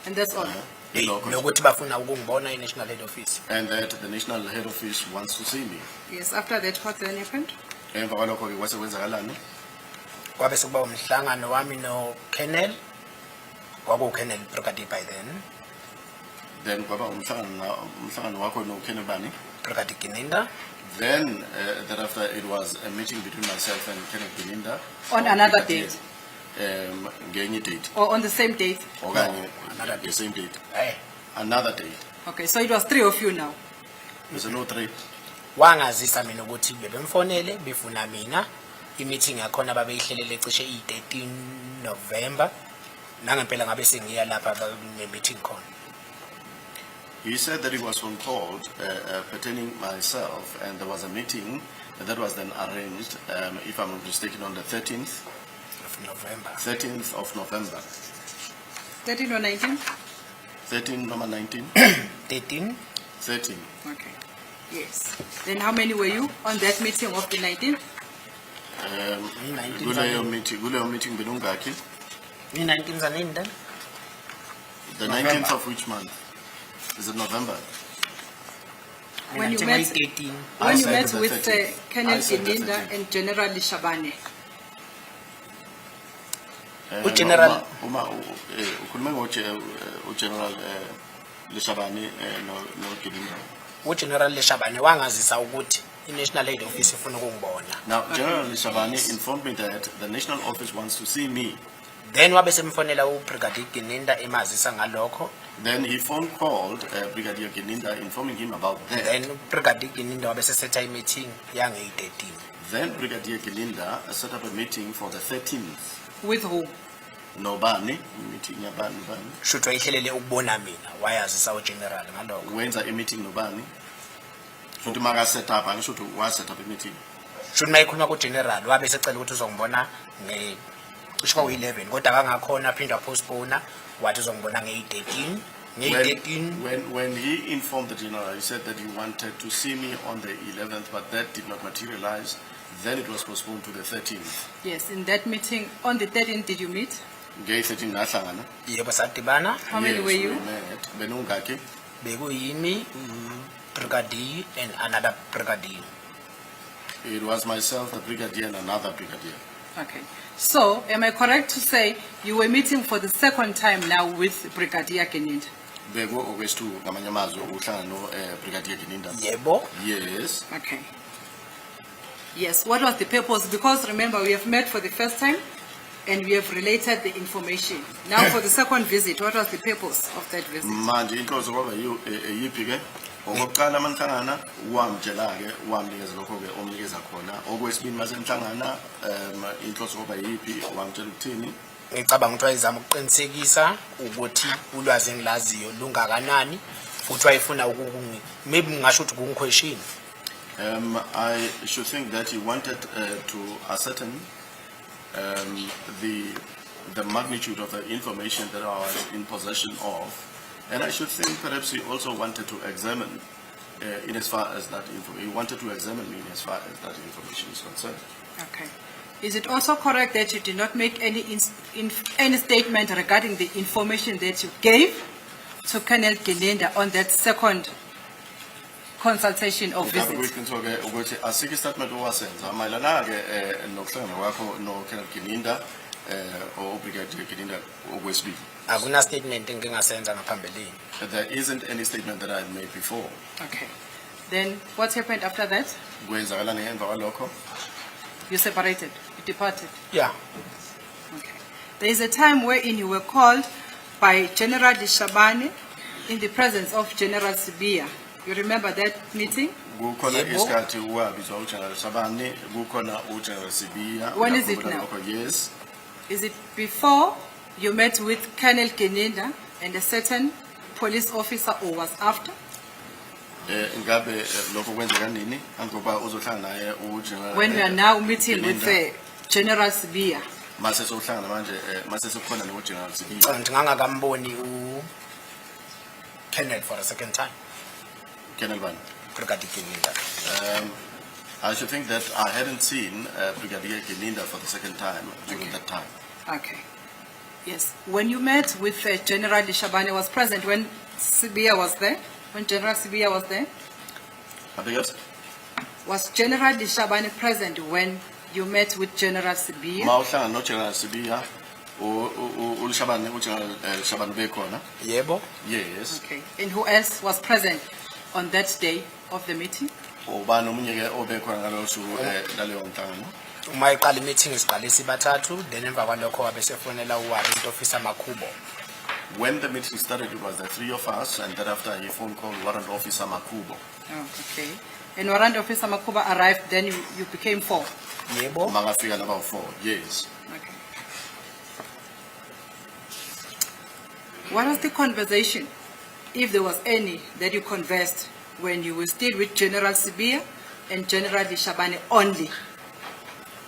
And that's all. Nokuthi bafuna ukungibona i-National Head Office. And that the national head office wants to see me. Yes, after that, what then happened? Emva kwalokho-ke kwase kwenzakalani? Kwabe sekuba umhlangano wami no Colonel. Colonel Brigadier by then. Then kwaba umhlangano wakho no Colonel bani? Brigadier Gininda. Then thereafter it was a meeting between myself and Colonel Gininda. On another date? Ngenye date. Or on the same date? Okanye the same date. Hey. Another date. Okay, so it was 3 of you now? There's no 3. Wangazisa mina ukuthi bebemfonele befuna mina i-meeting yakhona babeyihlelele cishe i-13 November nangempela ngabe sengiya lapha ne-meeting khona. He said that he was on call pertaining myself, and there was a meeting that was then arranged, if I'm not mistaken, on the 13th Of November. 13th of November. 13 or 19? 13, number 19? 13. 13. Okay. Yes. Then how many were you on that meeting of the 19th? Kuleyo meeting belungaki? 19 Zaninda. The 19th of which month? Is it November? When you When met, 18. when you said met the with 13th. Colonel I said the Gininda 13th. and General Shabane. General- Ukhuluma General Leshabane no Gininda. General Leshabane wangazisa ukuthi i-National Head Office ifuna ukungibona. Now, General Leshabane informed me that the national office wants to see me. Then wabe semfonela uBrigadier Gininda emazisa ngalokho. Then he called Brigadier Gininda informing him about that. Then Brigadier Gininda wabe sesetha i-meeting yange-13. Then Brigadier Gininda set up a meeting for the 13th. With who? Nobani, meeting yabani bani. Shuthi wayihlelele ukubona mina wayazisa uGeneral ngalokho. Wenza a meeting nobani. Futhi maka set up, angisho ukuthi wa set up a meeting. Shuthi mayikhuluma kuGeneral wabe secela ukuthi uzongibona cishe kwa-11 kodwa kangakhona aphinda postpone wathi uzongibona nge-13. When he informed the general, he said that he wanted to see me on the 11th, but that did not materialize. Then it was postponed to the 13th. Yes, in that meeting, on the 13th, did you meet? Ngey 13 nahlangana. Yebo sadibana. How many were you? We met. Benungaki. Bekuyimi, Brigadier and another Brigadier. It was myself, the brigadier, and another brigadier. Okay. So, am I correct to say you were meeting for the second time now with Brigadier Gininda? Beko okwesitu ngamanye amazwi ukuhlangana no Brigadier Gininda. Yebo. Yes. Okay. Yes, what was the purpose? Because remember, we have met for the first time and we have related the information. Now for the second visit, what was the purpose of that visit? Manje inhloso kwaba yiphi ke? Okokuqala manhlangana wamtshela ke wamnikeza lokho ke omnikeza khona. Okwesibili mase mhlangana inhloso kwaba yiphi wamtshela ukuthini? Ngicabanga ukuthi wayezama ukuqinisekisa ukuthi ulwazi engilaziyo lungakanani futhi wayefuna maybe ngisho ukuthi kungiquestion. I should think that he wanted to ascertain the magnitude of the information that I was in possession of, and I should think perhaps he also wanted to examine in as far as that he wanted to examine me in as far as that information is concerned. Okay. Is it also correct that you did not make any statement regarding the information that you gave to Colonel Gininda on that second consultation of visit? Ukuthi asike statement owasenza mayelana ke nokuhlangana kwakho no Colonel Gininda o Brigadier Gininda okwesibili. Akuna statement engingasenza ngaphambilini. There isn't any statement that I had made before. Okay. Then what happened after that? Kwenzakalani ngemva kwalokho? You separated, you departed. Yeah. Okay. There is a time wherein you were called by General Shabane in the presence of General Sibia. You remember that meeting? Kukhona Yebo. isikhathi wabizwa uGeneral Shabane, kukhona uGeneral Sibia. When is it now? Yes. Is it before you met with Colonel Gininda and a certain police officer, or was after? Ngabe lokho kwenzeka nini? Angoba uzohlangana naye uGeneral. When we are now meeting with Gininda. General Sibia. Mase sokuhlangana manje mase sekukhona no General Sibiya. Ngicathi ngangakamboni u Kenneth for a second time. Colonel Bani. Brigadier Kininda. I should think that I hadn't seen Brigadier Kininda for the second time during that time. Okay. Yes. When you met with General Shabane was present when Sibiya was there? When General Sibiya was there? I think yes. Was General Shabane present when you met with General Sibiya? Mauhlangana no General Sibiya uLshabane uGeneral Shabane bekhona. Yebo. Yes. Okay. And who else was present on that day of the meeting? Ubani omunye ke obekhona ngalo suku laleyo nhlangano. Uma iqala meeting siqale sibathathu then emva kwalokho wabe sefonela uwarrant officer Makubo. When the meeting started, it was the three of us, and thereafter he phone called Warrant Officer Makubo. Oh, okay. And Warrant Officer Makuba arrived, then you became 4. Yebo. Mangafika about 4, yes. Okay. What was the conversation, if there was any, that you conversed when you were still with General Sibiya and General Shabane only?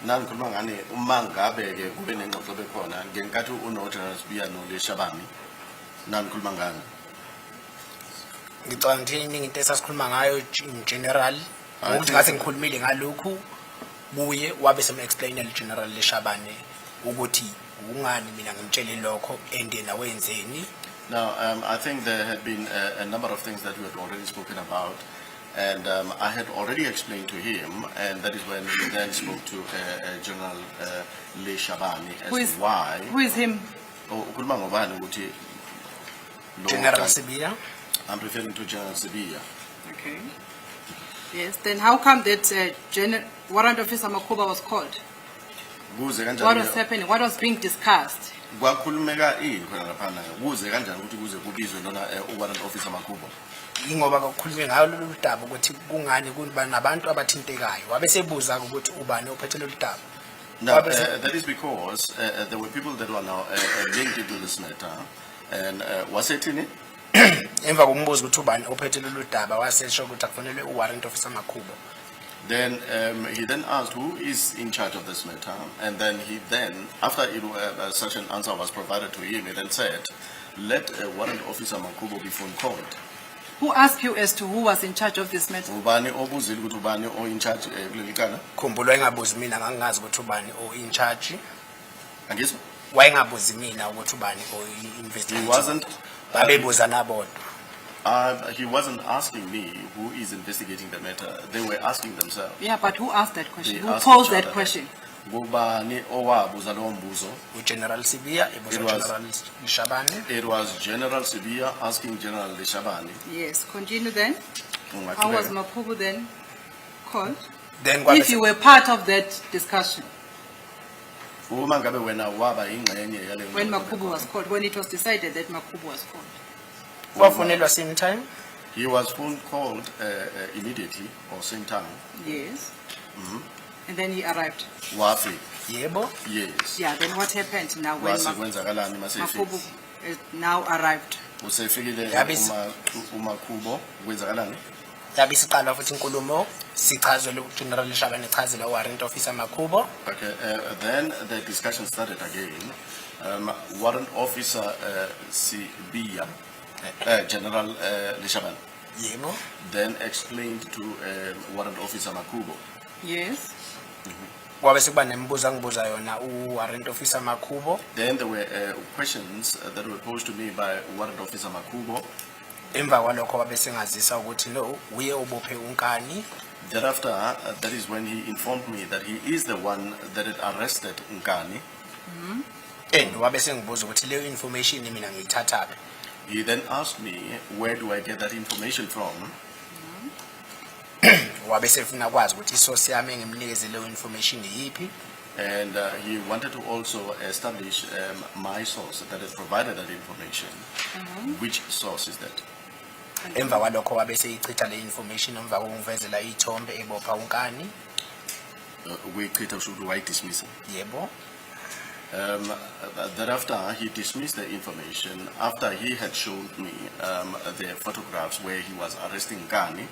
Nangikhuluma ngane uma ngabe ke kube nengxoxo bekhona ngenkathi uno General Sibiya no Leshabani nangikhuluma ngane. Ngicabanga ukuthi iningi into esasikhuluma ngayo in general ukuthi ngase ngikhulumile ngalokhu buye wabe sema-explainela General Leshabane ukuthi ungani mina ngimtshele lokho and yena wenzeni. Now, I think there had been a number of things that we had already spoken about, and I had already explained to him, and that is when we then spoke to General Leshabane as to why. Who is him? Ukhuluma ngobani ukuthi General Sibiya. I'm referring to General Sibiya. Okay. Yes, then how come that Warrant Officer Makuba was called? What was happening? What was being discussed? Kwakhulumeka ini khona laphana kuze kanjani ukuthi kuze kubizwe lona Warrant Officer Makubo? Ingoba kukhulunywe ngayo lolu daba ukuthi kungani kuba nabantu abathintekayo wabe sebuza ukuthi ubani ophethe lolu daba. Now, that is because there were people that were now linked into this matter, and wasethini emva kombuzo ukuthi ubani ophethe lolu daba wasesho ukuthi akufanele uwarrant officer Makubo. Then he then asked who is in charge of this matter, and then he then, after such an answer was provided to him, he then said, let Warrant Officer Makubo be phone called. Who asked you as to who was in charge of this matter? Ubani obuzile ukuthi ubani o in charge kuleli kana? Khumbula engabuzi mina ngangazi ukuthi ubani o in charge. Angizwa? Wayengabuzi mina ukuthi ubani o investigate. He wasn't. Babebuza nabodwa. He wasn't asking me who is investigating the matter. They were asking themselves. Yeah, but who asked that question? They Who asked posed each that other. question? Ubani owabuza lowo mbuzo? General Sibiya, General Shabane. It was General Sibiya asking General Leshabane. Yes, continue then. How was Makubo then called? Then If you were part of that discussion, Uma ngabe wena waba ingxenye yale when Makubo was called, when it was decided that Makubo was called. wafonelwa same time. He was phone called immediately or same time. Yes. And then he arrived. Wafika. Yebo. Yes. Yeah, then what happened now when Wase kwenzakalani mase Makubo now arrived? usefikile uMakubo kwenzakalani? Yabe siqala futhi inkulumo sichazwe General Shabane echazela warrant officer Makubo. Okay, then the discussion started again. Warrant Officer Sibiya, General Leshabane, Yebo. then explained to Warrant Officer Makubo. Yes. Wabe sekuba nembuzo angibuza yona warrant officer Makubo. Then there were questions that were posed to me by Warrant Officer Makubo. Emva kwalokho wabe sengazisa ukuthi no uye obophe unkani. Thereafter, that is when he informed me that he is the one that had arrested Nkani. And wabe sengibuza ukuthi leyo information mina ngiyithathaphi. He then asked me, where do I get that information from? Wabe sefuna kwazi ukuthi isource yami engimnikeze leyo information yipi. And he wanted to also establish my source that had provided that information. Which source is that? Emva kwalokho wabe seyichitha le information emva kokungivezela ithombe ebopha unkani. We created why dismissal. Yebo. Thereafter, he dismissed the information after he had showed me the photographs where he was arresting Nkani.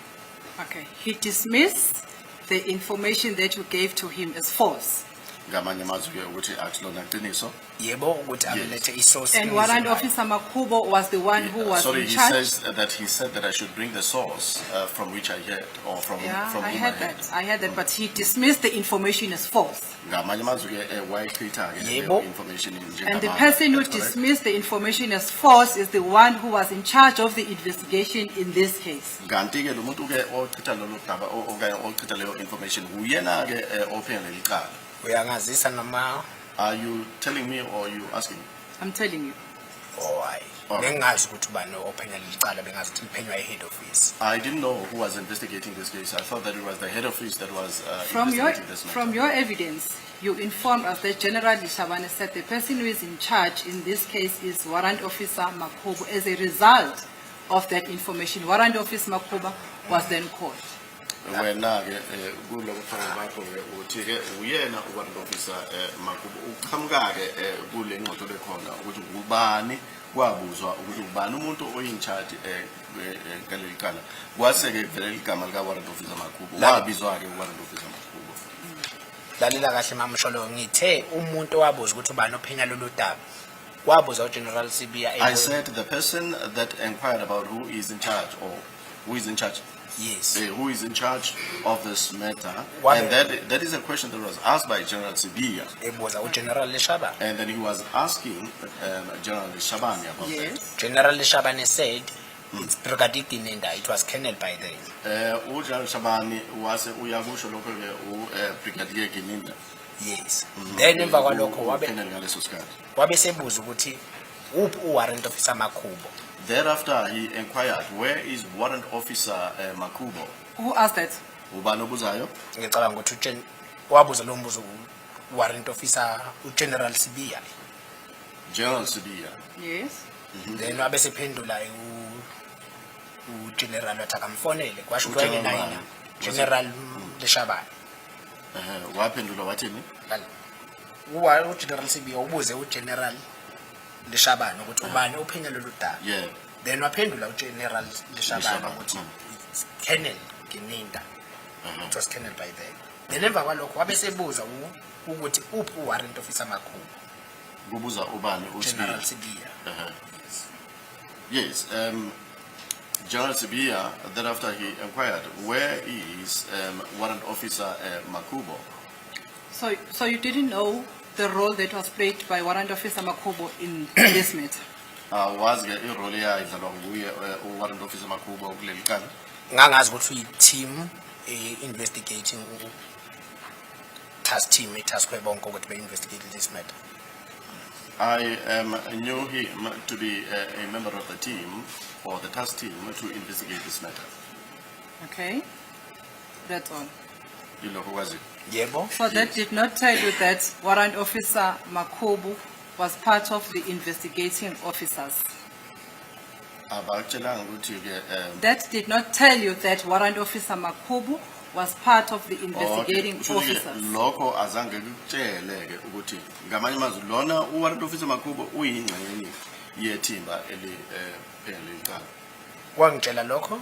Okay. He dismissed the information that you gave to him as false. ngamanye amazwi ke ukuthi akulona iqiniso. Yebo ukuthi abelethe isource. And Warrant Officer Makubo was the one who was Sorry, in he charge. says that he said that I should bring the source from which I heard, or from Yeah, from I whom heard I that, but he dismissed the information as false. Ngamanye amazwi ke wayichitha ke Yebo. leyo information And the njengamanga. person who That's correct. dismissed the information as false is the one who was in charge of the investigation in this case. Kanti ke lo muntu ke ochitha lolu daba okanye ochitha leyo information uyena ke ophenga lelicala. Uyangazisa noma Are you telling me or are you asking me? I'm telling you. hayi. Alright. Bengazi ukuthi ubani ophenya lelicala bengazi ukuthi liphenywa head office. I didn't know who was investigating this case. I thought that it was the head office that was From investigating this matter. your evidence, you informed us that General Lishabane said the person who is in charge in this case is Warrant Officer Makubo. As a result of that information, Warrant Officer Makubo was then called. Wena ke kulokufana bakho ke uthi ke uyena uwarrant officer Makubo uqhamuka ke kule ngxoxo lekhona ukuthi ubani kwabuzwa ukuthi ubani umuntu oyin charge ngaleli cala kwase ke vele igama lika warrant officer Makubo wabizwa ke warrant officer Makubo. Lalela kahle mamsholo ngithe umuntu owabuza ukuthi ubani ophenya lolu daba. Wabuza uGeneral Sibiya. I said the person that inquired about who is in charge or who is in charge. Yes. Who is in charge of this matter, What- and that is a question that was asked by General Sibiya, Ebuza uGeneral Leshabane. and then he was asking General Shabani about Yes. General Leshabane said it's Brigadier Nenda. It was kennelled by them. that. General Shabani was uyakusho lokho ke Brigadier Gininda. Yes. Then emva kwalokho wabe ngaleso sikhathi. wabesebuza ukuthi uphi uwarrant officer Makubo. Thereafter, he inquired, where is Warrant Officer Makubo? Who asked that? Ubani obuzayo? Ngicabanga ukuthi wabuza lo mbuzo warrant officer uGeneral Sibiya. General Sibiya. Yes. Then wabesephendula uGeneral wathi akamfonele kwasho ukuthi General wayena Bani. General Leshabane. Waphendula wathini? uGeneral Sibiya ubuze uGeneral Leshabane ukuthi ubani ophenya lolu daba. Yeah. Then waphendula uGeneral Leshabane Leshabane, ukuthi it's Colonel Gininda. It was kennelled by them. Then emva kwalokho wabesebuza ukuthi uphi uwarrant officer Makubo. Kubuza ubani General uSibiya. Sibiya. Yes, General Sibiya, thereafter he inquired, where is Warrant Officer Makubo? So you didn't know the role that was played by Warrant Officer Makubo in this matter? Was irole yayidlalwa nguye Warrant Officer Makubo kuleli cala? Ngangazi ukuthi uyi-team investigating task team etaskwe bonke ukuthi be-investigate this matter. I knew him to be a member of the team, or the task team, to investigate this matter. Okay, that's all. Yilokho kwazi. Yebo. So that did not tell you that Warrant Officer Makubo was part of the investigating officers? Abakutshelanga ukuthi ke That did not tell you that Warrant Officer Makubo was part of the investigating officers? lokho azange kutshele ke ukuthi ngamanye amazwi lona uwarrant officer Makubo uyingxenye yethimba eliphele icala. Wangitshela lokho?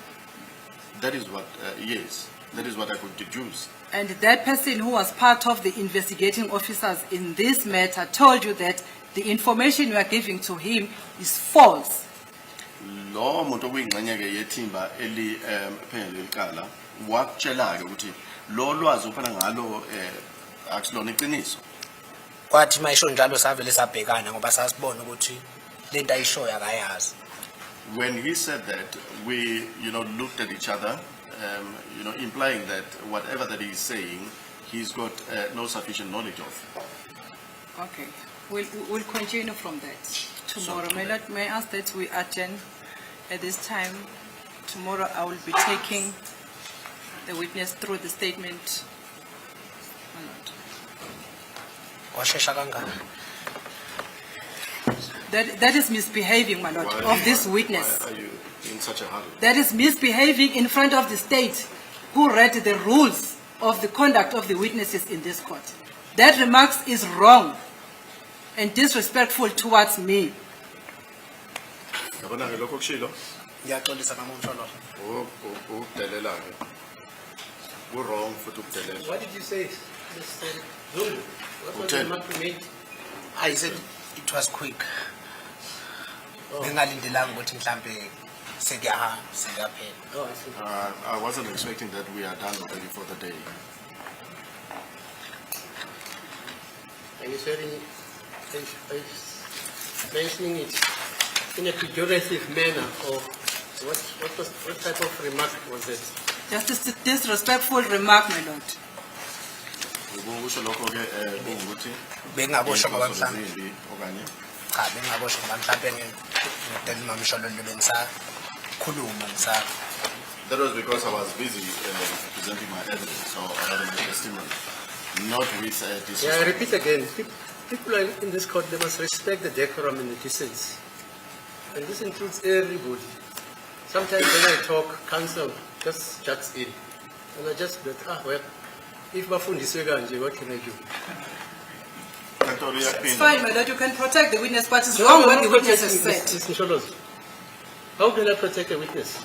That is what yes, that is what I could deduce. And that person who was part of the investigating officers in this matter told you that the information you are giving to him is false? Lo muntu okuyingxenye ke yethimba eliphele icala wakutshela ke ukuthi lo lwazi uphana ngalo akulona iqiniso. Kwathi mayisho njalo savele sabhekana ngoba sasibona ukuthi lento ayishoya akayazi. When he said that, we looked at each other, implying that whatever that he's saying, he's got no sufficient knowledge of. Okay, we'll continue from that tomorrow. So, May I ask that we adjourn at this time? Tomorrow I will be taking the witness through the statement. My lord. Washesha kangaka. That is misbehaving, my lord, of this witness. Why are you in such a hurry? That is misbehaving in front of the state who read the rules of the conduct of the witnesses in this court. That remarks is wrong and disrespectful towards me. Yabona ke lokho kushilo Ngiyaxolisa mama umsholo. ukudelela ke. Wrong futhi ukudelela. What did you say? Mr. Zulu, what was the Hotel. remark you made? I said it was quick. Bengalindelanga ukuthi mhlambe sekuyaphela. Oh, I see. I wasn't expecting that we are done already for the day. Are you saying, mentioning it in a pejorative manner, or what type of remark was it? Just a disrespectful remark, my lord. Ukusho lokho ke ukuthi Bengabosho ngoba mhlambe izimbi okanye cha bengabosho ngoba mhlambe ngidela mamsholo bengisakhuluma ngisa. that was because I was busy presenting my evidence or rather my testimony, not with this. Yeah, I repeat again, people are in this court, they must respect the decorum and the decency. And this includes everybody. Sometimes when I talk, counsel just juts in. And I just bet, well, if bafundiswe kanje, what can I do? It's fine, my lord, you can protect the witness, but it's wrong what the witness has said. Mr. Sholozi, how can I protect a witness?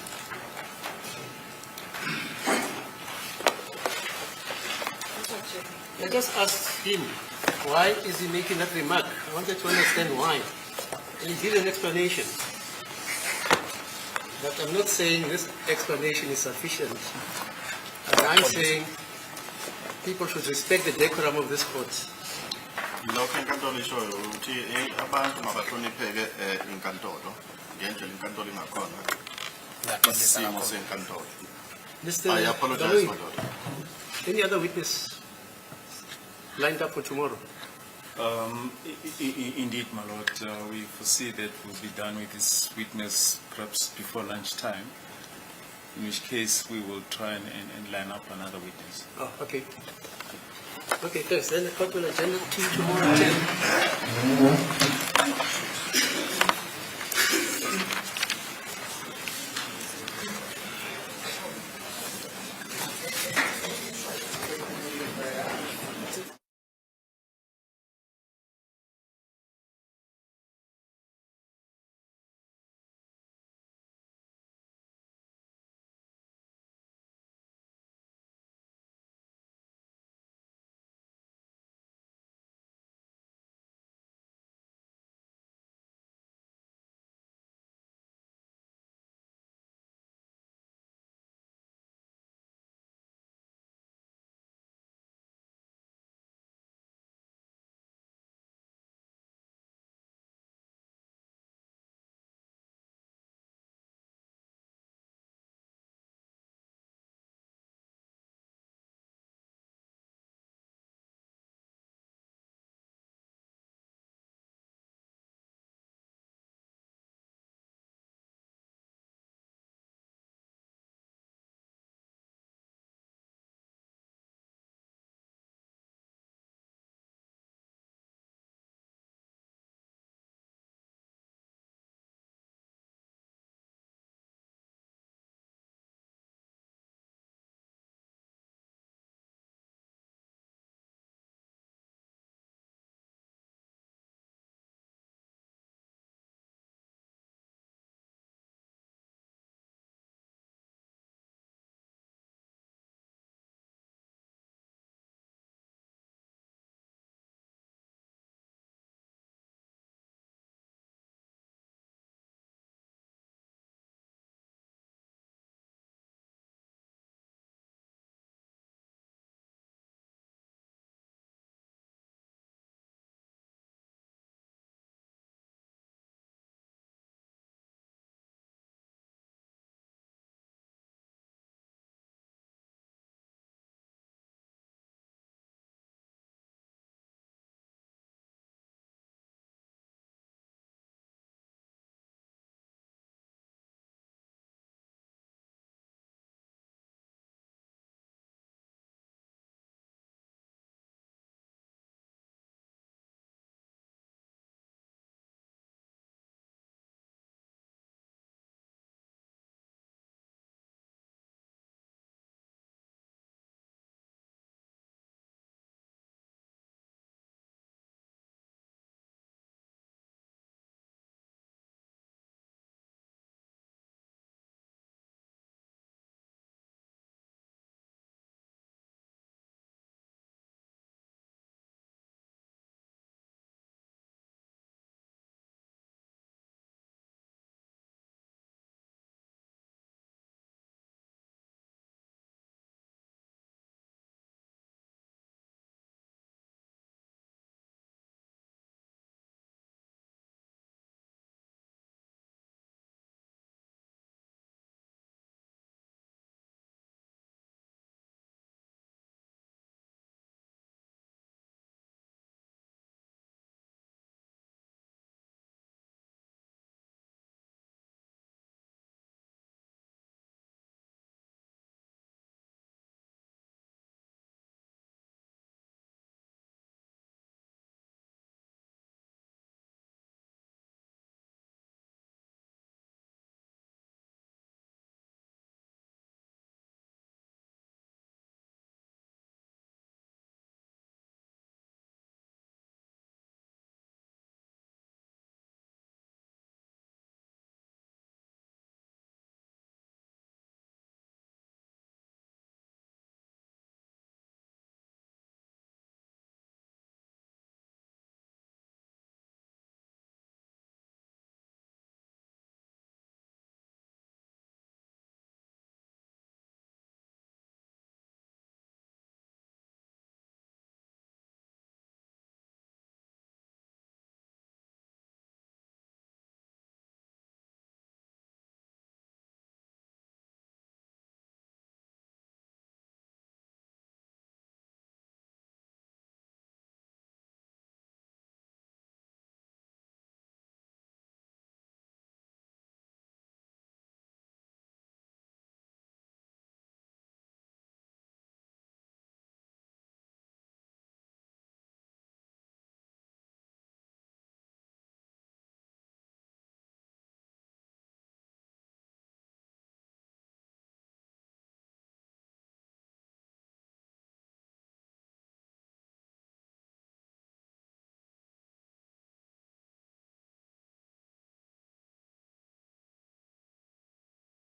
I just asked him, why is he making that remark? I wanted to understand why. And he did an explanation. But I'm not saying this explanation is sufficient. And I'm saying people should respect the decorum of this court. Lokho inkantolo ishoyo ukuthi abantu mabahlonipheke inkantolo ngendlela inkantolo ingakhona isimo senkantolo. I Mr. apologize, Dalui, my lord. any other witness lined up for tomorrow? Indeed, my lord, we foresee that we'll be done with this witness perhaps before lunchtime, in which case we will try and line up another witness. Oh, okay. Okay, thanks. Then the court will agenda to you tomorrow at 10.